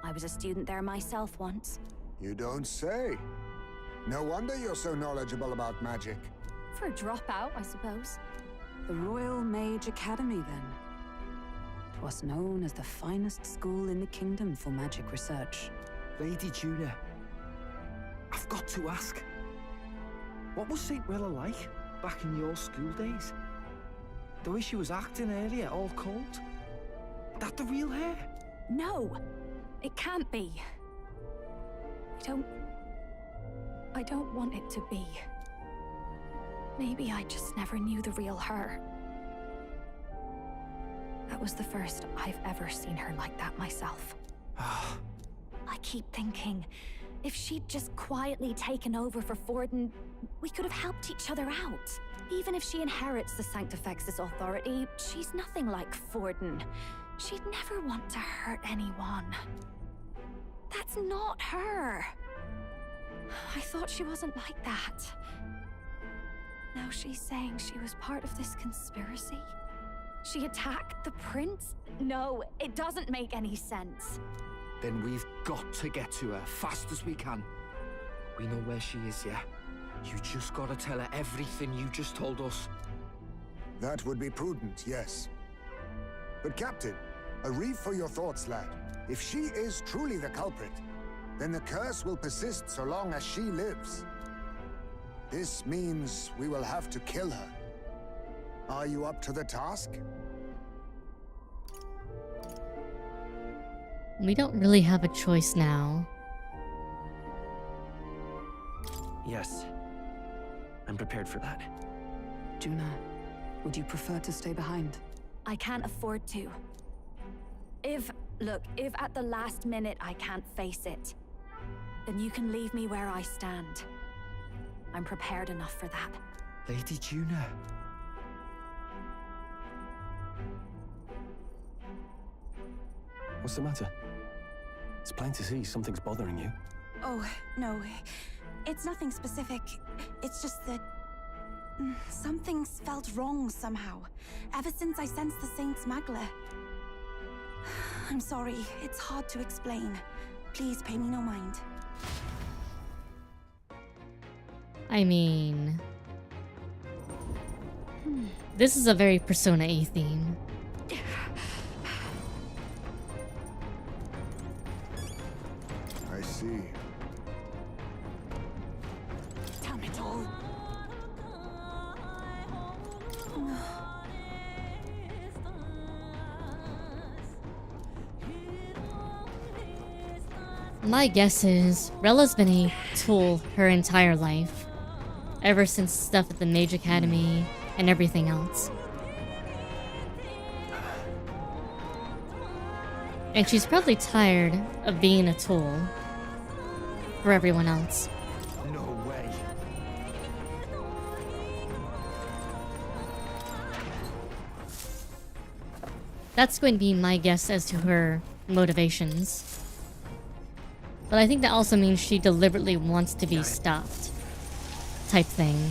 I was a student there myself once. You don't say. No wonder you're so knowledgeable about magic. For a dropout, I suppose. The Royal Mage Academy, then. 'Twas known as the finest school in the kingdom for magic research. Lady Juna, I've got to ask. What was St. Rella like back in your school days? The way she was acting earlier, all cold? That the real hair? No! It can't be. I don't want it to be. Maybe I just never knew the real her. That was the first I've ever seen her like that myself. I keep thinking, if she'd just quietly taken over for Forden, we could have helped each other out. Even if she inherits the Sanctifex's authority, she's nothing like Forden. She'd never want to hurt anyone. That's not her. I thought she wasn't like that. Now she's saying she was part of this conspiracy? She attacked the prince? No, it doesn't make any sense. Then we've got to get to her fast as we can. We know where she is, yeah? You just gotta tell her everything you just told us. That would be prudent, yes. But Captain, A reef for your thoughts, lad. If she is truly the culprit, then the curse will persist so long as she lives. This means we will have to kill her. Are you up to the task? We don't really have a choice now. Yes. I'm prepared for that. Juna, would you prefer to stay behind? I can't afford to. If at the last minute I can't face it, then you can leave me where I stand. I'm prepared enough for that. Lady Juna. What's the matter? It's plain to see something's bothering you. Oh, no. It's nothing specific. It's just that something's felt wrong somehow, ever since I sensed the Saint's Magla. I'm sorry, it's hard to explain. Please pay me no mind. I mean... This is a very Persona E theme. I see. Tell me it all. My guess is Rella's been a tool her entire life. Ever since stuff at the Mage Academy and everything else. And she's probably tired of being a tool for everyone else. No way. That's going to be my guess as to her motivations. But I think that also means she deliberately wants to be stopped. Type thing.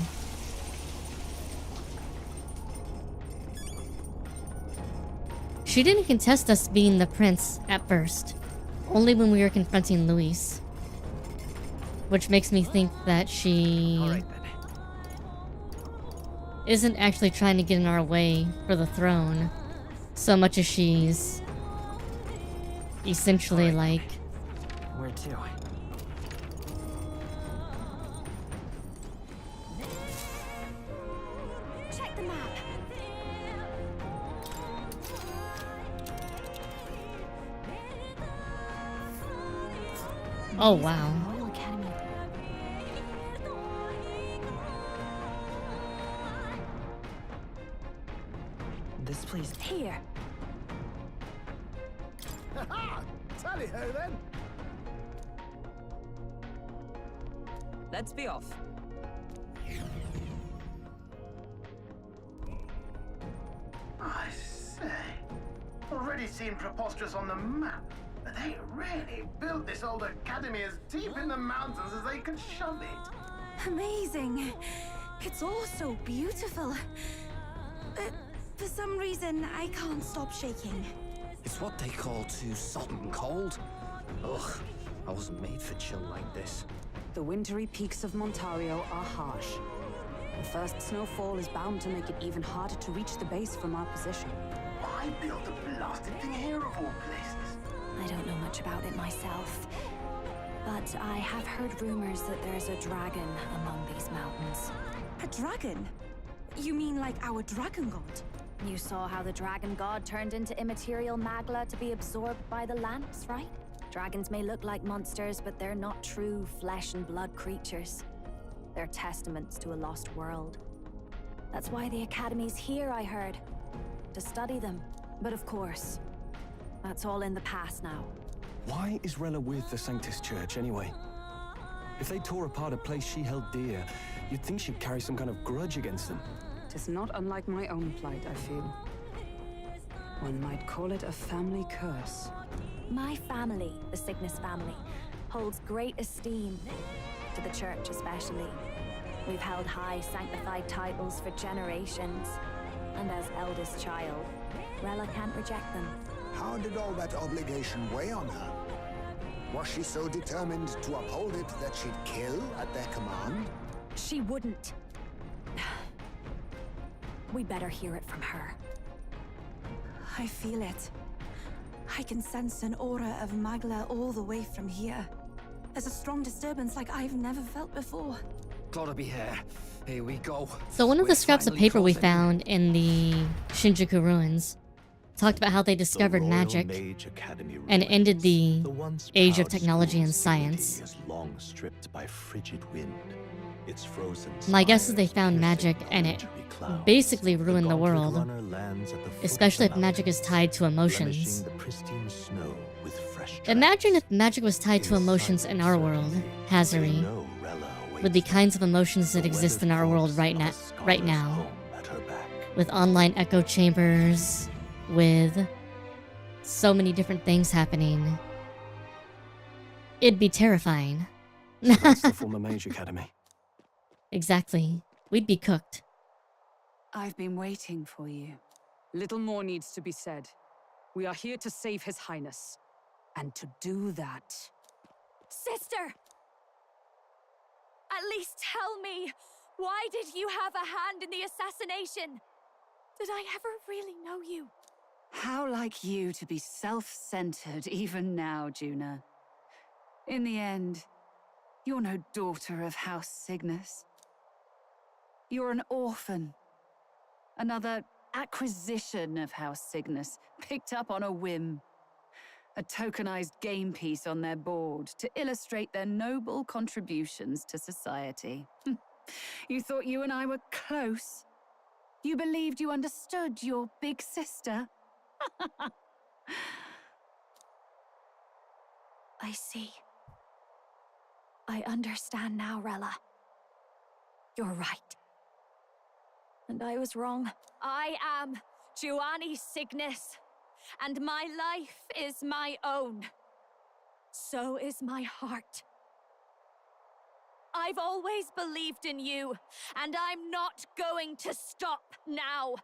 She didn't contest us being the prince at first. Only when we were confronting Luis. Which makes me think that she isn't actually trying to get in our way for the throne. So much as she's essentially like... Where to? Check the map. Oh wow. This place here. Ha-ha! Tally-ho then! Let's be off. I say, already seemed preposterous on the map, but they really built this old academy as deep in the mountains as they could shove it. Amazing. It's all so beautiful. But for some reason, I can't stop shaking. It's what they call too salt and cold. Ugh, I wasn't made for chill like this. The wintry peaks of Montario are harsh. The first snowfall is bound to make it even harder to reach the base from our position. Why build a blasted thing here of all places? I don't know much about it myself, but I have heard rumors that there's a dragon among these mountains. A dragon? You mean like our dragon god? You saw how the dragon god turned into immaterial magla to be absorbed by the lance, right? Dragons may look like monsters, but they're not true flesh and blood creatures. They're testaments to a lost world. That's why the Academy's here, I heard. To study them. But of course, that's all in the past now. Why is Rella with the Sanctus Church anyway? If they tore apart a place she held dear, you'd think she'd carry some kind of grudge against them. Tis not unlike my own plight, I feel. One might call it a family curse. My family, the Cygnus family, holds great esteem, to the church especially. We've held high sanctified titles for generations, and as eldest child, Rella can't reject them. How did all that obligation weigh on her? Was she so determined to uphold it that she'd kill at their command? She wouldn't. We better hear it from her. I feel it. I can sense an aura of Magla all the way from here. There's a strong disturbance like I've never felt before. Gotta be here. Here we go. So one of the We're scraps of finally paper we crossing. found in the Shinjuku ruins talked about how they discovered magic and ended the age of technology and science. Is long stripped by frigid wind. Its frozen My guess is they spires found piercing magic and it wintry clouds. basically ruined the gauntlet world, runner lands at the foot especially of if the magic is tied to emotions. blemishing the pristine snow with fresh Imagine if magic was tied to emotions in our world, Hazuri, with the kinds of emotions that exist in our world right now, with online echo chambers, with so many different things happening. It'd be terrifying. So that's the former Mage Academy. Exactly. We'd be cooked. I've been waiting for you. Little more needs to be said. We are here to save His Highness. And to do that... Sister! At least tell me, why did you have a hand in the assassination? Did I ever really know you? How like you to be self-centered even now, Juna. In the end, you're no daughter of House Cygnus. You're an orphan. Another acquisition of House Cygnus, picked up on a whim. A tokenized game piece on their board to illustrate their noble contributions to society. You thought you and I were close? You believed you understood your big sister? I see. I understand now, Rella. You're right. And I was wrong. I am Giovanni Cygnus, and my life is my own. So is my heart. I've always believed in you, and I'm not going to stop now.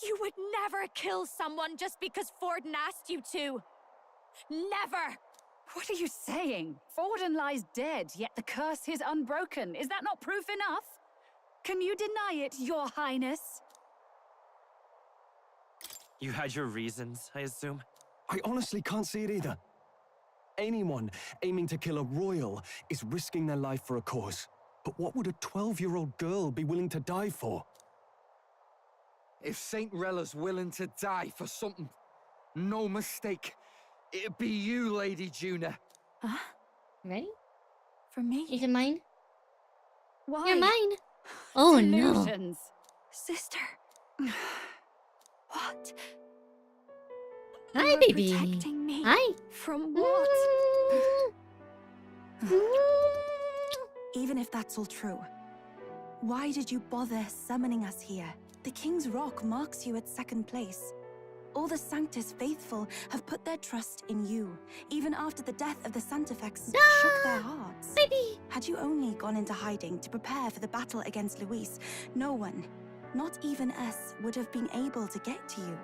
You would never kill someone just because Forden asked you to. Never! What are you saying? Forden lies dead, yet the curse is unbroken. Is that not proof enough? Can you deny it, Your Highness? You had your reasons, I assume? I honestly can't see it either. Anyone aiming to kill a royal is risking their life for a cause. But what would a 12-year-old girl be willing to die for? If Saint Rella's willing to die for something, no mistake, it'd be you, Lady Juna. Huh? Ready? For me? Is it mine? Why? You're mine. Oh Delusions. Sister. What? Hi, You're baby. Protecting me. Hi. From what? Even if that's all true, why did you bother summoning us here? The King's Rock marks you at second place. All the Sanctus faithful have put their trust in you, even after the death of the Santafex shook their hearts. Baby! Had you only gone into hiding to prepare for the battle against Luis, no one, not even us, would have been able to get to you.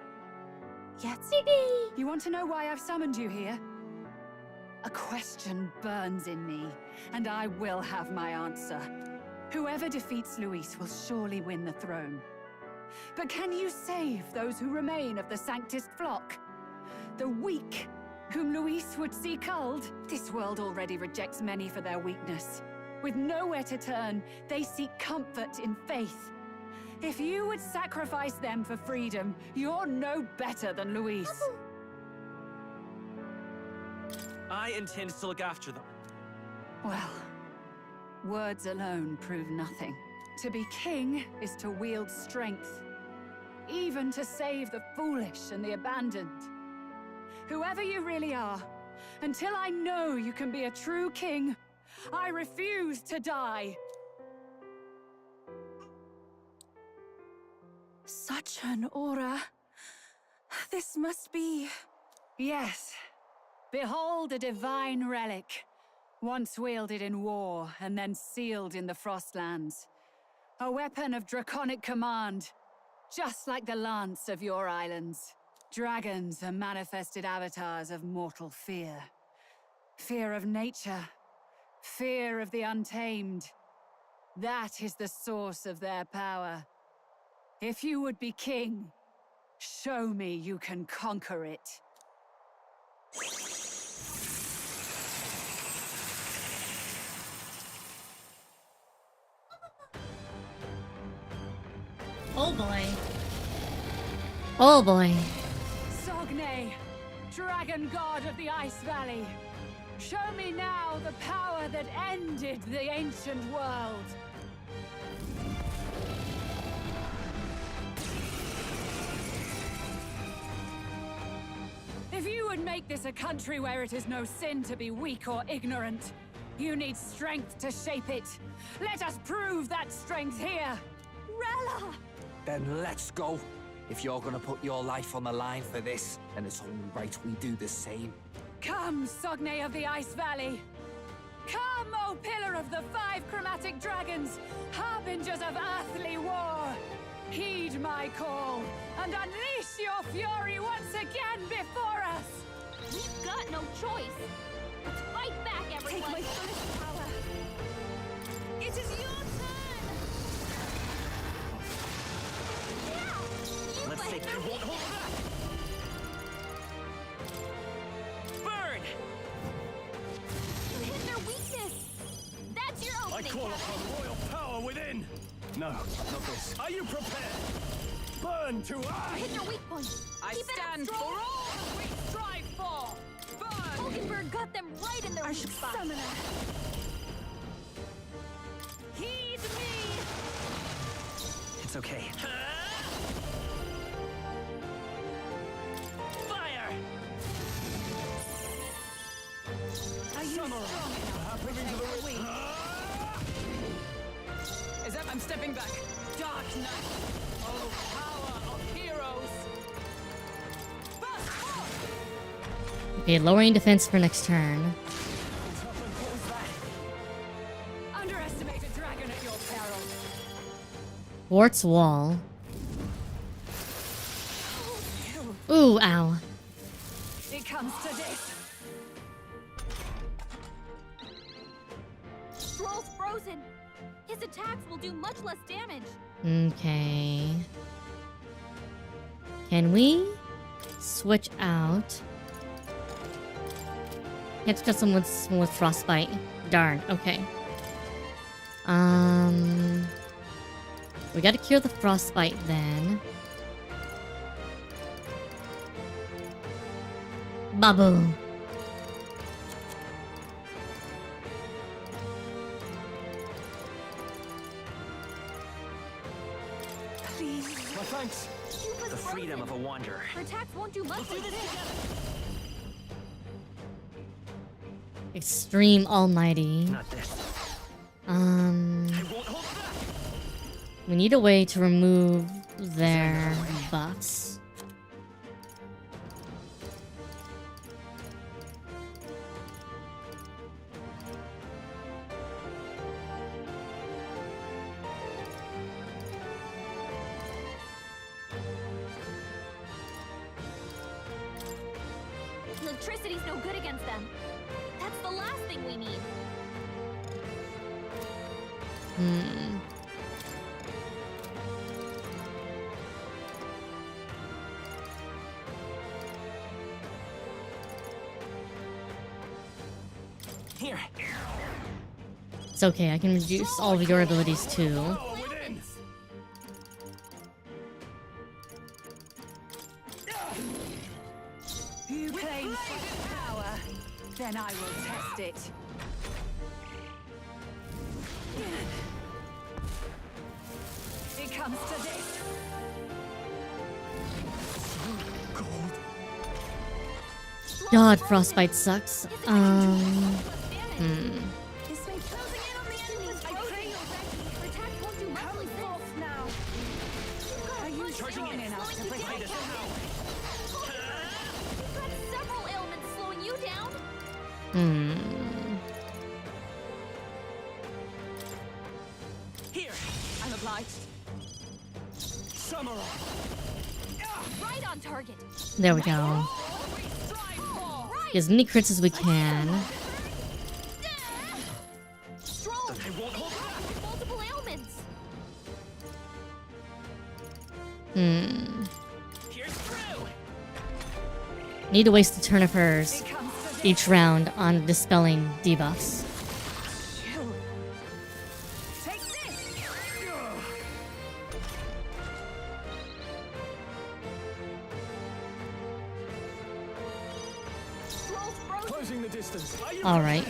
Yet... Baby! You want to know why I've summoned you here? A question burns in me, and I will have my answer. Whoever defeats Luis will surely win the throne. But can you save those who remain of the Sanctist flock? The weak, whom Luis would see culled? This world already rejects many for their weakness. With nowhere to turn, they seek comfort in faith. If you would sacrifice them for freedom, you're no better than Luis. I intend to look after them. Well, words alone prove nothing. To be king is to wield strength, even to save the foolish and the abandoned. Whoever you really are, until I know you can be a true king, I refuse to die. Such an aura. This must be... Yes. Behold a divine relic, once wielded in war and then sealed in the Frostlands. A weapon of draconic command, just like the lance of your islands. Dragons are manifested avatars of mortal fear. Fear of nature, fear of the untamed. That is the source of their power. If you would be king, Show me you can conquer it. Oh boy. Oh boy. Sogne, dragon god of the Ice Valley. Show me now the power that ended the ancient world. If you would make this a country where it is no sin to be weak or ignorant, you need strength to shape it. Let us prove that strength here. Rella! Then let's go. If you're gonna put your life on the line for this, then it's only right we do the same. Come, Sogne of the Ice Valley. Come, O Pillar of the 5 Chromatic Dragons, harbingers of earthly war. Heed my call, and unleash your fury once again before us! We've got no choice. Let's fight back, everyone. Take my first power. It is your turn. Yeah, Let's take their hold back. Burn! You hit their weakness. That's your I opening. call upon royal power within! No, not this. Are you prepared? Burn to ice! Hit their weak point. I Keep it up stand for strong. all that we strive for! Burn! Hulkenberg got them right in their weak spot. Heed me! It's okay. Fire! Are you strong enough to protect the weak? Is that I'm stepping back. Dark Knight! Oh, power of heroes! Burst forth! Okay, lowering defense for next turn. Underestimate a dragon at your peril. Quartz wall. Ooh, ow. It comes to this. Stroll's frozen. His attacks will do much less damage. Okay. Can we switch out? Can't just someone with frostbite. Darn. Okay. We gotta cure the frostbite then. Babu. Well, thanks. The freedom of a wanderer. Her attacks won't do much like this. Extreme Almighty. Not this. We need a way to remove their buffs. Electricity's no good against them. That's the last thing we need. Here. It's okay, I can reduce all of your abilities too. You claim such power, then I will test it. It comes to this. God, frostbite sucks. Are you strong enough to protect us? You've got several ailments slowing you down. Here, I'm obliged. Samurai! Right on target. There we go. Get as many crits as we can. Stroll. Multiple ailments. Here's Need to waste a turn of hers each round on dispelling debuffs. Closing the distance. All right.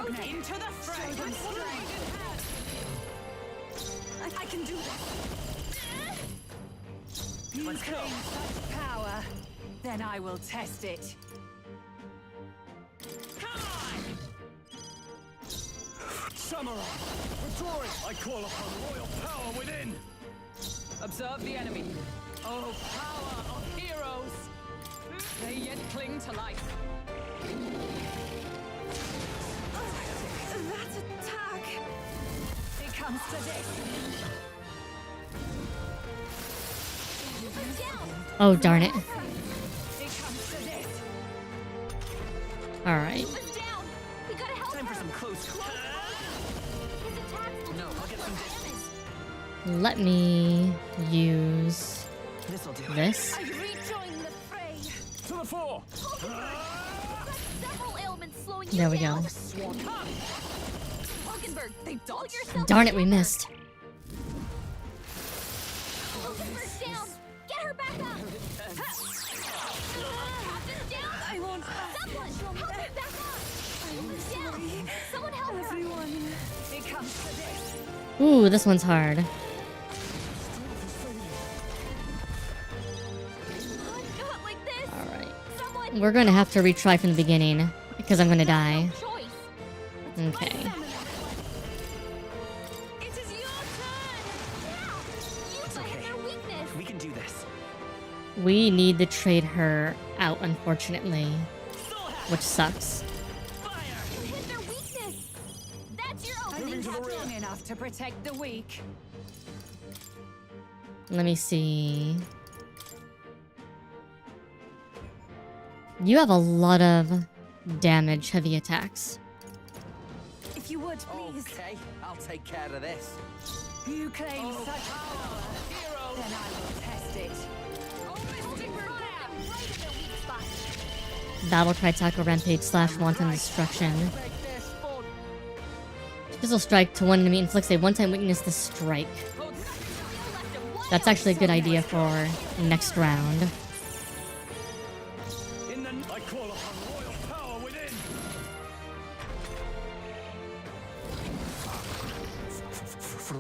Into the fray. I can do this. You claim such power, then I will test it. Samurai, withdrawing. I call upon royal power within. Observe the enemy. Oh, power of heroes! They yet cling to life. That attack! It comes to this. Oh, darn it. It comes to this. All right. Time for some close. No, I'll get some distance. Let me use This'll do. this. I rejoin the fray. To the fore. Several ailments slowing you There we go. down. Hulkenberg, they dull yourself. Darn it, we missed. Hulkenberg down. Get her back up. Captain's down. I won't. Someone, help her back up. Hulkenberg's down. Someone help her. Everyone. It comes to this. Ooh, this one's hard. Not like this. All right. Someone. We're going to have to retry from the beginning because I'm going to die. Choice. Okay. It is your turn. You fight their weakness. We can do this. We need to trade her out, unfortunately, which sucks. You hit their weakness. That's your opening. Strong enough to protect the weak. Let me see. You have a lot of damage, heavy attacks. If you would, please. Okay, I'll take care of this. You claim such power, then I will test it. Battle Cry, Tackle, Rampage, / Wanton Destruction. Physical Strike to one enemy inflicts a one-time weakness to strike. That's actually a good idea for next round. I call upon royal power within.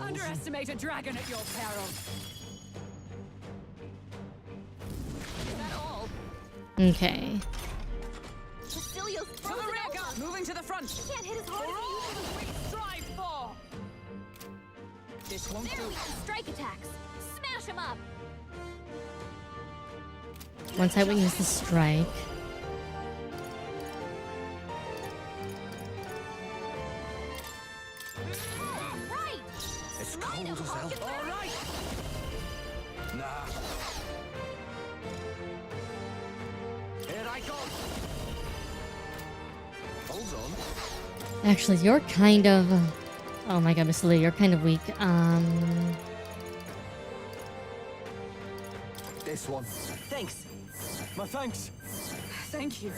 Underestimate a dragon at your peril. Is that all? Okay. Cecilia's To the frozen rear over. guard, moving to the front. He can't hit as hard For as he all used to. that we strive for. This won't They're do. weak to strike attacks. Smash him up. Once I weakness the strike. Right. It's cold as hell. All right. Nah. Here I go. Hold on. Actually, you're kind of... Oh my god, Basilia, you're kind of weak. This one. Thanks. My thanks. Thank you.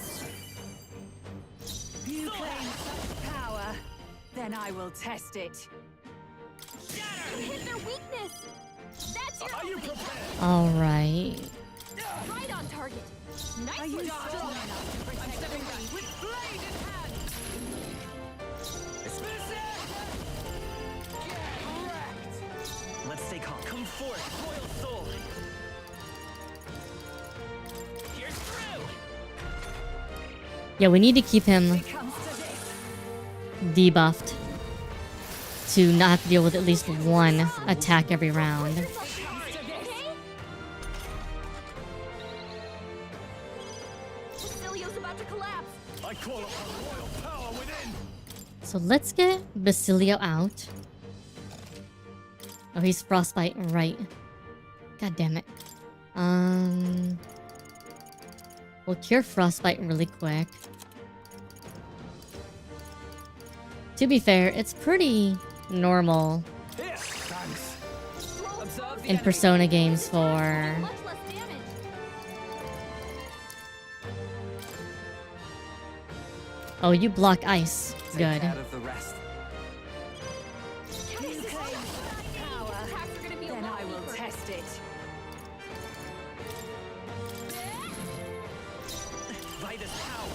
You claim such power, then I will test it. You hit their weakness. That's your Are you opening. prepared? Alright. Right on target. Nice Are you one, strong Strong. enough to protect I'm stepping the back weak? with blade in hand. It's Get wrecked. Let's stay calm. Come forth, royal soul. Here's through. Yeah, we need to keep him It comes to this. debuffed to not have to deal with at least one attack every round. It comes to this. Cecilia's about to collapse. I call upon royal power within. So let's get Basilio out. Oh, he's frostbite, right. God damn it. We'll cure frostbite really quick. To be fair, it's pretty normal Here. Thanks. Observe the in enemy. Persona games for Much less damage. Oh, you block ice. Good. Take care of the rest. Then I will test it. Vader's power.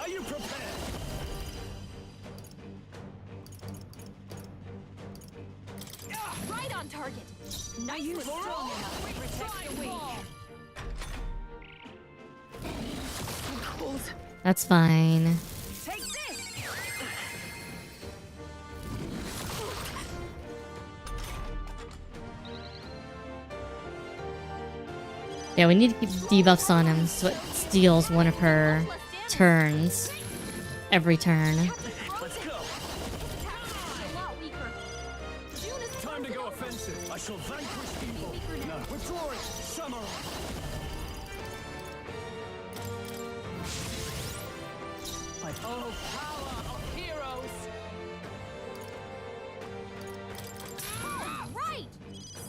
Are you prepared? Right on target. Are you strong enough to protect the weak? That's fine. Take this. Yeah, we need to keep debuffs on him so it steals one of her turns every turn. Let's go. Time to go offensive. I shall vanquish evil. No, withdrawing. Samurai. Oh, power of heroes! Right!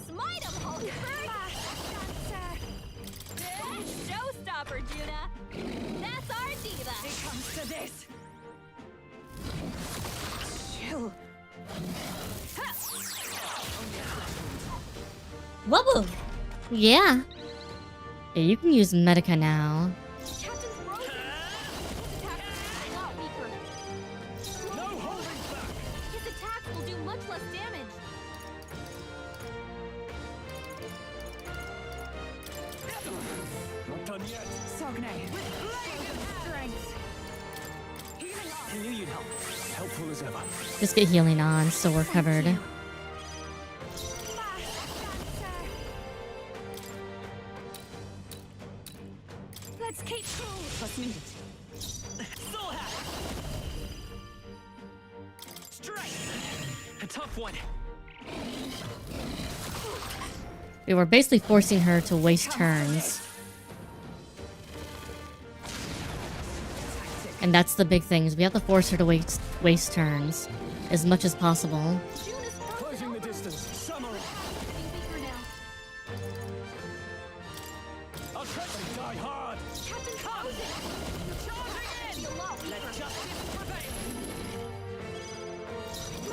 Smite him, Hulkenberg! Showstopper, Juna! That's our diva! It comes to this. Chill. Wubble! Yeah. Yeah, you can use Medica now. His attacks will do much less damage. Not done yet. Sogne. Strength. Can you help? Helpful as ever. Just get healing on so we're covered. Let's keep cool. Let's need it. Soul hack. Strike. A tough one. We were basically forcing her to waste turns. And that's the big thing, is we have to force her to waste turns as much as possible. Closing the distance. Samurai. I'll try to die hard. Captain Frozen! Charging in! Let justice prevail!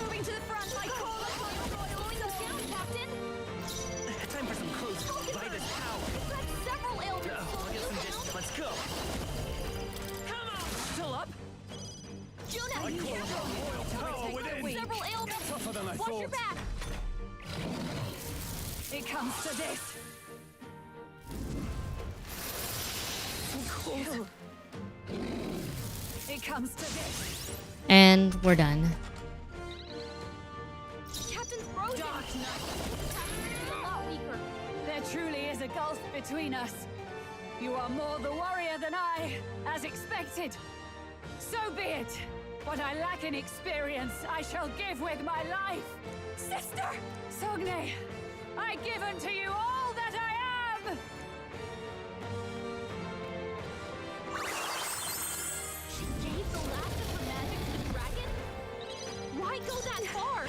Moving to the front, I call upon your royal down, Captain! Time for some close. Vader's power. That's several ailments. I'll get some distance. Let's go. Come on! Still up? Juna! I call upon royal power within. Several ailments. Tougher than I Watch your thought. back! It comes to this. Chill. It comes to this. And we're done. Captain's frozen! Dark Knight. A lot weaker. There truly is a gulf between us. You are more the warrior than I, as expected. So be it. What I lack in experience, I shall give with my life. Sister! Sogne, I give unto you all that I am! She gave the last of her magic to the dragon? Why go that far?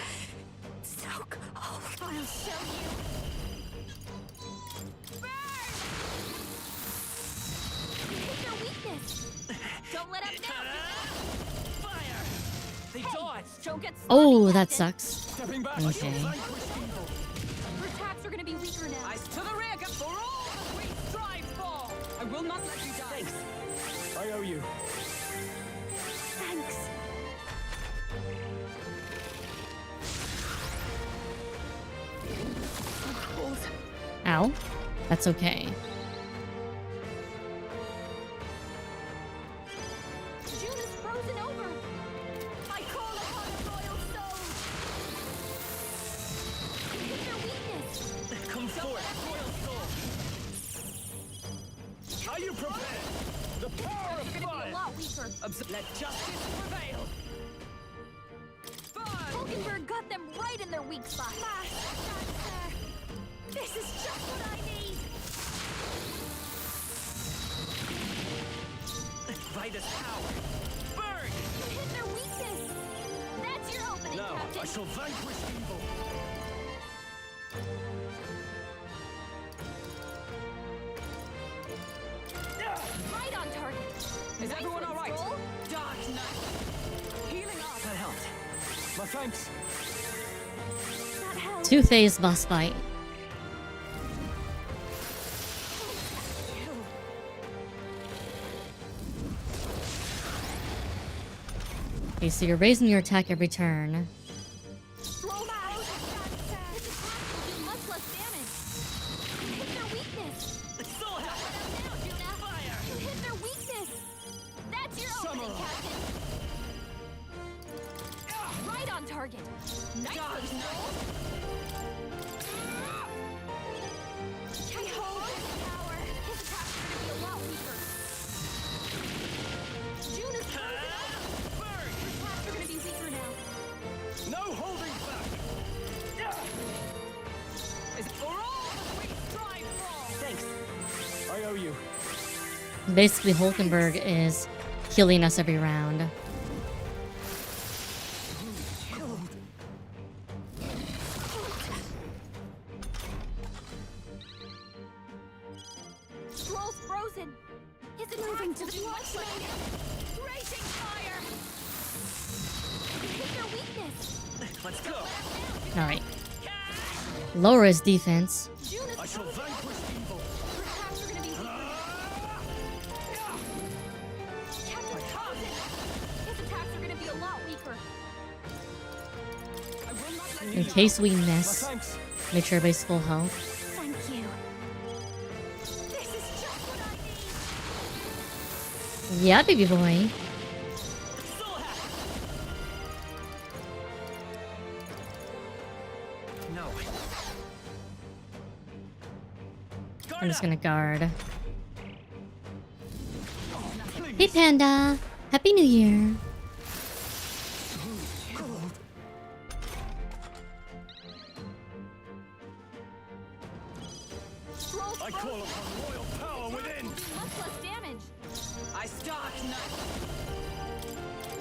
So cold. I'll show you. You hit their weakness. Don't let up now. Fire. They dodged. Don't get Oh, that sucks. Stepping back. Okay. Her attacks are gonna be weaker now. Eyes to the rear, for all that we strive for! I will not let you die! I owe you. Thanks. Ow. That's okay. Juna's frozen over. I call upon a royal soul. Hit their weakness. Come forth, royal soul. Are you prepared? The power of It's gonna be a fire. lot weaker. Let justice prevail! Hulkenberg got them right in their weak spot. This is just what I need. Vader's power. Burn! You hit their weakness. That's your opening, Now, Captain. I shall vanquish evil. Right on target. thanks. Two-phase boss fight. Okay, so you're raising your attack every turn. Basically, Hulkenberg is healing us every round. Scroll's frozen. It's moving to the watchline. Raging fire. Hit their weakness. Let's go. All right. Lower his defense. I shall vanquish evil. In case we miss, make sure everybody's full health. Thank you. This is just what I need. Yeah, baby boy. No. I'm just gonna guard. Hey Panda! Happy New Year! I call upon royal power within. Much less damage. I start now.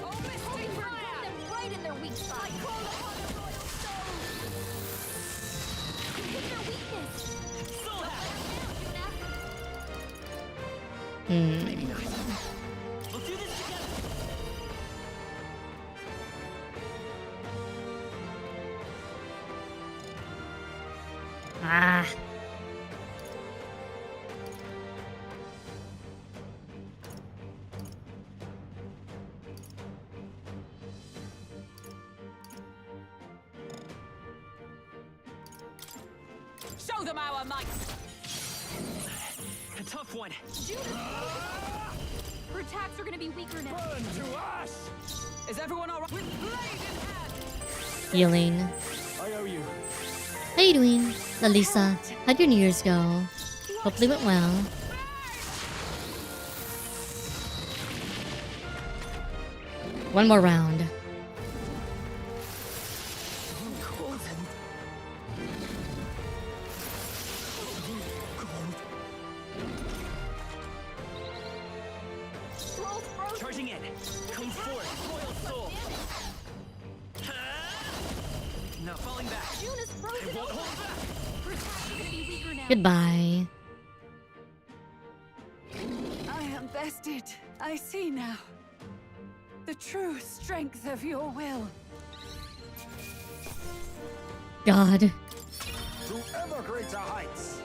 Oh, Mystic Fire! Them right in their weak spot. I call upon the royal soul. Hit their weakness. Maybe not. We'll do this together. Ah. Show them our might. A tough one. Her attacks are gonna be weaker now. Burn to ash. Is everyone alright? With blade in hand. Healing. I owe you. How you doing, Lalisa? How'd your New Year's go? Hopefully went well. One more round. Charging in. Come forth, royal soul. Now falling back. June is frozen. I won't hold back. Her attacks are gonna be weaker now. Goodbye. I am bested. I see now. The true strength of your will. God. To ever greater heights.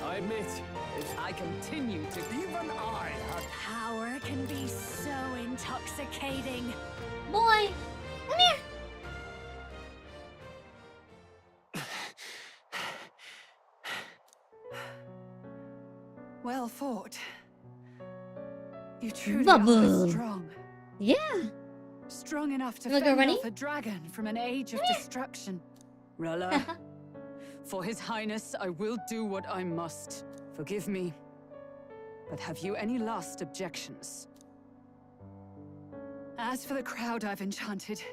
I admit, If I continue to... Even I have... Power can be so intoxicating. Boy, come here. Well fought. You truly Bubble. are strong. Yeah. Strong enough to You wanna go fend running? off a dragon from an age of destruction. Rella, for His Highness, I will do what I must. Forgive me. But have you any last objections? As for the crowd I've enchanted,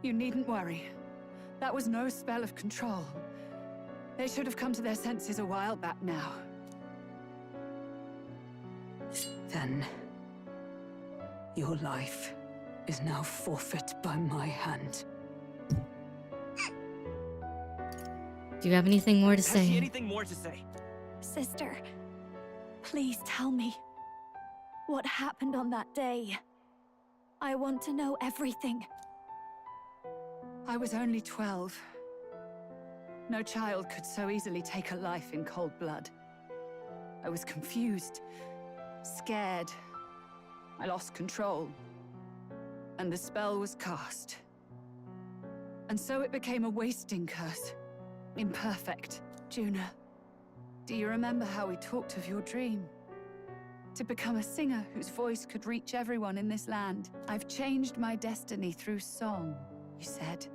you needn't worry. That was no spell of control. They should have come to their senses a while back now. Then, your life is now forfeit by my hand. Do you have anything more to Has she say? anything more to say? Sister, please tell me what happened on that day. I want to know everything. I was only 12. No child could so easily take a life in cold blood. I was confused, scared. I lost control. And the spell was cast. And so it became a wasting curse. Imperfect. Juna, do you remember how we talked of your dream? To become a singer whose voice could reach everyone in this land. I've changed my destiny through song, you said.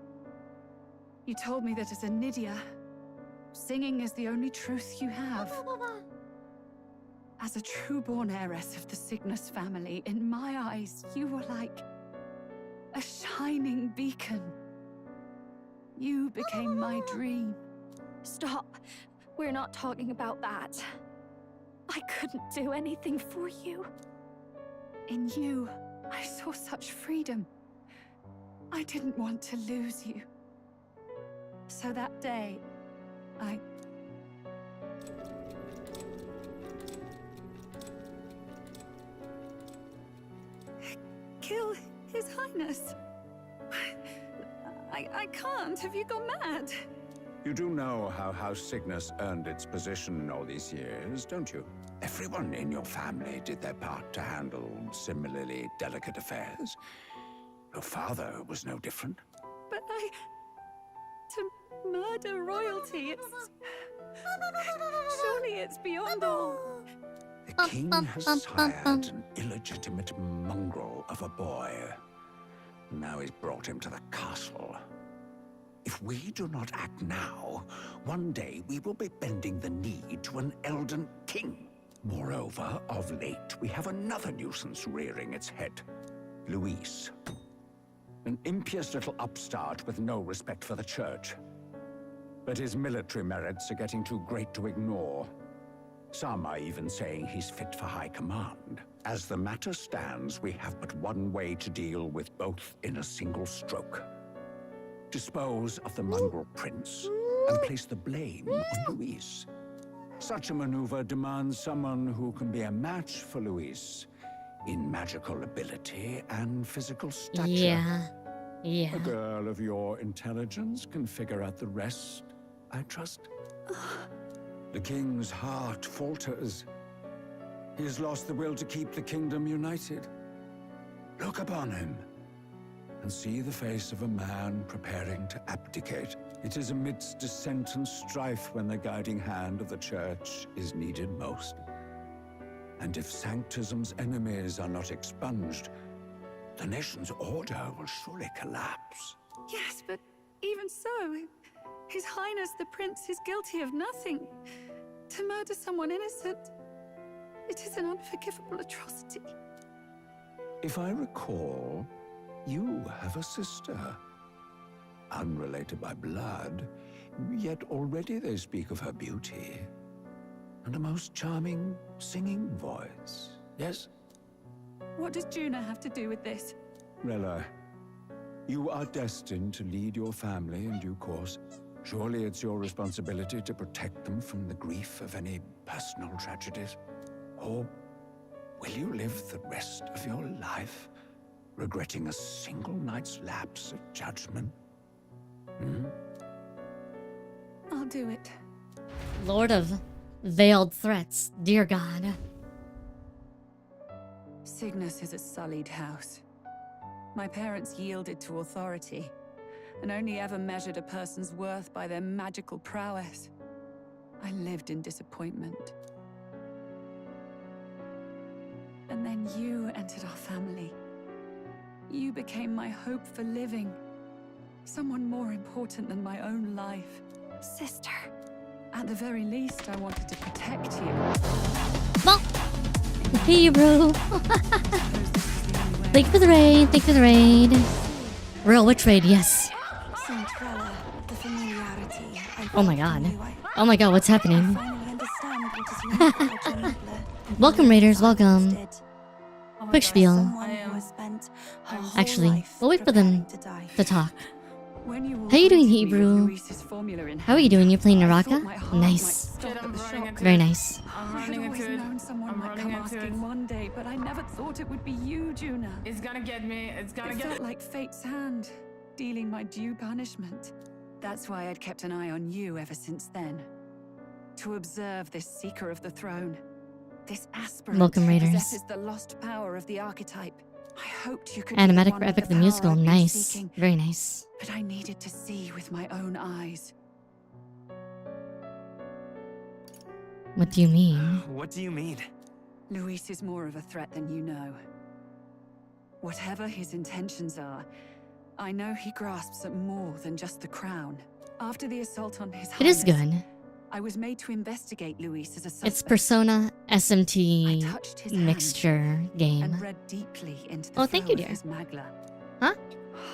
You told me that as a Nydia, singing is the only truth you have. As a true-born heiress of the Cygnus family, in my eyes, you were like a shining beacon. You became my dream. Stop. We're not talking about that. I couldn't do anything for you. In you, I saw such freedom. I didn't want to lose you. So that day, I... kill His Highness. I can't. Have you gone mad? You do know how House Cygnus earned its position all these years, don't you? Everyone in your family did their part to handle similarly delicate affairs. Your father was no different. But to murder royalty, it's... surely it's beyond all. The king has sired an illegitimate mongrel of a boy. Now he's brought him to the castle. If we do not act now, one day we will be bending the knee to an Elden king. Moreover, of late, we have another nuisance rearing its head. Luis. An impious little upstart with no respect for the church. But his military merits are getting too great to ignore. Some are even saying he's fit for high command. As the matter stands, we have but one way to deal with both in a single stroke. Dispose of the mongrel prince and place the blame on Luis. Such a maneuver demands someone who can be a match for Luis in magical ability and physical stature. Yeah. A girl of your intelligence can figure out the rest, I trust. The king's heart falters. He has lost the will to keep the kingdom united. Look upon him and see the face of a man preparing to abdicate. It is amidst dissent and strife when the guiding hand of the church is needed most. And if Sanctism's enemies are not expunged, the nation's order will surely collapse. Yes, but even so, His Highness the Prince is guilty of nothing. To murder someone innocent, it is an unforgivable atrocity. If I recall, you have a sister. Unrelated by blood, yet already they speak of her beauty. And a most charming singing voice, yes? What does Juna have to do with this? Rella, you are destined to lead your family in due course. Surely it's your responsibility to protect them from the grief of any personal tragedies. Or will you live the rest of your life regretting a single night's lapse of judgment? I'll do it. Lord of veiled threats, dear God. Cygnus is a sullied house. My parents yielded to authority, and only ever measured a person's worth by their magical prowess. I lived in disappointment. And then you entered our family. You became my hope for living. Someone more important than my own life. Sister. At the very least, I wanted to protect you. Well, hero. Thank you for the raid. Thank you for the raid. Real witch raid, yes. Oh my god. Oh my god, what's happening? Welcome, raiders. Welcome. Quick spiel. Actually, we'll wait for them to talk. How you doing, Hebrew? How are you doing? You're playing Naraka? Nice. Very nice. I had always known someone might come asking one day, but I never thought it would be you, Juna. It's gonna get me. It's gonna It felt like fate's hand. dealing my due punishment. That's why I'd kept an eye on you ever since then. To observe this seeker of the throne. This aspirant Welcome, who Raiders. possesses the lost power of the Archetype. I hoped you could Animatic be for one with Epic the power Musical. I've been Nice. seeking, Very nice. but I needed to see with my own eyes. What do you mean? What do you mean? Luis is more of a threat than you know. Whatever his intentions are, I know he grasps at more than just the crown. After the assault on his It is highness, good. I was made to investigate Luis as a suspect. It's Persona SMT touched his mixture game. and read deeply into the Oh, thank you, flow of dear. his magla. Huh?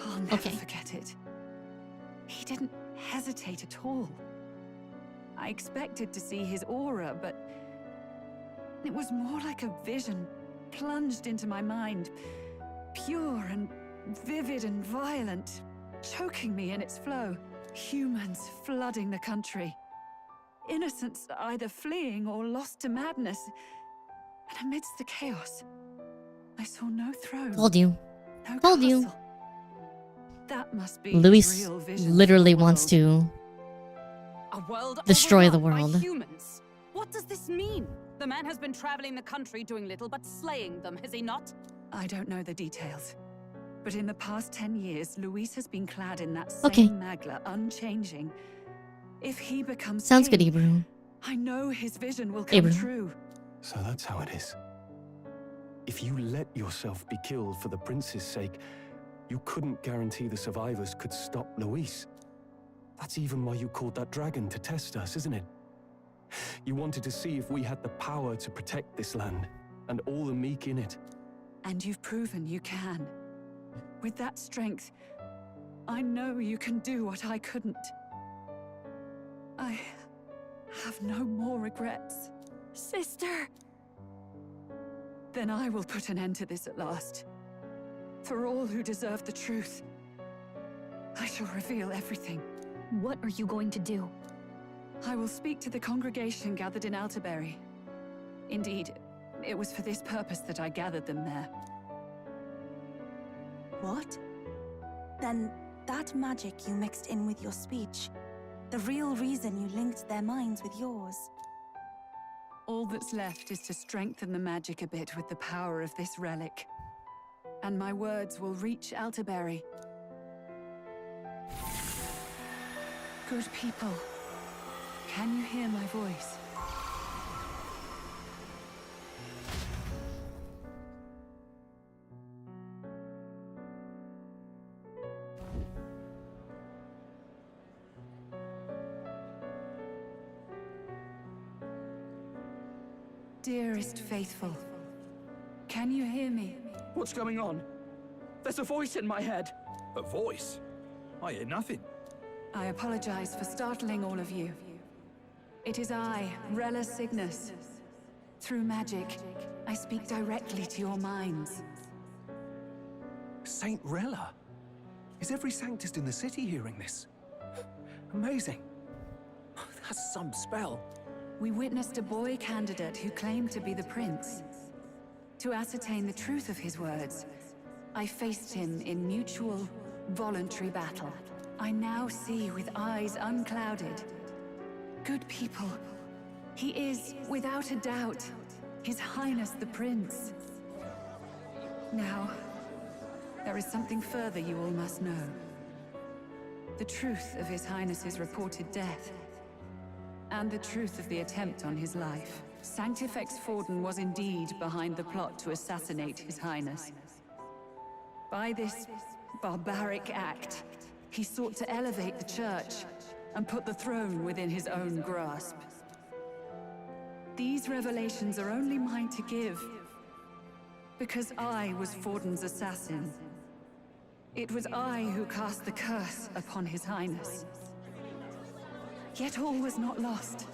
I'll never Okay. forget it. He didn't hesitate at all. I expected to see his aura, but it was more like a vision plunged into my mind, pure and vivid and violent, choking me in its flow. Humans flooding the country. Innocents either fleeing or lost to madness. And amidst the chaos, I saw no throne. Told you. No Told you. castle. That must be Luis real vision literally for the wants to A world destroy the overrun world. by humans. What does this mean? The man has been traveling the country doing little but slaying them, has he not? I don't know the details. But in the past 10 years, Luis has been clad in that same Okay. magla, unchanging. If he becomes Sounds king, good, Ebru. I know his vision will come Ebru. true. So that's how it is. If you let yourself be killed for the prince's sake, you couldn't guarantee the survivors could stop Luis. That's even why you called that dragon to test us, isn't it? You wanted to see if we had the power to protect this land, and all the meek in it. And you've proven you can. With that strength, I know you can do what I couldn't. I have no more regrets. Sister! Then I will put an end to this at last. For all who deserve the truth, I shall reveal everything. What are you going to do? I will speak to the congregation gathered in Altaberry. Indeed, it was for this purpose that I gathered them there. What? Then that magic you mixed in with your speech, the real reason you linked their minds with yours. All that's left is to strengthen the magic a bit with the power of this relic. And my words will reach Altaberry. Good people, can you hear my voice? Dearest faithful, can you hear me? What's going on? There's a voice in my head. A voice? I hear nothing. I apologize for startling all of you. It is I, Rella Cygnus. Through magic, I speak directly to your minds. Saint Rella? Is every Sanctist in the city hearing this? Amazing. That's some spell. We witnessed a boy candidate who claimed to be the prince. To ascertain the truth of his words, I faced him in mutual, voluntary battle. I now see with eyes unclouded. Good people, he is, without a doubt, His Highness the Prince. Now, there is something further you all must know. The truth of His Highness's reported death, and the truth of the attempt on his life. Sanctifex Forden was indeed behind the plot to assassinate His Highness. By this barbaric act, he sought to elevate the church and put the throne within his own grasp. These revelations are only mine to give, because I was Forden's assassin. It was I who cast the curse upon His Highness. Yet all was not lost.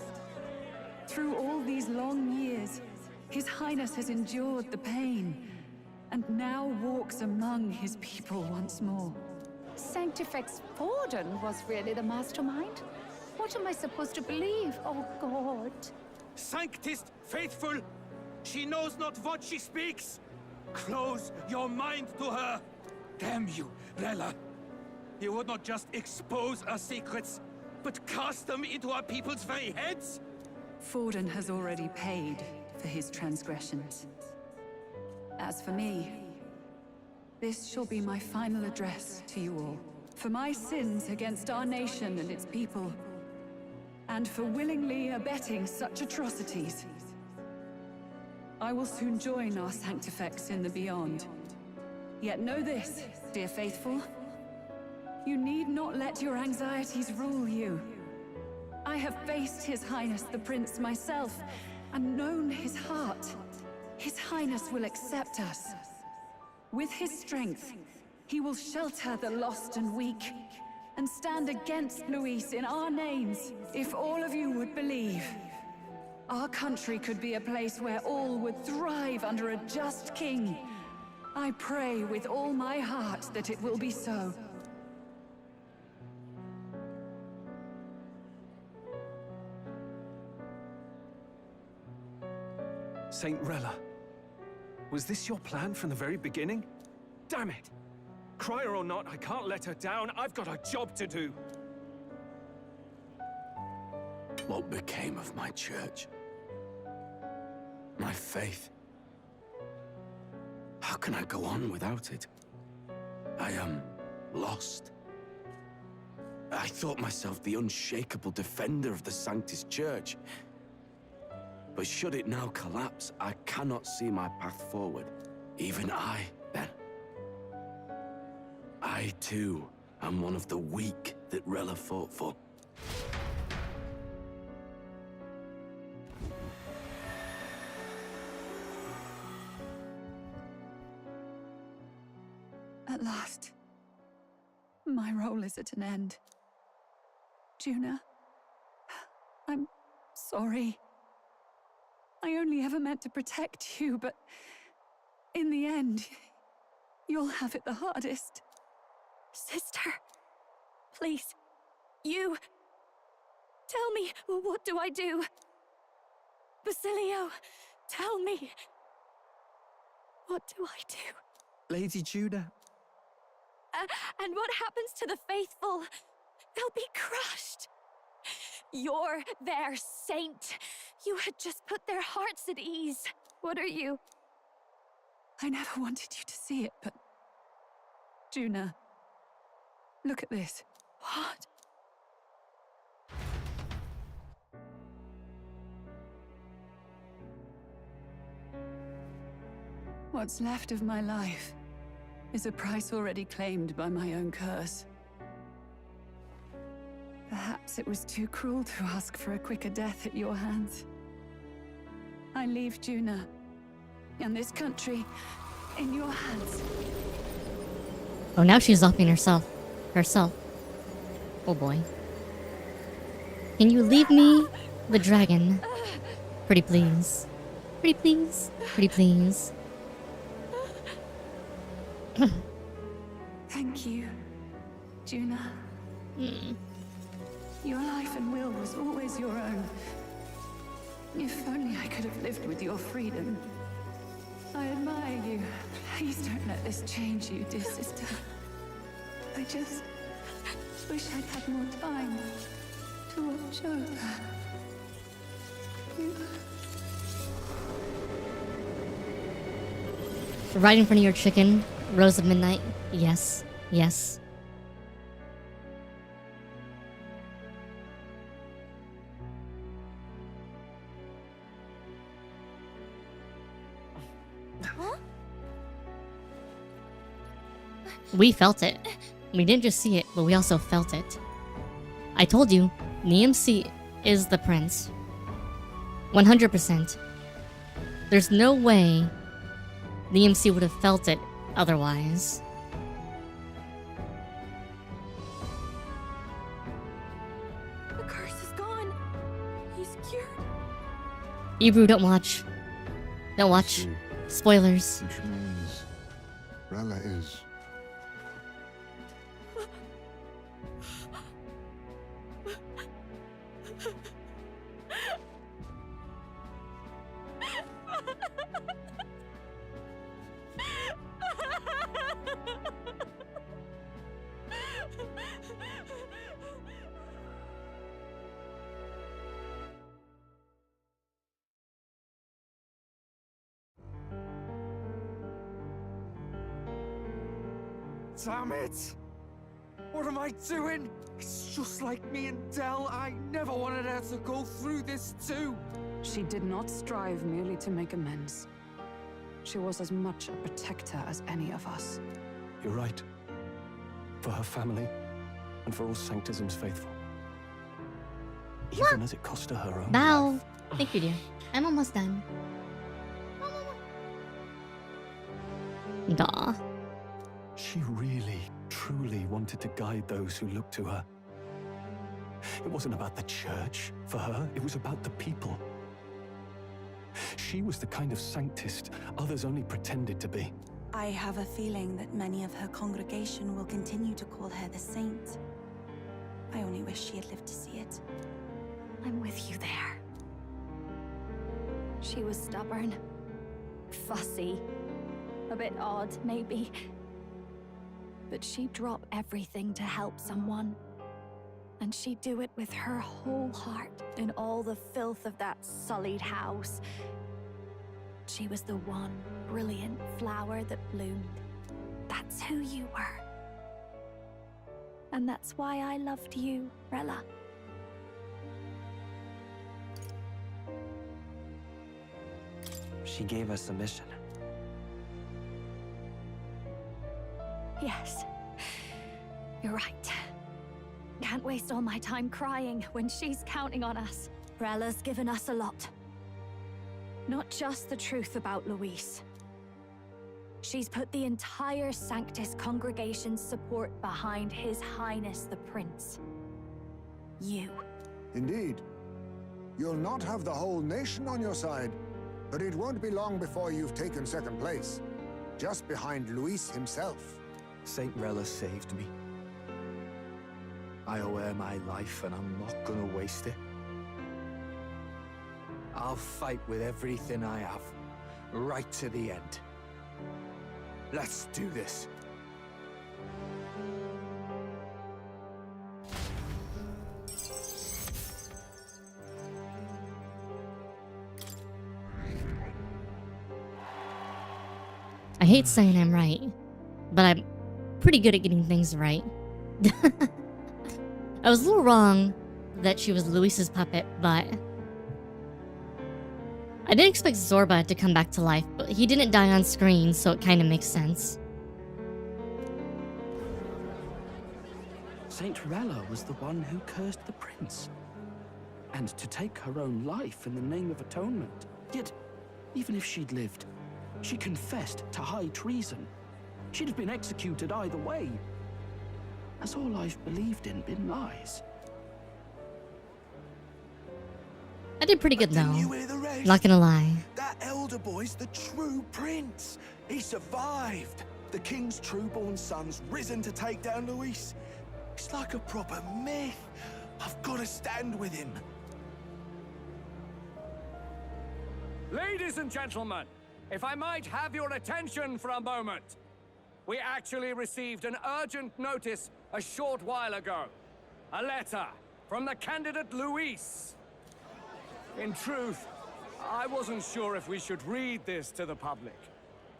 Through all these long years, His Highness has endured the pain, and now walks among his people once more. Sanctifex Forden was really the mastermind? What am I supposed to believe? Oh, God. Sanctist faithful, she knows not what she speaks. Close your mind to her. Damn you, Rella. You would not just expose our secrets, but cast them into our people's very heads? Forden has already paid for his transgressions. As for me, this shall be my final address to you all. For my sins against our nation and its people, and for willingly abetting such atrocities. I will soon join our Sanctifex in the Beyond. Yet know this, dear faithful. You need not let your anxieties rule you. I have faced His Highness the Prince myself, and known his heart. His Highness will accept us. With his strength, he will shelter the lost and weak, and stand against Luis in our names, if all of you would believe. Our country could be a place where all would thrive under a just king. I pray with all my heart that it will be so. Saint Rella, was this your plan from the very beginning? Damn it! Crier or not, I can't let her down. I've got a job to do. What became of my church? My faith? How can I go on without it? I am lost. I thought myself the unshakable defender of the Sanctus Church. But should it now collapse, I cannot see my path forward. Even I, then. I, too, am one of the weak that Rella fought for. At last, my role is at an end. Juna, I'm sorry. I only ever meant to protect you, but in the end, you'll have it the hardest. Sister, please, you... Tell me, what do I do? Basilio, tell me. What do I do? Lady Juna. And what happens to the faithful? They'll be crushed. You're their saint. You had just put their hearts at ease. What are you? I never wanted you to see it, but... Juna, look at this. What? What's left of my life is a price already claimed by my own curse. Perhaps it was too cruel to ask for a quicker death at your hands. I leave Juna and this country in your hands. Oh, now she's upping herself. Oh boy. Can you leave me the dragon? Pretty please. Pretty please. Pretty please. Thank you, Juna. Your life and will was always your own. If only I could have lived with your freedom. I admire you. Please don't let this change you, dear sister. I just wish I'd had more time to watch over you. Right in front of your chicken, Rose of Midnight. Yes, yes. We felt it. We didn't just see it, but we also felt it. I told you, Niamsi is the prince. 100%. There's no way Niamsi would have felt it otherwise. The curse is gone. He's cured. Ebru, don't watch. Don't watch. Spoilers. Which means Rella is... Damn it! What am I doing? It's just like me and Del. I never wanted her to go through this too. She did not strive merely to make amends. She was as much a protector as any of us. You're right. For her family, and for all Sanctism's faithful. Even as it cost her her own Bow. life. Thank you, dear. I'm almost done. Duh. She really, truly wanted to guide those who looked to her. It wasn't about the church for her, it was about the people. She was the kind of Sanctist others only pretended to be. I have a feeling that many of her congregation will continue to call her the saint. I only wish she had lived to see it. I'm with you there. She was stubborn, fussy, a bit odd, maybe. But she'd drop everything to help someone. And she'd do it with her whole heart in all the filth of that sullied house. She was the one brilliant flower that bloomed. That's who you were. And that's why I loved you, Rella. She gave us a mission. Yes. You're right. Can't waste all my time crying when she's counting on us. Rella's given us a lot. Not just the truth about Luis. She's put the entire Sanctus congregation's support behind His Highness the Prince. You. Indeed. You'll not have the whole nation on your side, but it won't be long before you've taken second place, just behind Luis himself. Saint Rella saved me. I owe her my life, and I'm not gonna waste it. I'll fight with everything I have, right to the end. Let's do this. I hate saying I'm right, but I'm pretty good at getting things right. I was a little wrong that she was Luis's puppet, but I didn't expect Zorba to come back to life, but he didn't die on screen, so it kind of makes sense. Saint Rella was the one who cursed the prince. And to take her own life in the name of atonement. Yet, even if she'd lived, she confessed to high treason. She'd have been executed either way. Has all I've believed in been lies? I did pretty good though. Not gonna lie. That elder boy's the true prince. He survived. The king's true-born son's risen to take down Luis. It's like a proper myth. I've got to stand with him. Ladies and gentlemen, if I might have your attention for a moment. We actually received an urgent notice a short while ago. A letter from the candidate Luis. In truth, I wasn't sure if we should read this to the public,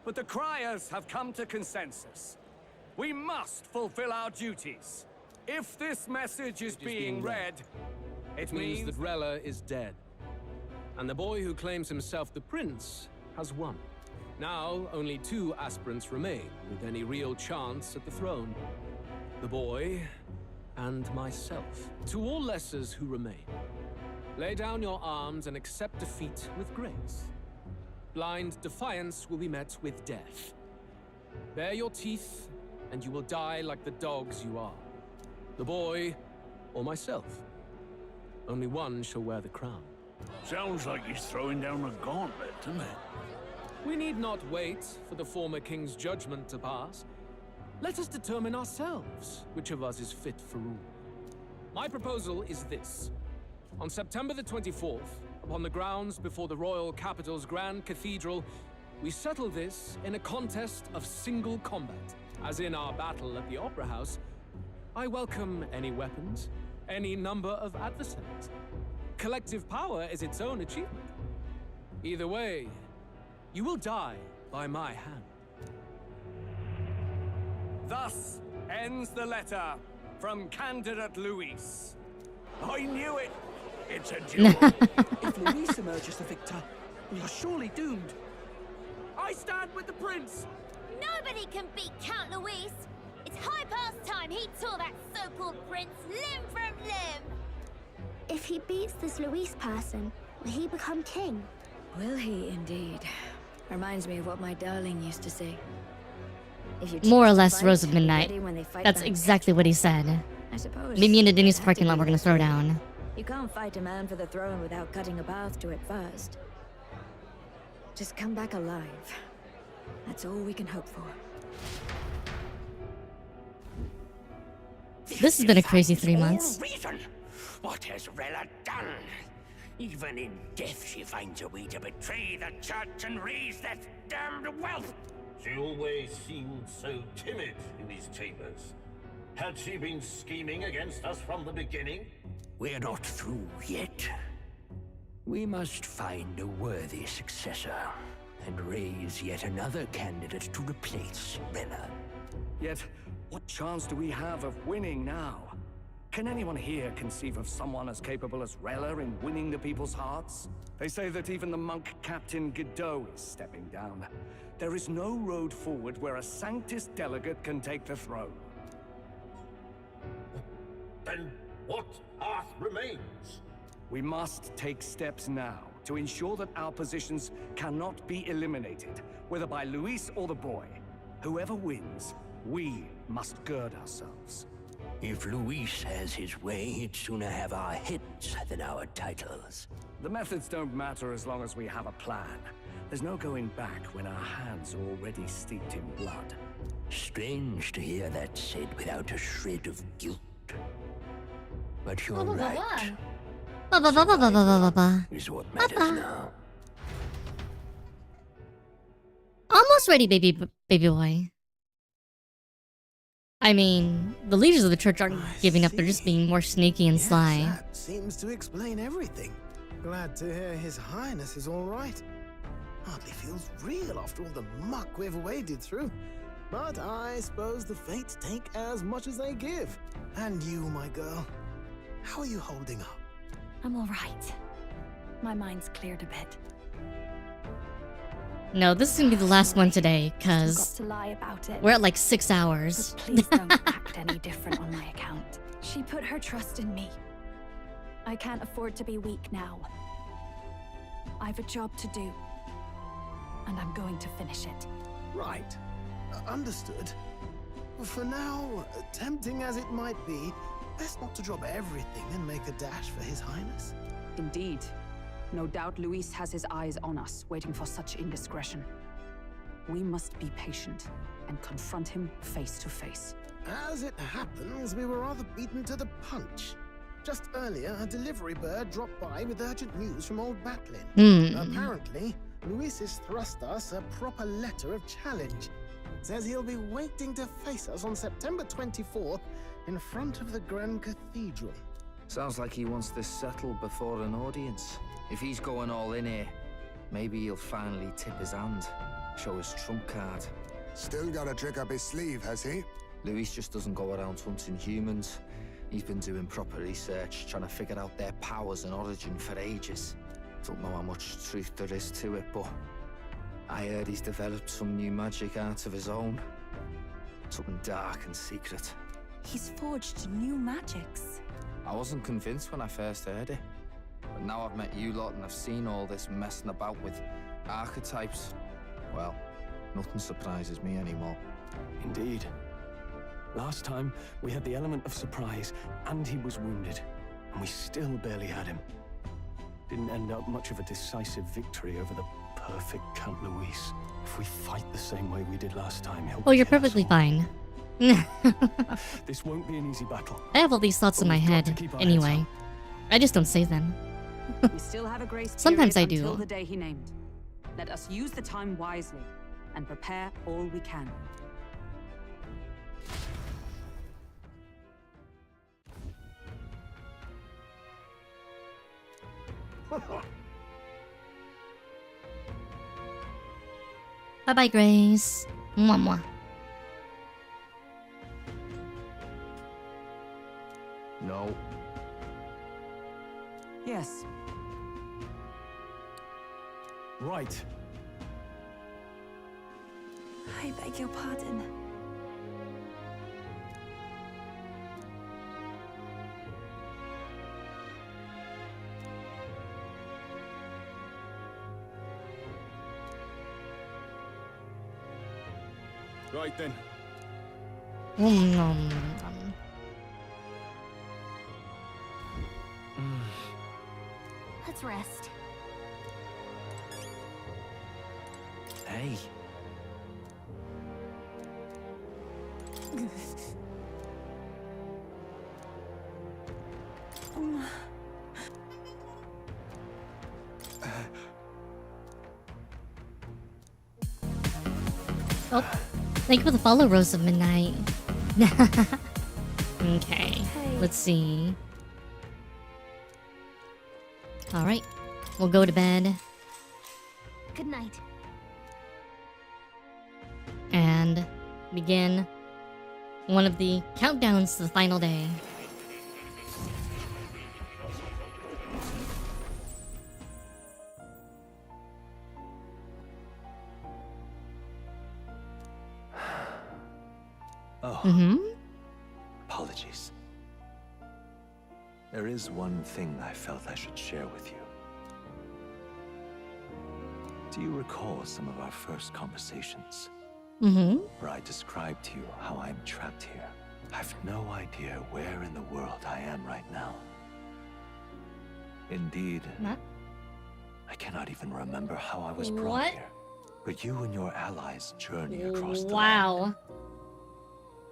but the criers have come to consensus. We must fulfill our duties. If this message is being read, it means that Rella is dead. And the boy who claims himself the prince has won. Now, only 2 aspirants remain with any real chance at the throne. The boy and myself. To all lessers who remain, lay down your arms and accept defeat with grace. Blind defiance will be met with death. Bare your teeth, and you will die like the dogs you are. The boy or myself. Only one shall wear the crown. Sounds like he's throwing down a gauntlet, doesn't it? We need not wait for the former king's judgment to pass. Let us determine ourselves which of us is fit for rule. My proposal is this. On September the 24th, upon the grounds before the royal capital's Grand Cathedral, we settle this in a contest of single combat. As in our battle at the Opera House, I welcome any weapons, any number of adversaries. Collective power is its own achievement. Either way, you will die by my hand. Thus ends the letter from candidate Luis. I knew it! It's a duel. If Luis emerges the victor, we are surely doomed. I stand with the prince! Nobody can beat Count Luis! It's high past time he tore that so-called prince limb from limb! If he beats this Luis person, will he become king? Will he indeed? Reminds me of what my darling used to say. If you More or choose to less fight, Rose of be Midnight. ready when they fight That's back. exactly what he said. I suppose. Meet me in the Denny's you have parking to lot, be we're gonna throw down. You can't fight a man for the throne without cutting a path to it first. Just come back alive. That's all we can hope for. This has been a crazy 3 months. Reason. What has Rella done? Even in death she finds a way to betray the church and raise that damned wealth. She always seemed so timid in these chambers. Had she been scheming against us from the beginning? We're not through yet. We must find a worthy successor and raise yet another candidate to replace Rella. Yet, what chance do we have of winning now? Can anyone here conceive of someone as capable as Rella in winning the people's hearts? They say that even the monk Captain Godot is stepping down. There is no road forward where a Sanctus delegate can take the throne. Then what path remains? We must take steps now to ensure that our positions cannot be eliminated, whether by Luis or the boy. Whoever wins, we must gird ourselves. If Luis has his way, he'd sooner have our heads than our titles. The methods don't matter as long as we have a plan. There's no going back when our hands are already steeped in blood. Strange to hear that said without a shred of guilt. But you're right. Is what matters now. Almost ready, baby boy. I mean, the leaders of the church aren't giving up, they're just being more sneaky and sly. That seems to explain everything. Glad to hear His Highness is all right. Hardly feels real after all the muck we've waded through. But I suppose the fates take as much as they give. And you, my girl, how are you holding up? I'm all right. My mind's cleared a bit. No, this is gonna be the last one today, cause Got to lie about it. we're at like 6 hours. But please don't act any different on my account. She put her trust in me. I can't afford to be weak now. I've a job to do, and I'm going to finish it. Right. Understood. For now, tempting as it might be, best not to drop everything and make a dash for His Highness. Indeed. No doubt Luis has his eyes on us, waiting for such indiscretion. We must be patient and confront him face to face. As it happens, we were rather beaten to the punch. Just earlier, a delivery bird dropped by with urgent news from old Batlin. Apparently, Luis has thrust us a proper letter of challenge. Says he'll be waiting to face us on September 24th in front of the Grand Cathedral. Sounds like he wants this settled before an audience. If he's going all in here, maybe he'll finally tip his hand, show his trump card. Still got a trick up his sleeve, has he? Luis just doesn't go around hunting humans. He's been doing proper research, trying to figure out their powers and origin for ages. Don't know how much truth there is to it, but I heard he's developed some new magic art of his own. Something dark and secret. He's forged new magics. I wasn't convinced when I first heard it. But now I've met you lot and I've seen all this messing about with archetypes. Well, nothing surprises me anymore. Indeed. Last time, we had the element of surprise, and he was wounded. And we still barely had him. Didn't end up much of a decisive victory over the perfect Count Luis. If we fight the same way we did last time, he'll Oh, you're kill us perfectly all. fine. This won't be an easy battle. I have all these thoughts in my head, anyway. I just don't say them. We still have a grace period Sometimes I until do. the day he named. Let us use the time wisely and prepare all we can. Bye bye, Grace. Mwah mwah. us. Right. I beg your pardon. Right then. Let's rest. Hey. Oh, thank you for the follow, Rose of Midnight. Okay, let's see. Alright, we'll go to bed. Good night. And begin one of the countdowns to the final day. Oh. Apologies. There is one thing I felt I should share with you. Do you recall some of our first conversations? Where I described to you how I'm trapped here. I've no idea where in the world I am right now. Indeed, I cannot even remember how I was brought here. But you and your allies journey across the land.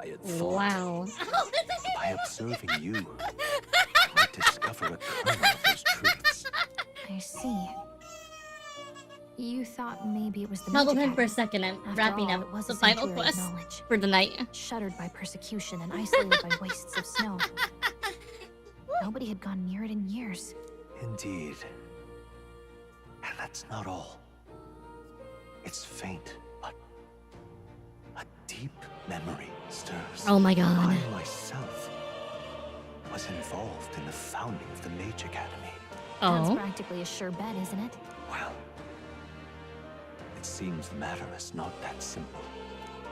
I had thought, by observing you, I might discover a kernel of those truths. I see. You thought maybe it was the Hold Magic on for a Academy. second, I'm After wrapping all, up it was the a final sanctuary of quest knowledge, for the night. shuttered by persecution and isolated by wastes of snow. Nobody had gone near it in years. Indeed. And that's not all. It's faint, but a deep memory stirs. Oh my god. I myself was involved in the founding of the Mage Academy. That's practically a sure bet, isn't it? Well, it seems the matter is not that simple.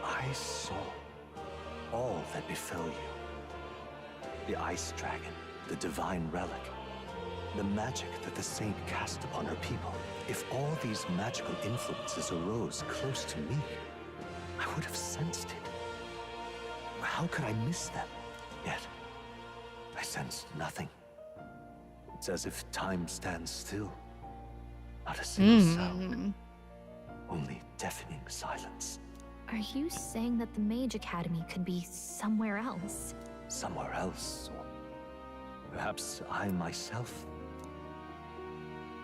I saw all that befell you. The Ice Dragon, the Divine Relic, the magic that the Saint cast upon her people. If all these magical influences arose close to me, I would have sensed it. How could I miss them? Yet, I sensed nothing. It's as if time stands still. Not a single sound. Only deafening silence. Are you saying that the Mage Academy could be somewhere else? Somewhere else, or perhaps I myself.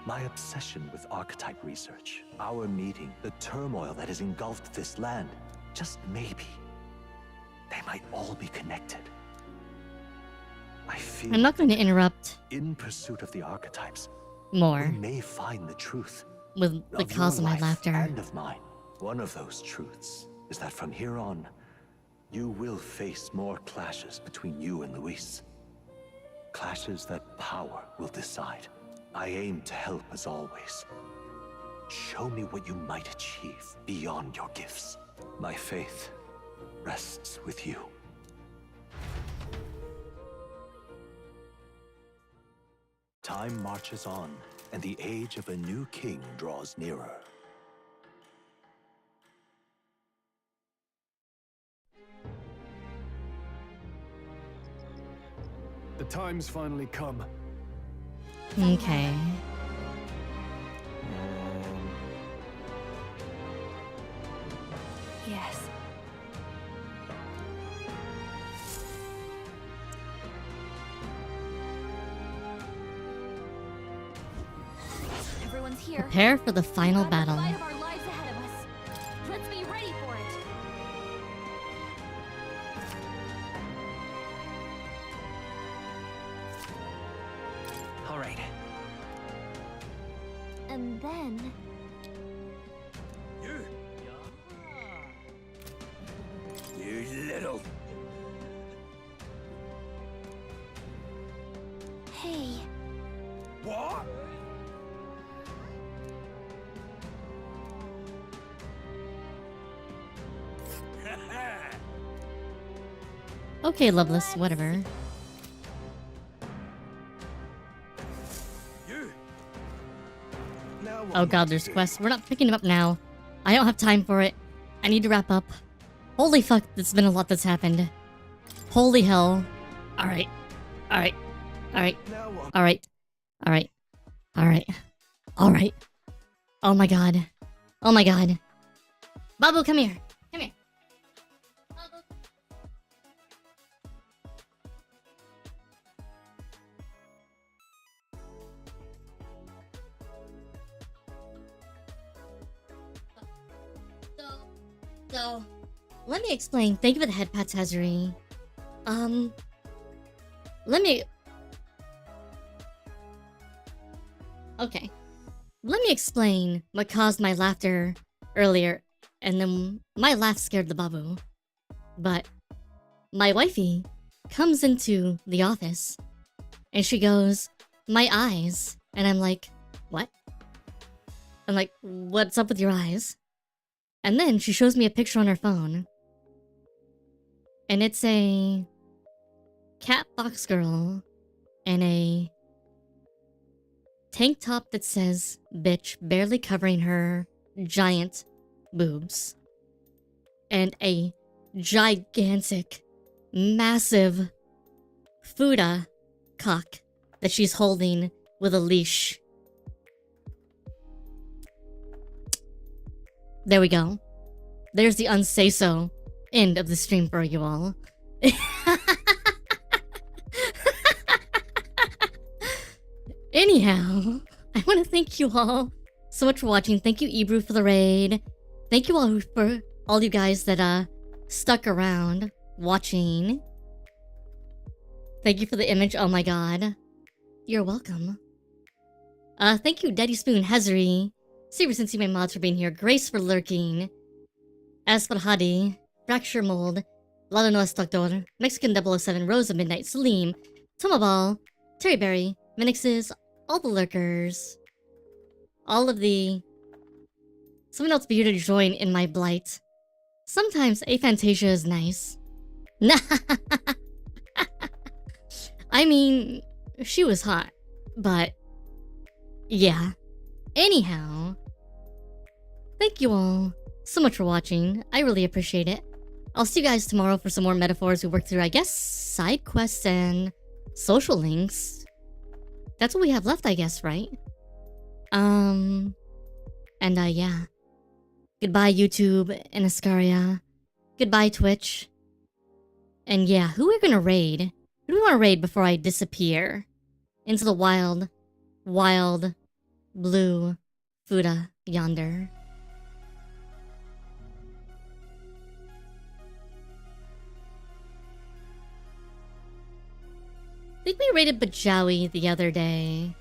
My obsession with archetype research, our meeting, the turmoil that has engulfed this land, just maybe, they might all be connected. I feel I'm not going to interrupt in pursuit of the archetypes more we may find the truth with the cause of my life laughter. and of mine. One of those truths is that from here on, you will face more clashes between you and Luis. Clashes that power will decide. I aim to help as always. Show me what you might achieve beyond your gifts. My faith rests with you. Time marches on, and the age of a new king draws nearer. The time's finally come. Okay. Yes. Everyone's here. Prepare for the final We've got the battle. fight of our lives ahead of us. Let's be ready for it. All right. And then You little... hey, What? Okay, Loveless, whatever. Oh god, there's quests. We're not picking them up now. I don't have time for it. I need to wrap up. Holy fuck, there's been a lot that's happened. Holy hell. Alright. Alright. Alright. Alright. Alright. Alright. Alright. Oh my god. Oh my god. Babu, come here. Come here. So, let me explain. Thank you for the head pats, Hazuri. Okay. Let me explain what caused my laughter earlier, and then my laugh scared the babu. But my wifey comes into the office, and she goes, "My eyes." And I'm like, "What?" I'm like, "What's up with your eyes?" And then she shows me a picture on her phone. And it's a cat box girl and a tank top that says bitch, barely covering her giant boobs. And a gigantic, massive Fuda cock that she's holding with a leash. There we go. There's the unsay-so end of the stream for you all. Anyhow, I want to thank you all so much for watching. Thank you, Ebru, for the raid. Thank you all for all you guys that stuck around watching. Thank you for the image. Oh my god. You're welcome. Thank you, Daddy Spoon, Hazuri, Super Sensei, my mods, for being here. Grace for lurking. Asfarhadi, Fracture Mold, Lalo Noas Doctor, Mexican 007, Rose of Midnight, Salim, Tomabal, Terry Berry, Minixes, all the lurkers. All of the... Someone else be here to join in my blight. Sometimes aphantasia is nice. I mean, she was hot, but... yeah. Anyhow, thank you all so much for watching. I really appreciate it. I'll see you guys tomorrow for some more metaphors. We work through, I guess, side quests and social links. That's what we have left, I guess, right? Yeah. Goodbye, YouTube and Ascaria. Goodbye, Twitch. And yeah, who are we gonna raid? Who do we want to raid before I disappear into the wild, wild blue Fuda yonder? I think we raided Bajawi the other day.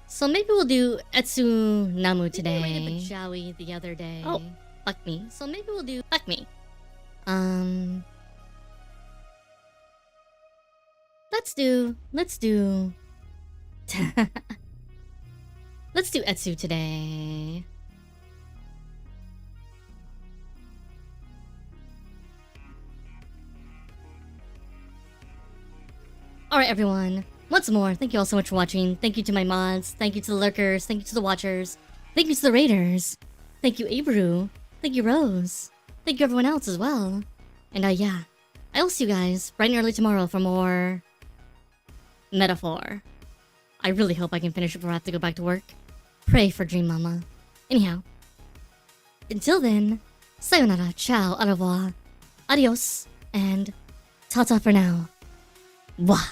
So maybe we'll do Etsu Namu today. We raided Bajawi the other day. Oh, fuck me. So maybe we'll do... fuck me. Let's do... let's do Etsu today. Alright, everyone. Once more, thank you all so much for watching. Thank you to my mods. Thank you to the lurkers. Thank you to the watchers. Thank you to the raiders. Thank you, Abru. Thank you, Rose. Thank you, everyone else as well. And yeah. I will see you guys bright and early tomorrow for more... Matephor. I really hope I can finish it before I have to go back to work. Pray for Dream Mama. Anyhow. Until then, sayonara, ciao, au revoir, adios, and ta-ta for now. Wah.